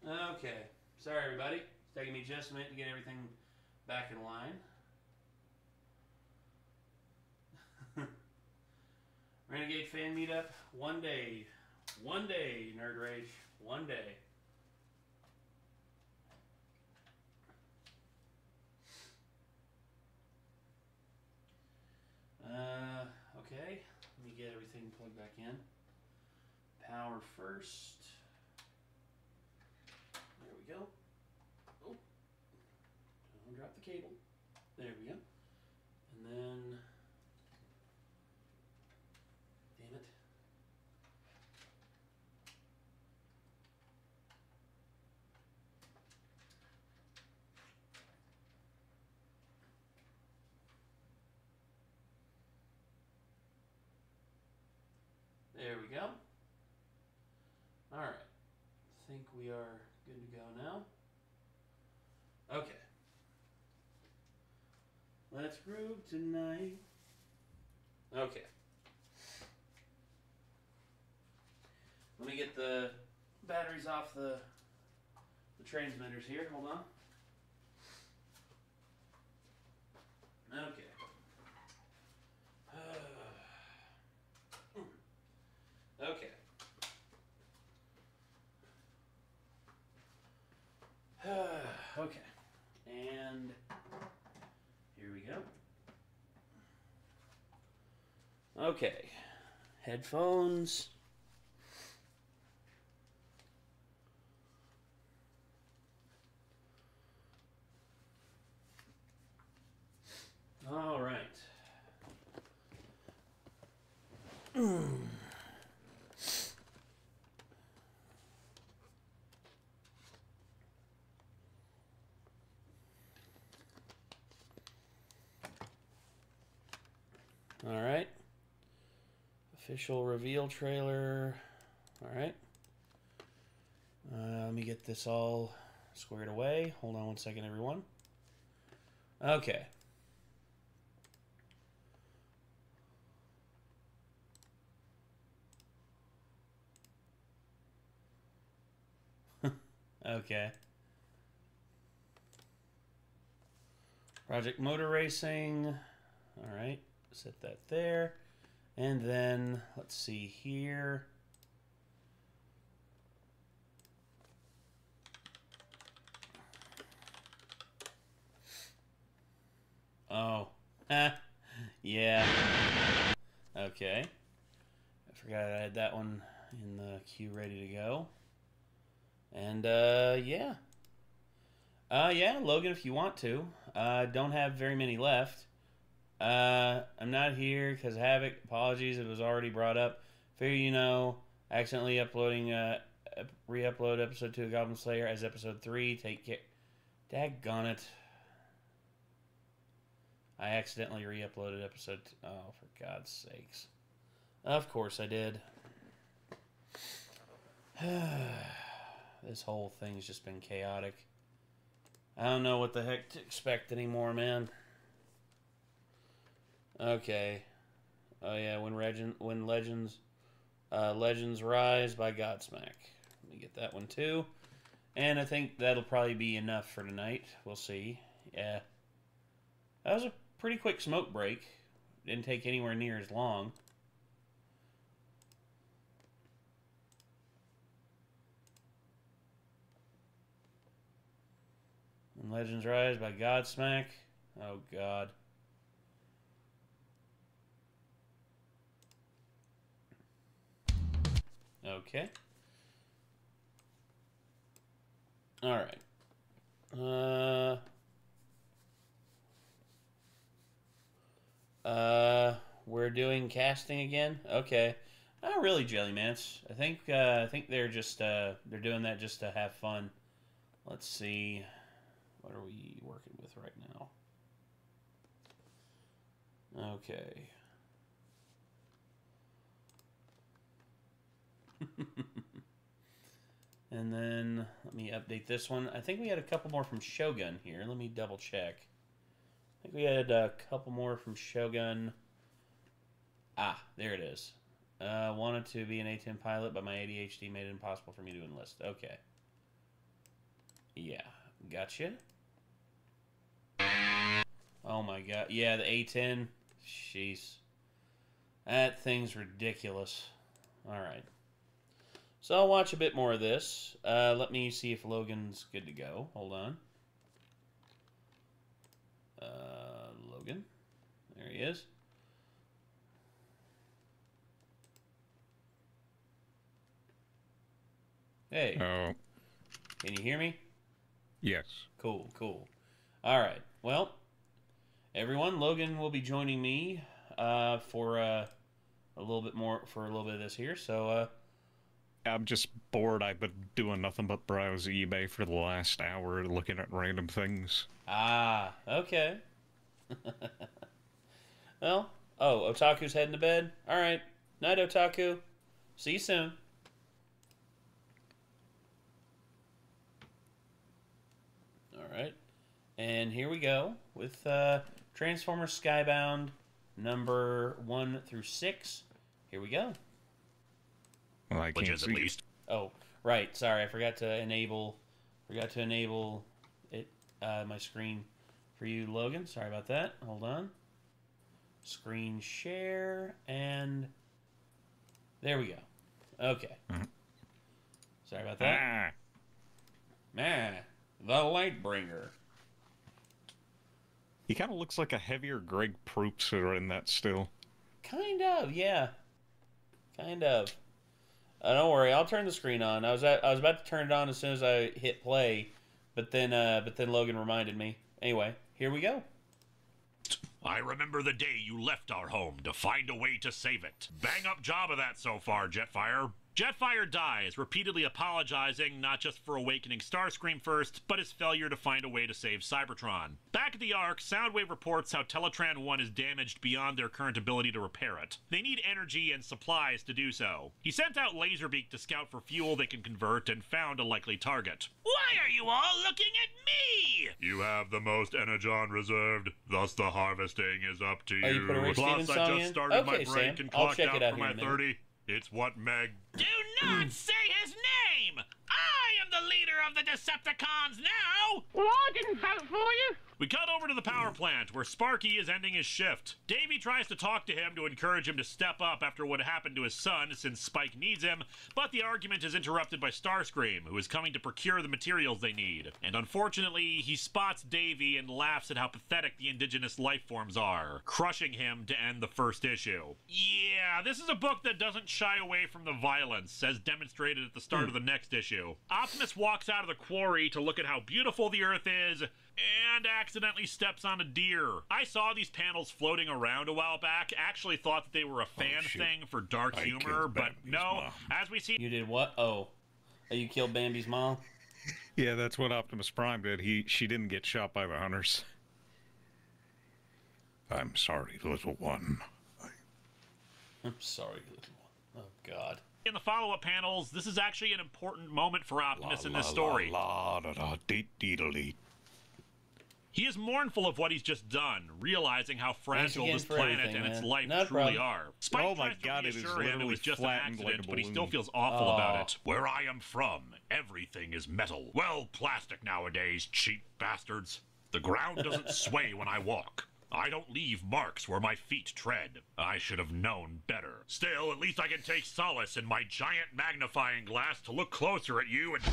damn it. Okay. Sorry, everybody. It's taking me just a minute to get everything back in line. Renegade fan meetup, one day. One day, Nerd Rage. One day. Okay. Let me get everything plugged back in. Power first. There we go. Oh. Don't drop the cable. There we go. And then... Damn it. There we go. Alright. I think we are good to go now. Okay. Let's groove tonight. Okay. Let me get the batteries off the transmitters here. Hold on. Okay. Okay. Okay. And here we go. Okay. Headphones. All right. All right. Official reveal trailer. All right. Let me get this all squared away. Hold on one second, everyone. Okay. Okay. Project Motor Racing. All right. Set that there. And then, let's see here. Oh. Yeah. Okay. I forgot I had that one in the queue ready to go. And, yeah. Yeah, Logan, if you want to. Don't have very many left. I'm not here because Havoc. Apologies, it was already brought up. Figure you know, accidentally uploading, re-upload episode 2 of Goblin Slayer as episode 3. Take care. Daggone it. I accidentally re-uploaded episode 2. Oh, for God's sakes. Of course I did. This whole thing's just been chaotic. I don't know what the heck to expect anymore, man. Okay. Oh yeah, when Legends Rise by Godsmack. Let me get that one too. And I think that'll probably be enough for tonight. We'll see. Yeah. That was a pretty quick smoke break. Didn't take anywhere near as long. And Legends Rise by Godsmack. Oh God. Okay. All right. We're doing casting again. Okay. Not really, Jellymans. I think they're just they're doing that just to have fun. Let's see. What are we working with right now? Okay. And then let me update this one. I think we had a couple more from Shogun here. Let me double check. I think we had a couple more from Shogun. Ah, there it is. Wanted to be an A-10 pilot, but my ADHD made it impossible for me to enlist. Okay. Yeah, gotcha. Oh my god. Yeah, the A-10. Jeez. That thing's ridiculous. Alright. So I'll watch a bit more of this. Let me see if Logan's good to go. Hold on. Logan. There he is. Hey. Oh. Can you hear me? Yes. Cool, cool. All right. Well, everyone, Logan will be joining me for a little bit more, for a little bit of this here. So, I'm just bored. I've been doing nothing but browse eBay for the last hour, looking at random things. Ah, okay. Well, oh, Otaku's heading to bed. All right. Night, Otaku. See you soon. All right. And here we go with Transformers Skybound number 1 through 6. Here we go. Well, I can't see. At least. Oh, right. Sorry, I forgot to enable it my screen for you, Logan. Sorry about that. Hold on. Screen share, and there we go. Okay. Sorry about that. The Lightbringer. He kind of looks like a heavier Greg Proops in that still. Kind of, yeah. Kind of. Don't worry, I'll turn the screen on. I was about to turn it on as soon as I hit play, but then Logan reminded me. Anyway, here we go. I remember the day you left our home to find a way to save it. Bang up job of that so far, Jetfire. Jetfire dies, repeatedly apologizing not just for awakening Starscream first, but his failure to find a way to save Cybertron. Back at the Ark, Soundwave reports how Teletran 1 is damaged beyond their current ability to repair it. They need energy and supplies to do so. He sent out Laserbeak to scout for fuel they can convert and found a likely target. Why are you all looking at me? You have the most energon reserved, thus the harvesting is up to you. Oh, you put a Rick Plus, Stevens I song just in? started Okay, my break Sam. and I'll clocked check out it out for here my in a minute. 30. It's what Meg... Do not say his name! I am the leader of the Decepticons now! Well, I didn't vote for you. We cut over to the power plant, where Sparky is ending his shift. Davey tries to talk to him to encourage him to step up after what happened to his son, since Spike needs him, but the argument is interrupted by Starscream, who is coming to procure the materials they need. And unfortunately, he spots Davey and laughs at how pathetic the indigenous life forms are, crushing him to end the first issue. Yeah, this is a book that doesn't shy away from the violence, as demonstrated at the start of the next issue. Optimus walks out of the quarry to look at how beautiful the Earth is, and accidentally steps on a deer. I saw these panels floating around a while back, actually thought that they were a fan thing for dark humor, but no, as we see... You did what? Oh, you killed Bambi's mom? Yeah, that's what Optimus Prime did. She didn't get shot by the hunters. I'm sorry, little one. I'm sorry, little one. Oh, God. In the follow-up panels, this is actually an important moment for Optimus in this story. He is mournful of what he's just done, realizing how fragile this planet and its life truly are. Spike tries to reassure him it was just an accident, but he still feels awful about it. Where I am from, everything is metal. Well, plastic nowadays, cheap bastards. The ground doesn't sway when I walk. I don't leave marks where my feet tread. I should have known better. Still, at least I can take solace in my giant magnifying glass to look closer at you and...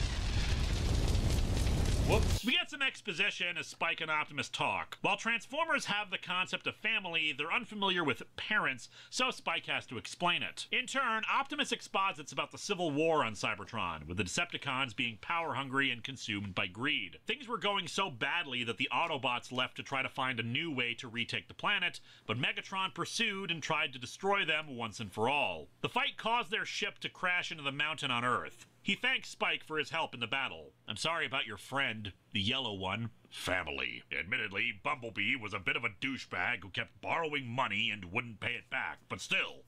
Whoops. We get some exposition as Spike and Optimus talk. While Transformers have the concept of family, they're unfamiliar with parents, so Spike has to explain it. In turn, Optimus exposits about the Civil War on Cybertron, with the Decepticons being power-hungry and consumed by greed. Things were going so badly that the Autobots left to try to find a new way to retake the planet, but Megatron pursued and tried to destroy them once and for all. The fight caused their ship to crash into the mountain on Earth. He thanks Spike for his help in the battle. I'm sorry about your friend, the yellow one. Family. Admittedly, Bumblebee was a bit of a douchebag who kept borrowing money and wouldn't pay it back, but still.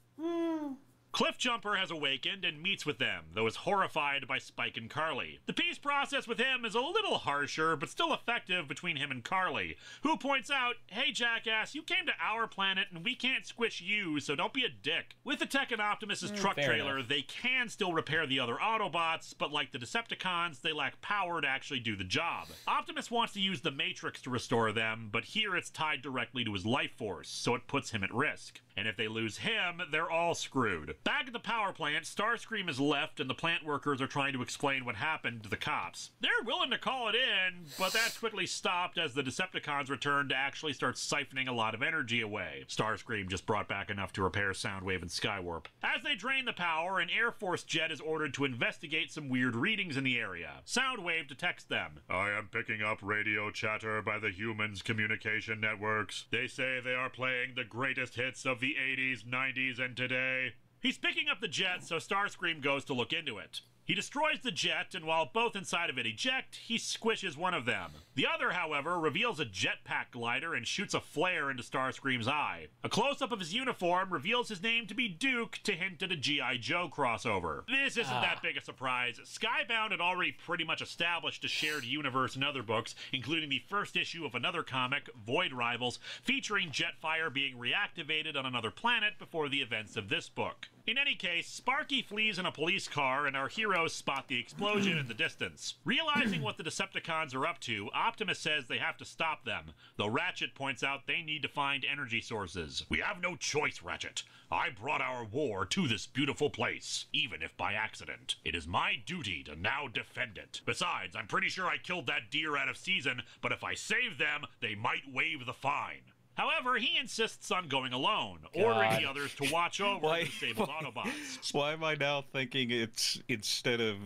Cliffjumper has awakened and meets with them, though is horrified by Spike and Carly. The peace process with him is a little harsher, but still effective between him and Carly, who points out, hey jackass, you came to our planet and we can't squish you, so don't be a dick. With the tech in Optimus's truck trailer, they can still repair the other Autobots, but like the Decepticons, they lack power to actually do the job. Optimus wants to use the Matrix to restore them, but here it's tied directly to his life force, so it puts him at risk. And if they lose him, they're all screwed. Back at the power plant, Starscream is left and the plant workers are trying to explain what happened to the cops. They're willing to call it in, but that's quickly stopped as the Decepticons return to actually start siphoning a lot of energy away. Starscream just brought back enough to repair Soundwave and Skywarp. As they drain the power, an Air Force jet is ordered to investigate some weird readings in the area. Soundwave detects them. I am picking up radio chatter by the humans' communication networks. They say they are playing the greatest hits of the 80s, 90s, and today. He's picking up the jet, so Starscream goes to look into it. He destroys the jet, and while both inside of it eject, he squishes one of them. The other, however, reveals a jetpack glider and shoots a flare into Starscream's eye. A close-up of his uniform reveals his name to be Duke to hint at a G.I. Joe crossover. This isn't that big a surprise. Skybound had already pretty much established a shared universe in other books, including the first issue of another comic, Void Rivals, featuring Jetfire being reactivated on another planet before the events of this book. In any case, Sparky flees in a police car and our heroes spot the explosion in the distance. Realizing what the Decepticons are up to, Optimus says they have to stop them, though Ratchet points out they need to find energy sources. We have no choice, Ratchet. I brought our war to this beautiful place, even if by accident. It is my duty to now defend it. Besides, I'm pretty sure I killed that deer out of season, but if I save them, they might waive the fine. However, he insists on going alone, ordering the others to watch over the disabled Autobots. Why am I now thinking it's, instead of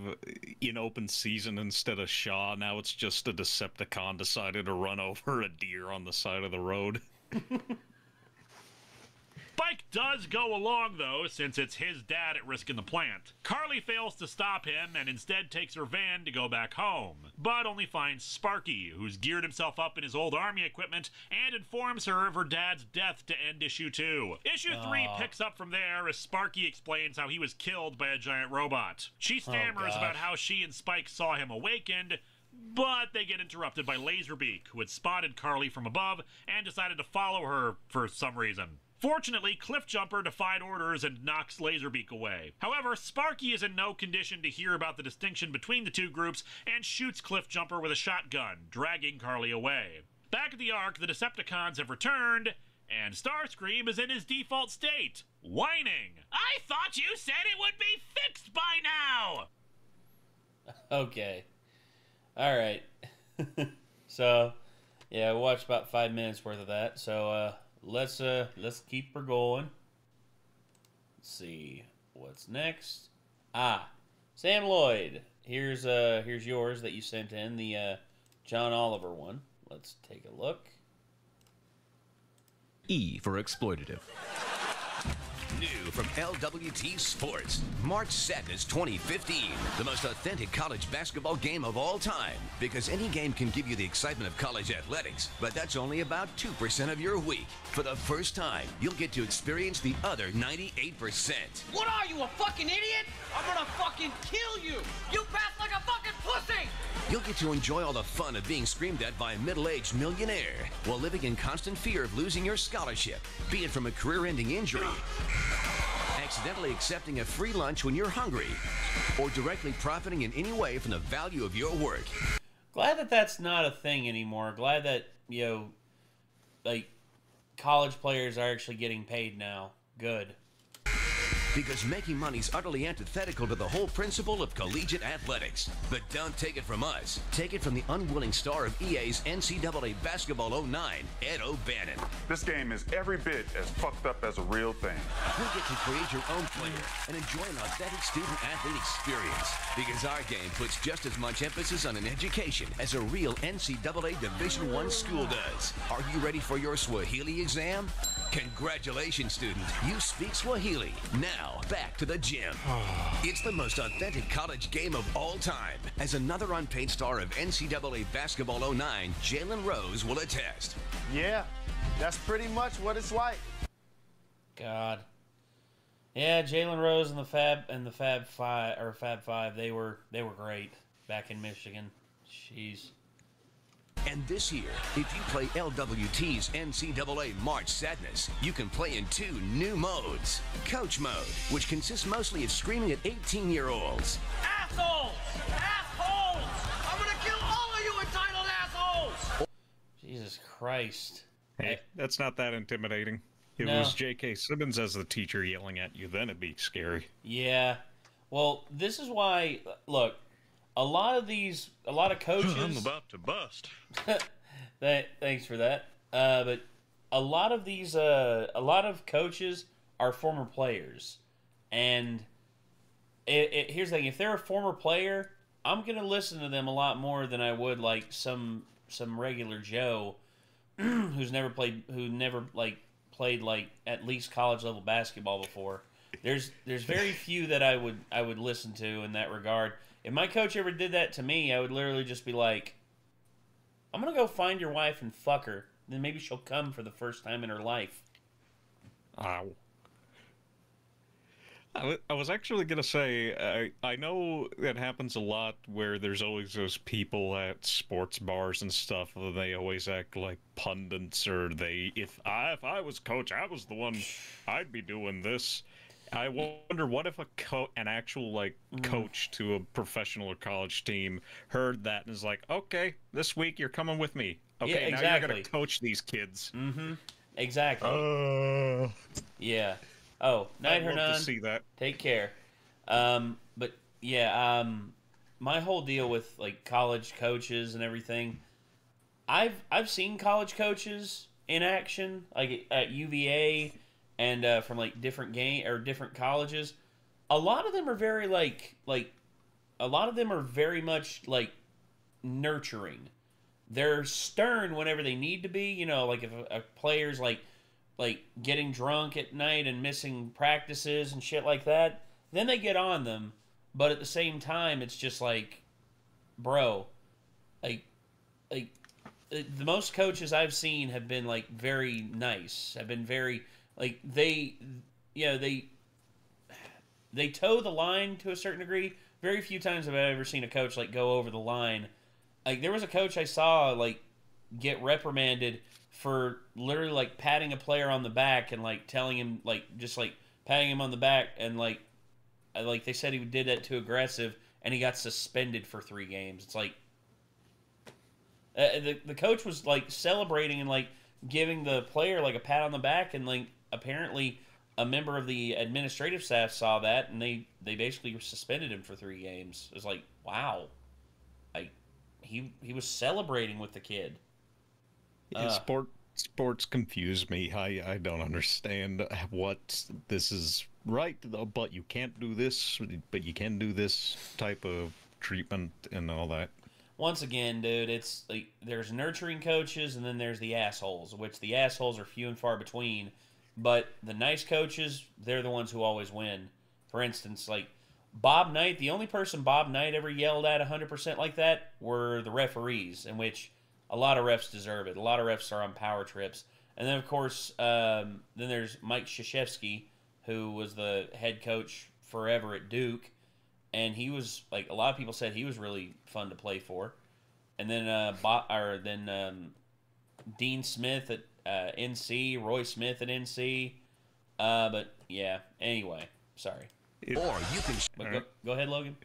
in open season, instead of Shaw, now it's just a Decepticon decided to run over a deer on the side of the road? Spike does go along, though, since it's his dad at risk in the plant. Carly fails to stop him and instead takes her van to go back home, but only finds Sparky, who's geared himself up in his old army equipment, and informs her of her dad's death to end issue 2. Issue 3 picks up from there as Sparky explains how he was killed by a giant robot. She stammers about how she and Spike saw him awakened, but they get interrupted by Laserbeak, who had spotted Carly from above and decided to follow her for some reason. Fortunately, Cliffjumper defied orders and knocks Laserbeak away. However, Sparky is in no condition to hear about the distinction between the two groups and shoots Cliffjumper with a shotgun, dragging Carly away. Back at the Ark, the Decepticons have returned, and Starscream is in his default state, whining. I thought you said it would be fixed by now! Okay. Alright. So, yeah, we watched about 5 minutes worth of that, so, let's keep her going. Let's see what's next. Sam Lloyd. Here's yours that you sent in, the John Oliver one. Let's take a look. E for exploitative. New from LWT Sports, March Sadness 2015. The most authentic college basketball game of all time. Because any game can give you the excitement of college athletics, but that's only about 2% of your week. For the first time, you'll get to experience the other 98%. What are you, a fucking idiot? I'm gonna fucking kill you! You pass like a fucking pussy! You'll get to enjoy all the fun of being screamed at by a middle-aged millionaire while living in constant fear of losing your scholarship, be it from a career-ending injury, accidentally accepting a free lunch when you're hungry, or directly profiting in any way from the value of your work. Glad that that's not a thing anymore. Glad that, you know, like, college players are actually getting paid now. Good. Because making money's utterly antithetical to the whole principle of collegiate athletics. But don't take it from us. Take it from the unwilling star of EA's NCAA Basketball 09, Ed O'Bannon. This game is every bit as fucked up as a real thing. You get to create your own player and enjoy an authentic student-athlete experience. Because our game puts just as much emphasis on an education as a real NCAA Division I school does. Are you ready for your Swahili exam? Congratulations, student. You speak Swahili. Now, back to the gym. It's the most authentic college game of all time. As another unpaid star of NCAA Basketball 09, Jalen Rose will attest. Yeah, that's pretty much what it's like. God. Yeah, Jalen Rose and the Fab Five, they were great back in Michigan. Jeez. And this year, if you play LWT's NCAA March Sadness, you can play in 2 new modes. Coach mode, which consists mostly of screaming at 18-year-olds. Assholes! Assholes! I'm gonna kill all of you entitled assholes! Jesus Christ. Hey, that's not that intimidating. If it was J.K. Simmons as the teacher yelling at you, then it'd be scary. Yeah. Well, this is why, look, a lot of coaches... I'm about to bust. Thanks for that. But a lot of coaches are former players. And here's the thing, if they're a former player, I'm going to listen to them a lot more than I would, like, some regular Joe who never played, like, at least college-level basketball before. There's very few that I would listen to in that regard. If my coach ever did that to me, I would literally just be like, I'm going to go find your wife and fuck her. Then maybe she'll come for the first time in her life. Ow. I was actually going to say, I know that happens a lot where there's always those people at sports bars and stuff, they always act like pundits, or if I was coach, I was the one, I'd be doing this. I wonder, what if an actual coach to a professional or college team heard that and is like, okay, this week you're coming with me. Okay, yeah, exactly. Now you're going to coach these kids. Mm-hmm. Exactly. Yeah. Oh, night, Hernan. I'd love to see that. Take care. But yeah, my whole deal with like college coaches and everything, I've seen college coaches in action, like at UVA. And from like different different colleges, a lot of them are very a lot of them are very much like nurturing. They're stern whenever they need to be. You know, like if a player's like getting drunk at night and missing practices and shit like that, then they get on them. But at the same time, it's just like, bro, like the most coaches I've seen have been like very nice. Have been very. Like, they toe the line to a certain degree. Very few times have I ever seen a coach, like, go over the line. Like, there was a coach I saw, like, get reprimanded for literally, like, patting a player on the back and, like, telling him, like, just, like, patting him on the back and, like they said he did that too aggressive, and he got suspended for 3 games. It's like, the coach was, like, celebrating and, like, giving the player, like, a pat on the back, and, like, apparently a member of the administrative staff saw that, and they basically suspended him for 3 games. It was like, wow. Like, he was celebrating with the kid. Yeah, sports confuse me. I don't understand what this is right, but you can't do this, but you can do this type of treatment and all that. Once again, dude, it's like there's nurturing coaches and then there's the assholes, which the assholes are few and far between. But the nice coaches, they're the ones who always win. For instance, like Bob Knight, the only person Bob Knight ever yelled at 100% like that were the referees, in which a lot of refs deserve it. A lot of refs are on power trips. And then, of course, then there's Mike Krzyzewski, who was the head coach forever at Duke. And he was, like, a lot of people said he was really fun to play for. And then Dean Smith at NC, Roy Smith at NC. But, yeah, anyway, sorry. Or you can... Go ahead, Logan.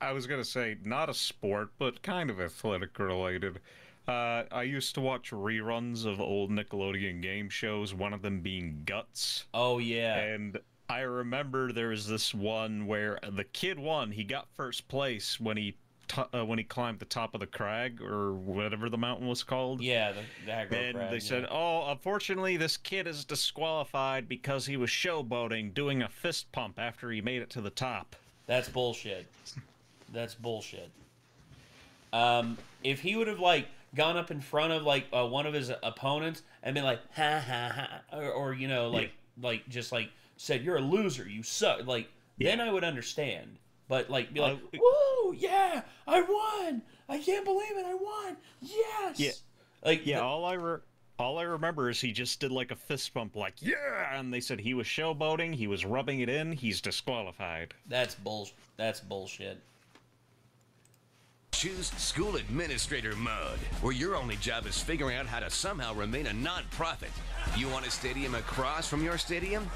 I was going to say, not a sport, but kind of athletic-related. I used to watch reruns of old Nickelodeon game shows, one of them being Guts. Oh, yeah. And I remember there was this one where the kid won. He got first place when he climbed the top of the crag, or whatever the mountain was called. Yeah, the aggro crag. And they said, oh, unfortunately, this kid is disqualified because he was showboating, doing a fist pump after he made it to the top. That's bullshit. That's bullshit. If he would have, like, gone up in front of, like, one of his opponents and been like, ha, ha, ha, or you know, like, just, like, said, you're a loser, you suck, like, then I would understand. But, like, be like, woo, yeah, I won! I can't believe it, I won! Yes! Yeah. Like, yeah, all I remember is he just did, like, a fist bump, like, yeah! And they said he was showboating, he was rubbing it in, he's disqualified. That's bullshit. Choose School Administrator Mode, where your only job is figuring out how to somehow remain a non-profit. You want a stadium across from your stadium?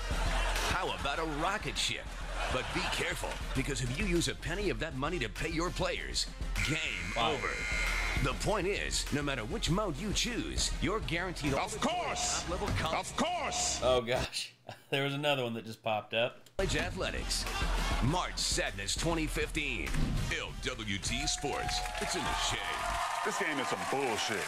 How about a rocket ship? But be careful, because if you use a penny of that money to pay your players, game over. The point is, no matter which mode you choose, you're guaranteed Of course! Of course! Oh gosh, there was another one that just popped up. College Athletics. March Sadness 2015. LWT Sports. It's in the shade. This game is some bullshit.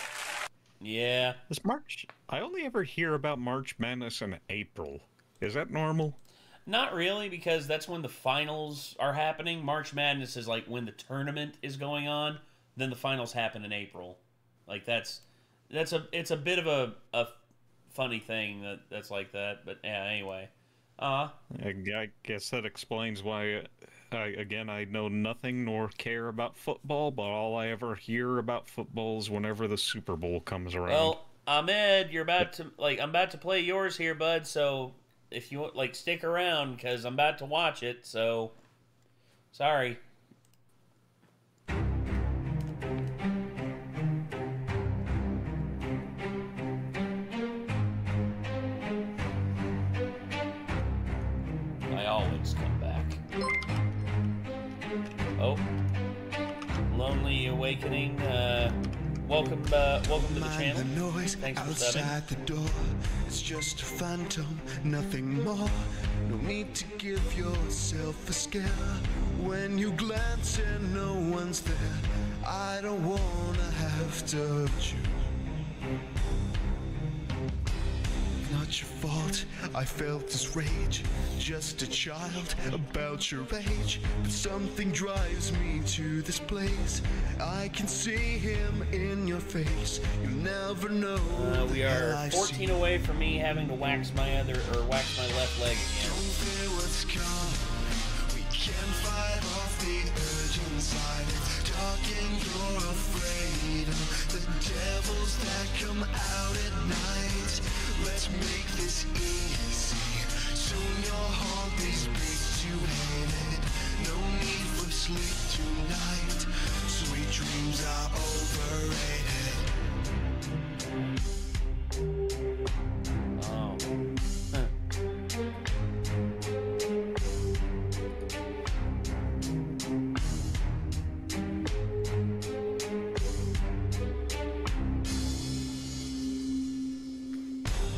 Yeah. This March, I only ever hear about March Madness in April. Is that normal? Not really, because that's when the finals are happening. March Madness is like when the tournament is going on. Then the finals happen in April. Like it's a bit of a funny thing that's like that. But yeah, anyway. I guess that explains why, I know nothing nor care about football, but all I ever hear about football is whenever the Super Bowl comes around. Well, Ahmed, you're about to, like, I'm about to play yours here, bud, so if you want, like, stick around, because I'm about to watch it, so, sorry. I always come back. Oh. Lonely Awakening, welcome to the channel. The noise Thanks for outside subbing. the door. It's just a phantom, nothing more. No need to give yourself a scare. When you glance and no one's there, I don't wanna have to hurt you. Not your fault, I felt this rage. Just a child about your age, but something drives me to this place. I can see him in your face. You never know. We are 14 away from me having to wax my left leg again. Don't fear what's come. We can fight off the urge inside. It's dark and you're afraid of the devils that come out at night. Let's make this easy. Soon your heart is beats you hate it. No need for sleep tonight. Sweet dreams are overrated. Oh.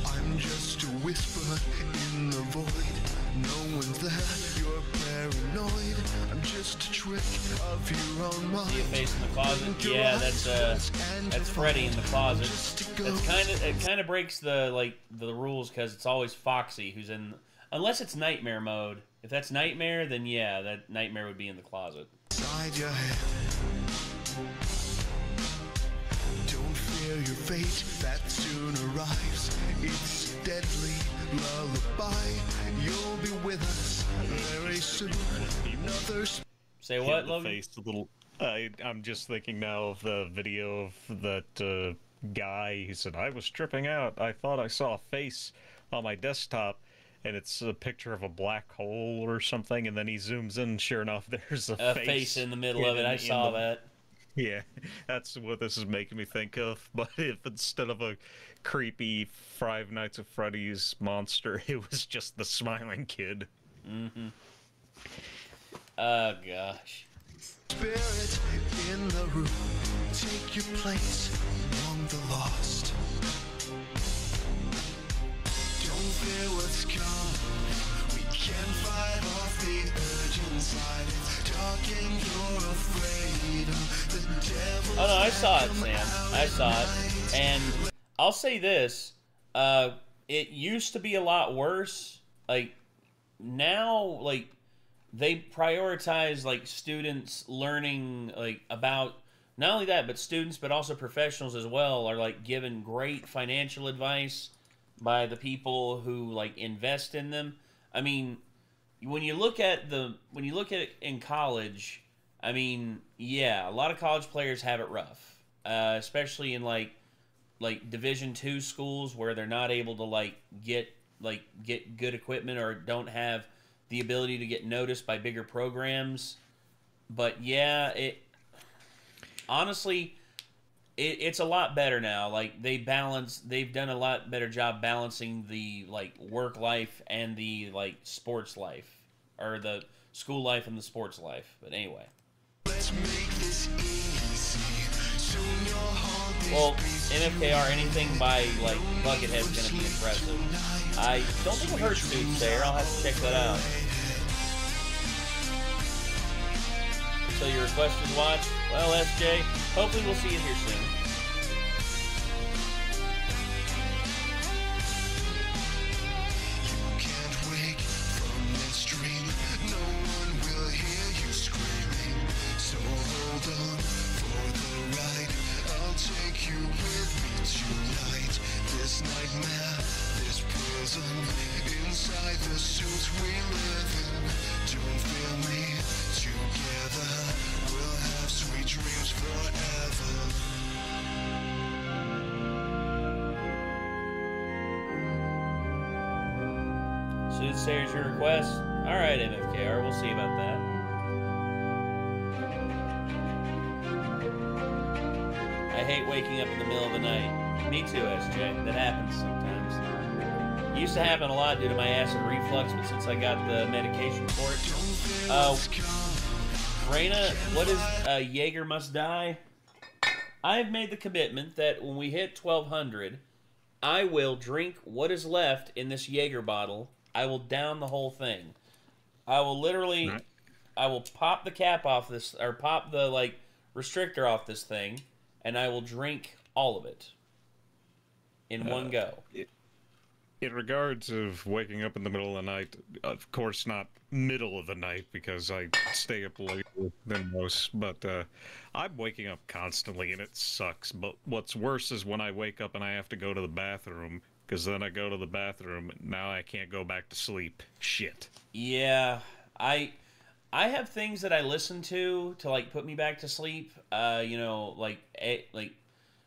I'm just a whisper in the void. No one's there, you're paranoid. I'm just a trick of your own mind. See a face in the closet? Yeah, that's Freddy in the closet. It kind of breaks the rules because it's always Foxy who's in, unless it's Nightmare mode. If that's Nightmare, then yeah, that Nightmare would be in the closet. Inside your head. Don't fear your fate that soon arrives. It's deadly lullaby. You'll be with us very soon. Another. Say what, Logan? Face a little. I'm just thinking now of the video of that guy. He said, "I was tripping out. I thought I saw a face on my desktop." And it's a picture of a black hole or something, and then he zooms in, and sure enough, there's a face in the middle of it. I saw that. Yeah, that's what this is making me think of. But if instead of a creepy Five Nights at Freddy's monster, it was just the smiling kid. Mm-hmm. Oh, gosh. Spirit in the room, take your place among the lost. Don't fear what's come. We can't fight off the urge inside. It's dark and you're afraid of the devil. Oh no, I saw it, Sam. I saw it. And I'll say this, it used to be a lot worse. Like, now, like, they prioritize, like, students learning, like, about, not only that, but students, but also professionals as well, are, like, given great financial advice by the people who, like, invest in them. I mean, when you look at it in college, I mean, yeah, a lot of college players have it rough, especially in, like Division II schools where they're not able to, get good equipment or don't have the ability to get noticed by bigger programs. But yeah, honestly, it's a lot better now. Like, they've done a lot better job balancing the, like, work life and the, like, sports life, or the school life and the sports life. But anyway. Let's make this easy. Soon your heart is well, MFKR, anything by, like, Buckethead is going to be impressive. I don't think I've heard Suits there. I'll have to check that out. So your requested watch? Well, SJ, hopefully we'll see you here soon. You can't wake from this dream. No one will hear you screaming. So hold on for the ride. I'll take you with me tonight. This nightmare, this prison, inside the suits we live in. Don't feel me, together we'll have sweet dreams forever. Suits there's your request. Alright, MFKR, we'll see about that. I hate waking up in the middle of the night. Me too, SJ. That happens sometimes. It used to happen a lot due to my acid reflux, but since I got the medication for it. Raina, what is Jaeger Must Die? I've made the commitment that when we hit 1200, I will drink what is left in this Jaeger bottle. I will down the whole thing. I will literally, I will pop the cap off this, or pop the, like, restrictor off this thing, and I will drink all of it in one go. In regards of waking up in the middle of the night, of course not middle of the night because I stay up later than most, but I'm waking up constantly and it sucks. But what's worse is when I wake up and I have to go to the bathroom, because then I go to the bathroom and now I can't go back to sleep. Shit. Yeah, I have things that I listen to like put me back to sleep. You know, like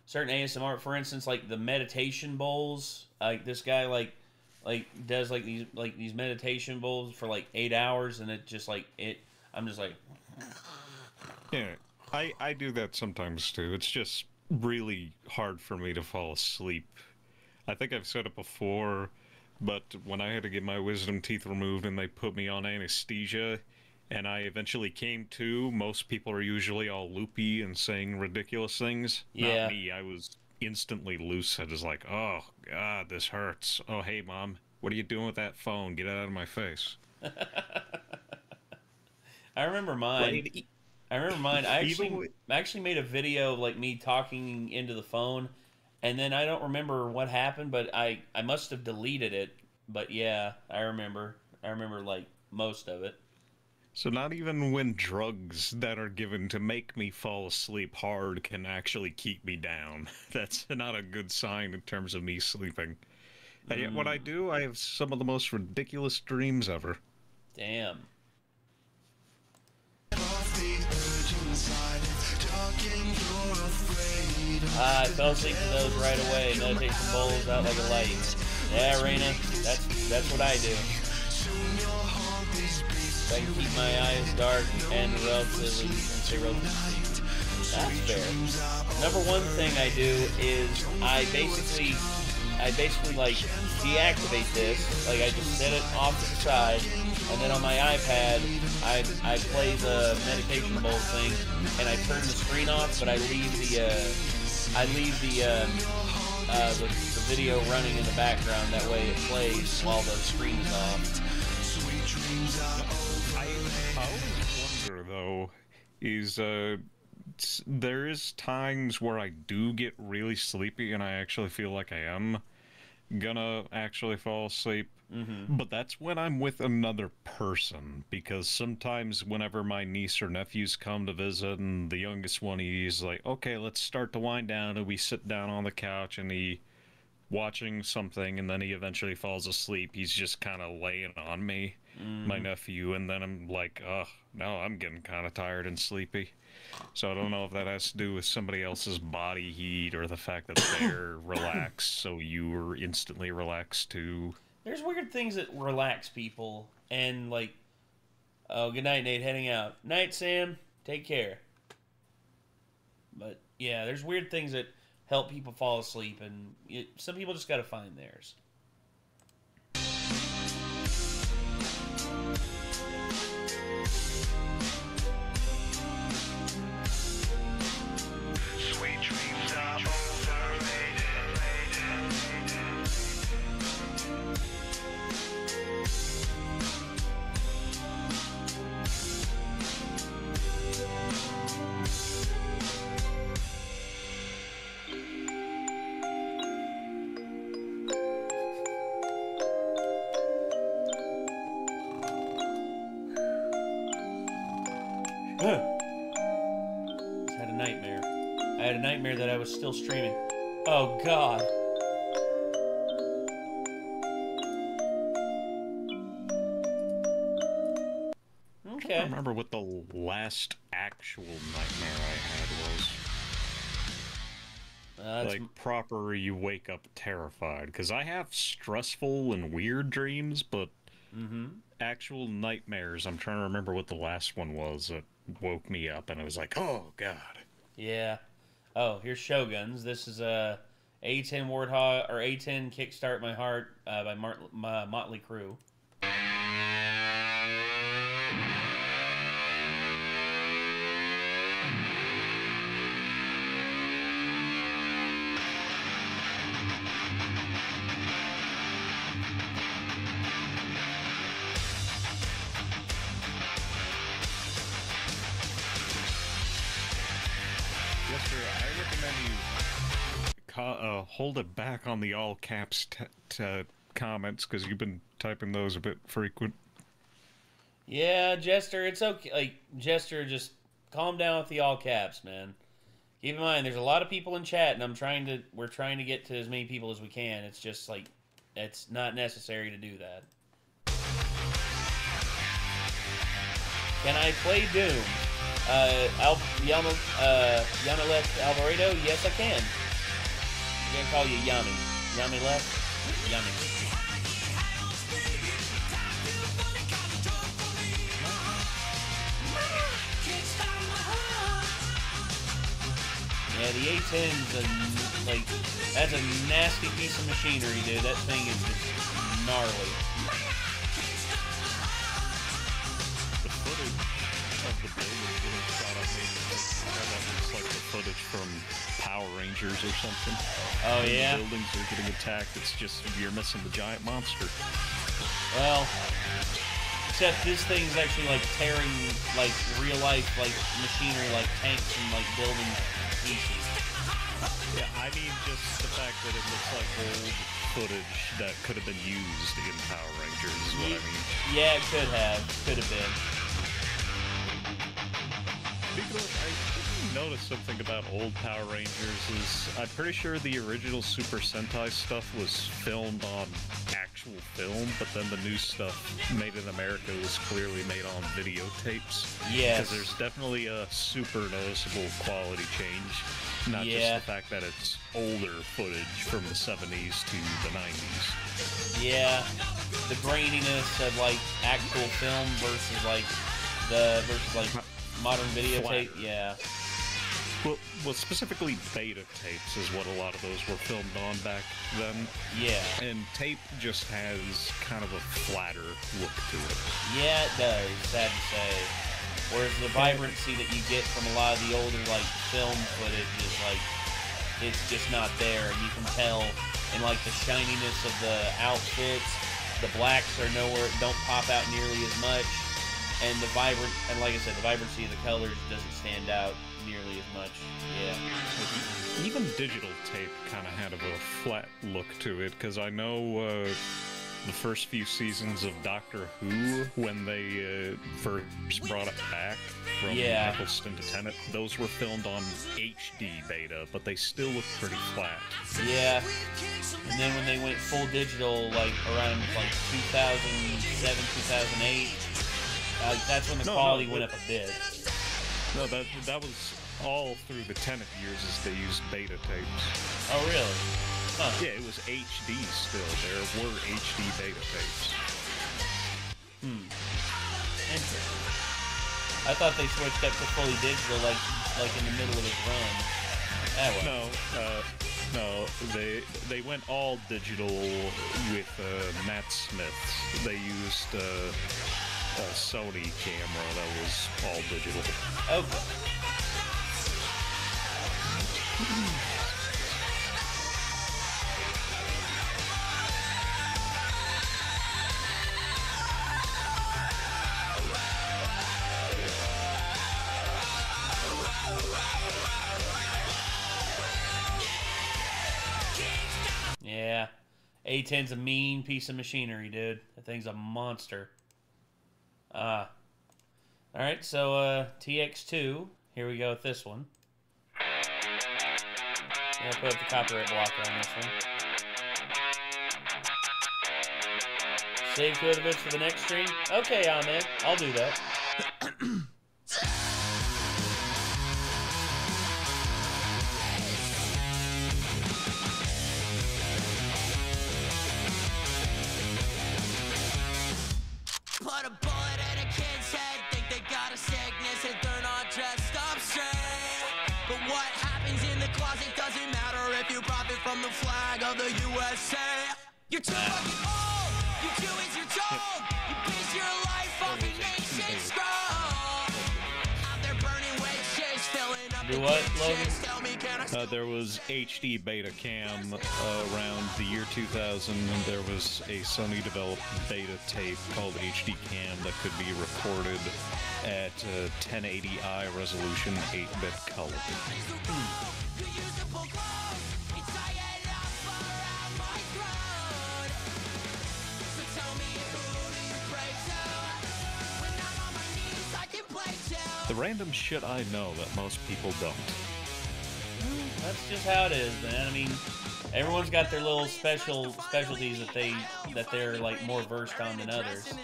certain ASMR, for instance, like the meditation bowls. Like this guy does these meditation bowls for like 8 hours, and it just like I'm just like. Yeah, I do that sometimes too. It's just really hard for me to fall asleep. I think I've said it before, but when I had to get my wisdom teeth removed and they put me on anesthesia, and I eventually came to, most people are usually all loopy and saying ridiculous things. Yeah. Not me. I was instantly lucid. It's like, oh, God, this hurts. Oh, hey, Mom, what are you doing with that phone? Get it out of my face. I remember mine. I actually made a video of like me talking into the phone, and then I don't remember what happened, but I must have deleted it. But yeah, I remember like most of it. So not even when drugs that are given to make me fall asleep hard can actually keep me down. That's not a good sign in terms of me sleeping. And yet when I do, I have some of the most ridiculous dreams ever. Damn. I fell asleep to those right away. Meditation bowls out like a light. Yeah, Raina, that's what I do. I can keep my eyes dark and relatively sleep. That's fair. Number one thing I do is I basically like deactivate this. Like I just set it off to the side, and then on my iPad I play the meditation bowl thing, and I turn the screen off, but I leave the video running in the background. That way it plays while the screen is off. dreams are I always wonder, though, is there is times where I do get really sleepy and I actually feel like I am gonna actually fall asleep. But that's when I'm with another person, because sometimes whenever my niece or nephews come to visit and the youngest one, he's like, okay, let's start to wind down, and we sit down on the couch and he watching something, and then he eventually falls asleep. He's just kind of laying on me, my nephew, and then I'm like, oh, no, I'm getting kind of tired and sleepy. So I don't know if that has to do with somebody else's body heat or the fact that they're relaxed, so you were instantly relaxed too. There's weird things that relax people, and like, oh, good night, Nate, heading out. Night, Sam, take care. But yeah, there's weird things that help people fall asleep, and some people just gotta find theirs. sweet dreams are overrated. Just had a nightmare. I had a nightmare that I was still streaming. Oh, God. I can't remember what the last actual nightmare I had was. Like, proper, you wake up terrified. Because I have stressful and weird dreams, but actual nightmares, I'm trying to remember what the last one was that woke me up, and I was like, oh, God. Yeah. Oh, here's Shoguns. This is A10 Warthog, or A10 Kickstart My Heart by Motley Crue. I recommend you hold it back on the all caps comments, because you've been typing those a bit frequent. Yeah, Jester, it's okay. Like, Jester, just calm down with the all caps, man. Keep in mind, there's a lot of people in chat, and we're trying to get to as many people as we can. It's just like, it's not necessary to do that. Can I play Doom? Yana left Alvarado? Yes, I can. I'm gonna call you Yami. Yami left? Yami. Yeah, the A10's like, that's a nasty piece of machinery, dude. That thing is just gnarly. The footage of the building getting shot up looks like the footage from Power Rangers or something. Oh, when yeah? the buildings are getting attacked, it's just, you're missing the giant monster. Well, except this thing's actually like tearing like real life like machinery, like tanks and like building pieces. Yeah, I mean just the fact that it looks like old footage that could have been used in Power Rangers is what I mean. Yeah, it could have been. Speaking of which, I noticed something about old Power Rangers is I'm pretty sure the original Super Sentai stuff was filmed on actual film, but then the new stuff made in America was clearly made on videotapes. Yes. Because there's definitely a super noticeable quality change. Not just the fact that it's older footage from the 70s to the 90s. Yeah, the graininess of like actual film versus like modern videotape. Yeah. Well, specifically beta tapes is what a lot of those were filmed on back then. Yeah. And tape just has kind of a flatter look to it. Yeah, it does, sad to say. Whereas the vibrancy that you get from a lot of the older, like, film footage is, like, it's just not there. You can tell in, like, the shininess of the outfits, the blacks are nowhere, don't pop out nearly as much, and the vibrant, and like I said, the vibrancy of the colors doesn't stand out nearly as much. Yeah. Even digital tape kind of had a flat look to it, because I know the first few seasons of Doctor Who, when they first brought it back from Eccleston to Tennant, those were filmed on HD beta, but they still look pretty flat. Yeah. And then when they went full digital, like around like 2007, 2008, that's when the quality went up a bit. No, that was all through the Tennant years as they used beta tapes. Oh, really? Huh. Yeah, it was HD still. There were HD beta tapes. Interesting. I thought they switched up to fully digital, like in the middle of his run. No, they went all digital with Matt Smith. They used a Sony camera that was all digital. Okay. Yeah, A10's a mean piece of machinery, dude. That thing's a monster. Alright, so TX2, here we go with this one. I'm gonna put up the copyright blocker on this one. Save code of it for the next stream? Okay, Ahmed, I'll do that. Put a bullet in a kid's head, think they got a sickness if they're not dressed up straight. But what happens in the closet doesn't matter if you profit from the flag of the USA. You're too fucking old, you do as you're told. You base your life off a nation scroll. Out there burning witches, filling up Do the what, kitchens. Tell me, can I There was HD beta cam around the year 2000, and there was a Sony-developed beta tape called HD Cam that could be recorded at 1080i resolution, 8-bit color. The random shit I know that most people don't. That's just how it is, man. I mean, everyone's got their little specialties that they're like more versed on than others. Do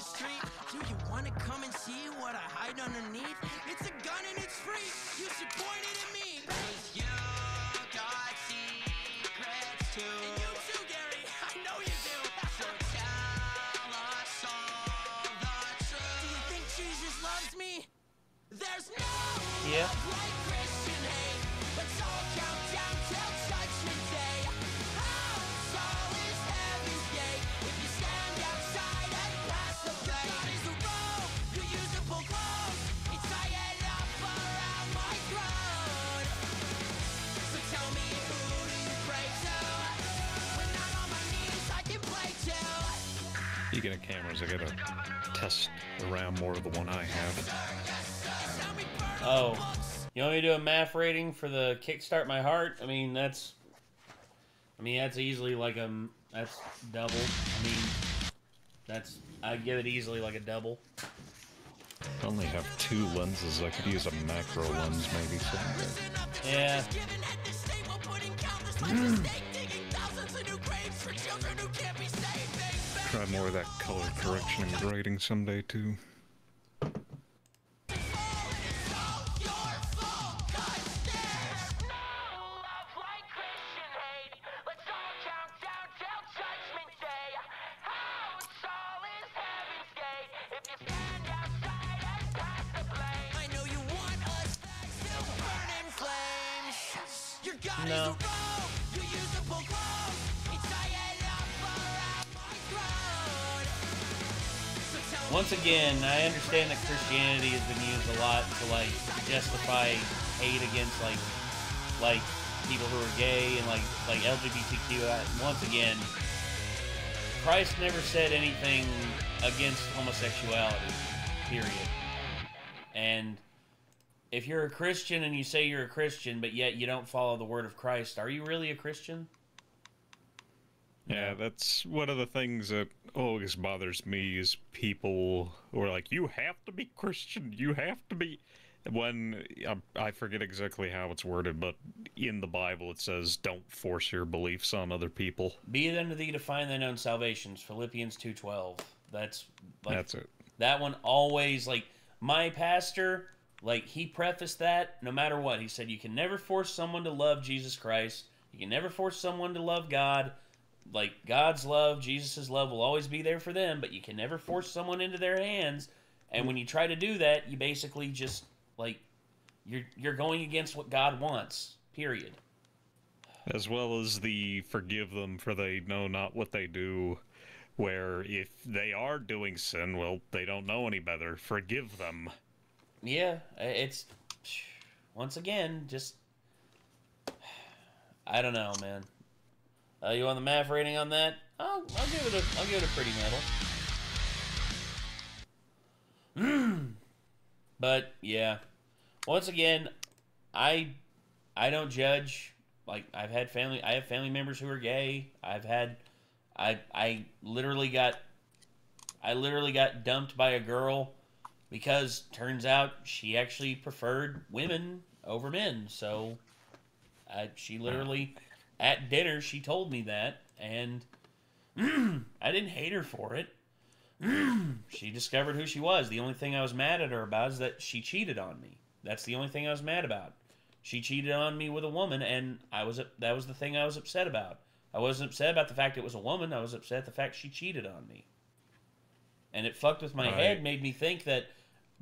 you want to come and see what I hide underneath? It's a gun and it's free. You should point it at me. 'Cause you got secrets too. And you too, Gary. I know you do. So tell us all the truth. Do you think Jesus loves me? There's no love like Christian hate. Let's all count down till Judgment Day. House all is heaven's gate. If you stand outside and pass the plate. God is a rope you use to pull close. It's tie it up around my throat. So tell me, who do you pray to? When I'm on my knees, I can play too. Speaking of cameras, I gotta test around more of the one I have. Oh, you want me to do a math rating for the Kickstart My Heart? I mean, that's easily like that's double. I mean, I'd give it easily like a double. I only have 2 lenses. I could use a macro lens maybe. Yeah. Try more of that color correction and grading someday too. No. Once again, I understand that Christianity has been used a lot to like justify hate against like people who are gay and like LGBTQ. Once again, Christ never said anything against homosexuality, period. And if you're a Christian and you say you're a Christian, but yet you don't follow the word of Christ, are you really a Christian? Yeah, that's one of the things that always bothers me is people who are like, you have to be Christian, you have to be... When, I forget exactly how it's worded, but in the Bible it says, don't force your beliefs on other people. Be it unto thee to find thine own salvations, Philippians 2:12. That's it. That one always, like, my pastor, like, he prefaced that no matter what. He said, you can never force someone to love Jesus Christ. You can never force someone to love God. Like, God's love, Jesus' love will always be there for them, but you can never force someone into their hands. And when you try to do that, you basically just, like, you're going against what God wants, period. As well as the forgive them for they know not what they do, where if they are doing sin, well, they don't know any better. Forgive them. Yeah, it's, once again, just, I don't know, man. You want the math rating on that? I'll give it a pretty metal. But yeah, once again, I don't judge. Like, I have family members who are gay. I literally got dumped by a girl because turns out she actually preferred women over men. So she literally, at dinner, she told me that, and I didn't hate her for it. She discovered who she was. The only thing I was mad at her about is that she cheated on me. That's the only thing I was mad about. She cheated on me with a woman, and that was the thing I was upset about. I wasn't upset about the fact it was a woman. I was upset at the fact she cheated on me. And it fucked with my head, made me think that,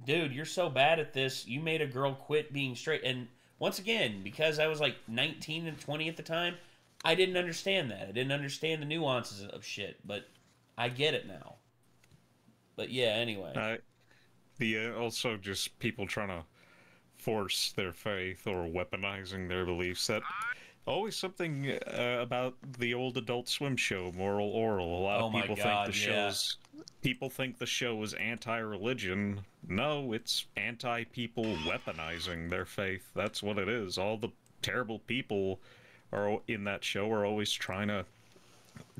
dude, you're so bad at this, you made a girl quit being straight. And once again, because I was like 19 and 20 at the time, I didn't understand that. I didn't understand the nuances of shit, but I get it now. But yeah, anyway. Also just people trying to force their faith or weaponizing their beliefs. That always something about the old Adult Swim show, Moral Oral. A lot of people people think the show is anti-religion. No, it's anti-people weaponizing their faith. That's what it is. All the terrible people are in that show are always trying to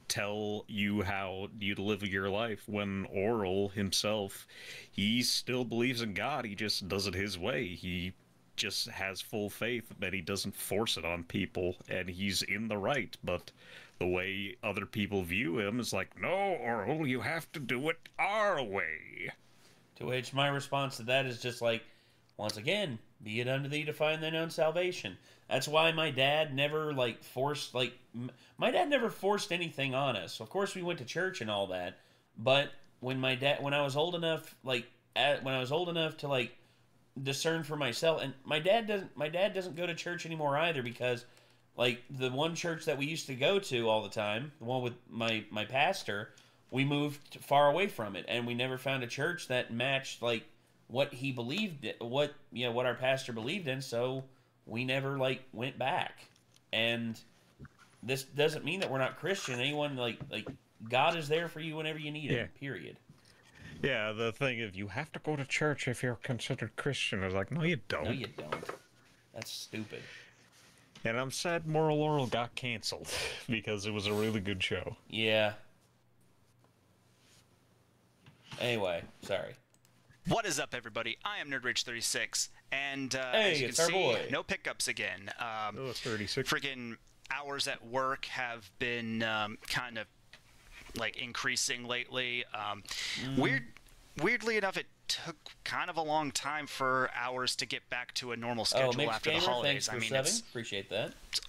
tell you how you live your life, when Oral himself, he still believes in God, he just does it his way. He just has full faith, but he doesn't force it on people, and he's in the right, but the way other people view him is like, no, Oral, you have to do it our way. To which my response to that is just like, once again, be it unto thee to find thine own salvation. That's why my dad never, forced anything on us. Of course, we went to church and all that, but when I was old enough, to, discern for myself, and my dad doesn't go to church anymore either, because, the one church that we used to go to all the time, the one with my pastor, we moved far away from it, and we never found a church that matched, what he believed, what our pastor believed in, so we never, went back. And this doesn't mean that we're not Christian. Anyone, God is there for you whenever you need him, period. Yeah, the thing is, you have to go to church if you're considered Christian. I was like, no, you don't. No, you don't. That's stupid. And I'm sad Moral Oral got canceled, because it was a really good show. Yeah. Anyway, sorry. What is up, everybody? I am NerdRage36, and hey, as you can it's our see, boy. no pickups again. 36. Friggin' hours at work have been kind of increasing lately. Weirdly enough, it took kind of a long time for hours to get back to a normal schedule after the holidays. Appreciate that. It's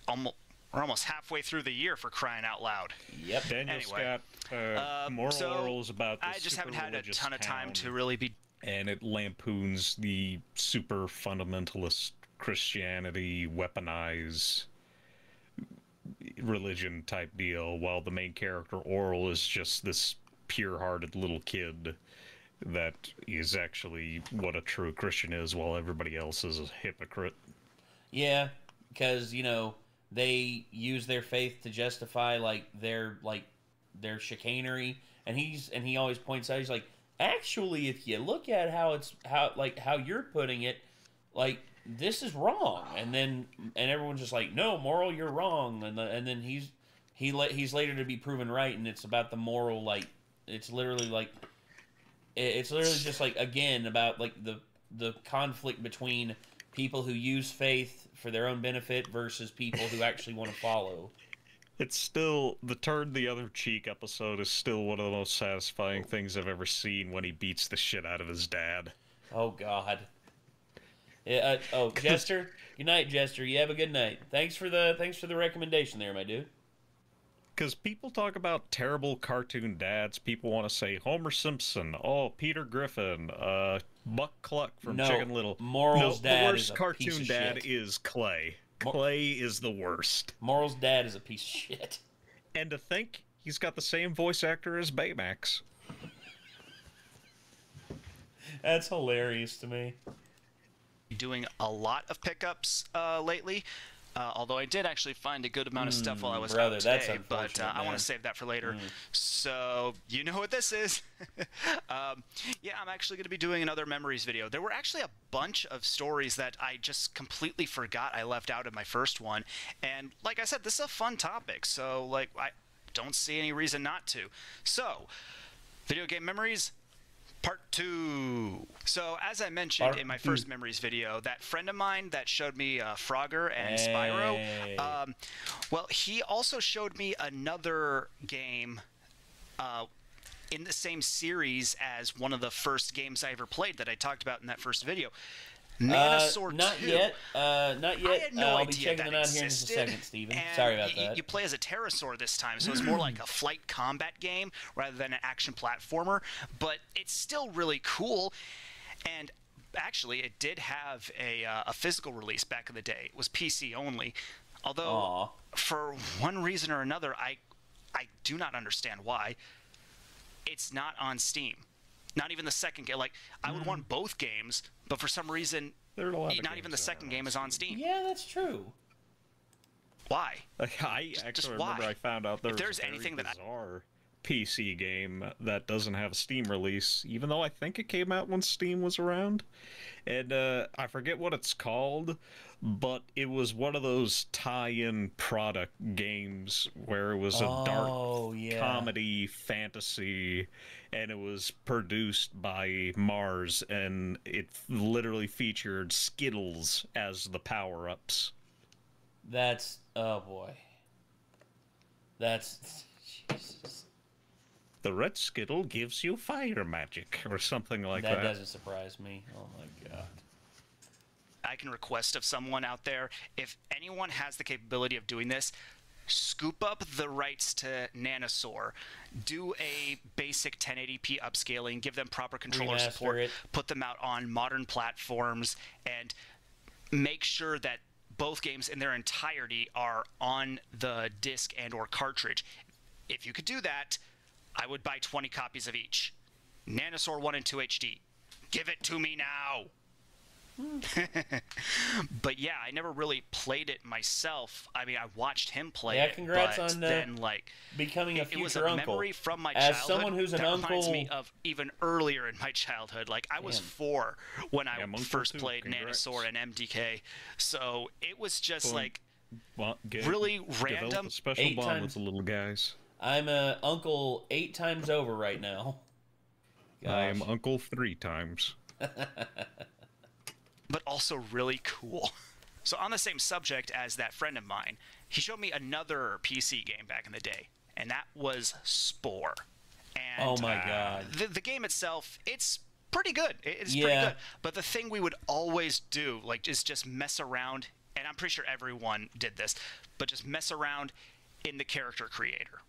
we're almost halfway through the year, for crying out loud. Yep. Daniel's got Moral Orals about this. I just haven't had a ton of time to really be. And it lampoons the super fundamentalist Christianity, weaponize religion type deal, while the main character, Oral, is just this pure-hearted little kid that is actually what a true Christian is, while everybody else is a hypocrite. Yeah, because, they use their faith to justify, their their chicanery, and he always points out, he's like, actually, if you look at how you're putting it, like, this is wrong, and everyone's just like, no, moral, you're wrong, and then he's later to be proven right, and it's about the moral, like, it's literally just like, again, about like the conflict between people who use faith for their own benefit versus people who actually want to follow. It's still, the turn the other cheek episode is still one of the most satisfying things I've ever seen, when he beats the shit out of his dad. Oh, God. Yeah, Jester, good night, Jester. You have a good night. Thanks for the recommendation there, my dude. Because people talk about terrible cartoon dads. People want to say Homer Simpson, Peter Griffin, Buck Cluck from Chicken Little. Moral's dad the worst is a cartoon piece of dad shit. is Clay. Clay is the worst. Moral's dad is a piece of shit. And to think he's got the same voice actor as Baymax. That's hilarious to me. Doing a lot of pickups lately. Although I did actually find a good amount of stuff while I was out today, that's but I want to save that for later. So you know what this is. Yeah, I'm actually going to be doing another memories video. There were actually a bunch of stories that I just completely forgot I left out in my first one. And like I said, this is a fun topic, so like I don't see any reason not to. So, video game memories, Part 2. So, as I mentioned in my first memories video, that friend of mine that showed me Frogger and Spyro, well, he also showed me another game in the same series as one of the first games I ever played that I talked about in that first video. Nanosaur 2. Not yet. I had no I'll idea be checking it out here in just a second, Steven. Sorry about that. You play as a pterosaur this time, so it's more like a flight combat game rather than an action platformer, but it's still really cool. And actually, it did have a physical release back in the day. It was PC only, although for one reason or another, I do not understand why it's not on Steam. Not even the second game. Like, I would want both games, but for some reason, not even the second game is on Steam. Yeah, that's true. Why? Like, I actually remember I found out there was a very bizarre PC game that doesn't have a Steam release, even though I think it came out when Steam was around. And I forget what it's called, but it was one of those tie-in product games where it was a dark comedy fantasy, and it was produced by Mars, and it literally featured Skittles as the power-ups. That's, oh boy. That's, Jesus. The red Skittle gives you fire magic, or something like that. That doesn't surprise me. Oh my God. I can request of someone out there, if anyone has the capability of doing this, scoop up the rights to Nanosaur, do a basic 1080p upscaling, give them proper controller support, put them out on modern platforms, and make sure that both games in their entirety are on the disc and or cartridge. If you could do that, I would buy 20 copies of each. Nanosaur 1 and 2 HD. Give it to me now! But yeah, I never really played it myself. I mean, I watched him play it. Congrats but on then, like, becoming a future it was a uncle. memory from my As childhood someone who's an that uncle, reminds me of even earlier in my childhood. Like, I was 4 when I first played Nanosaur and MDK. So it was just like really random. A special bond with the little guys. I'm a uncle 8 times over right now. Gosh. I am uncle 3 times. But also really cool. So on the same subject as that friend of mine, he showed me another PC game back in the day, and that was Spore. And, oh my God. The game itself, it's pretty good. It's pretty good. But the thing we would always do, like, is just mess around, and I'm pretty sure everyone did this, but just mess around in the character creator.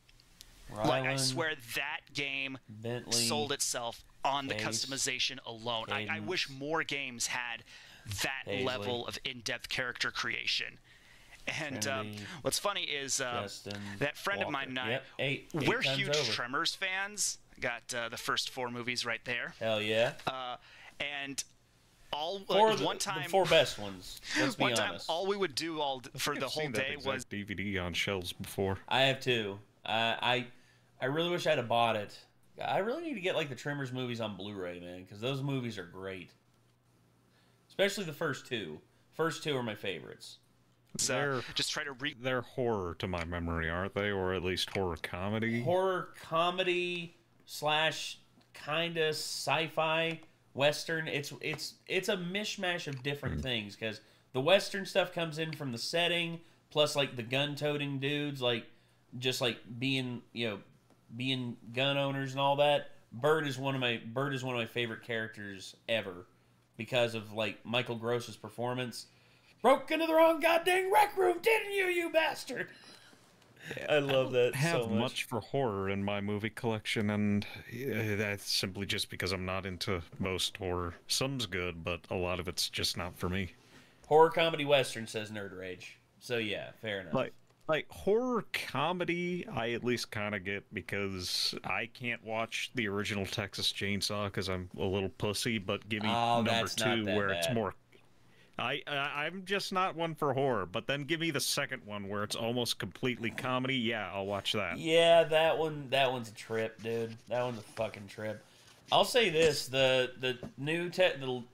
Like, I swear that game sold itself on the customization alone. I wish more games had that level of in-depth character creation. And what's funny is that friend of mine and I, we're huge Tremors fans. Got the first 4 movies right there. Hell yeah. And all one time, the 4 best ones. Let's be honest. Time, all we would do for the whole day was DVD on shelves before. I have too. I really wish I'd have bought it. I really need to get like the Tremors movies on Blu-ray, man, because those movies are great. Especially the first two. First two are my favorites. Just try to They're horror to my memory, aren't they? Or at least horror comedy? Horror comedy / kinda sci-fi western. It's a mishmash of different things, because the western stuff comes in from the setting, plus like the gun-toting dudes, like just like being gun owners and all that. Bird is one of my favorite characters ever because of like Michael Gross's performance. Broke into the wrong goddamn rec room, didn't you, you bastard? I love that I don't so have much for horror in my movie collection, and that's simply just because I'm not into most horror. Some's good, but a lot of it's just not for me. Horror comedy western, says Nerd Rage. So yeah, fair enough. Like horror comedy, I at least kind of get, because I can't watch the original Texas Chainsaw because I'm a little pussy. But give me number 2 where it's more. I'm just not one for horror, but then give me the second one where it's almost completely comedy. Yeah, I'll watch that. Yeah, that one's a trip, dude. That one's a fucking trip. I'll say this: the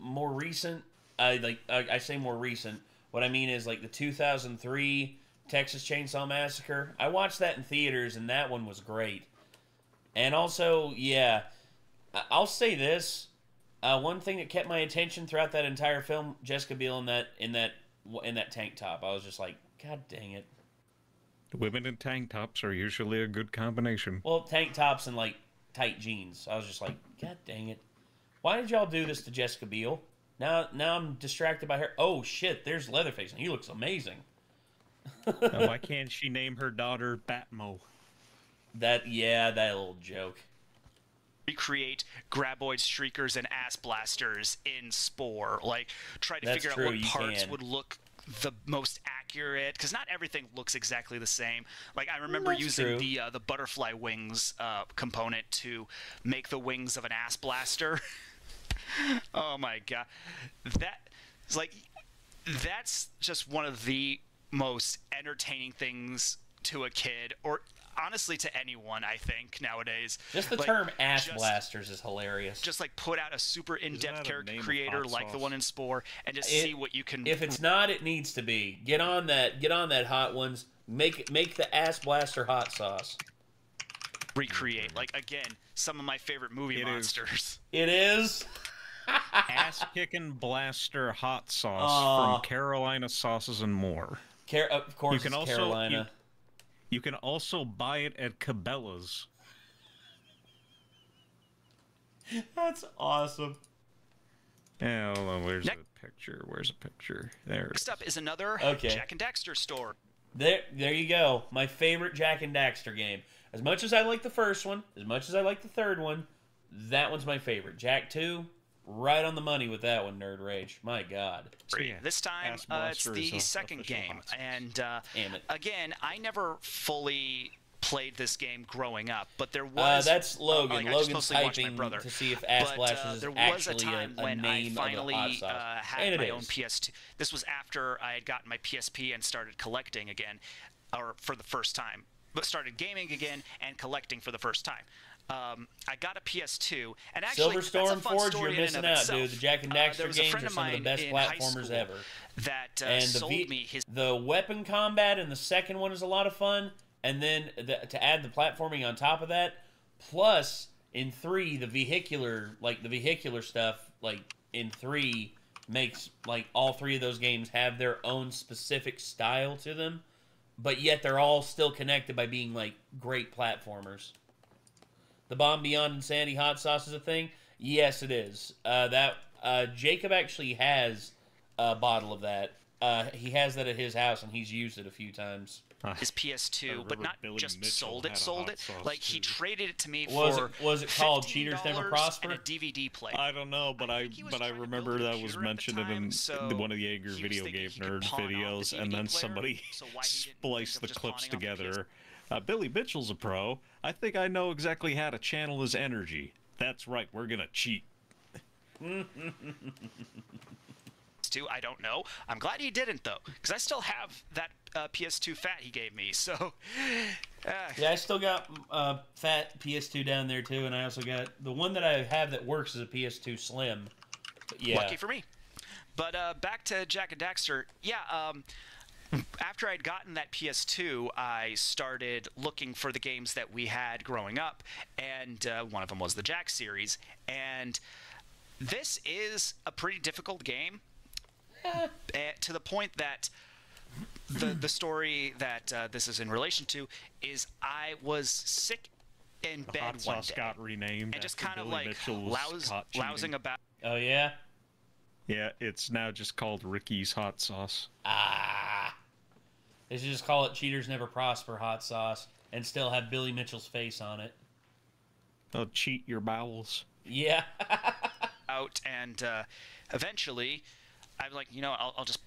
more recent, I say more recent. What I mean is like the 2003 Texas Chainsaw Massacre. I watched that in theaters, and that one was great. And also, yeah, I'll say this. One thing that kept my attention throughout that entire film, Jessica Biel in that tank top. I was just like, God dang it. Women in tank tops are usually a good combination. Well, tank tops and like tight jeans. I was just like, God dang it. Why did y'all do this to Jessica Biel? Now I'm distracted by her. Oh shit, there's Leatherface and he looks amazing. Why can't she name her daughter Batmo? That little joke. Recreate graboid streakers and ass blasters in Spore. Like, try to figure out what parts would look the most accurate, because not everything looks exactly the same. Like, I remember using the butterfly wings component to make the wings of an ass blaster. Oh my god, that's just one of the most entertaining things to a kid, or honestly to anyone, I think, nowadays. Just the term ass blasters is hilarious. Just like put out a super in-depth character creator like the one in Spore and just see what you can. If it's not, it needs to be. Get on that hot ones. Make the ass blaster hot sauce. Recreate, like, again, some of my favorite movie monsters. It is. Ass-kicking blaster hot sauce from Carolina Sauces and More. Of course, it's Carolina. You can also buy it at Cabela's. That's awesome. Yeah, hold on. Where's a picture? Where's a picture? There. Next up is another Jack and Daxter store. There you go. My favorite Jack and Daxter game. As much as I like the first one, as much as I like the third one, that one's my favorite. Jak 2, right on the money with that one, Nerd Rage. My God. So yeah, this time it's the second game, and again, I never fully played this game growing up, but there was that's Logan. Like, Logan's typing to see if Ass Blasters is actually a name finally of the hot sauce. had my own PS2. This was after I had gotten my PSP and started collecting again, or for the first time, but started gaming again and collecting for the first time. I got a PS2, and actually, Silverstorm Forge, you're missing out, dude. The Jak and Daxter games are some of the best platformers ever. That and sold me the weapon combat in the second one is a lot of fun, and then to add the platforming on top of that, plus in 3 the vehicular stuff, like in 3 makes like all 3 of those games have their own specific style to them, but yet they're all still connected by being like great platformers. The Bomb Beyond Insanity hot sauce is a thing? Yes, it is. Jacob actually has a bottle of that. He has that at his house, and he's used it a few times. His PS2, but not Billy just Mitchell sold it. Like, he traded it to me was it called Cheaters Never Prosper? And a DVD player. I don't know, but I remember that was mentioned in one of the Angry Video Game Nerd videos, and then somebody spliced the clips together. Billy Mitchell's a pro. I think I know exactly how to channel his energy. That's right, we're gonna cheat. I don't know. I'm glad he didn't, though, because I still have that PS2 fat he gave me. So, Yeah, I still got fat PS2 down there too, and I also got the one that I have that works is a PS2 Slim. But yeah. Lucky for me. But back to Jack and Daxter. Yeah, after I'd gotten that PS2, I started looking for the games that we had growing up, and one of them was the Jack series. And this is a pretty difficult game, to the point that the story that this is in relation to is I was sick in bed hot one sauce day got renamed and just after kind of Billy like Mitchell's caught cheating. lousing about. Oh yeah. Yeah, it's now just called Ricky's Hot Sauce. They should just call it Cheaters Never Prosper Hot Sauce and still have Billy Mitchell's face on it. They'll cheat your bowels. Yeah. Out and eventually, I'm like, you know, I'll just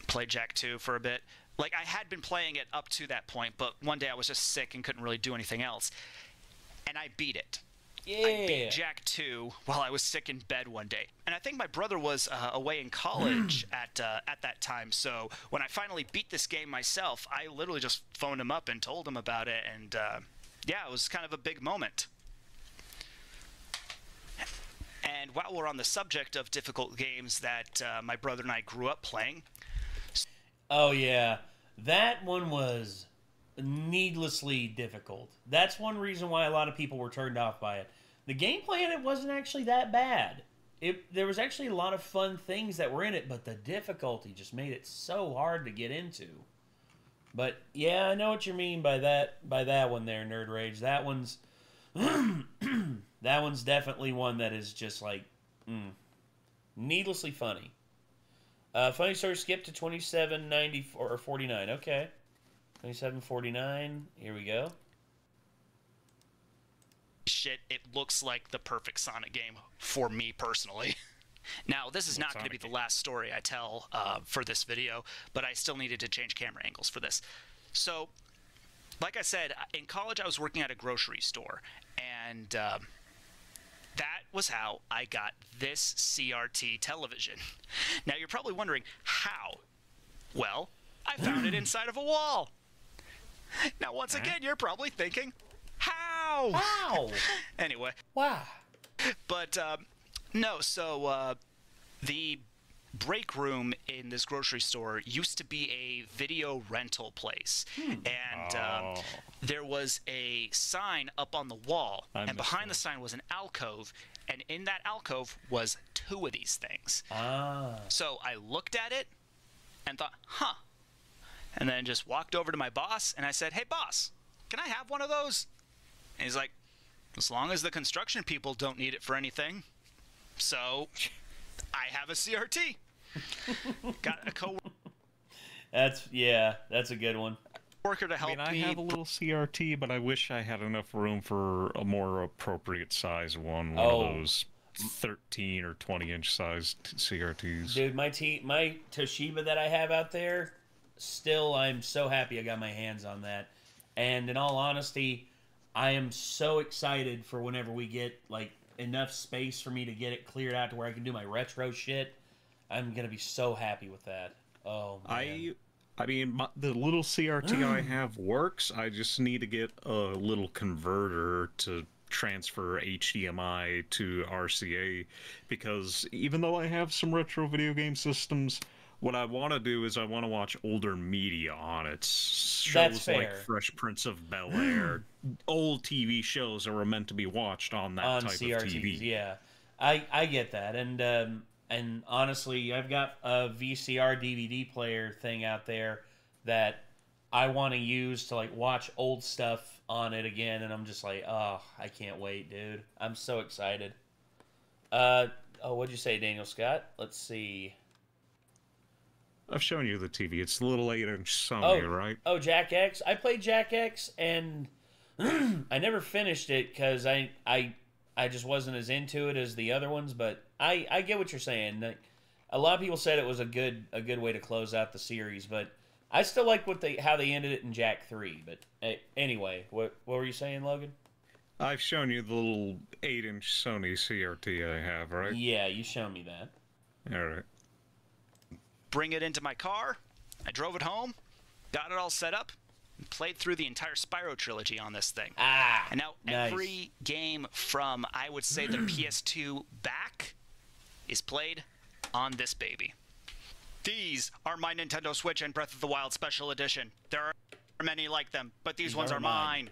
play Jack 2 for a bit. Like, I had been playing it up to that point, but one day I was just sick and couldn't really do anything else. And I beat it. Yeah. I beat Jack 2 while I was sick in bed one day. And I think my brother was away in college at that time. So when I finally beat this game myself, I literally just phoned him up and told him about it. And yeah, it was kind of a big moment. And while we're on the subject of difficult games that my brother and I grew up playing. Oh, yeah. That one was needlessly difficult. That's one reason why a lot of people were turned off by it. The gameplay in it wasn't actually that bad. There was actually a lot of fun things that were in it, but the difficulty just made it so hard to get into. But yeah, I know what you mean by that one there, Nerd Rage. That one's that one's definitely one that is just like needlessly funny. Funny story skipped to 27.94 or 49. Okay. 27.49. Here we go. Shit, it looks like the perfect Sonic game for me personally. Now, this is not going to be the last story I tell for this video, but I still needed to change camera angles for this. So, like I said, in college I was working at a grocery store, and that was how I got this CRT television. Now, you're probably wondering, how? Well, I found it inside of a wall. Now, once again, you're probably thinking, how? How? Anyway. Wow. But, no, so, the break room in this grocery store used to be a video rental place. And there was a sign up on the wall, and behind the sign was an alcove, and in that alcove was 2 of these things. So I looked at it and thought, huh. And then just walked over to my boss, and I said, hey, boss, can I have one of those? And he's like, as long as the construction people don't need it for anything. So I have a CRT. Got a co-worker. That's a good one. Worker to help I me. I have a little CRT, but I wish I had enough room for a more appropriate size one. One of those 13 or 20-inch sized CRTs. Dude, my Toshiba that I have out there, still, I'm so happy I got my hands on that. And in all honesty, I am so excited for whenever we get like enough space for me to get it cleared out to where I can do my retro shit. I'm gonna be so happy with that. Oh man. I mean, the little CRT I have works. I just need to get a little converter to transfer HDMI to RCA, because even though I have some retro video game systems, what I want to do is I want to watch older media on it. Shows like Fresh Prince of Bel-Air, old TV shows that were meant to be watched on that type CRTs, of TV. Yeah, I get that, and honestly, I've got a VCR DVD player thing out there that I want to use to like watch old stuff on it again, and I'm just like, oh, I can't wait, dude. I'm so excited. What'd you say, Daniel Scott? Let's see. I've shown you the TV. It's the little 8-inch Sony, right? Oh, Jack X. I played Jack X, and I never finished it because I just wasn't as into it as the other ones. But I get what you're saying. A lot of people said it was a good way to close out the series, but I still like how they ended it in Jack 3. But anyway, what were you saying, Logan? I've shown you the little 8-inch Sony CRT I have, right? Yeah, you showed me that. All right. Bring it into my car. I drove it home, got it all set up, Played through the entire Spyro trilogy on this thing. And now every game from, I would say, the PS2 back is played on this baby. These are my Nintendo Switch and Breath of the Wild Special Edition. There are many like them, but these ones are mine.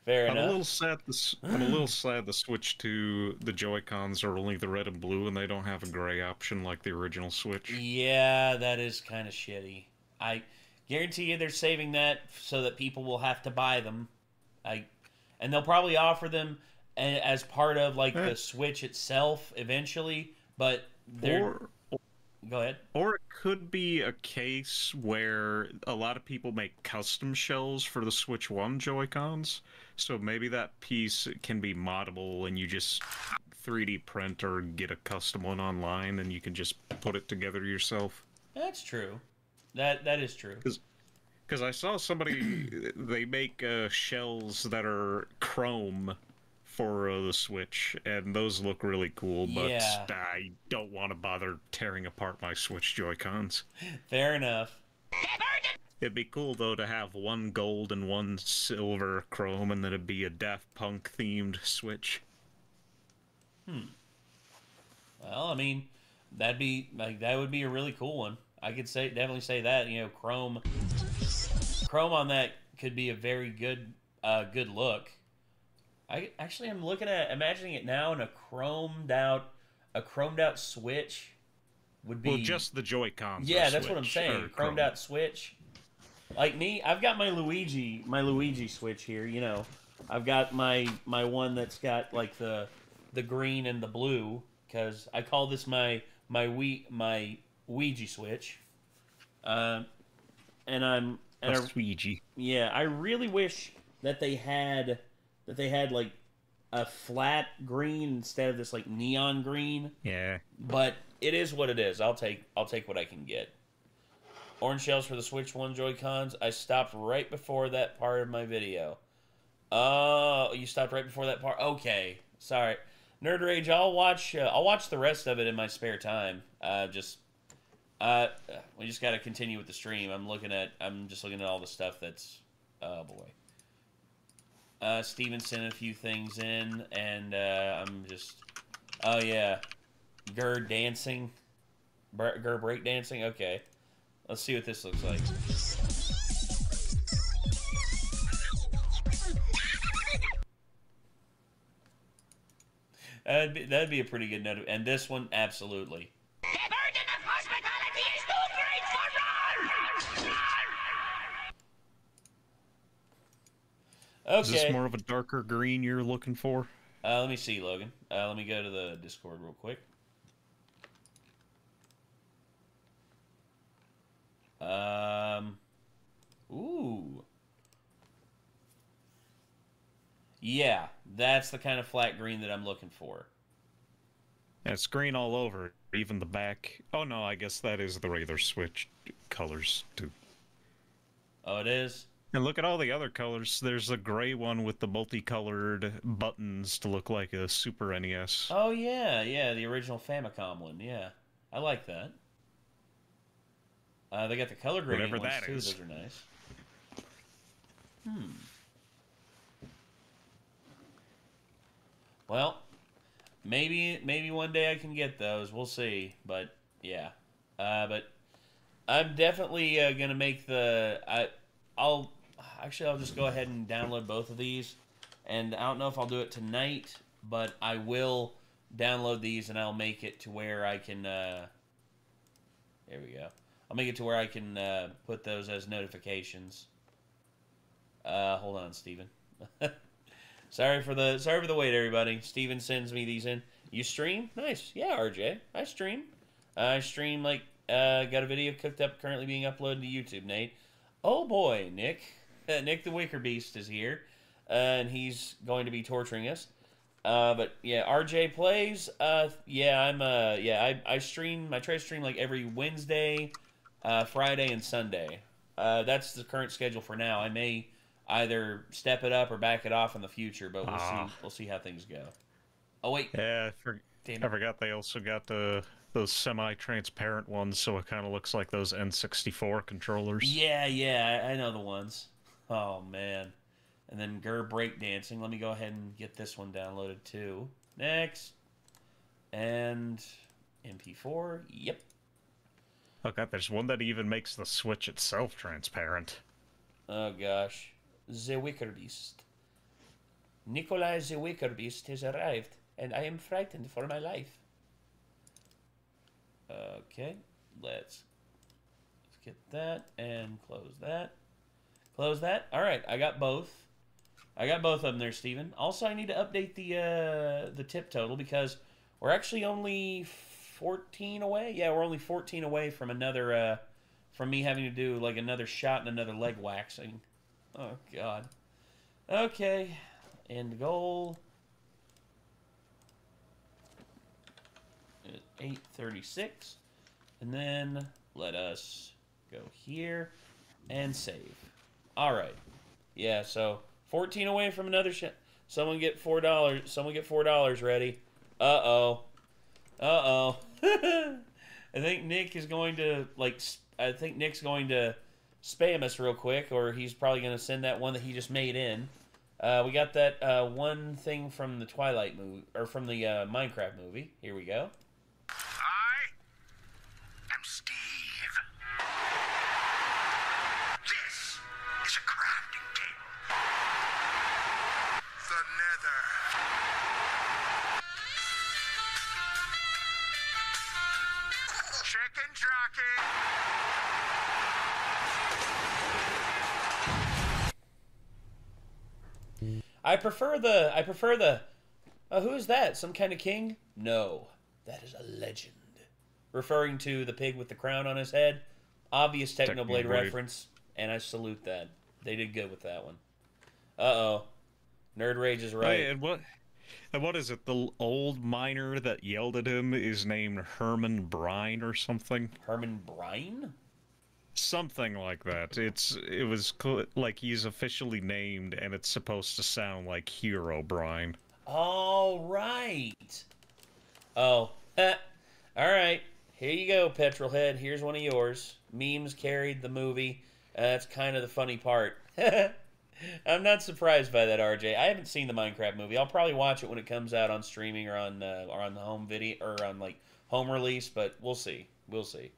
Fair I'm enough. a little sad. I'm a little sad the Switch 2, the Joy-Cons are only the red and blue, and they don't have a gray option like the original Switch. Yeah, that is kind of shitty. I guarantee you they're saving that so that people will have to buy them. And they'll probably offer them as part of like the Switch itself eventually, but they're... Go ahead. Or it could be a case where a lot of people make custom shells for the Switch 1 Joy-Cons, so maybe that piece can be moddable and you just 3D print or get a custom one online and you can just put it together yourself. That's true. That is true. Because I saw somebody, they make shells that are chrome for the Switch, and those look really cool, but Yeah. I don't want to bother tearing apart my Switch Joy-Cons. Fair enough. It'd be cool, though, to have one gold and one silver chrome, and then it'd be a Daft Punk-themed Switch. Well, I mean, that would be a really cool one. I could definitely say that. You know, chrome on that could be a very good look. I'm looking at imagining it now in a chromed out Switch would be. Well, just the Joy-Cons. Yeah, that's what I'm saying. Chromed out Switch. Like me, I've got my Luigi Switch here. You know, I've got my one that's got like the green and the blue, because I call this my Ouija Switch. And Ouija. Yeah, I really wish that they had like a flat green instead of this like neon green. Yeah. But it is what it is. I'll take what I can get. Orange shells for the Switch 1 Joy-Cons. I stopped right before that part of my video. Oh, you stopped right before that part? Okay. Sorry. Nerd Rage, I'll watch the rest of it in my spare time. We just got to continue with the stream. I'm just looking at all the stuff that's... Oh, boy. Steven sent a few things in, and I'm just... Oh, yeah. Gur dancing. Gur breakdancing? Okay. Let's see what this looks like. That'd be a pretty good note. And this one, absolutely. Okay. Is this more of a darker green you're looking for? Let me see, Logan. Let me go to the Discord real quick. Ooh. Yeah, that's the kind of flat green that I'm looking for. Yeah, it's green all over, even the back. Oh no, I guess that is the regular Switch colors too. Oh, it is? And look at all the other colors. There's a gray one with the multicolored buttons to look like a Super NES. Oh yeah, the original Famicom one. Yeah, I like that. They got the color grading Whatever ones that too. is. Those are nice. Well, maybe one day I can get those. We'll see. But yeah, but I'm definitely gonna make I'll just go ahead and download both of these, and I don't know if I'll do it tonight, but I will download these and I'll make it to where I can. There we go. I'll make it to where I can put those as notifications. Hold on, Steven. Sorry for the wait, everybody. Steven sends me these in. You stream? Nice. Yeah, RJ. I stream. I stream got a video cooked up, currently being uploaded to YouTube, Nate. Oh boy, Nick. Nick the Wicker Beast is here, and he's going to be torturing us. But yeah, RJ plays. I stream. I try to stream like every Wednesday, Friday, and Sunday. That's the current schedule for now. I may either step it up or back it off in the future, but we'll see how things go. Oh wait. Yeah, I forgot they also got those semi-transparent ones, so it kind of looks like those N64 controllers. Yeah, I know the ones. Oh, man. And then GUR breakdancing. Let me go ahead and get this one downloaded, too. Next. And MP4. Yep. Oh, God, there's one that even makes the Switch itself transparent. Oh, gosh. The Wickerbeast. Nikolai the Wickerbeast has arrived, and I am frightened for my life. Okay, let's get that and close that. Close that. All right, I got both. I got both of them there, Steven. Also, I need to update the tip total because we're actually only 14 away. Yeah, we're only 14 away from another from me having to do like another shot and another leg waxing. Oh God. Okay, end goal. 836, and then let us go here and save. All right, yeah. So 14 away from another shot. Someone get $4. Someone get $4 ready. Uh oh. I think Nick is going to I think Nick's going to spam us real quick, or he's probably going to send that one that he just made in. We got that one thing from the Twilight movie, or from the Minecraft movie. Here we go. I'm Steve. This is a crafting table. The Nether. Chicken jockey. I prefer the who is that? Some kind of king? No, that is a legend. Referring to the pig with the crown on his head. Obvious Technoblade reference, and I salute that. They did good with that one. Uh-oh. Nerd Rage is right. Hey, and what is it? The old miner that yelled at him is named Herman Brine or something? Herman Brine? Something like that. It was like he's officially named, and it's supposed to sound like Hero Brine. All right. Oh. All right. Here you go, Petrolhead. Here's one of yours. Memes carried the movie. That's kind of the funny part. I'm not surprised by that, RJ. I haven't seen the Minecraft movie. I'll probably watch it when it comes out on streaming or on the home video or on like home release, but we'll see. We'll see.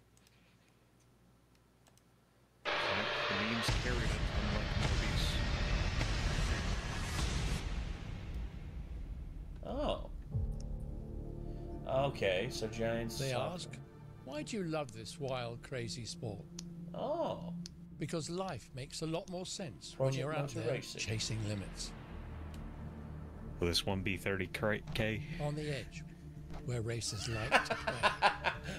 The memes carried it, unlike movies. Oh. Okay, so giants. They ask, why do you love this wild, crazy sport? Oh. Because life makes a lot more sense when you're out there chasing limits. Will this one be 30K? On the edge, where racers like to play.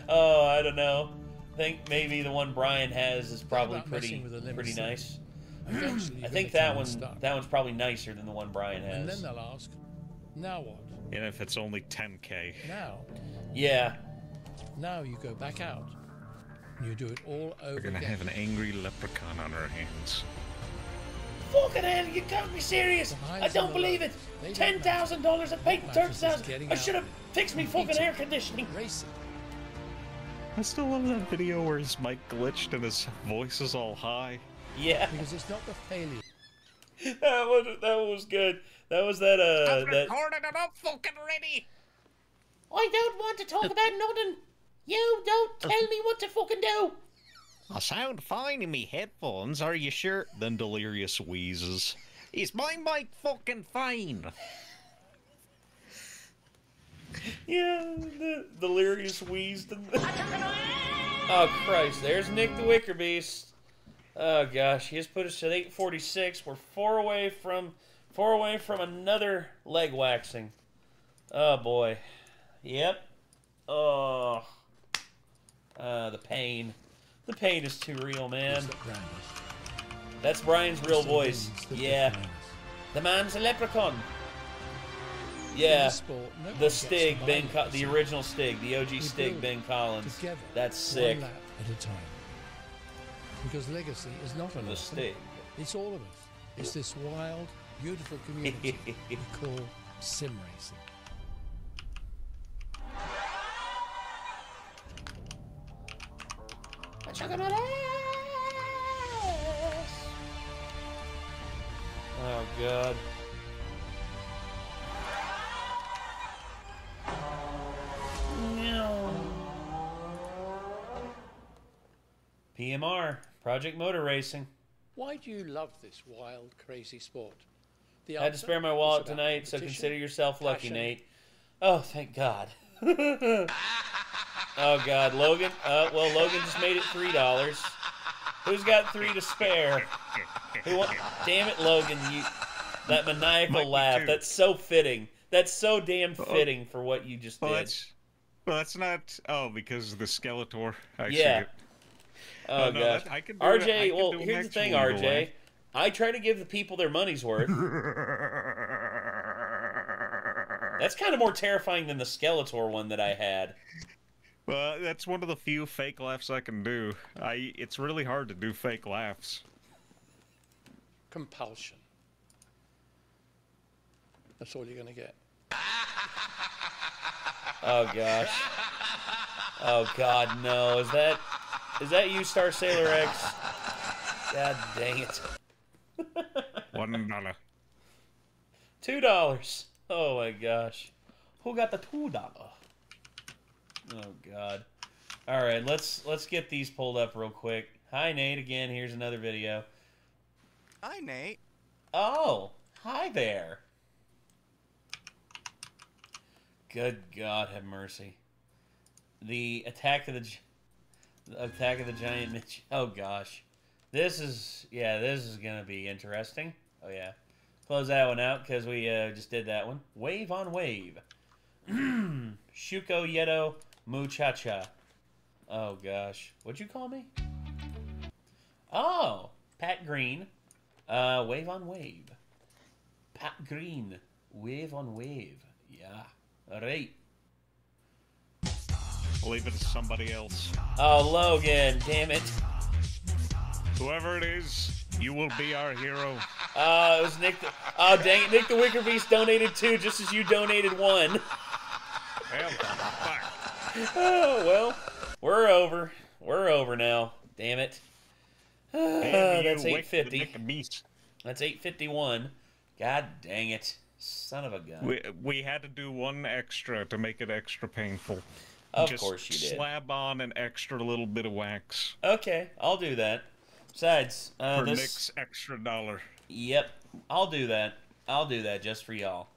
Oh, I don't know. I think maybe the one Brian has is probably pretty nice. I think that one's probably nicer than the one Brian has. And then they'll ask, now what? And if it's only 10K. Now. Yeah. Now you go back out. You do it all over We're gonna have an angry leprechaun on our hands. Fucking hell, you can't be serious! I don't believe it! $10,000 at paid $30,000! I should have fixed me fucking air conditioning! I still love that video where his mic glitched and his voice is all high. Yeah. Because it's not the failure. that was good. That was that I've recorded it up fucking ready! I don't want to talk about nothing! You don't tell me what to fucking do! I sound fine in me headphones, are you sure? Then Delirious wheezes. Is my mic fucking fine? Yeah, the Delirious wheezed. Oh Christ, there's Nick the Wicker Beast. Oh gosh, he has put us at 846. We're four away from another leg waxing. Oh boy. Yep. Oh. The pain. The pain is too real, man. That's Brian's real voice. Yeah. The man's a leprechaun. Yeah. The Stig, the original Stig, the OG Stig, Ben Collins. That's sick. One lap at a time. Because legacy is not an The Stig. It's all of us. It's this wild, beautiful community we call sim racing. Chocolate ass. Oh, God. No. PMR, Project Motor Racing. Why do you love this wild, crazy sport? I had to spare my wallet tonight, so consider yourself lucky, Nate. Oh, thank God. Oh, God. Logan? Well, Logan just made it $3. Who's got 3 to spare? Damn it, Logan. That maniacal laugh. That's so fitting. That's so damn fitting for what you just did. That's not... Oh, because of the Skeletor. I see Yeah. it. Oh, no, gosh. I can do RJ, it. well, here's the thing, RJ. I try to give the people their money's worth. That's kind of more terrifying than the Skeletor one that I had. Well, that's one of the few fake laughs I can do. It's really hard to do fake laughs. Compulsion. That's all you're going to get. Oh, gosh. Oh, God, no. Is that you, Star Sailor X? God dang it. $1. $2. Oh, my gosh. Who got the $2? Oh, God. All right, let's get these pulled up real quick. Hi, Nate. Again, here's another video. Hi, Nate. Oh, hi there. Good God, have mercy. The Attack of the Giant Mitch. Oh, gosh. This is going to be interesting. Oh, yeah. Close that one out because we just did that one. Wave on Wave. Shuko Yeto Muchacha. Oh, gosh. What'd you call me? Oh, Pat Green. Wave on Wave. Pat Green. Wave on Wave. Yeah. All right. Leave it to somebody else. Oh, Logan. Damn it. Whoever it is, you will be our hero. It was Nick. Oh, dang it. Nick the Wicker Beast donated 2 just as you donated 1. Oh, well. We're over. We're over now. Damn it. That's 850. That's 851. God dang it. Son of a gun. We had to do one extra to make it extra painful. Of course you did. Slab on an extra little bit of wax. Okay, I'll do that. Besides, for Nick's extra $1. Yep, I'll do that. I'll do that just for y'all.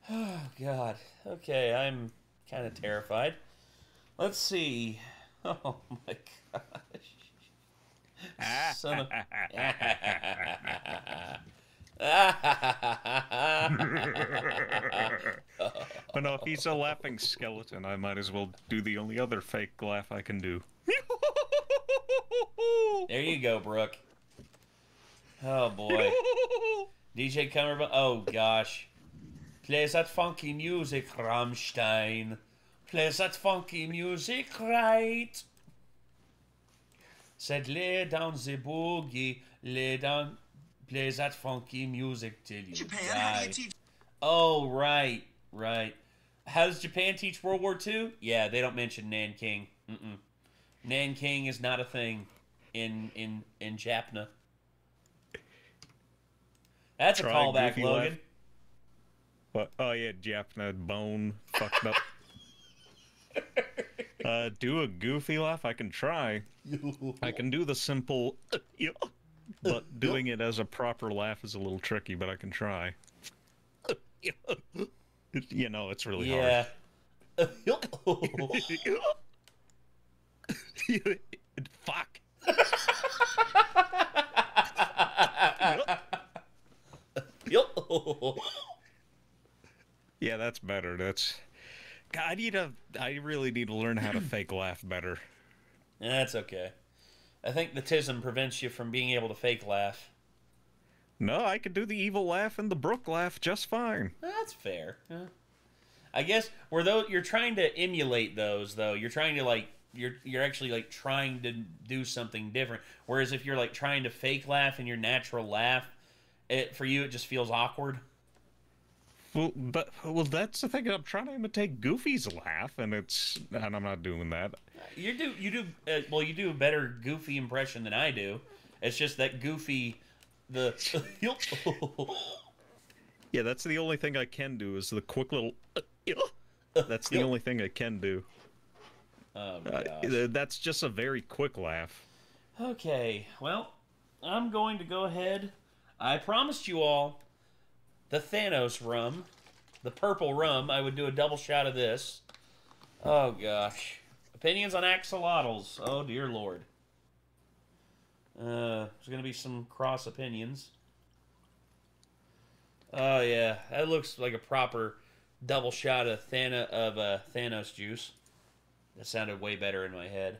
Oh, God. Okay, I'm kind of terrified. Let's see. Oh, my gosh. Son of... But no, if he's a laughing skeleton, I might as well do the only other fake laugh I can do. There you go, Brooke. Oh, boy. DJ Cumberbund. Oh, gosh. Play that funky music, Rammstein. Play that funky music, right? Said, lay down the boogie, lay down, play that funky music till you Japan, die. how do you teach? Oh, right, right. How does Japan teach World War II? Yeah, they don't mention Nanking. Nanking is not a thing in Japna. That's a callback, Logan. Laugh. What? Oh yeah, Japna bone fucked up. Do a goofy laugh? I can try. I can do the simple, but doing it as a proper laugh is a little tricky, but I can try. You know, it's really hard. Fuck. Yeah, that's better. That's... God, I really need to learn how to fake laugh better. That's okay. I think the tism prevents you from being able to fake laugh. No, I could do the evil laugh and the Brooke laugh just fine. That's fair. I guess you're trying to emulate those, though. You're trying to like you're actually like trying to do something different. Whereas if you're like trying to fake laugh and your natural laugh, for you it just feels awkward. Well, that's the thing. I'm trying to imitate Goofy's laugh, and I'm not doing that. You do a better Goofy impression than I do. It's just that Goofy, Yeah, that's the only thing I can do is the quick little. That's the only thing I can do. Oh my gosh. That's just a very quick laugh. Okay, well, I'm going to go ahead. I promised you all the Thanos rum, the purple rum. I would do a double shot of this. Oh gosh. Opinions on axolotls. Oh dear Lord. There's going to be some cross opinions. Oh yeah, that looks like a proper double shot of Thanos juice. That sounded way better in my head.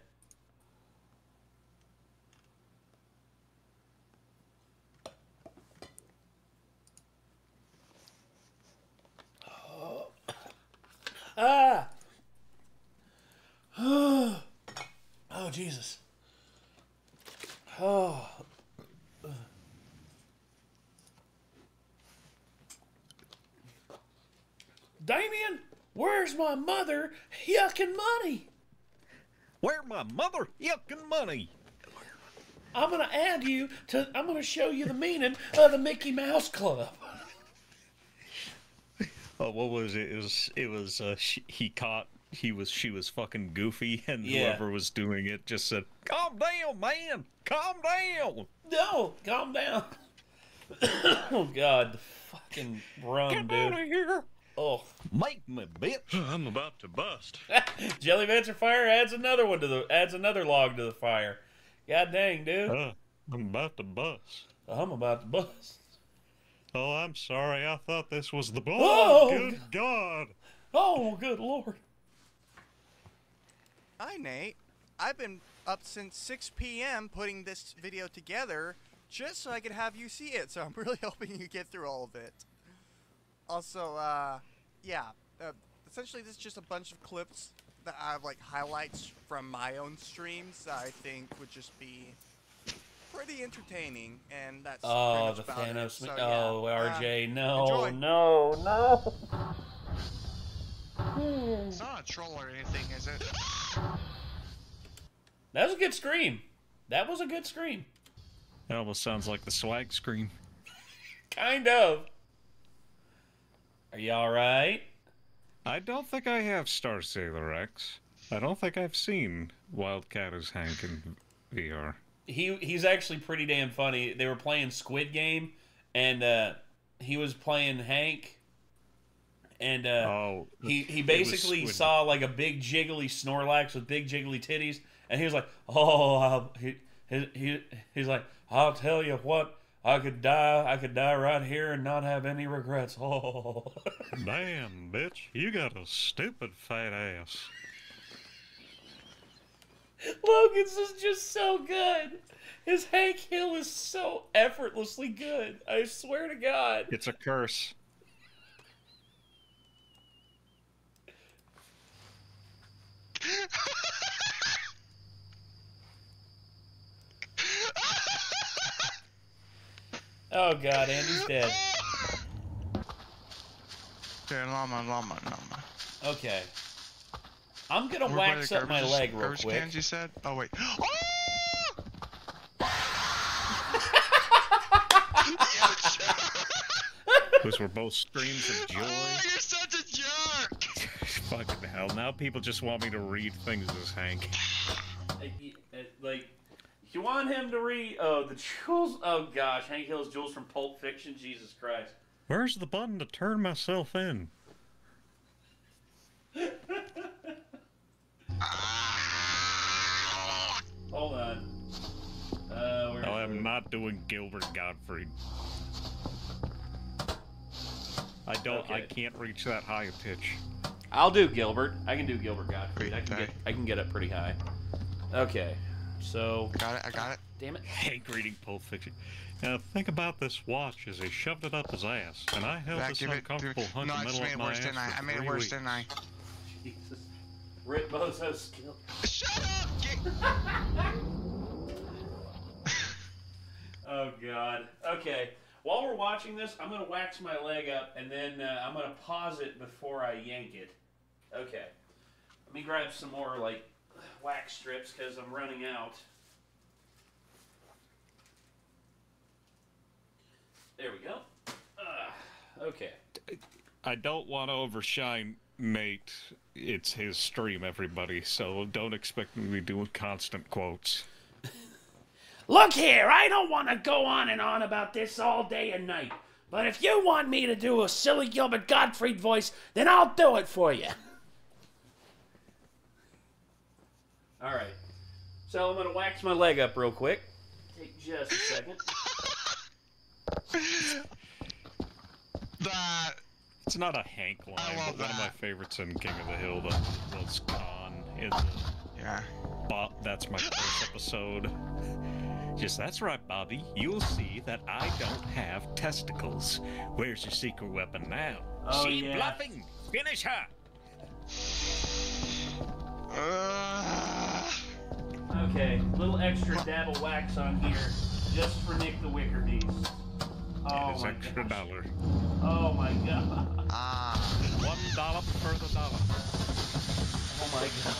Ah! Oh, Jesus. Oh. Damien, where's my mother yucking money? Where's my mother yucking money? I'm going to show you the meaning of the Mickey Mouse Club. Oh, what was it? She was fucking Goofy, and whoever was doing it just said, "Calm down, man, calm down." No, calm down. Oh God, the fucking rum, Get out of here. Oh, make me, bitch. I'm about to bust. Jelly Venture Fire adds another log to the fire. God dang, dude. I'm about to bust. I'm about to bust. Oh, I'm sorry. I thought this was the boss. Oh, good God. Oh, good Lord. Hi, Nate. I've been up since 6 p.m. putting this video together just so I could have you see it, so I'm really hoping you get through all of it. Also, essentially this is just a bunch of clips that I have, like, highlights from my own streams that I think would just be pretty entertaining, and that's pretty much the about Thanos. it. So, RJ, no, enjoy. no. It's not a troll or anything, is it? That was a good scream. That was a good scream. It almost sounds like the swag scream. Kind of. Are you alright? I don't think I have Star Sailor X. I don't think I've seen Wildcat as Hank in VR. He's actually pretty damn funny. They were playing Squid Game, and he was playing Hank, and he basically saw like a big jiggly Snorlax with big jiggly titties, and he was like, "Oh, he's like, I'll tell you what, I could die right here and not have any regrets." Oh, damn, bitch, you got a stupid fat ass. Logan's is just so good. His Hank Hill is so effortlessly good. I swear to God. It's a curse. Oh God, Andy's dead. Llama. Okay. I'm gonna wax up my leg real garbage quick. Cans, you said? Oh wait. Those were both screams of joy. Oh, you're such a jerk! Fucking hell! Now people just want me to read things as Hank. Like, you want him to read? Oh, the jewels. Oh gosh, Hank Hill's jewels from Pulp Fiction. Jesus Christ. Where's the button to turn myself in? Hold on. I am not doing Gilbert Gottfried. I can't reach that high a pitch. I'll do Gilbert. I can do Gilbert Gottfried. I can get up pretty high. Okay. So I got it. Damn it. Hank reading Pulp Fiction. Now think about this watch as he shoved it up his ass, and I held this uncomfortable hunch No, I metal just made up it my worse, ass didn't I? for I made it 3 worse, weeks. didn't I? Jesus. Rip Bozo's skill. Shut up! Oh God. Okay. While we're watching this, I'm going to wax my leg up, and then I'm going to pause it before I yank it. Okay. Let me grab some more, like, wax strips, because I'm running out. There we go. Okay. I don't want to overshine Nate. It's his stream, everybody, so don't expect me to be doing constant quotes. Look here, I don't want to go on and on about this all day and night. But if you want me to do a silly Gilbert Gottfried voice, then I'll do it for you. Alright. So I'm going to wax my leg up real quick. Take just a second. It's not a Hank line, but one of my favorites in King of the Hill was Khan. Yeah. That's my first episode. Just, that's right, Bobby. You'll see that I don't have testicles. Where's your secret weapon now? Oh, She yeah. bluffing! Finish her! Okay, a little extra dab of wax on here, just for Nick the Wicker Beast. Oh It's my extra gosh. dollar. Oh my god. $1 for the dollar. Oh my god.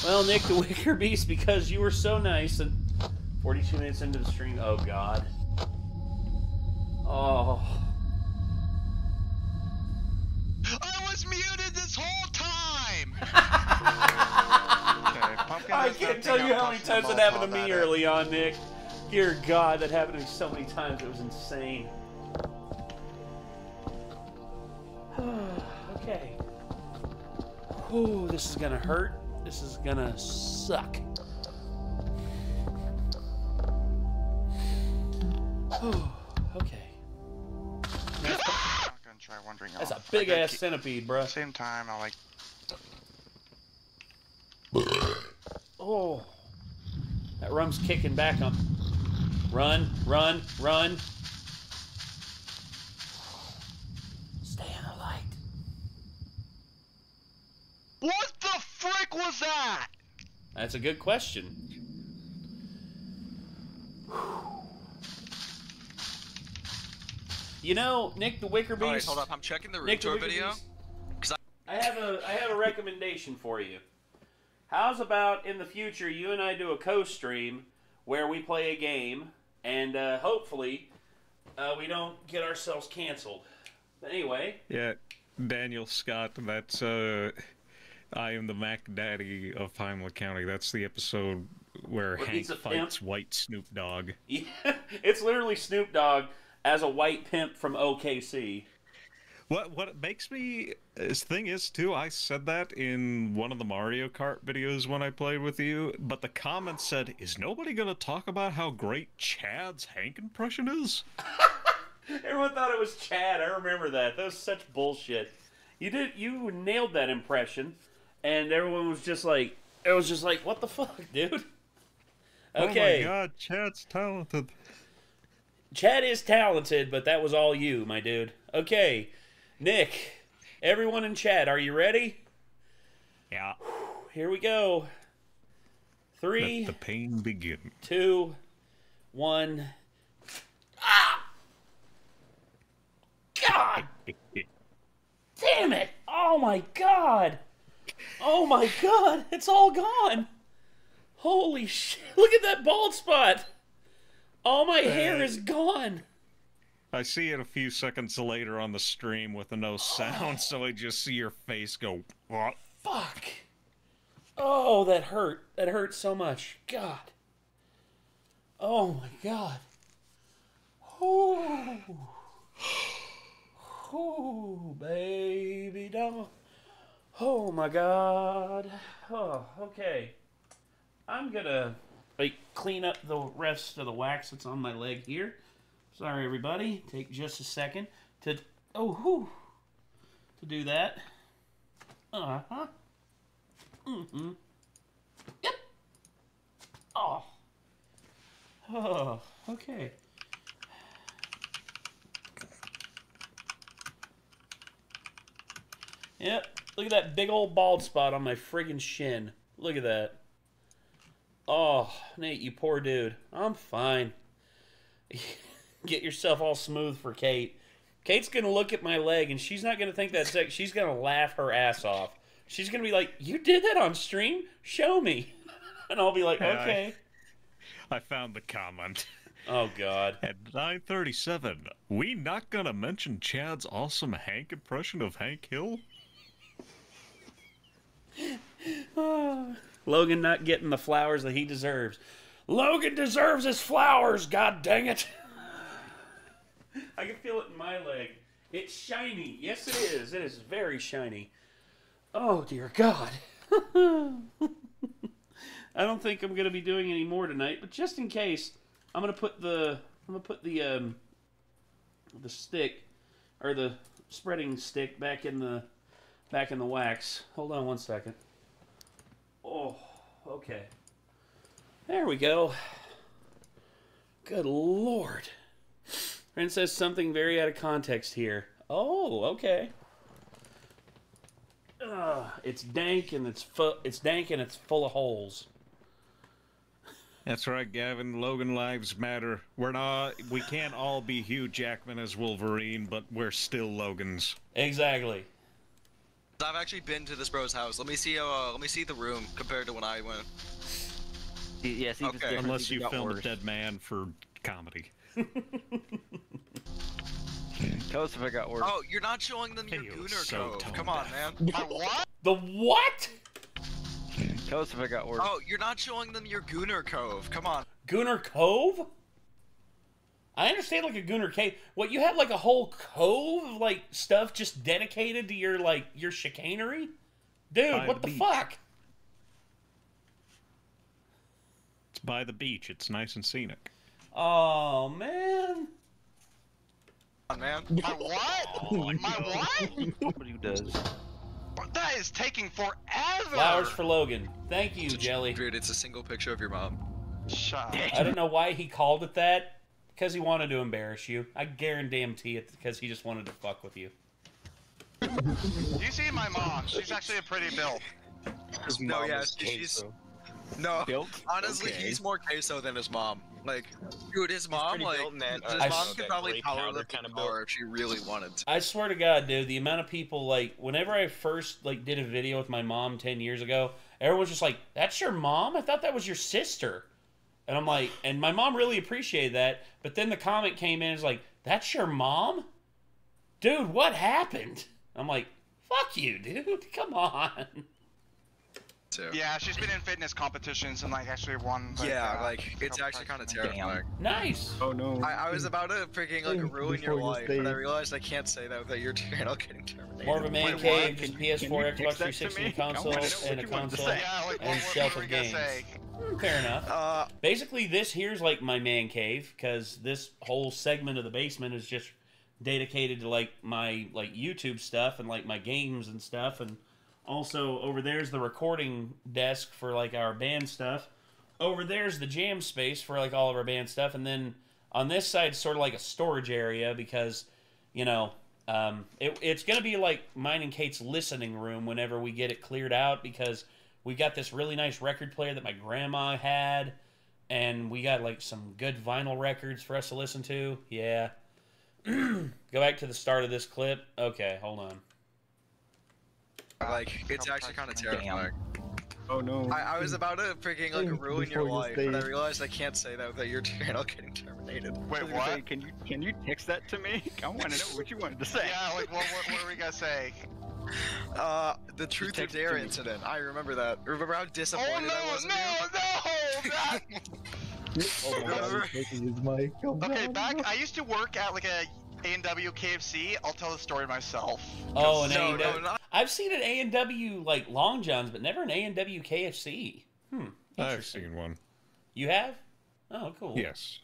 Well, Nick the Wicker Beast, because you were so nice, and 42 minutes into the stream, oh god. Oh. I was muted this whole time! I can't tell you how many times that happened to me early on, Nick. Dear God, that happened to me so many times, it was insane. Okay. Ooh, this is gonna hurt. This is gonna suck. Okay. I'm not gonna try wandering off. That's a big ass centipede, bro. At the same time, I like. Oh. That rum's kicking back on. Run, run, run. Stay in the light. What the frick was that? That's a good question. You know, Nick the Wicker Beast. Alright, hold up. I'm checking the room Nick the tour Wicker video. Beast, I have a recommendation for you. How's about in the future you and I do a co-stream where we play a game and hopefully we don't get ourselves canceled. But anyway. Yeah, Daniel Scott, that's, I am the Mac Daddy of Heimlich County. That's the episode where Hank fights White Snoop Dogg. Yeah, it's literally Snoop Dogg as a white pimp from OKC. What makes me... This thing is, too, I said that in one of the Mario Kart videos when I played with you, but the comment said, is nobody going to talk about how great Chad's Hank impression is? Everyone thought it was Chad. I remember that. That was such bullshit. You nailed that impression, and everyone was just like, it was just like, what the fuck, dude? Okay. Oh my god, Chad's talented. Chad is talented, but that was all you, my dude. Okay, Nick, everyone in chat, are you ready? Yeah. Here we go. 3. Let the pain begin. 2, 1. Ah! God! Damn it! Oh my god! Oh my god! It's all gone! Holy shit! Look at that bald spot! All my hair is gone! I see it a few seconds later on the stream with no sound, so I just see your face go, what? Fuck! Oh, that hurt. That hurt so much. God. Oh my god. Oh. Oh, baby doll. Oh my god. Oh, okay. I'm gonna clean up the rest of the wax that's on my leg here. Sorry, everybody. Take just a second to to do that. Uh-huh. Mm-hmm. Yep. Oh. Oh, okay. Yep. Look at that big old bald spot on my friggin' shin. Look at that. Oh, Nate, you poor dude. I'm fine. Get yourself all smooth for Kate. Kate's going to look at my leg, and she's not going to think that's sick. She's going to laugh her ass off. She's going to be like, you did that on stream? Show me. And I'll be like, okay. I found the comment. Oh, God. At 9:37, we not going to mention Chad's awesome Hank impression of Hank Hill? Logan not getting the flowers that he deserves. Logan deserves his flowers, god dang it. I can feel it in my leg. It's shiny. Yes, it is. It is very shiny. Oh, dear God. I don't think I'm going to be doing any more tonight, but just in case, I'm going to put the stick, or the spreading stick back in the wax. Hold on one second. Oh, okay. There we go. Good Lord. Ren says something very out of context here. Oh, okay. It's dank and it's full of holes. That's right, Gavin. Logan lives matter. We can't all be Hugh Jackman as Wolverine, but we're still Logans. Exactly. I've actually been to this bro's house. Let me see the room compared to when I went. Yeah, see, okay. Unless you filmed a dead man for comedy. Tell us if I got worse. Oh, you're not showing them your Gooner Cove. Come on, man. What? The what? Tell us if I got worse. Oh, you're not showing them your Gooner Cove. Come on. Gooner Cove? I understand like a Gooner Cave. What, you have like a whole cove of like stuff just dedicated to your chicanery? Dude, By what the the beach. fuck? It's by the beach. It's nice and scenic. Oh, man. Come on, man. My what? My what? Nobody does. That is taking forever. Flowers for Logan. Thank you, Jelly. Dude, it's a single picture of your mom. Shut up. I don't know why he called it that. Because he wanted to embarrass you. I guarantee it's because he just wanted to fuck with you. You see my mom? She's actually a pretty build. No, yeah, she's... No, honestly, he's more queso than his mom. Like, dude, his mom, like, his mom could probably power lift kind of car if she really wanted to. I swear to God, dude, the amount of people, like, whenever I first, like, did a video with my mom 10 years ago, everyone's just like, that's your mom? I thought that was your sister. And I'm like, and my mom really appreciated that, but then the comment came in, it's like, that's your mom? Dude, what happened? I'm like, fuck you, dude, come on. Yeah, she's been in fitness competitions and like actually won. Like, yeah, like it's actually kind of terrifying. Nice. Oh no. I was about to freaking like ruin your life, but I realized I can't say that without your channel getting terminated. More of a man cave, just PS4, Xbox 360 console, and a console, and shelf of games. Fair enough. Basically, this here's like my man cave, because this whole segment of the basement is just dedicated to like my YouTube stuff and like my games and stuff, and also over there's the recording desk for like our band stuff. Over there's the jam space for like all of our band stuff, and then on this side it's sort of like a storage area because, you know, it's gonna be like mine and Kate's listening room whenever we get it cleared out, because we got this really nice record player that my grandma had, and we got like some good vinyl records for us to listen to. Yeah. Go back to the start of this clip. Okay, hold on. Like, it's actually kind of terrifying. Oh no. I was about to freaking like ruin your life, but I realized I can't say that without your channel getting terminated. Wait, what? Say, can you text that to me? I want to know what you wanted to say. Yeah, like what are we gonna say? The truth or dare incident. I remember that. Remember how disappointed I was in you? Okay, back. I used to work at like a A&W KFC. I'll tell the story myself. Oh, an A&W. I've seen an A&W like Long John's, but never an A&W KFC. I've seen one. You have? Oh, cool. Yes.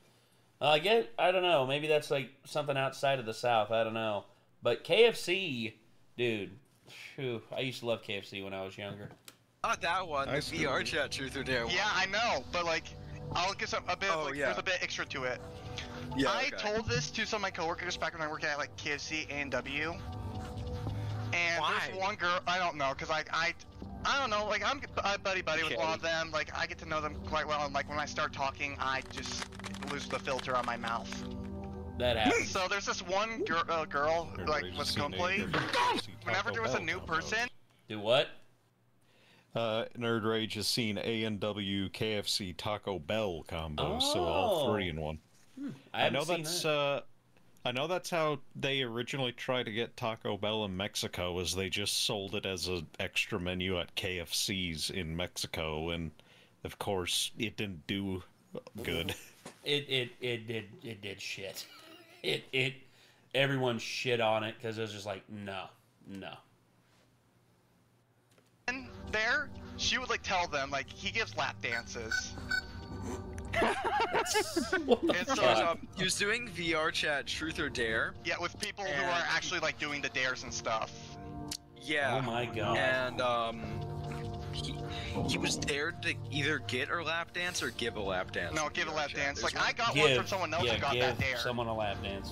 I don't know. Maybe that's like something outside of the South. I don't know. But KFC, dude. Phew, I used to love KFC when I was younger. Not that one. The VR chat truth or dare one. Yeah, I know, but like, I'll get a bit. There's a bit extra to it. Yeah, I told this to some of my coworkers back when I worked at like KFC A&W. And there's one girl, I don't know, because I I don't know, like, I'm buddy with a lot of them. Like, I get to know them quite well, and, like, when I start talking, I just lose the filter on my mouth. That happens. So there's this one girl, like, was complete. Whenever there was a new person... Do what? Nerd Rage has seen A&W, KFC, Taco Bell combos, so all 3 in one. I know that's I know that's how they originally tried to get Taco Bell in Mexico, is they just sold it as an extra menu at KFC's in Mexico, and of course it didn't do good. It did shit. Everyone shit on it because it was just like no. And there, she would like tell them like he gives lap dances. And so he was doing VR chat, Truth or Dare. Yeah, with people who are actually like doing the dares and stuff. Yeah. Oh my god. And he was dared to either get a lap dance or give a lap dance. No, give a lap dance. Like I got one from someone else who got that dare. Someone a lap dance.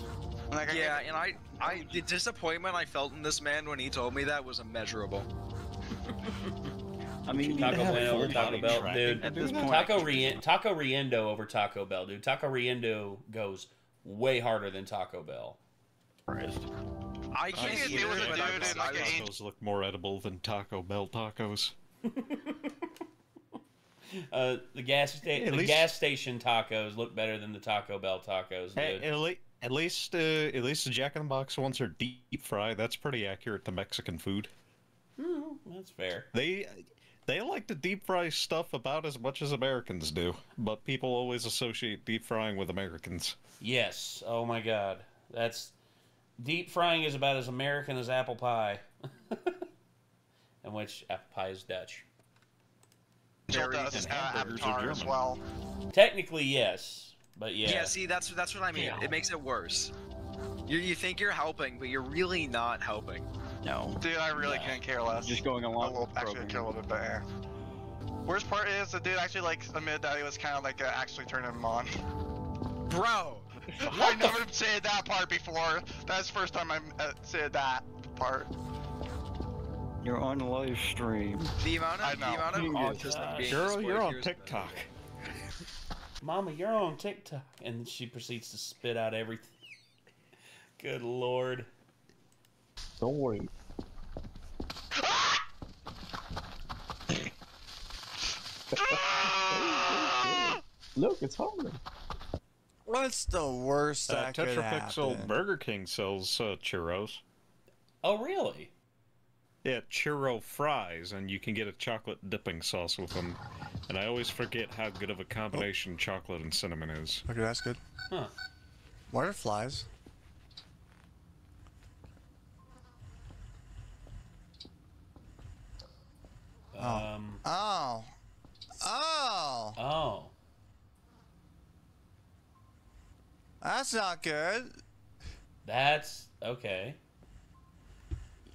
Like, yeah, and the disappointment I felt in this man when he told me that was immeasurable. I mean, Taco Bell over Taco Bell, dude. At this point, Taco Riendo over Taco Bell, dude. Taco Riendo goes way harder than Taco Bell. I can't see it, but tacos look more edible than Taco Bell tacos. The gas station tacos look better than the Taco Bell tacos, dude. Hey, at least the Jack in the Box ones are deep fried. That's pretty accurate to Mexican food. That's fair. They like to deep fry stuff about as much as Americans do, but people always associate deep frying with Americans. Yes. Oh my god. Deep frying is about as American as apple pie. In which apple pie is Dutch. Avatar as well. Technically, yes, but yeah. Yeah, see, that's what I mean. Yeah. It makes it worse. You think you're helping, but you're really not helping. No. Dude, I really couldn't care less. Just going along. I will actually care a little bit better. Worst part is the dude actually like admitted that he was kind of like actually turning him on. Bro, I never said that part before. That's the first time I said that part. You're on a live stream. The amount of autistic being Girl, you're on here is TikTok. Mama, you're on TikTok, and she proceeds to spit out everything. Good lord. Don't worry. Look, it's hungry. What's the worst that could Tetrapixel happen? Burger King sells churros. Oh, really? Yeah, churro fries, and you can get a chocolate dipping sauce with them. And I always forget how good of a combination chocolate and cinnamon is. Okay, that's good. Huh. Butterflies. Oh. That's not good. That's okay.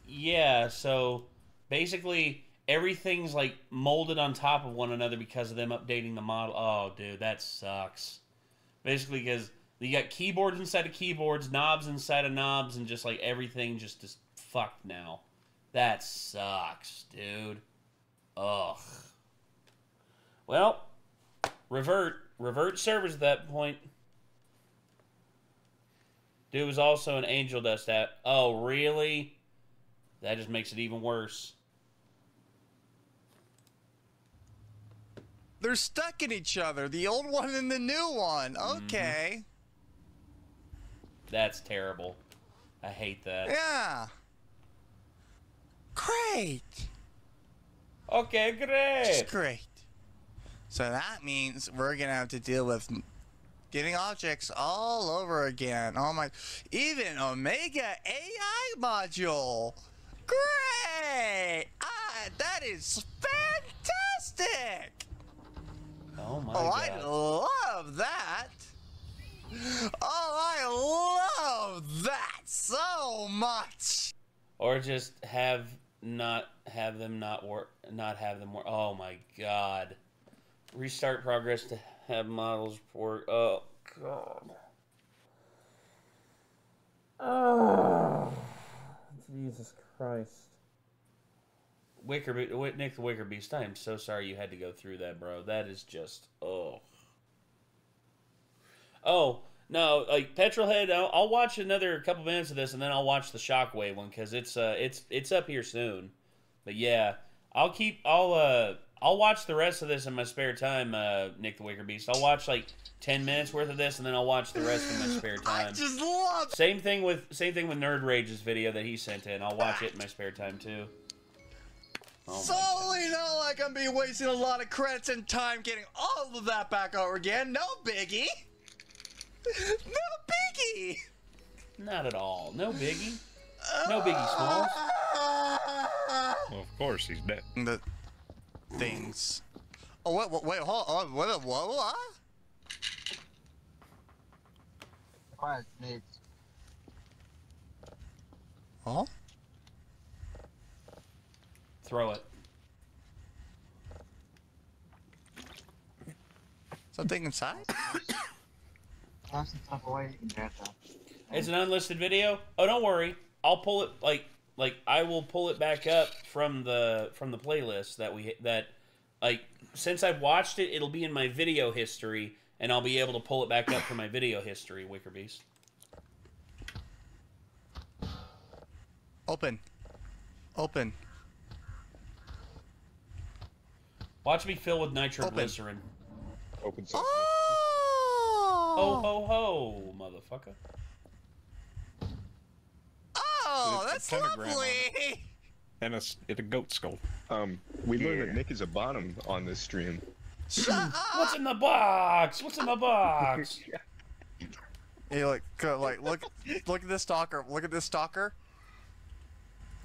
Yeah, so basically everything's like molded on top of one another because of them updating the model. Oh, dude, that sucks. Basically, because you got keyboards inside of keyboards, knobs inside of knobs, and just like everything just is fucked now. That sucks, dude. Ugh. Well, revert servers at that point. Dude was also an Angel Dust app. Oh, really? That just makes it even worse. They're stuck in each other. The old one and the new one. Okay. That's terrible. I hate that. Yeah. Great. Okay, great. Just great. So that means we're going to have to deal with getting objects all over again. Oh my. Even Omega AI module. Great. That is fantastic. Oh my God. I love that. Oh, I love that so much. Or just have them not work. Oh my god. Restart progress to have models work. Oh god. Oh, Jesus Christ. Nick the Wicker Beast, I am so sorry you had to go through that, bro. That is just, oh. Oh, no, like, Petrolhead, I'll watch another couple minutes of this, and then I'll watch the Shockwave one, because it's up here soon. But yeah, I'll watch the rest of this in my spare time, Nick the Wicker Beast. I'll watch, like, 10 minutes worth of this, and then I'll watch the rest in my spare time. I just love Same thing with Nerd Rage's video that he sent in. I'll watch it in my spare time, too. Oh so you know, like I'm be wasting a lot of credits and time getting all of that back over again. No biggie. No biggie. Not at all. No biggie. No biggie, Smalls. Well, of course he's dead. The things. Oh wait, hold on. What? Quiet, mates. Huh? Throw it. Something inside? It's an unlisted video. Oh, don't worry. I'll pull it like I will pull it back up from the playlist that since I've watched it, it'll be in my video history, and I'll be able to pull it back up from my video history. Wicker Beast. Open. Watch me fill with nitroglycerin. Open sesame. Ho ho ho, motherfucker. Oh, that's lovely. And it's a goat skull. We learned that Nick is a bottom on this stream. Shut up! What's in the box? What's in the box? Hey, look at this stalker. Look at this stalker.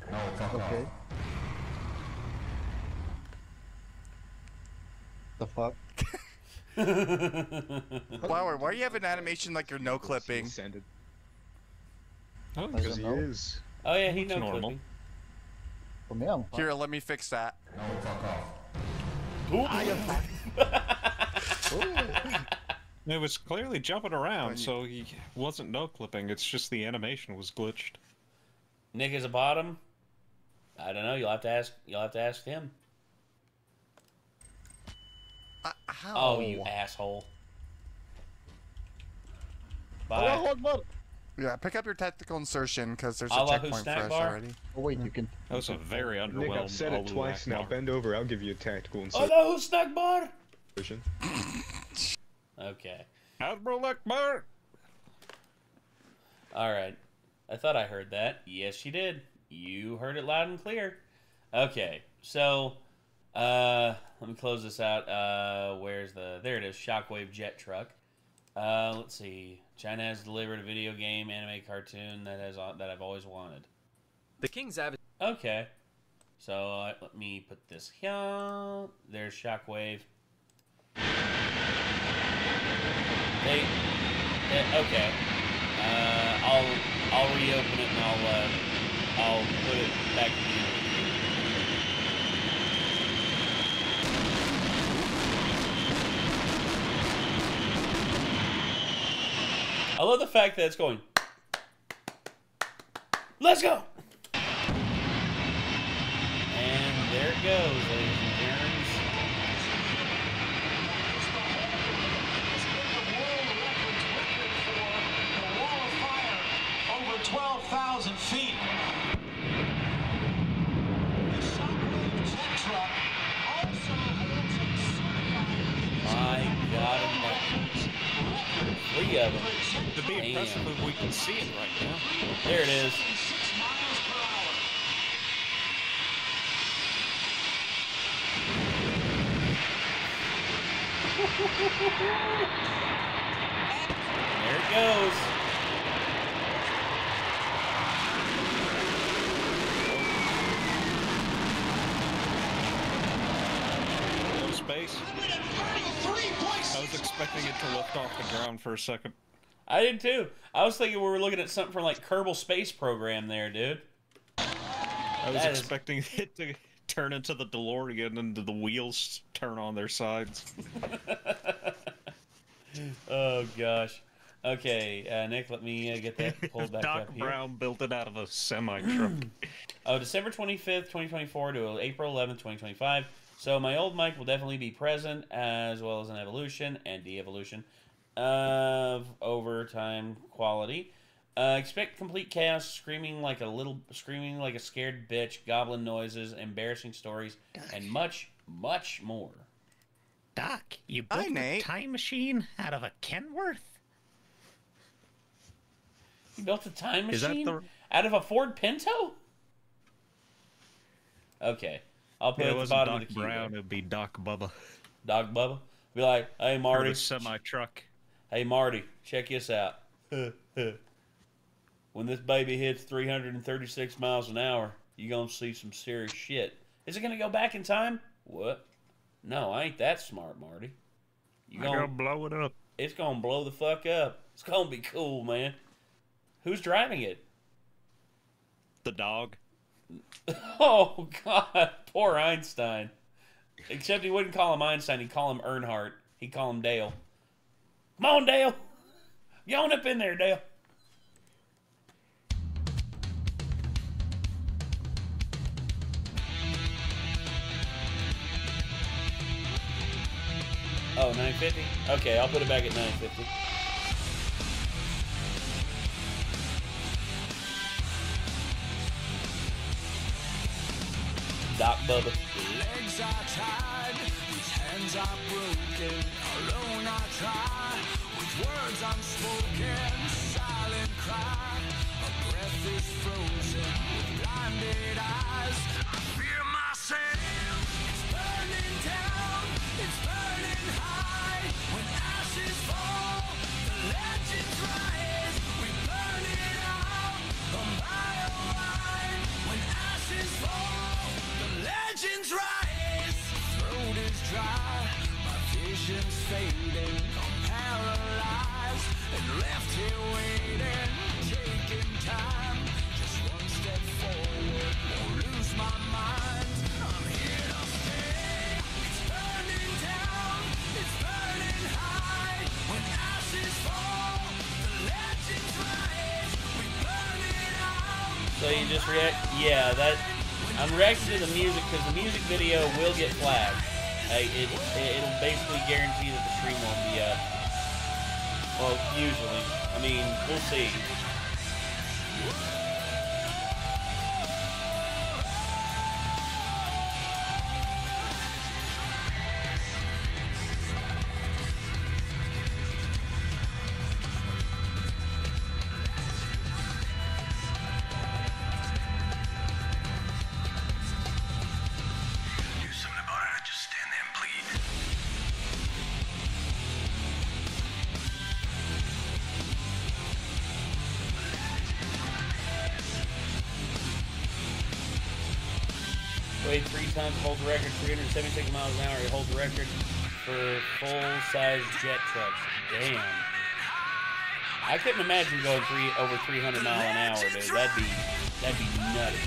No, fuck okay. The fuck? Flower, why do you have an animation like you're no clipping? Oh, because he is. Oh yeah, he no clipping. Here, let me fix that. No, fuck off. It was clearly jumping around, so he wasn't no clipping. It's just the animation was glitched. Nick is a bottom. I don't know. You'll have to ask. You'll have to ask him. How? Oh, you asshole! Bye. Yeah, pick up your tactical insertion because there's a Allahu checkpoint snack for us bar? already. Oh wait, you can. That was a very underwhelming. Nick, I've said it twice now. Bend over. I'll give you a tactical insertion. Allahu snack bar. Okay. Admiral Akbar. All right. I thought I heard that. Yes, you did. You heard it loud and clear. Okay. So, let me close this out. Where's the... There it is. Shockwave jet truck. Let's see. China has delivered a video game, anime, cartoon that I've always wanted. The King's Avid. Okay. So, let me put this here. There's Shockwave. Okay. I'll reopen it and I'll put it back in the I love the fact that it's going. Let's go! And there it goes, ladies and gentlemen. Over 12,000 feet. The Shockwave jet truck also holds a certified... My God, three of them. To be impressive if we can see it right now. There it is. 6 miles per hour. There it goes. No space. I was expecting it to lift off the ground for a second. I did too. I was thinking we were looking at something from like Kerbal Space Program there, dude. I was expecting it to turn into the DeLorean and the wheels turn on their sides. Oh gosh. Okay, Nick, let me get that pulled back Doc up here. Brown built it out of a semi truck. Oh, December 25th, 2024 to April 11th, 2025. So my old mic will definitely be present, as well as an evolution and de-evolution of overtime quality. Expect complete chaos, screaming like a scared bitch, goblin noises, embarrassing stories, and much, much more. Doc, you built a time machine out of a Kenworth? You built a time Is that machine out of a Ford Pinto? Okay, I'll put it at the bottom of the keyboard. Brown, it'd be Doc Bubba. Doc Bubba? Be like, hey Marty. Semi-truck. Hey Marty, check this out. When this baby hits 336 miles an hour, you're going to see some serious shit. Is it going to go back in time? What? No, I ain't that smart, Marty. You're going to blow it up. It's going to blow the fuck up. It's going to be cool, man. Who's driving it? The dog. Oh, God. Poor Einstein. Except he wouldn't call him Einstein. He'd call him Earnhardt. He'd call him Dale. Come on, Dale. Get on up in there, Dale. Oh, 950? Okay, I'll put it back at 950. Doc Bubba. Legs are tied, these hands are broken. Alone I try, with words unspoken. Silent cry, a breath is frozen. With blinded eyes, I fear myself. It's burning down, it's burning high. When ashes fall, the legends rise. We burn it out, a mile wide. When ashes fall, the legends rise. Throat is dry, my vision's fading. I'm paralyzed and left here waiting, taking time. Just one step forward, won't lose my mind. I'm here to stay. It's burning down, it's burning high. When ashes fall, the legends rise. We burn it out. So you just react? Yeah, that. I'm reacting to the music because the music video will get flagged. It'll basically guarantee that the stream won't be up. Well, usually. I mean, we'll see. Do something about it, I just stand there and bleed. Weighed 3 tons, holds the record 376 miles an hour. He holds the record for full-size jet trucks. Damn. I couldn't imagine going over 300 mile an hour, dude. That'd be nutty.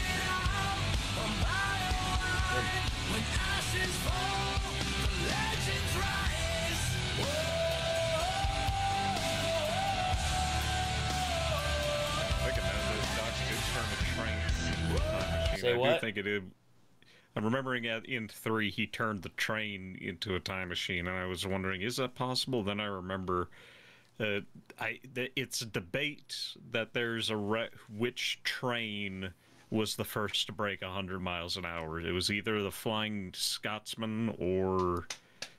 When ashes fall, the legends rise. Thinking about those dogs could turn the train into a time machine. Say I what? do think it is. I'm remembering in 3 he turned the train into a time machine, and I was wondering, is that possible? Then I remember it's a debate that there's which train was the first to break 100 miles an hour. It was either the Flying Scotsman or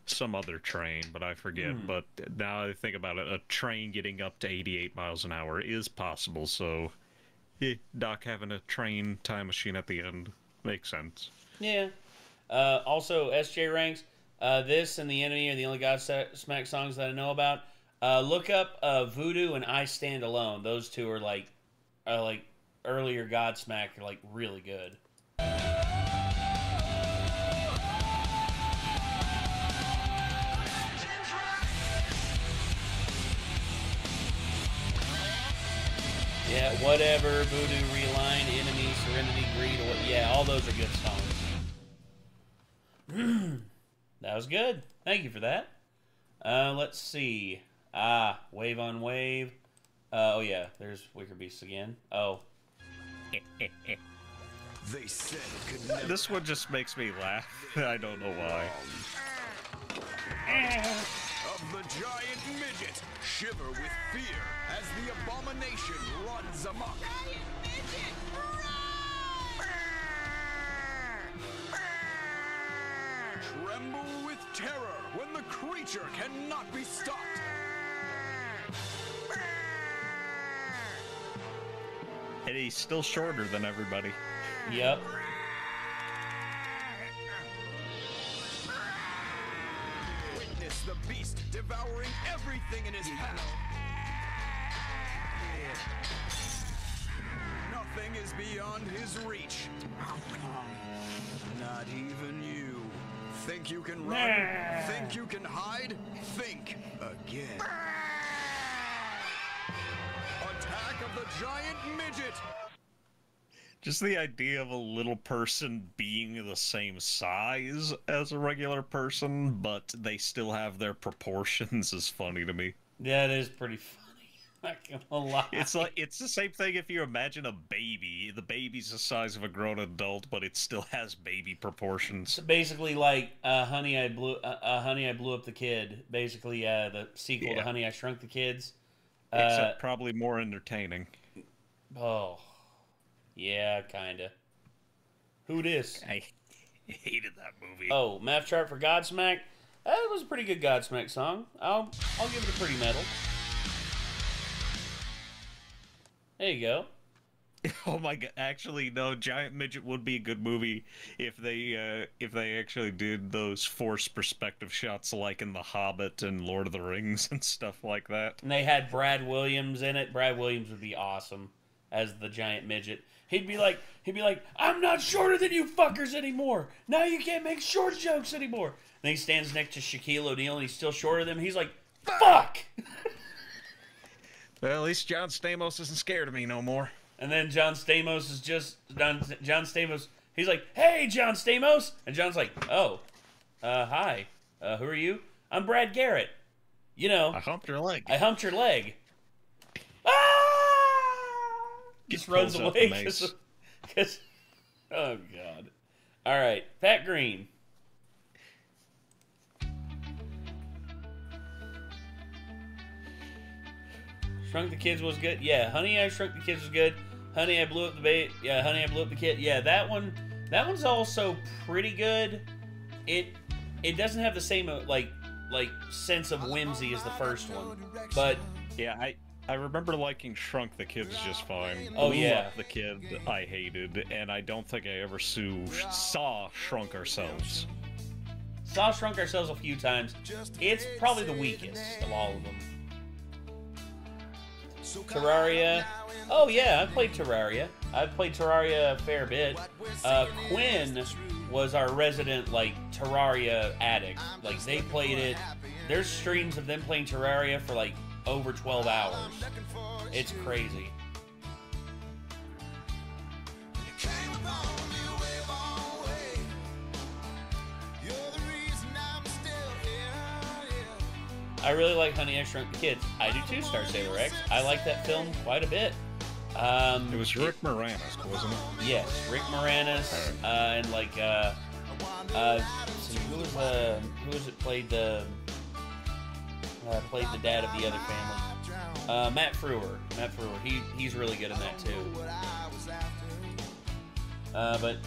some other train, but I forget. But now I think about it, a train getting up to 88 miles an hour is possible, so Doc having a train time machine at the end makes sense. Yeah. Also, SJ ranks. This and The Enemy are the only Godsmack songs that I know about. Look up Voodoo and I Stand Alone. Those two are like earlier Godsmack are like really good. Yeah, Whatever, Voodoo, Realign, Enemy, Serenity, Greed, or yeah, all those are good songs. That was good. Thank you for that. Let's see. Wave on Wave. Oh yeah, there's Wicker Beasts again. Oh. They said it could never. This one just makes me laugh. I don't know why. Of the giant midget, shiver with fear as the abomination runs amok. Tremble with terror when the creature cannot be stopped. And he's still shorter than everybody. Yep. Witness the beast devouring everything in his path. Nothing is beyond his reach. Not even you. Think you can run? Think you can hide? Think again. Attack of the giant midget! Just the idea of a little person being the same size as a regular person, but they still have their proportions is funny to me. Yeah, it is pretty funny. Not gonna lie. It's the same thing if you imagine a baby. The baby's the size of a grown adult, but it still has baby proportions. So basically, like Honey, I Blew Up the Kid. Basically, the sequel to Honey, I Shrunk the Kids. Except probably more entertaining. Oh, yeah, kinda. Who dis? I hated that movie. Oh, Math Chart for Godsmack. That was a pretty good Godsmack song. I'll give it a pretty medal. There you go. Oh my god! Actually, no. Giant Midget would be a good movie if they actually did those forced perspective shots like in The Hobbit and Lord of the Rings and stuff like that. And they had Brad Williams in it. Brad Williams would be awesome as the giant midget. He'd be like, I'm not shorter than you fuckers anymore. Now you can't make short jokes anymore. And then he stands next to Shaquille O'Neal and he's still shorter than him. He's like, fuck. Well, at least John Stamos isn't scared of me no more. And then John Stamos is just John Stamos. He's like, "Hey, John Stamos," and John's like, "Oh, hi. Who are you? I'm Brad Garrett. You know, I humped your leg. I humped your leg." Ah! Just runs away because. Oh God! All right, Pat Green. Shrunk the Kids was good. Yeah, Honey, I Shrunk the Kids was good. Honey, I Blew Up the Yeah, Honey, I Blew Up the Kid. Yeah, that one's also pretty good. It doesn't have the same like sense of whimsy as the first one, but yeah, I remember liking Shrunk the Kids just fine. Oh yeah, Blew Up the Kid I hated, and I don't think I ever saw Shrunk Ourselves. Saw Shrunk Ourselves a few times. It's probably the weakest of all of them. Terraria. Oh yeah, I played Terraria. I've played Terraria a fair bit. Quinn was our resident like Terraria addict. Like they played it. There's streams of them playing Terraria for like over 12 hours. It's crazy. I really like Honey, I Shrunk the Kids. I do too, Star Saber X. I like that film quite a bit. It was Rick Moranis, wasn't it? Yes, Rick Moranis, and like, who was it played the dad of the other family? Matt Frewer. He's really good in that too. But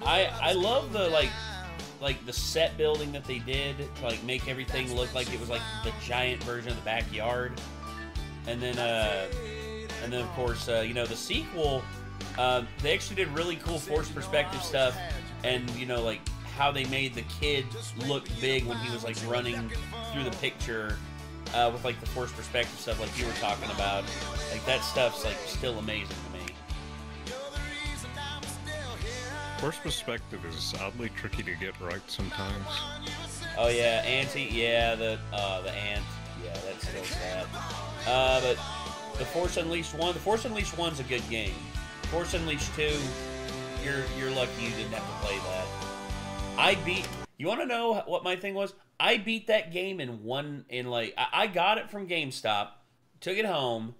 I love the like the set building that they did to like make everything look like it was like the giant version of the backyard, and then of course you know the sequel, they actually did really cool forced perspective stuff, and you know like how they made the kid look big when he was like running through the picture with like the forced perspective stuff like you were talking about. Like that stuff's like still amazing to me. Forced perspective is oddly tricky to get right sometimes. Oh yeah, Auntie, yeah, the ant, yeah, that's still sad. But the Force Unleashed 1, the Force Unleashed 1's a good game. Force Unleashed 2, you're lucky you didn't have to play that. You want to know what my thing was? I beat that game I got it from GameStop, took it home,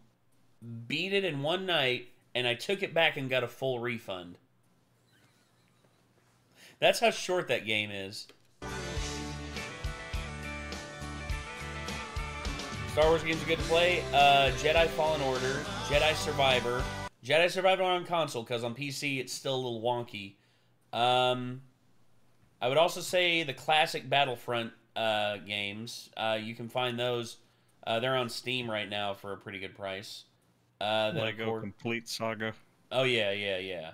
beat it in one night, and I took it back and got a full refund. That's how short that game is. Star Wars games are good to play. Jedi Fallen Order, Jedi Survivor. Jedi Survivor on console, because on PC it's still a little wonky. I would also say the classic Battlefront games. You can find those. They're on Steam right now for a pretty good price. Lego Complete Saga. Oh, yeah.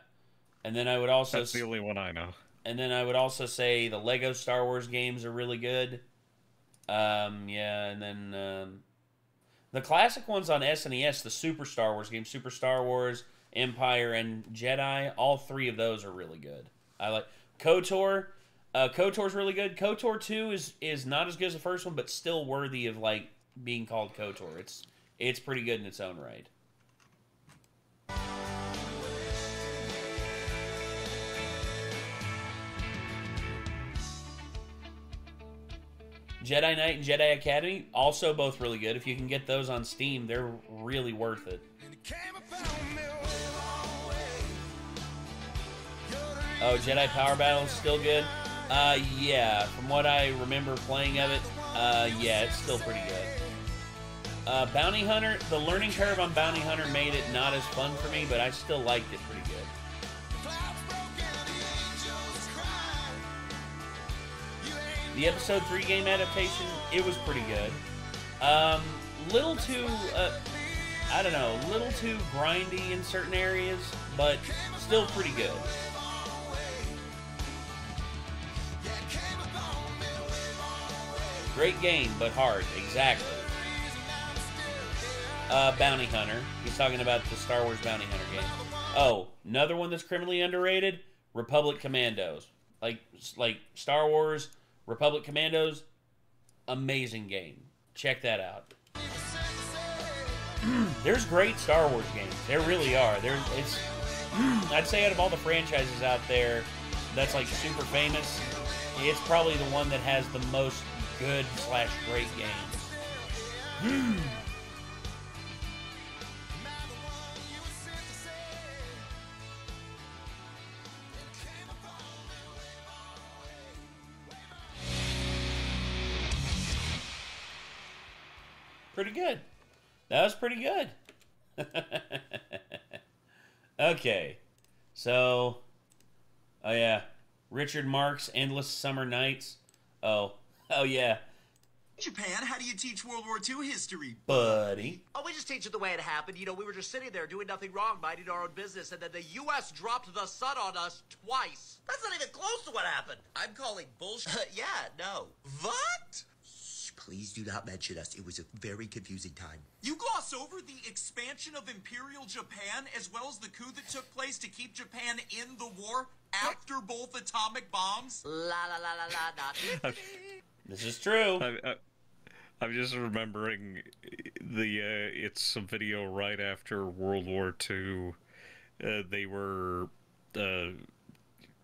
And then I would also... That's the only one I know. And then I would also say the Lego Star Wars games are really good. Yeah, and then... the classic ones on SNES, the Super Star Wars games, Super Star Wars, Empire, and Jedi, all three of those are really good. I like... KOTOR... KOTOR's really good. KOTOR 2 is not as good as the first one, but still worthy of, like, being called KOTOR. It's pretty good in its own right. Jedi Knight and Jedi Academy, also both really good. If you can get those on Steam, they're really worth it. Oh, Jedi Power Battle is still good? Yeah, from what I remember playing of it, yeah, it's still pretty good. Bounty Hunter, the learning curve on Bounty Hunter made it not as fun for me, but I still liked it pretty good. The Episode 3 game adaptation, it was pretty good. Little too, I don't know, little too grindy in certain areas, but still pretty good. Great game, but hard. Exactly. Bounty Hunter. He's talking about the Star Wars Bounty Hunter game. Oh, another one that's criminally underrated, Republic Commandos. Like Star Wars Republic Commandos, amazing game. Check that out. There's great Star Wars games. There really are. I'd say out of all the franchises out there that's like super famous, it's probably the one that has the most good/great games. Pretty good. That was pretty good. Okay. So, oh yeah. Richard Marx, Endless Summer Nights. Oh yeah. Japan, how do you teach World War II history? Buddy. Oh, we just teach it the way it happened. You know, we were just sitting there doing nothing wrong, minding our own business, and then the U.S. dropped the sun on us twice. That's not even close to what happened. I'm calling bullshit. Yeah, no. What? Shh, please do not mention us. It was a very confusing time. You gloss over the expansion of Imperial Japan as well as the coup that took place to keep Japan in the war after both atomic bombs? La la la la la, not This is true. I'm just remembering it's a video right after World War II. They were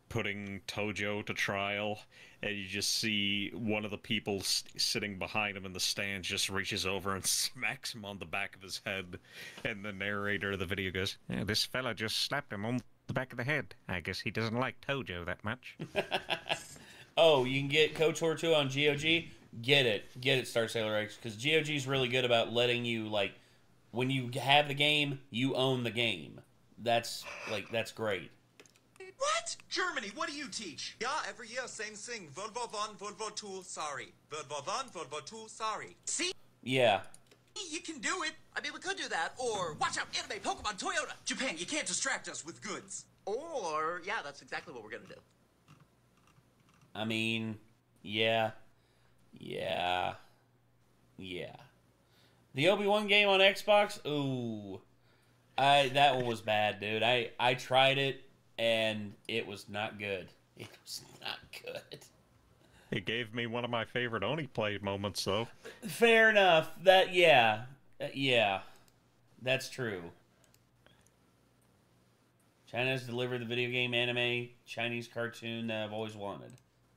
putting Tojo to trial, and you just see one of the people sitting behind him in the stand just reaches over and smacks him on the back of his head, and the narrator of the video goes, "Yeah, this fella just slapped him on the back of the head. I guess he doesn't like Tojo that much." Oh, you can get KOTOR 2 on GOG? Get it, Star Sailor X, because GOG is really good about letting you, like, when you have the game, you own the game. That's great. What? Germany, what do you teach? Yeah, every year, same thing. World War I, World War II, sorry. World War I, World War II, sorry. See? Yeah. You can do it. I mean, we could do that, or watch out, anime, Pokemon, Toyota. Japan, you can't distract us with goods. Or, yeah, that's exactly what we're gonna do. I mean, yeah. The Obi-Wan game on Xbox, ooh. That one was bad, dude. I tried it, and it was not good. It was not good. It gave me one of my favorite Oni play moments, though. Fair enough. Yeah. That's true. China has delivered the video game, anime, Chinese cartoon that I've always wanted.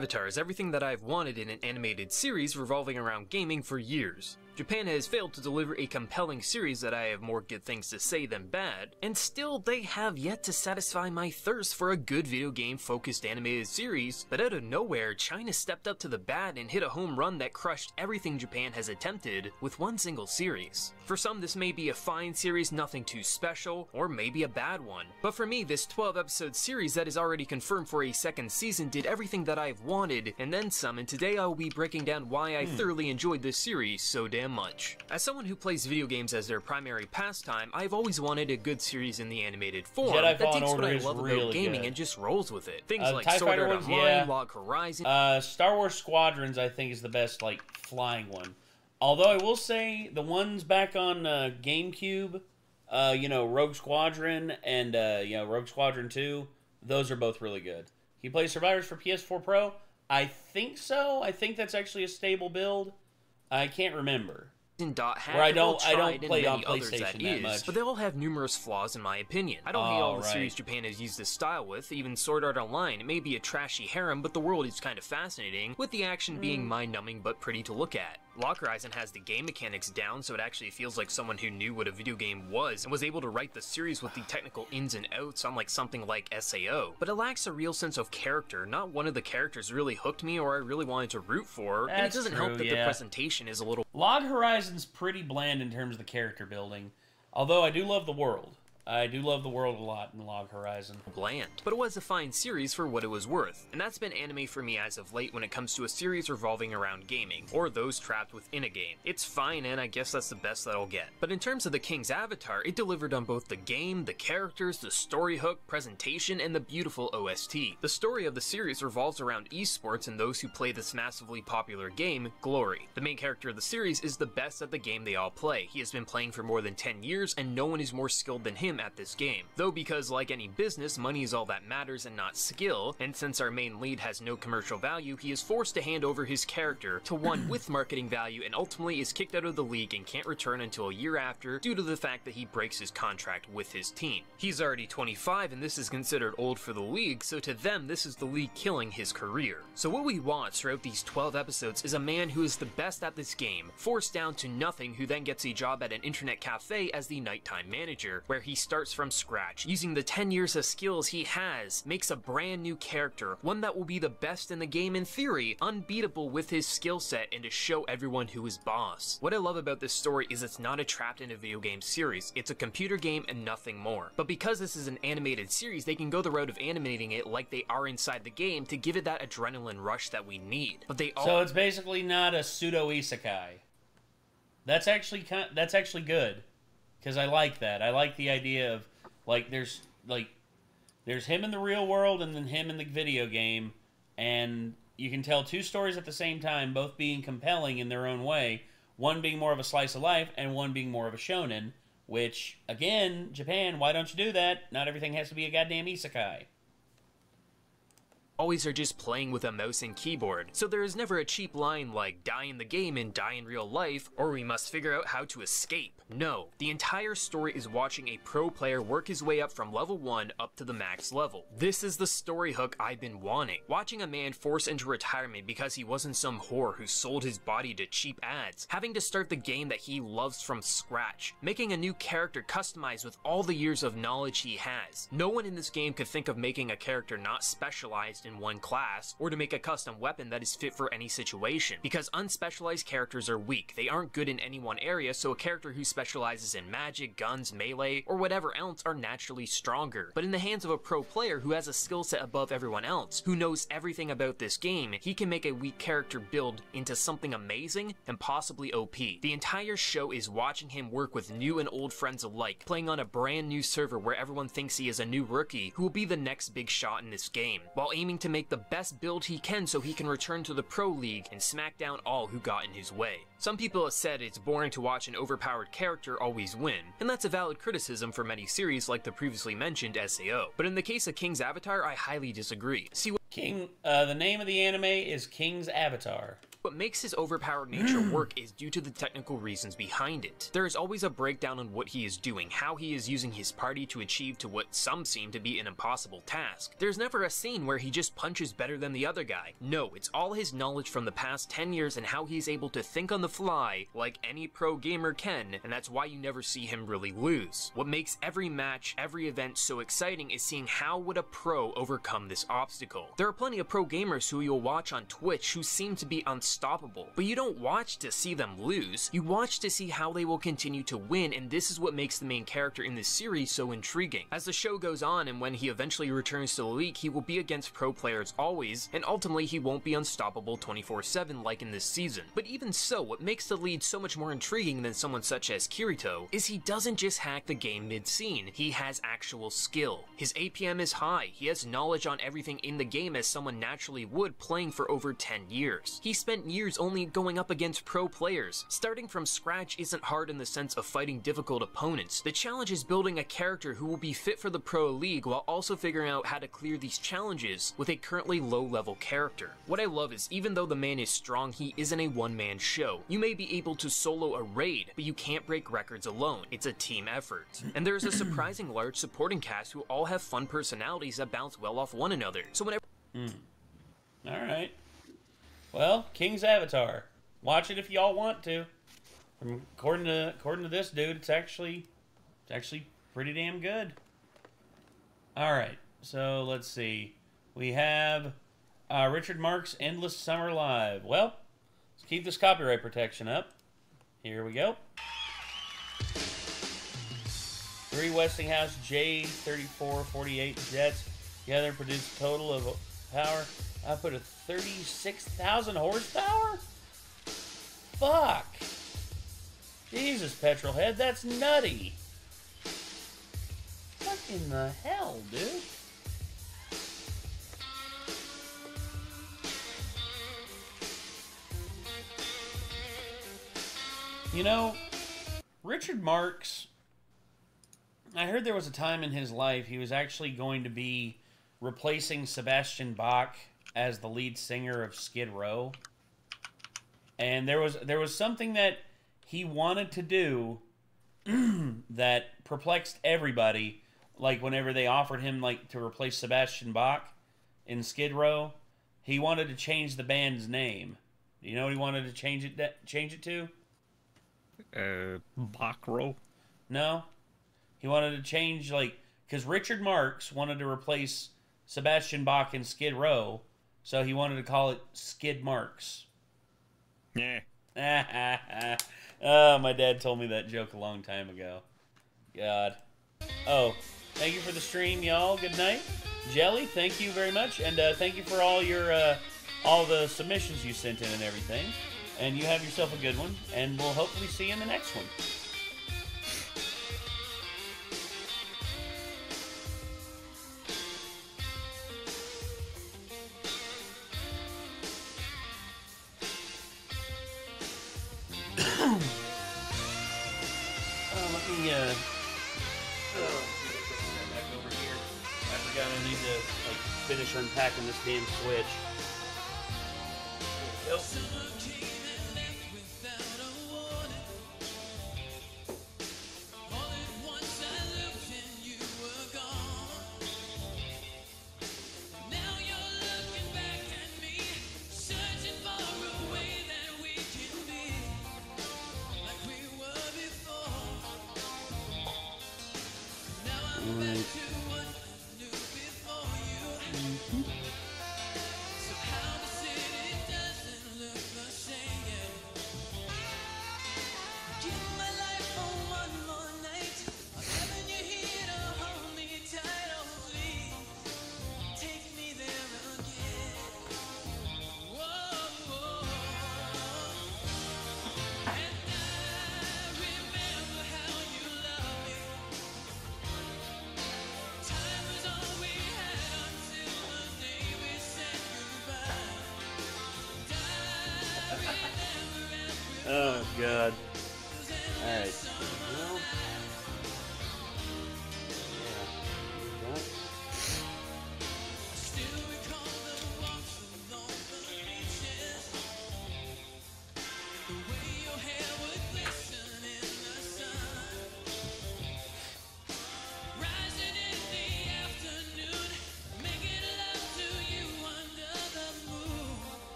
Avatar is everything that I've wanted in an animated series revolving around gaming for years. Japan has failed to deliver a compelling series that I have more good things to say than bad, and still they have yet to satisfy my thirst for a good video game focused animated series. But out of nowhere, China stepped up to the bat and hit a home run that crushed everything Japan has attempted with one single series. For some, this may be a fine series, nothing too special, or maybe a bad one. But for me, this 12-episode series that is already confirmed for a second season did everything that I've wanted, and then some, and today I will be breaking down why I thoroughly enjoyed this series so damn much. As someone who plays video games as their primary pastime, I've always wanted a good series in the animated form that takes what I love about gaming and just rolls with it. Things like Sword Art Online, Log Horizon... Star Wars Squadrons, I think, is the best, like, flying one. Although I will say, the ones back on GameCube, you know, Rogue Squadron and, you know, Rogue Squadron 2, those are both really good. He plays Survivors for PS4 Pro? I think so. I think that's actually a stable build. I can't remember. Where I don't play on PlayStation that much. But they all have numerous flaws in my opinion. I don't hate all the series Japan has used this style with, even Sword Art Online. It may be a trashy harem, but the world is kind of fascinating, with the action being mind-numbing but pretty to look at. Log Horizon has the game mechanics down, so it actually feels like someone who knew what a video game was and was able to write the series with the technical ins and outs, unlike something like SAO. But it lacks a real sense of character. Not one of the characters really hooked me or I really wanted to root for, and it doesn't help that the presentation is a little... Log Horizon's pretty bland in terms of the character building, although I do love the world. I do love the world a lot in Log Horizon. Bland. But it was a fine series for what it was worth, and that's been anime for me as of late when it comes to a series revolving around gaming, or those trapped within a game. It's fine, and I guess that's the best that I'll get. But in terms of The King's Avatar, it delivered on both the game, the characters, the story hook, presentation, and the beautiful OST. The story of the series revolves around esports and those who play this massively popular game, Glory. The main character of the series is the best at the game they all play. He has been playing for more than 10 years, and no one is more skilled than him at this game. Though because like any business, money is all that matters and not skill, and since our main lead has no commercial value, he is forced to hand over his character to one with marketing value and ultimately is kicked out of the league and can't return until a year after due to the fact that he breaks his contract with his team. He's already 25 and this is considered old for the league, so to them this is the league killing his career. So what we watch throughout these 12 episodes is a man who is the best at this game, forced down to nothing, who then gets a job at an internet cafe as the nighttime manager, where he starts from scratch, using the 10 years of skills he has, makes a brand new character, one that will be the best in the game in theory, unbeatable with his skill set, and to show everyone who is boss. What I love about this story is it's not a trapped in a video game series, it's a computer game and nothing more. But because this is an animated series, they can go the route of animating it like they are inside the game to give it that adrenaline rush that we need. But they all... So it's basically not a pseudo isekai. That's actually good, because I like that. I like the idea of there's him in the real world and then him in the video game, and you can tell two stories at the same time, both being compelling in their own way, one being more of a slice of life and one being more of a shonen, which, again, Japan, why don't you do that? Not everything has to be a goddamn isekai. Always are just playing with a mouse and keyboard, so there is never a cheap line like die in the game and die in real life, or we must figure out how to escape. No, the entire story is watching a pro player work his way up from level 1 up to the max level. This is the story hook I've been wanting. Watching a man forced into retirement because he wasn't some whore who sold his body to cheap ads, having to start the game that he loves from scratch, making a new character customized with all the years of knowledge he has. No one in this game could think of making a character not specialized in one class, or to make a custom weapon that is fit for any situation, because unspecialized characters are weak. They aren't good in any one area, so a character who specializes in magic, guns, melee, or whatever else are naturally stronger. But in the hands of a pro player who has a skill set above everyone else, who knows everything about this game, he can make a weak character build into something amazing and possibly OP. The entire show is watching him work with new and old friends alike, playing on a brand new server where everyone thinks he is a new rookie who will be the next big shot in this game, while aiming to make the best build he can so he can return to the pro league and smack down all who got in his way. Some people have said it's boring to watch an overpowered character always win, and that's a valid criticism for many series like the previously mentioned SAO. But in the case of King's Avatar, I highly disagree. See what the name of the anime is King's Avatar. What makes his overpowered nature work is due to the technical reasons behind it. There is always a breakdown on what he is doing, how he is using his party to achieve to what some seem to be an impossible task. There's never a scene where he just punches better than the other guy. No, it's all his knowledge from the past 10 years and how he's able to think on the fly like any pro gamer can, and that's why you never see him really lose. What makes every match, every event so exciting is seeing how would a pro overcome this obstacle. There are plenty of pro gamers who you'll watch on Twitch who seem to be unstoppable, but you don't watch to see them lose, you watch to see how they will continue to win, and this is what makes the main character in this series so intriguing. As the show goes on and when he eventually returns to the league, he will be against pro players always, and ultimately he won't be unstoppable 24/7 like in this season. But even so, what makes the lead so much more intriguing than someone such as Kirito is he doesn't just hack the game mid-scene, he has actual skill. His APM is high, he has knowledge on everything in the game as someone naturally would playing for over 10 years. He spent years only going up against pro players. Starting from scratch isn't hard in the sense of fighting difficult opponents. The challenge is building a character who will be fit for the pro league while also figuring out how to clear these challenges with a currently low-level character. What I love is even though the man is strong, he isn't a one-man show. You may be able to solo a raid, but you can't break records alone. It's a team effort. And there's a surprising large supporting cast who all have fun personalities that bounce well off one another. So whenever Alright. Well, King's Avatar. Watch it if y'all want to. According to this dude, it's actually pretty damn good. Alright, so let's see. We have Richard Marks' Endless Summer Live. Well, let's keep this copyright protection up. Here we go. 3 Westinghouse J3448 jets together produce a total of power output of 36,000 horsepower? Fuck. Jesus, Petrolhead, that's nutty. What in the hell, dude? You know, Richard Marks, I heard there was a time in his life he was actually going to be replacing Sebastian Bach as the lead singer of Skid Row. And there was something that he wanted to do that perplexed everybody, like whenever they offered him like to replace Sebastian Bach in Skid Row, he wanted to change the band's name. Do you know what he wanted to change it to? Bach Row? No. He wanted to change, like, because Richard Marks wanted to replace Sebastian Bach in Skid Row, so he wanted to call it Skid Marks. Yeah. Oh, my dad told me that joke a long time ago. God. Oh, thank you for the stream, y'all. Good night. Jelly, thank you very much, and thank you for all your all the submissions you sent in and everything. And you have yourself a good one, and we'll hopefully see you in the next one. Let me back over here. I forgot I need to like finish unpacking this damn Switch. There we go. Oh, God. Alright. Well, yeah.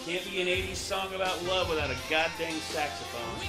Can't be an 80s song about love without a goddamn saxophone.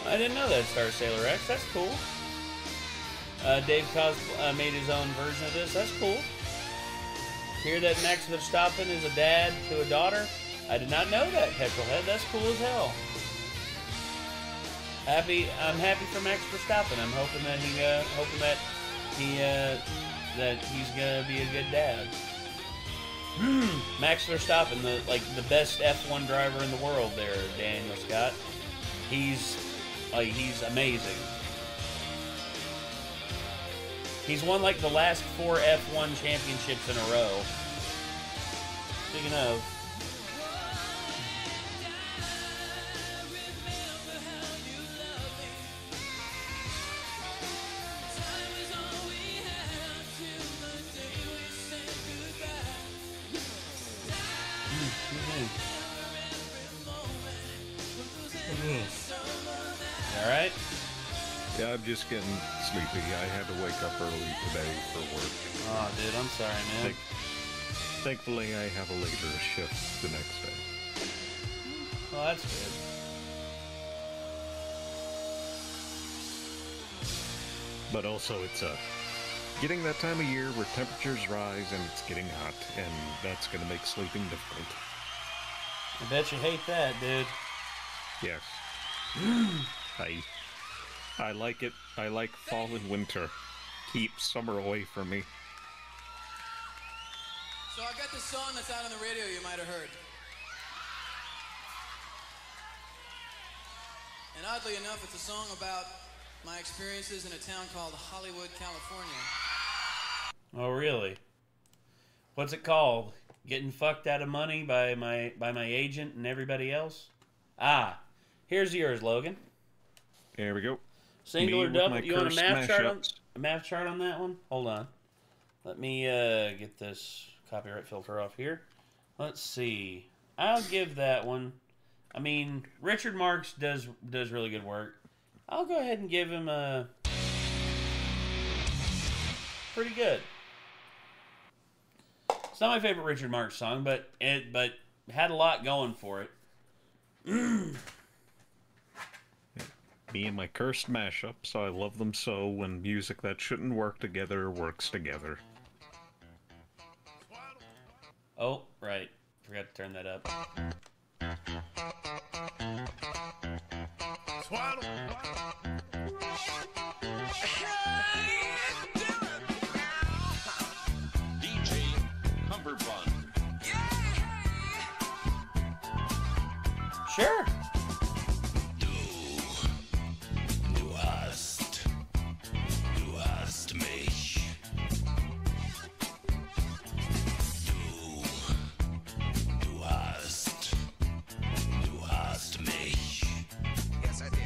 I didn't know that, Star Sailor X. That's cool. Dave made his own version of this. That's cool. Hear that Max Verstappen is a dad to a daughter? I did not know that, Petrolhead. That's cool as hell. I'm happy for Max Verstappen. I'm hoping that he's gonna be a good dad. Max Verstappen, the best F1 driver in the world. There, Daniel Scott. He's amazing. He's won like the last 4 F1 championships in a row. Speaking of. Alright? Yeah, I'm just getting sleepy. I had to wake up early today for work. Oh, dude, I'm sorry, man. Thankfully, I have a later shift the next day. Well, that's good. But also, it's getting that time of year where temperatures rise and it's getting hot, and that's going to make sleeping difficult. I bet you hate that, dude. Yes. I like it. I like fall and winter. Keep summer away from me. So I got this song that's out on the radio you might have heard. And oddly enough, it's a song about my experiences in a town called Hollywood, California. Oh, really? What's it called? Getting fucked out of money by my agent and everybody else? Ah, here's yours, Logan. There we go. Single or double? You want a math chart on that one? Hold on. Let me get this copyright filter off here. Let's see. I'll give that one. I mean, Richard Marx does really good work. I'll go ahead and give him a pretty good. It's not my favorite Richard Marx song, but it had a lot going for it. Me and my cursed mashups, I love them so when music that shouldn't work together works together. Oh, right. Forgot to turn that up. Swaddle. DJ Cumberbund. Sure. Du hast mich. Du hast mich. Yes, I did.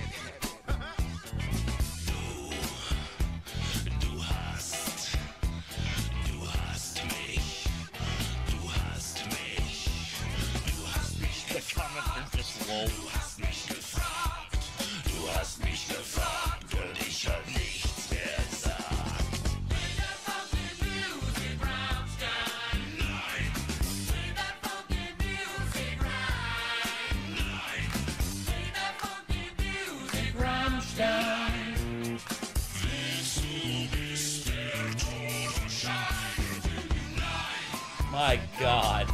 My God.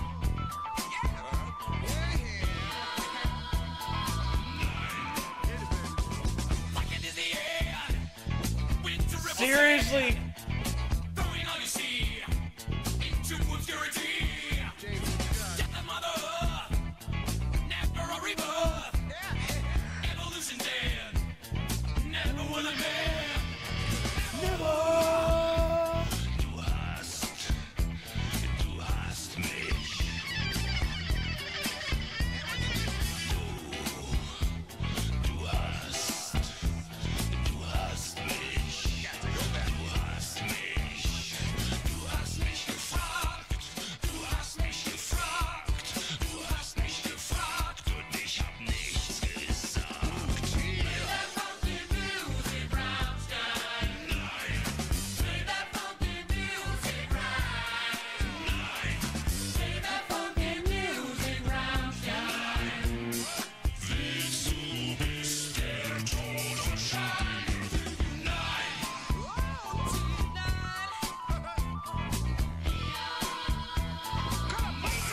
Seriously?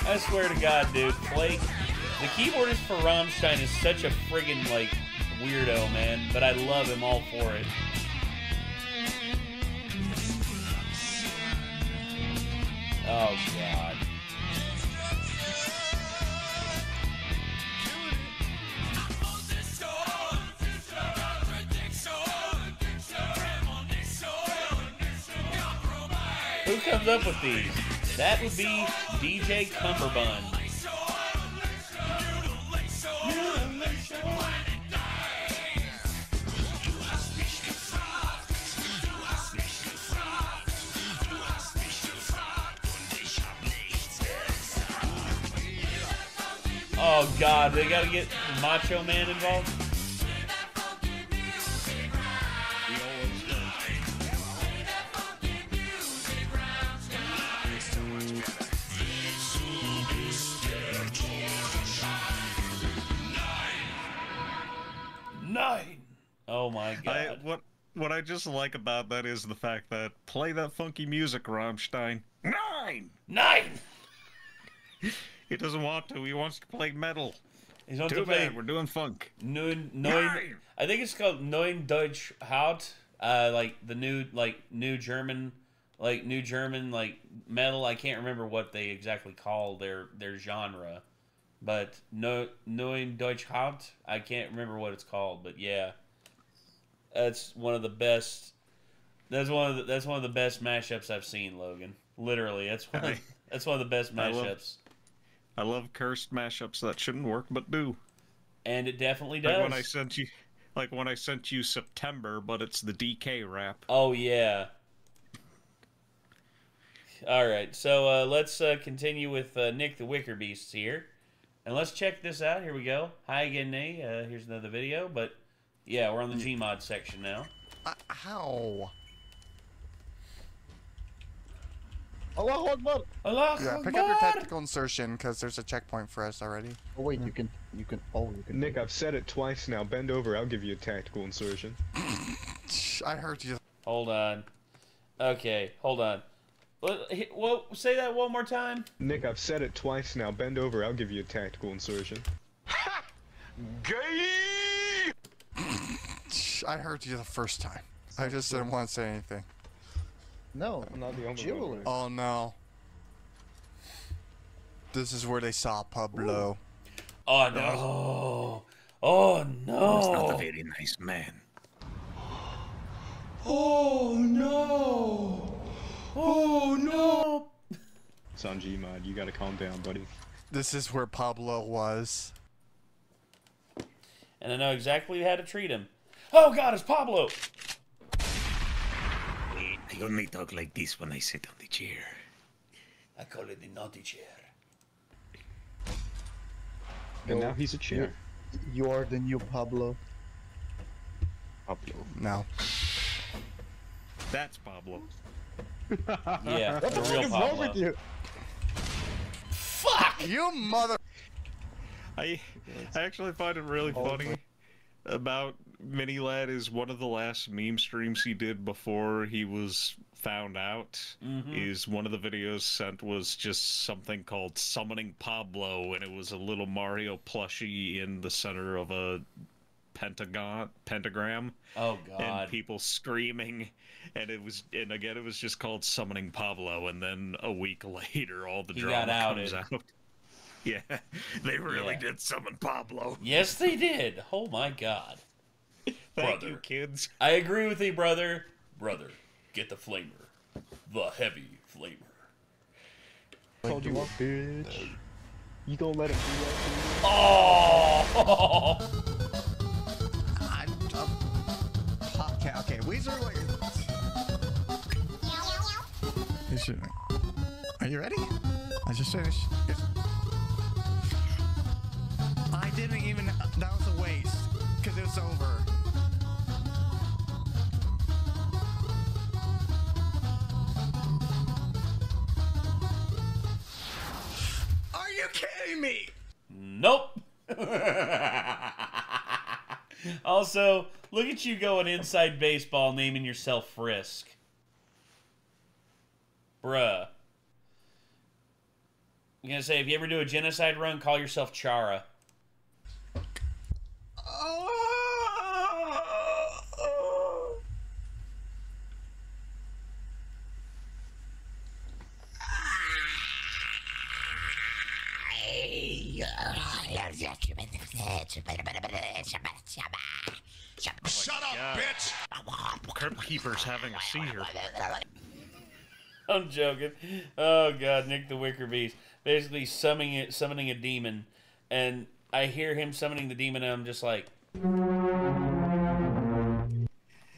I swear to God, dude, Flake, the keyboardist for Rammstein is such a friggin', like, weirdo, man, but I love him all for it. Oh, God. Who comes up with these? That would be DJ Cumberbund. Oh God, they gotta get Macho Man involved? Oh my God. What I just like about that is the fact that play that funky music, Rammstein. 9! He doesn't want to. He wants to play metal. He's on Too bad. We're doing funk. I think it's called Neuen Deutsch Haut. Like the new German metal. I can't remember what they exactly call their genre, but Neuen Deutsch Haut. I can't remember what it's called, but yeah, that's one of the best. That's one of the best mashups I've seen, Logan. Literally, that's one of the best mashups. I love cursed mashups that shouldn't work but do. And it definitely does. Like when I sent you September, but it's the DK rap. Oh yeah. All right, so let's continue with Nick the Wicker Beasts here, and let's check this out. Here we go. Hi again, Nate. Here's another video, but yeah, we're on the Gmod section now. How? Allah Akbar! Allah Yeah, pick up your tactical insertion because there's a checkpoint for us already. Oh wait, you can. Nick, I've said it twice now. Bend over. I'll give you a tactical insertion. I heard you. Hold on. Okay, hold on. Well, say that one more time. Nick, I've said it twice now. Bend over. I'll give you a tactical insertion. Gay! I heard you the first time. I just didn't want to say anything. No, I'm not the only one. Oh no. This is where they saw Pablo. Oh no. Oh no. He's not a very nice man. Oh no. Oh no. It's on Gmod. You gotta calm down, buddy. This is where Pablo was. And I know exactly how to treat him. Oh God, it's Pablo. I only talk like this when I sit on the chair. I call it the naughty chair. And now he's a chair. You are the new Pablo. Pablo. No. That's Pablo. Yeah, What the the fuck real is Pablo. wrong with you? Fuck you, mother. I actually find it really funny about Mini Lad is one of the last meme streams he did before he was found out is one of the videos sent was just something called Summoning Pablo, and it was a little Mario plushie in the center of a pentagram. Oh God! And people screaming, and it was just called Summoning Pablo, and then a week later, all the drama comes out. Yeah, they really did summon Pablo. Yes, they did. Oh my God! Thank you, kids. I agree with you, brother. Brother, get the flamer, the heavy flamer. Told you what, bitch. You gonna let him do that to you? Oh! Okay, Weezer, are you ready? I just finished. I didn't even. That was a waste because it was over. Are you kidding me? Nope. Also, look at you going inside baseball, naming yourself Frisk. Bruh. I'm gonna say, if you ever do a genocide run, call yourself Chara. Shut up, bitch! Crypt Keeper's having a seizure. I'm joking. Oh God, Nick the Wicker Beast. Basically summoning a demon, and I hear him summoning the demon, and I'm just like,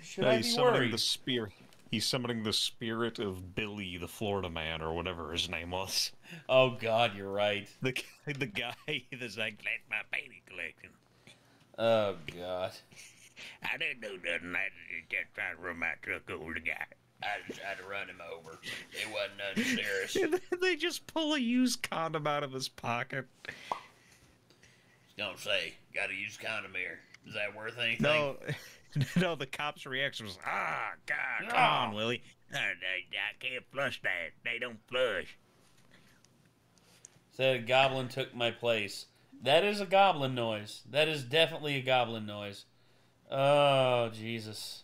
should I be worried? The spirit. He's summoning the spirit of Billy, the Florida man, or whatever his name was. Oh God, you're right. The guy that's like, that's my baby collection. Oh God. I didn't do nothing. I just tried to run my truck over the guy. I just tried to run him over. It wasn't nothing serious. They just pull a used condom out of his pocket. Don't say, got a used condom here. Is that worth anything? No, the cop's reaction was, God, come on, Willie. I can't flush that. They don't flush. Said a goblin took my place. That is a goblin noise. That is definitely a goblin noise. Oh, Jesus.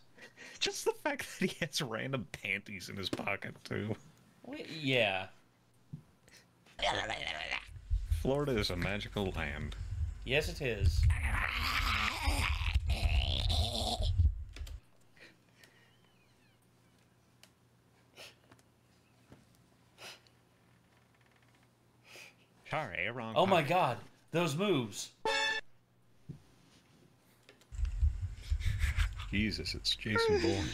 Just the fact that he has random panties in his pocket, too. Yeah. Florida is a magical land. Yes, it is. Sorry, wrong. Oh my God, those moves. Jesus, it's Jason Bourne.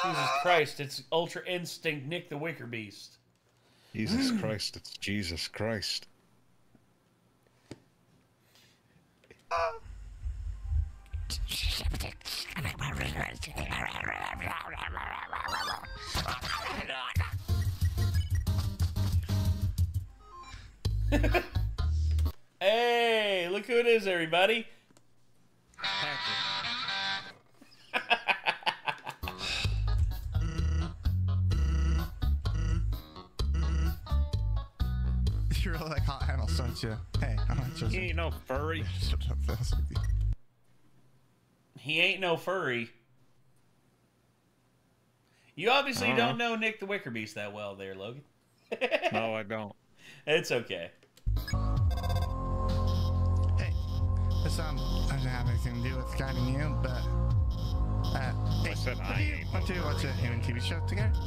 Jesus Christ, it's Ultra Instinct Nick the Wicker Beast. Jesus Christ, it's Jesus Christ. Hey, look who it is, everybody. You really like hot animals, don't you? Hey, I'm not just. He ain't no furry. He ain't no furry. You obviously don't know Nick the Wicker Beast that well there, Logan. No, I don't. It's okay. Hey, this doesn't have anything to do with guiding you, but hey, I said I ain't. Want to watch a human TV show together?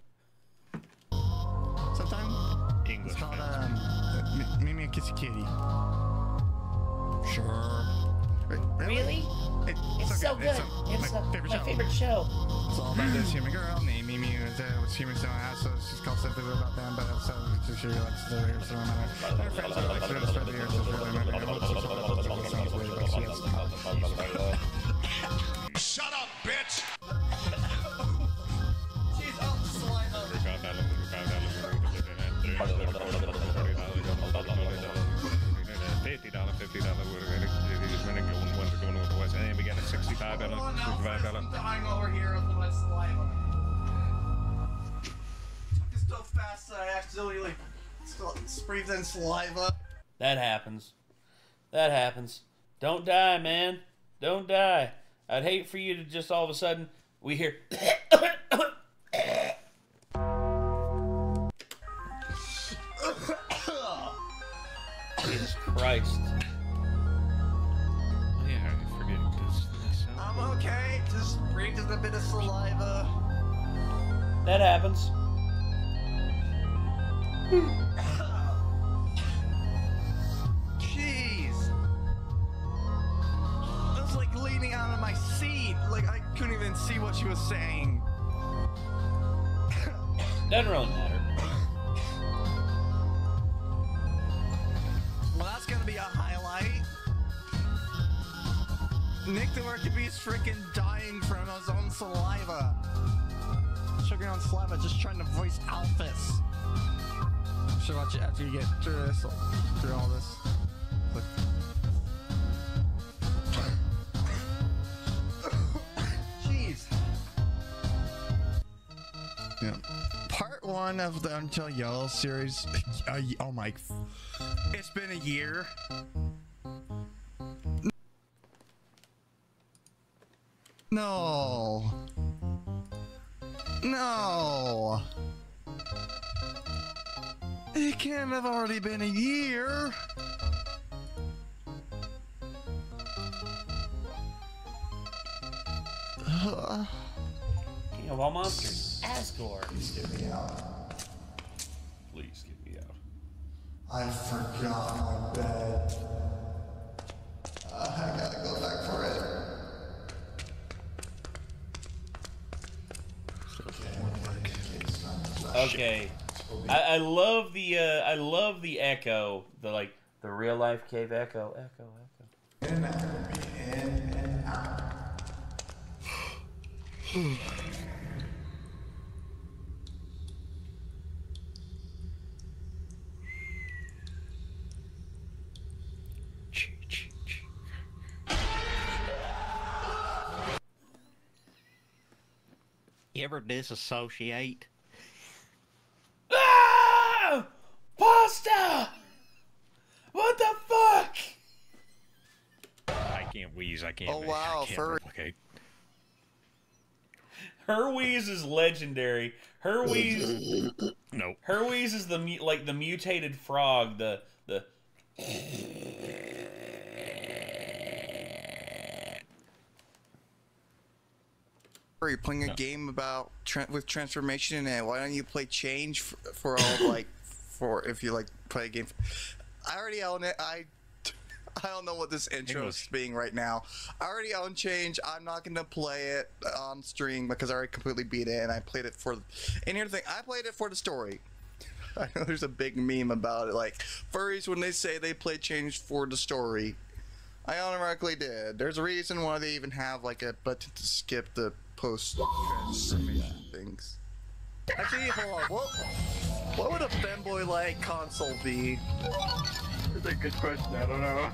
Sometime? English. It's called Mimi and Kissy Kitty. Sure. Really? It's so good. It's my favorite show. It's all about this human girl named Mimi who's humans don't have, so she's called something about them, but also she likes to hear so her friends are like to spread the ears as well. Shut up, bitch! She's all slime up. And we got a $65. I'm dying over here with my saliva. still breathes in saliva. That happens. That happens. Don't die, man. Don't die. I'd hate for you to just all of a sudden we hear. Jesus Christ. Oh, yeah, I forget this. I'm okay. Just breathes a bit of saliva. That happens. Jeez. I was like leaning out of my seat. Like I couldn't even see what she was saying. Doesn't really matter. Well, that's gonna be a highlight. Nick the Orchidbee's freaking dying from his own saliva. Sugar on saliva, just trying to voice Alphys. Should watch it after you get through this, through all this. Look. Jeez. Yeah. Part 1 of the Until Yellow series. Oh my. It's been a year. No. No. It can't have already been a year. King of all monsters, Asgore. Get me out. Please get me out. I forgot my bed. I gotta go back for it. Okay. I love the echo, the real life cave echo. In and out. In and out. You ever disassociate? Ah! Pasta! What the fuck? I can't wheeze. I can't. Oh wow, furry. Okay. Her wheeze is legendary. Her wheeze. Nope. Her wheeze is the mutated frog. The. Are you playing a game about with transformation, and why don't you play change for all for if you play a game? I already own it. I don't know what this intro is being right now. I already own change. I'm not gonna play it on stream because I already completely beat it, and I played it for. And here's the thing: I played it for the story. I know there's a big meme about it, like furries when they say they play change for the story. I unironically did. There's a reason why they even have a button to skip the post-transformation things. Actually, hold on. What would a femboy-like console be? That's a good question. I don't know.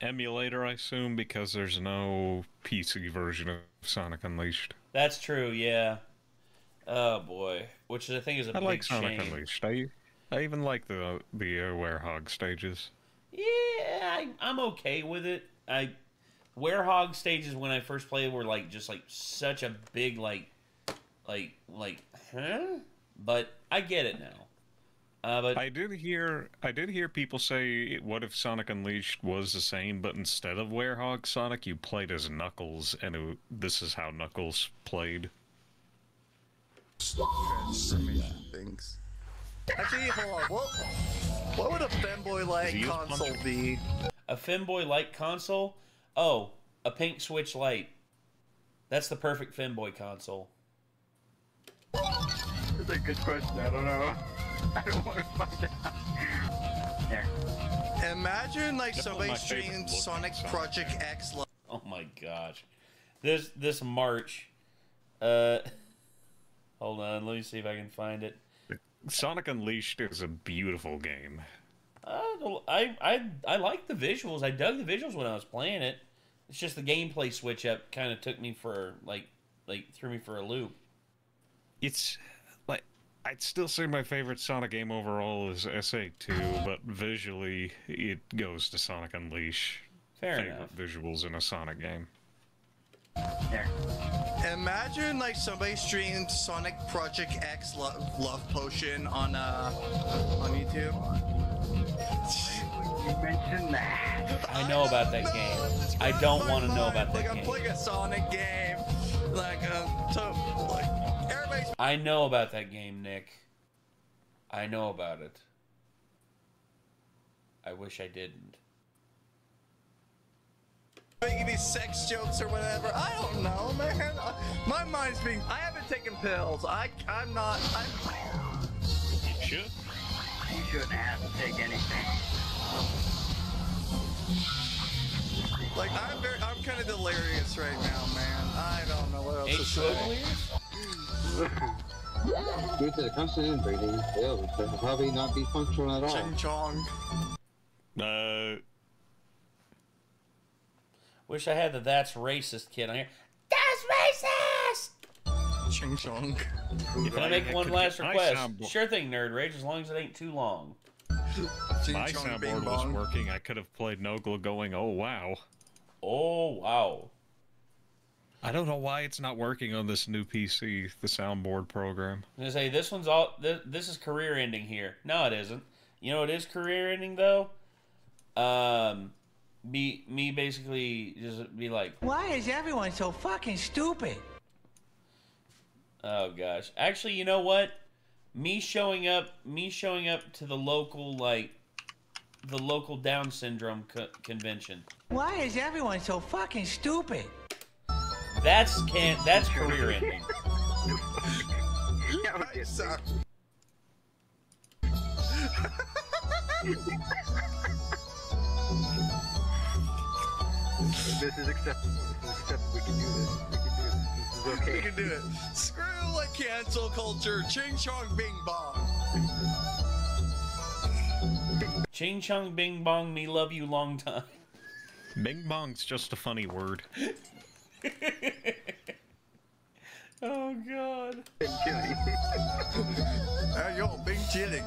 Emulator, I assume, because there's no PC version of Sonic Unleashed. That's true. Yeah. Oh boy, which I think is a big shame. I like Sonic Unleashed. I even like the Werehog stages. Yeah, I'm okay with it. Werehog stages when I first played were just such a big huh? But I get it now. But I did hear people say, what if Sonic Unleashed was the same, but instead of Werehog Sonic, you played as Knuckles, and this is how Knuckles played. Transformation things. Actually, hold on. What would a femboy-like console be? A femboy-like console? Oh, a pink Switch Lite. That's the perfect femboy console. That's a good question. I don't know. I don't want to find out. There. Imagine somebody streamed Sonic Project X. Oh my gosh, this March. Hold on, let me see if I can find it. Sonic Unleashed is a beautiful game. I like the visuals. I dug the visuals when I was playing it. It's just the gameplay switch up kind of took me for threw me for a loop. It's I'd still say my favorite Sonic game overall is SA2, but visually it goes to Sonic Unleashed. Fair favorite enough. Visuals in a Sonic game. Imagine like somebody streamed Sonic Project X Love Potion on YouTube. You mentioned that. I know about that game. I don't want to know about that I'm game. playing a Sonic game. Everybody's I know about that game, Nick. I know about it. I wish I didn't. making these sex jokes or whatever. I don't know, man. My mind's being. I haven't taken pills. I'm not. You should. You shouldn't have to take anything. Like I'm kind of delirious right now, man. I don't know what else to say. Due to the constant inbreeding, they'll probably not be functional at all. Ching chong. Wish I had the "That's Racist" kid on here. That's racist! Ching chong. Can I make one last request? Sure thing, Nerd Rage, as long as it ain't too long. My soundboard was working. I could have played Nogla going, oh wow. Oh wow. I don't know why it's not working on this new PC, the soundboard program. I'm gonna say this one's all. This is career ending here. No, it isn't. You know what is career ending though? Me basically just be like, why is everyone so fucking stupid? Oh gosh. Actually, you know what? Me showing up to the local local Down syndrome convention. Why is everyone so fucking stupid? That's career ending. This is acceptable. We can do this. This is okay. We can do it. Screw like cancel culture. Ching chong bing bong. Ching chong bing bong, me love you long time. Bing bong's just a funny word. Oh god. Bing chilling. Hey yo, bing chilling.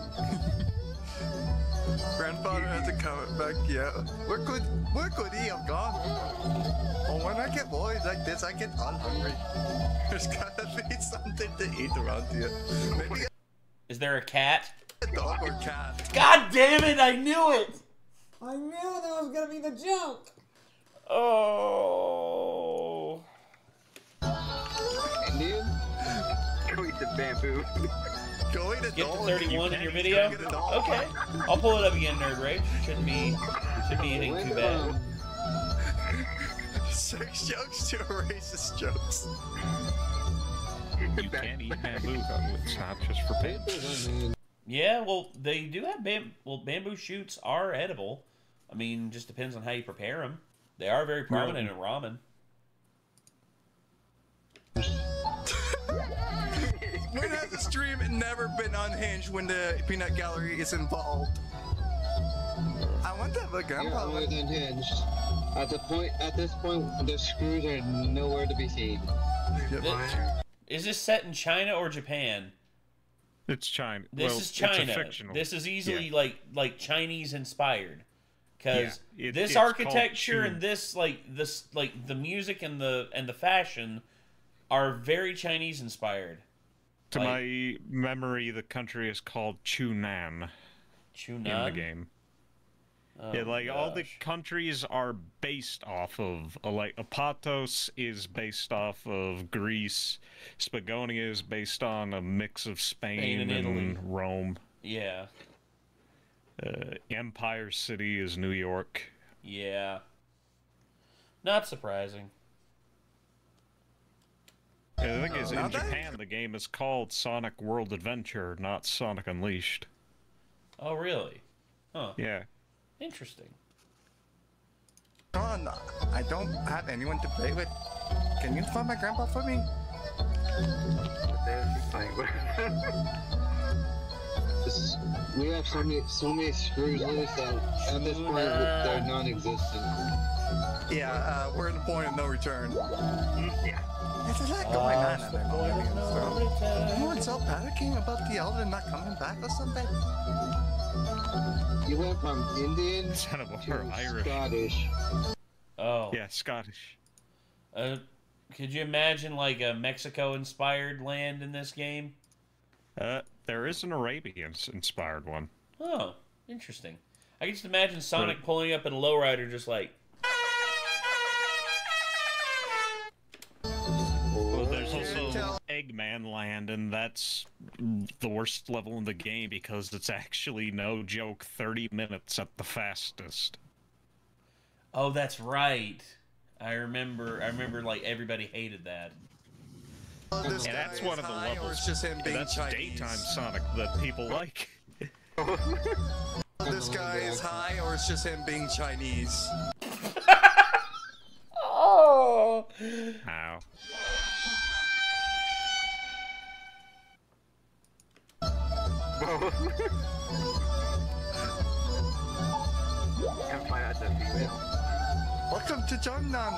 Grandfather has a comment back, yeah. Where could he have gone? Oh, when I get boys like this, I get all hungry. There's gotta be something to eat around here. Maybe Is there a cat? a dog or cat. God damn it, I knew it! I knew that was gonna be the joke. Oh. Indian? Go eat the bamboo. Go eat a Get dog. to 31 in your video? Okay. I'll pull it up again, Nerd Rage. Shouldn't be anything too bad. Sex jokes to racist jokes. You can eat bamboo, though. It's not just for pigs. Yeah, well, they do have bamboo shoots are edible. I mean, just depends on how you prepare them. They are very prominent in ramen. When has a stream never been unhinged when the peanut gallery is involved? I want to have a grandpa. Always unhinged. At this point, the screws are nowhere to be seen. Is this set in China or Japan? It's China. This is China. It's a fictional. This is easily Yeah. like Chinese inspired, because this it's architecture called and this the music and the fashion are very Chinese inspired. To my memory, the country is called Chunan. Chunan? In the game. Oh, yeah, like all the gosh. countries are based off of like Apatos is based off of Greece, Spagonia is based on a mix of Spain and Italy. Rome. Yeah. Empire City is New York. Yeah. Not surprising. And the thing is, in Japan, the game is called Sonic World Adventure, not Sonic Unleashed. Oh, really? Huh. Yeah. Interesting. Come on, I don't have anyone to play with. Can you find my grandpa for me? What the hell is he playing with? We have so many screws loose that at this point they're non-existent. Yeah, we're in the point of no return. Yeah. There's a lot going on. everyone's all panicking about the elder not coming back or something? You went from Indian to Irish. Scottish. Oh. Yeah, Scottish. Could you imagine like a Mexico-inspired land in this game? There is an Arabian-inspired one. Oh, interesting. I can just imagine Sonic pulling up in a lowrider just like... Well, there's also Eggman Land, and that's the worst level in the game because it's actually, no joke, 30 minutes at the fastest. Oh, that's right. I remember like everybody hated that. And that's one of the levels. Just him being that's Chinese. daytime Sonic that people like. This guy is high, or it's just him being Chinese. Oh. How? Welcome to Jongnan.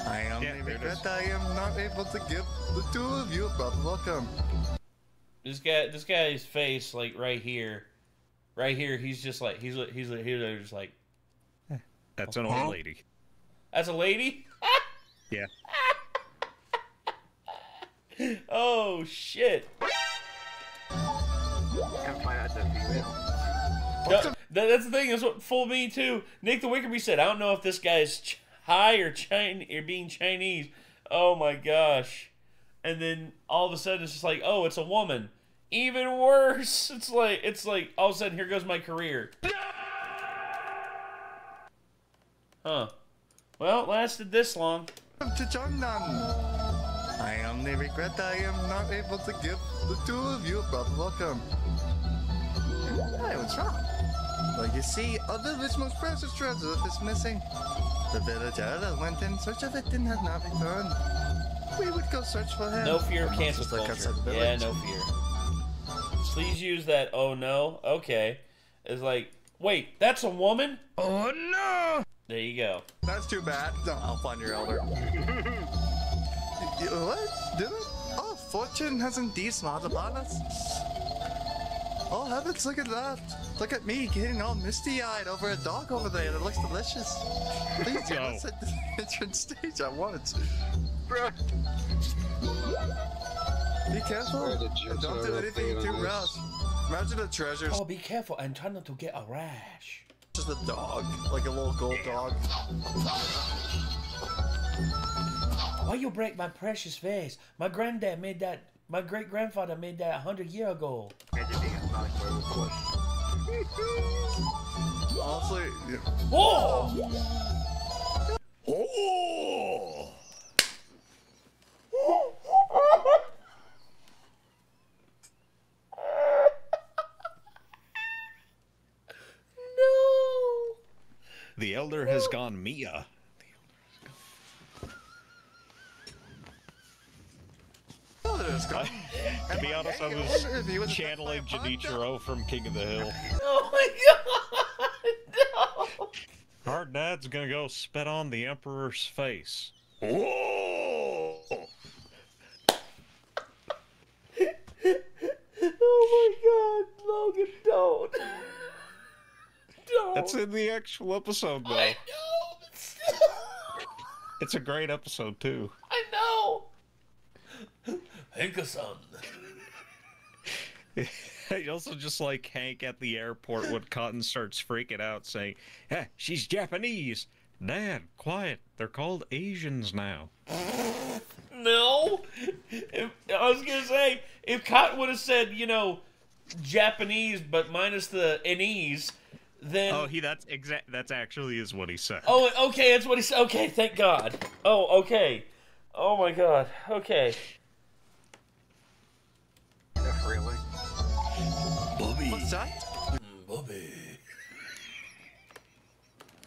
I only regret I am not able to give the two of you a proper welcome. This guy's face, like right here, he's just like he's just like. That's an old lady. That's a lady. Yeah. Oh shit. No, that's the thing. That's what fooled me too. Nick the Wickerbee said, "I don't know if this guy's high or being Chinese." Oh my gosh! And then all of a sudden it's just like, oh, it's a woman. Even worse. It's like all of a sudden here goes my career. Huh? Well, it lasted this long. Welcome to Jongnan. I only regret I am not able to give the two of you a proper welcome. Hey, what's wrong? Well, you see, our village's most precious treasure is missing. The village elder went in search of it and had not returned. We would go search for him. No fear of cancel culture. Yeah, no fear. Please use that. Oh no. Okay. It's like, wait, that's a woman? Oh no! There you go. That's too bad. No, I'll find your elder. What? Did it? Oh, fortune has indeed smiled upon us. Oh heavens, look at that. Look at me getting all misty-eyed over a dog over there that looks delicious. Please do us at the entrance stage at once. Be careful. And don't do anything too rash. Imagine the treasures. Oh, be careful and try not to get a rash. Just a dog, like a little gold dog. Why you break my precious vase? My granddad made that. My great-grandfather made that 100 years ago. Honestly, yeah. Whoa! Oh! No! The elder has gone Mia. To be honest, I was channeling Janichiro from King of the Hill. Oh my god! No! Our dad's gonna go spit on the Emperor's face. Whoa! Oh my god, Logan, don't! Don't! That's in the actual episode, though. I know, but still. It's a great episode, too. I know! Hank-san. You also just like Hank at the airport when Cotton starts freaking out, saying, "Hey, she's Japanese." Dad, quiet. They're called Asians now. No! I was gonna say, if Cotton would have said, you know, Japanese, but minus the N-ease, then... Oh, that's actually is what he said. Oh, okay, that's what he said. Okay, thank God. Oh, okay. Oh my God. Okay. Really? Bobby. What's that? Bobby.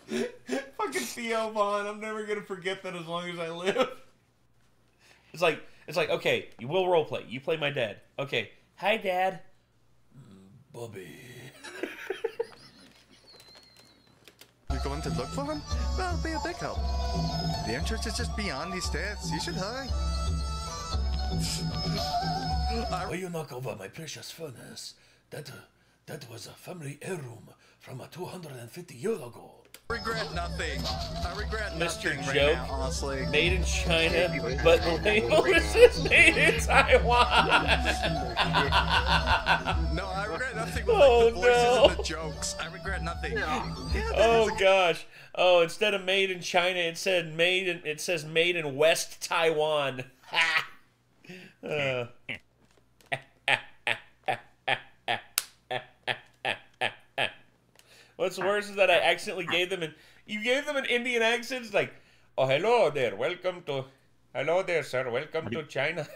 Fucking Theo Vaughn. I'm never gonna forget that as long as I live. It's like, okay, you will roleplay. You play my dad. Okay. Hi, Dad. Bobby. You're going to look for him? Well, it'll be a big help. The entrance is just beyond these stairs. You should hurry. Why you knock over my precious furnace? That was a family heirloom from 250 years ago. I regret nothing. I regret Mr. nothing Joke, right now, honestly. made in China, but the label is made in Taiwan. No, I regret nothing with like, the voices and the jokes. I regret nothing. Oh gosh. Oh, instead of made in China, it says made in West Taiwan. Ha! What's worse is that I accidentally gave them an Indian accent. It's like, oh, hello there, hello there, sir, welcome to China.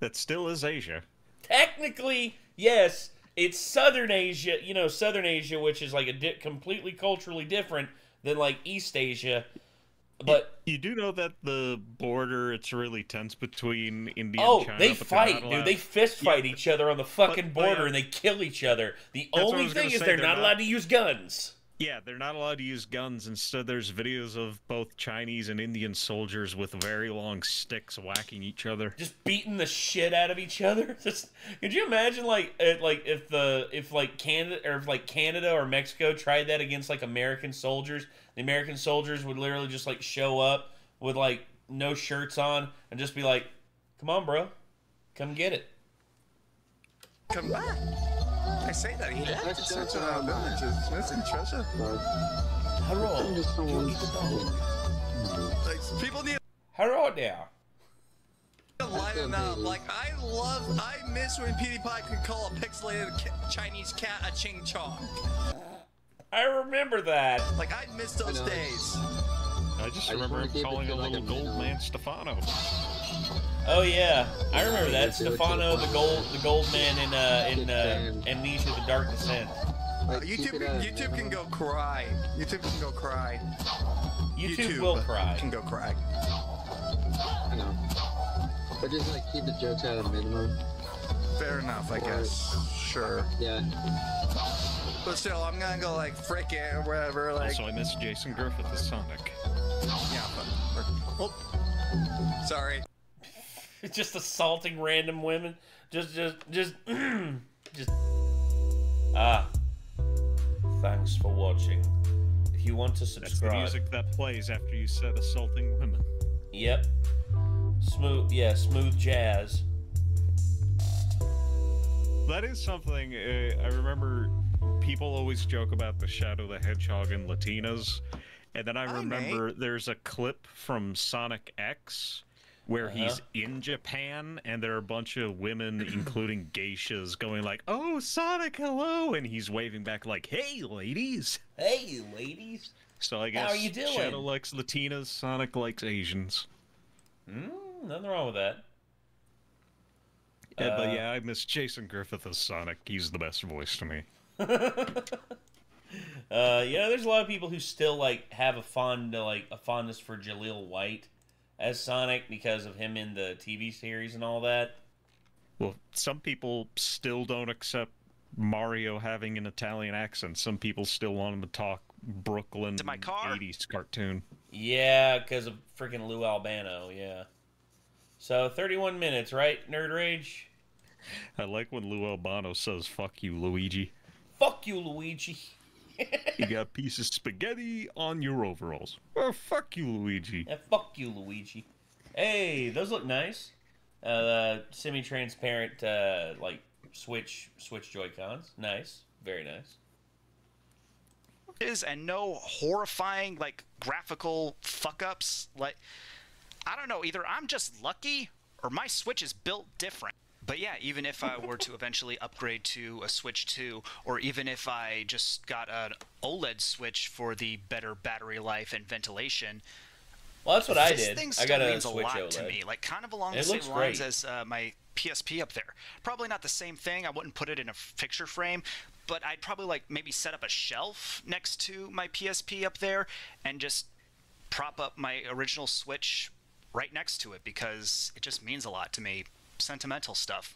That still is Asia. Technically, yes, it's Southern Asia, Southern Asia, which is like completely culturally different than like East Asia. But you do know that the border, it's really tense between India and China. They fight, dude. They fist fight each other on the fucking border, and they kill each other. The only thing is they're not allowed to use guns. Yeah, they're not allowed to use guns. Instead, there's videos of both Chinese and Indian soldiers with very long sticks whacking each other, just beating the shit out of each other. Could you imagine, if Canada or Mexico tried that against like American soldiers? The American soldiers would literally just like show up with like no shirts on and just be like, "Come on, bro, come get it. Come back." I say that he had to search around villages, missing treasure. Hello. Like, people need Hello there. to lighten up. Like, I miss when PewDiePie could call a pixelated Chinese cat a ching chong. I remember that. Like, I miss those days. I just remember him calling a little gold man Stefano. Oh yeah, I remember that. Stefano, the gold man in Amnesia: The Dark Descent. YouTube can go cry. YouTube can go cry. YouTube will cry. Can go cry. I know. But just like keep the jokes at a minimum. Fair enough, I guess. Sure. Yeah. But still, I'm gonna go like frick it or whatever. Like. Also, I miss Jason Griffith as Sonic. Yeah, but. Oh. Sorry. Just assaulting random women. Just. Thanks for watching. If you want to subscribe. That's the music that plays after you said assaulting women. Yep. Smooth jazz. That is something, I remember people always joke about the Shadow the Hedgehog and Latinas, and then I remember there's a clip from Sonic X where he's in Japan, and there are a bunch of women, including geishas, going like, "Oh, Sonic, hello!" and he's waving back like, "Hey, ladies!" Hey, ladies! So I guess how are you doing? Shadow likes Latinas, Sonic likes Asians. Nothing wrong with that. Yeah, but yeah, I miss Jason Griffith as Sonic. He's the best voice to me. There's a lot of people who still like have a fondness for Jaleel White as Sonic because of him in the TV series and all that. Well, some people still don't accept Mario having an Italian accent. Some people still want him to talk Brooklyn 80s cartoon. Yeah, because of freaking Lou Albano, yeah. So, 31 minutes, right, Nerd Rage? I like when Lou Albano says, "Fuck you, Luigi." Fuck you, Luigi. You got a piece of spaghetti on your overalls. Oh, fuck you, Luigi. Yeah, fuck you, Luigi. Hey, those look nice. Semi-transparent, Switch Joy-Cons. Nice. Very nice. And no horrifying, graphical fuck-ups. I don't know, either I'm just lucky, or my Switch is built different. But yeah, even if I were to eventually upgrade to a Switch 2, or even if I just got an OLED Switch for the better battery life and ventilation, well, that's what I did. This thing I got still a means a Switch lot OLED. to me. Kind of along the same lines as my PSP up there. Probably not the same thing. I wouldn't put it in a picture frame, but I'd probably maybe set up a shelf next to my PSP up there and just prop up my original Switch right next to it, because it just means a lot to me. Sentimental stuff.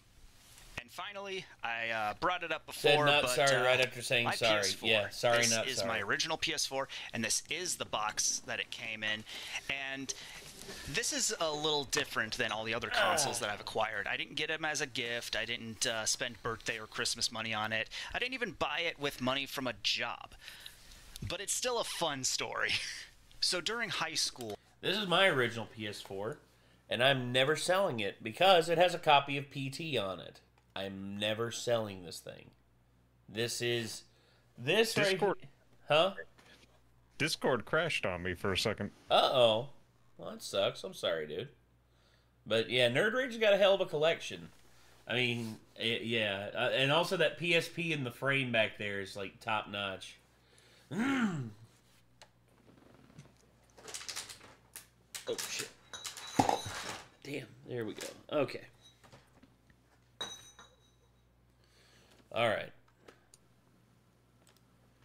And finally, I brought it up before, Said not but sorry right after saying my sorry. PS4, Yeah, sorry, this not is sorry. my original PS4, and this is the box that it came in. And This is a little different than all the other consoles that I've acquired. I didn't get them as a gift. I didn't spend birthday or Christmas money on it. I didn't even buy it with money from a job. But it's still a fun story. So during high school... This is my original PS4, and I'm never selling it because it has a copy of PT on it. I'm never selling this thing. This is... This Discord. right... Huh? Discord crashed on me for a second. Uh-oh. Well, that sucks. I'm sorry, dude. But, yeah, Nerd Rage's got a hell of a collection. I mean, yeah. And also that PSP in the frame back there is, like, top-notch. Oh, shit. Damn. There we go. Okay. All right.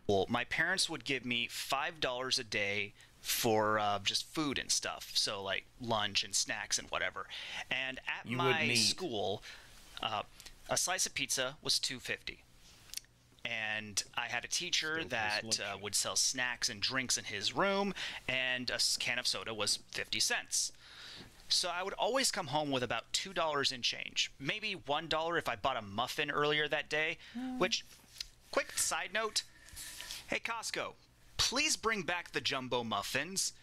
Well, my parents would give me $5 a day for just food and stuff, so like lunch and snacks and whatever. And at my school, a slice of pizza was $2.50, and I had a teacher that would sell snacks and drinks in his room, and a can of soda was 50 cents. So I would always come home with about $2 in change, maybe $1 if I bought a muffin earlier that day. Which, quick side note, hey Costco, please bring back the jumbo muffins.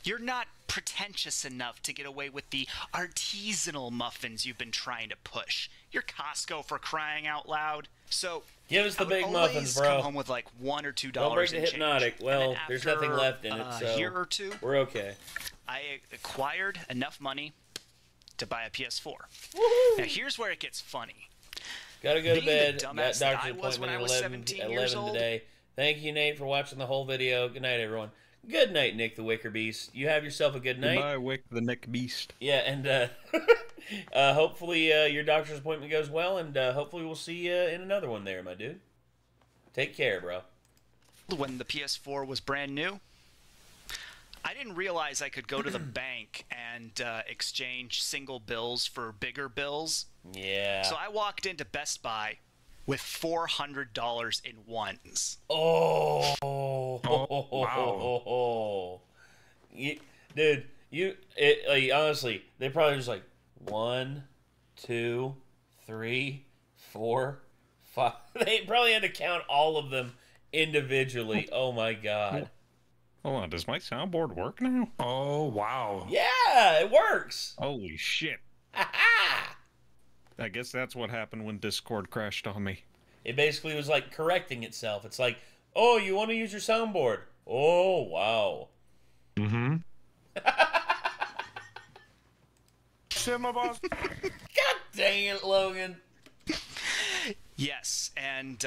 You're not pretentious enough to get away with the artisanal muffins you've been trying to push. You're Costco, for crying out loud. So give us the big muffins, bro. Come home with like $1 or $2 Don't break the in hypnotic. change. Well, there's nothing left in it, so a year or two, we're okay. I acquired enough money to buy a PS4. Now here's where it gets funny. Gotta go to bed. Got Got doctor's appointment at 11 today. Thank you, Nate, for watching the whole video. Good night, everyone. Good night, Nick the Wicker Beast. You have yourself a good night. Goodbye, Wick the Nick Beast. Yeah, and hopefully your doctor's appointment goes well, and hopefully we'll see you in another one there, my dude. Take care, bro. When the PS4 was brand new, I didn't realize I could go to the bank and exchange single bills for bigger bills. Yeah. So I walked into Best Buy with $400 in ones. Oh, wow. Dude, like, honestly, they probably was like 1, 2, 3, 4, 5. They probably had to count all of them individually. Oh my god. Hold on, does my soundboard work now? Oh, wow. Yeah, it works. Holy shit. I guess that's what happened when Discord crashed on me. It basically was like correcting itself. It's like, oh, you want to use your soundboard? Oh, wow. Mm-hmm. God dang it, Logan. Yes, and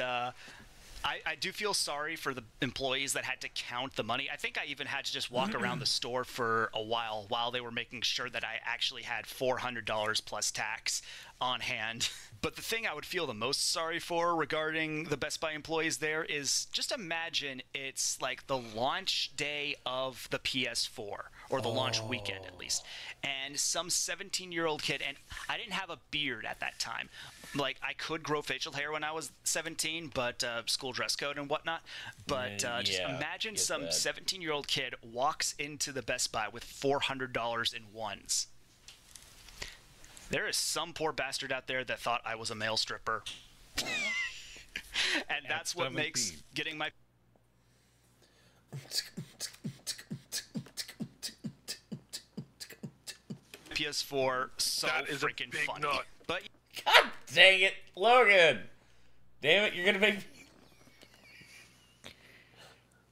I do feel sorry for the employees that had to count the money. I think I even had to just walk around the store for a while they were making sure that I actually had $400 plus tax on hand. But the thing I would feel the most sorry for regarding the Best Buy employees there is just imagine it's like the launch day of the PS4, or the launch weekend at least, and some 17-year-old kid, and I didn't have a beard at that time. Like, I could grow facial hair when I was 17, but school dress code and whatnot. But just imagine some 17-year-old kid walks into the Best Buy with $400 in ones. There is some poor bastard out there that thought I was a male stripper. And that's what makes getting my PS4 so freaking funny. But God dang it, Logan! Damn it, you're gonna make me...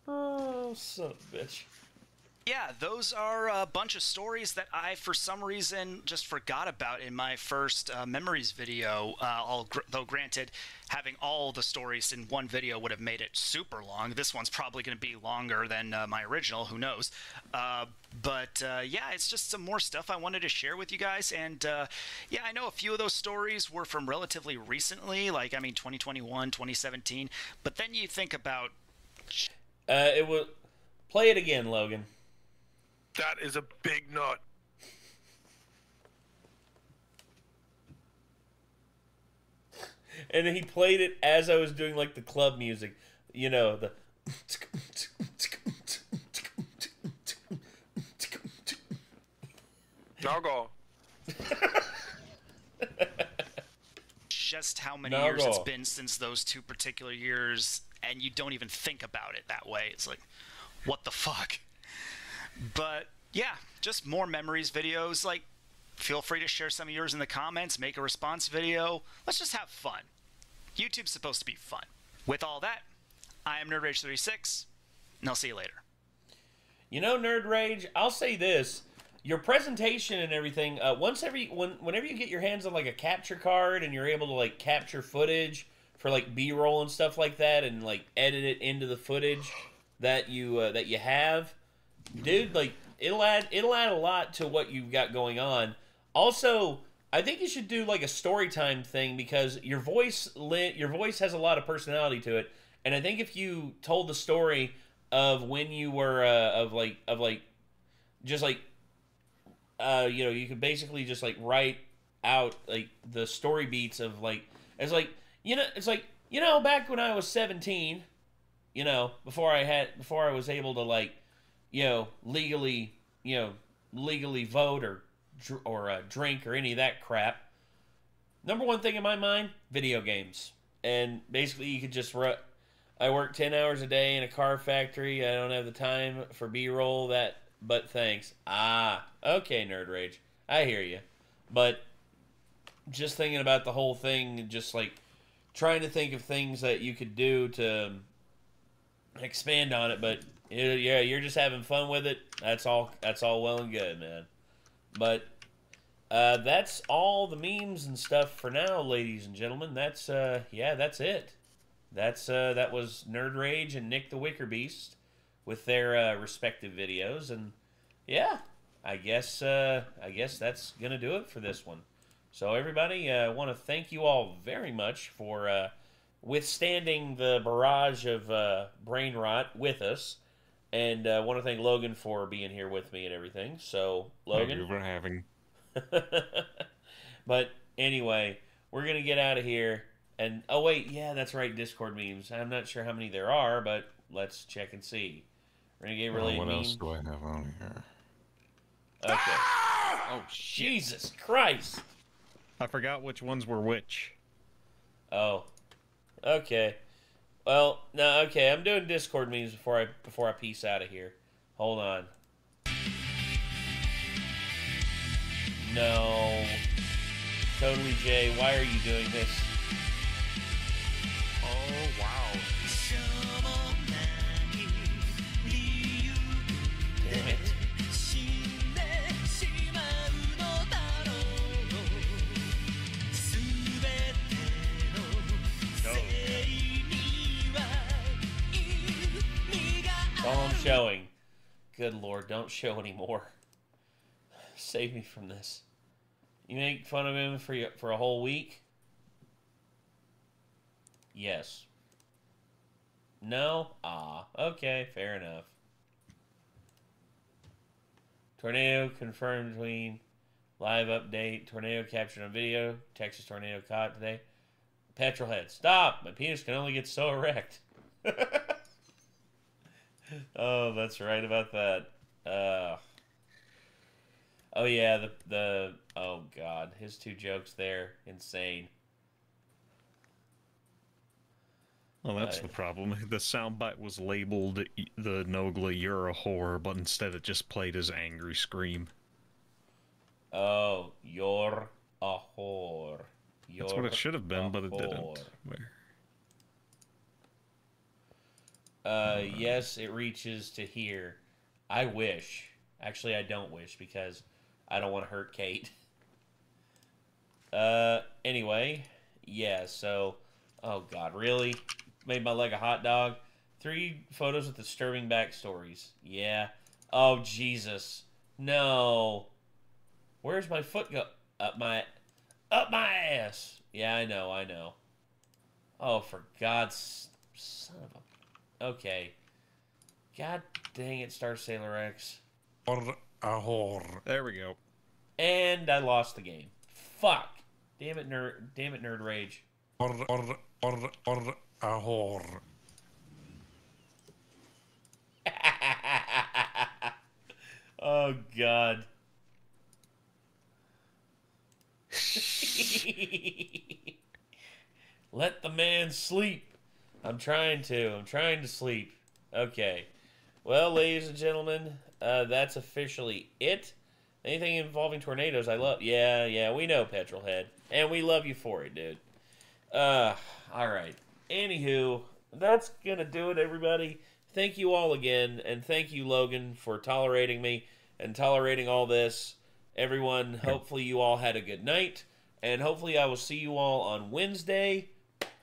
Oh, son of a bitch. Yeah, those are a bunch of stories that I, for some reason, just forgot about in my first memories video. Though granted, having all the stories in one video would have made it super long. This one's probably going to be longer than my original, who knows. But yeah, it's just some more stuff I wanted to share with you guys. And yeah, I know a few of those stories were from relatively recently, like, I mean, 2021, 2017. But then you think about... it was... Play it again, Logan. That is a big nut. And then he played it as I was doing, like, the club music. You know, the... Doggo. Just how many years it's been since those 2 particular years, and you don't even think about it that way. It's like, what the fuck? But yeah, just more memories videos. Like, feel free to share some of yours in the comments, make a response video. Let's just have fun. YouTube's supposed to be fun. With all that, I am NerdRage36, and I'll see you later. You know, Nerd Rage, I'll say this. Your presentation and everything, whenever you get your hands on like a capture card and you're able to like capture footage for like B-roll and stuff like that and like edit it into the footage that you have, dude, like it'll add a lot to what you've got going on. Also, I think you should do like a story time thing because your voice has a lot of personality to it, and I think if you told the story of when you were you could basically just like write out like the story beats of like it's like back when I was 17, before I was able to like legally vote or drink or any of that crap. Number one thing in my mind, video games. And basically you could just I work 10 hours a day in a car factory. I don't have the time for B-roll, but thanks. Okay, Nerd Rage. I hear you. But just thinking about the whole thing, just like trying to think of things that you could do to expand on it, but yeah, you're just having fun with it. That's all well and good, man. But that's all the memes and stuff for now, ladies and gentlemen. That's that's it. That was Nerd Rage and Nick the Wicker Beast with their respective videos, and yeah, I guess that's gonna do it for this one. So everybody, I want to thank you all very much for withstanding the barrage of brain rot with us, and I want to thank Logan for being here with me and everything. So Logan, thank you for having. But anyway, we're gonna get out of here. And oh wait, yeah, that's right, Discord memes. I'm not sure how many there are, but let's check and see. Renegade related what meme. else do I have on here? Okay. Oh Jesus Christ! I forgot which ones were which. Oh. Okay. Well, no, okay. I'm doing Discord memes before I peace out of here. Hold on. No. Totally Jay, why are you doing this? Oh, wow. Damn it. That's all I'm showing. Good Lord, don't show anymore. Save me from this. You make fun of him for a whole week? Yes. No? Okay, fair enough. Tornado confirmed between live update. Tornado captured on video. Texas tornado caught today. Petrolhead, stop! My penis can only get so erect. Oh, that's right about that. Oh yeah, oh god, his two jokes there, insane. Well, that's the problem. The soundbite was labeled the Nogla, you're a whore, but instead it just played his angry scream. Oh, you're a whore. That's what it should have been, but it didn't. Yes, it reaches to here. I wish. Actually, I don't wish because I don't want to hurt Kate. Anyway, yeah, so, oh god, really? Made my leg a hot dog? 3 photos with disturbing backstories. Yeah. Oh, Jesus. No. Where's my foot go? Up my ass. Yeah, I know. Oh, for God's son of a... Okay. God dang it, Star Sailor X. There we go. And I lost the game. Fuck. Damn it, Nerd Rage. Oh, God. Let the man sleep. I'm trying to sleep. Okay. Well, ladies and gentlemen, that's officially it. Anything involving tornadoes, I love. Yeah, we know, Petrolhead. And we love you for it, dude. Alright. Anywho, that's gonna do it, everybody. Thank you all again, and thank you, Logan, for tolerating me and tolerating all this. Everyone, hopefully you all had a good night, and hopefully I will see you all on Wednesday.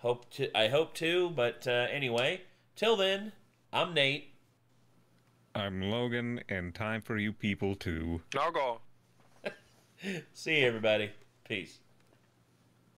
I hope to, but anyway, till then, I'm Nate. I'm Logan, and time for you people to... I'll go. See you, everybody. Peace.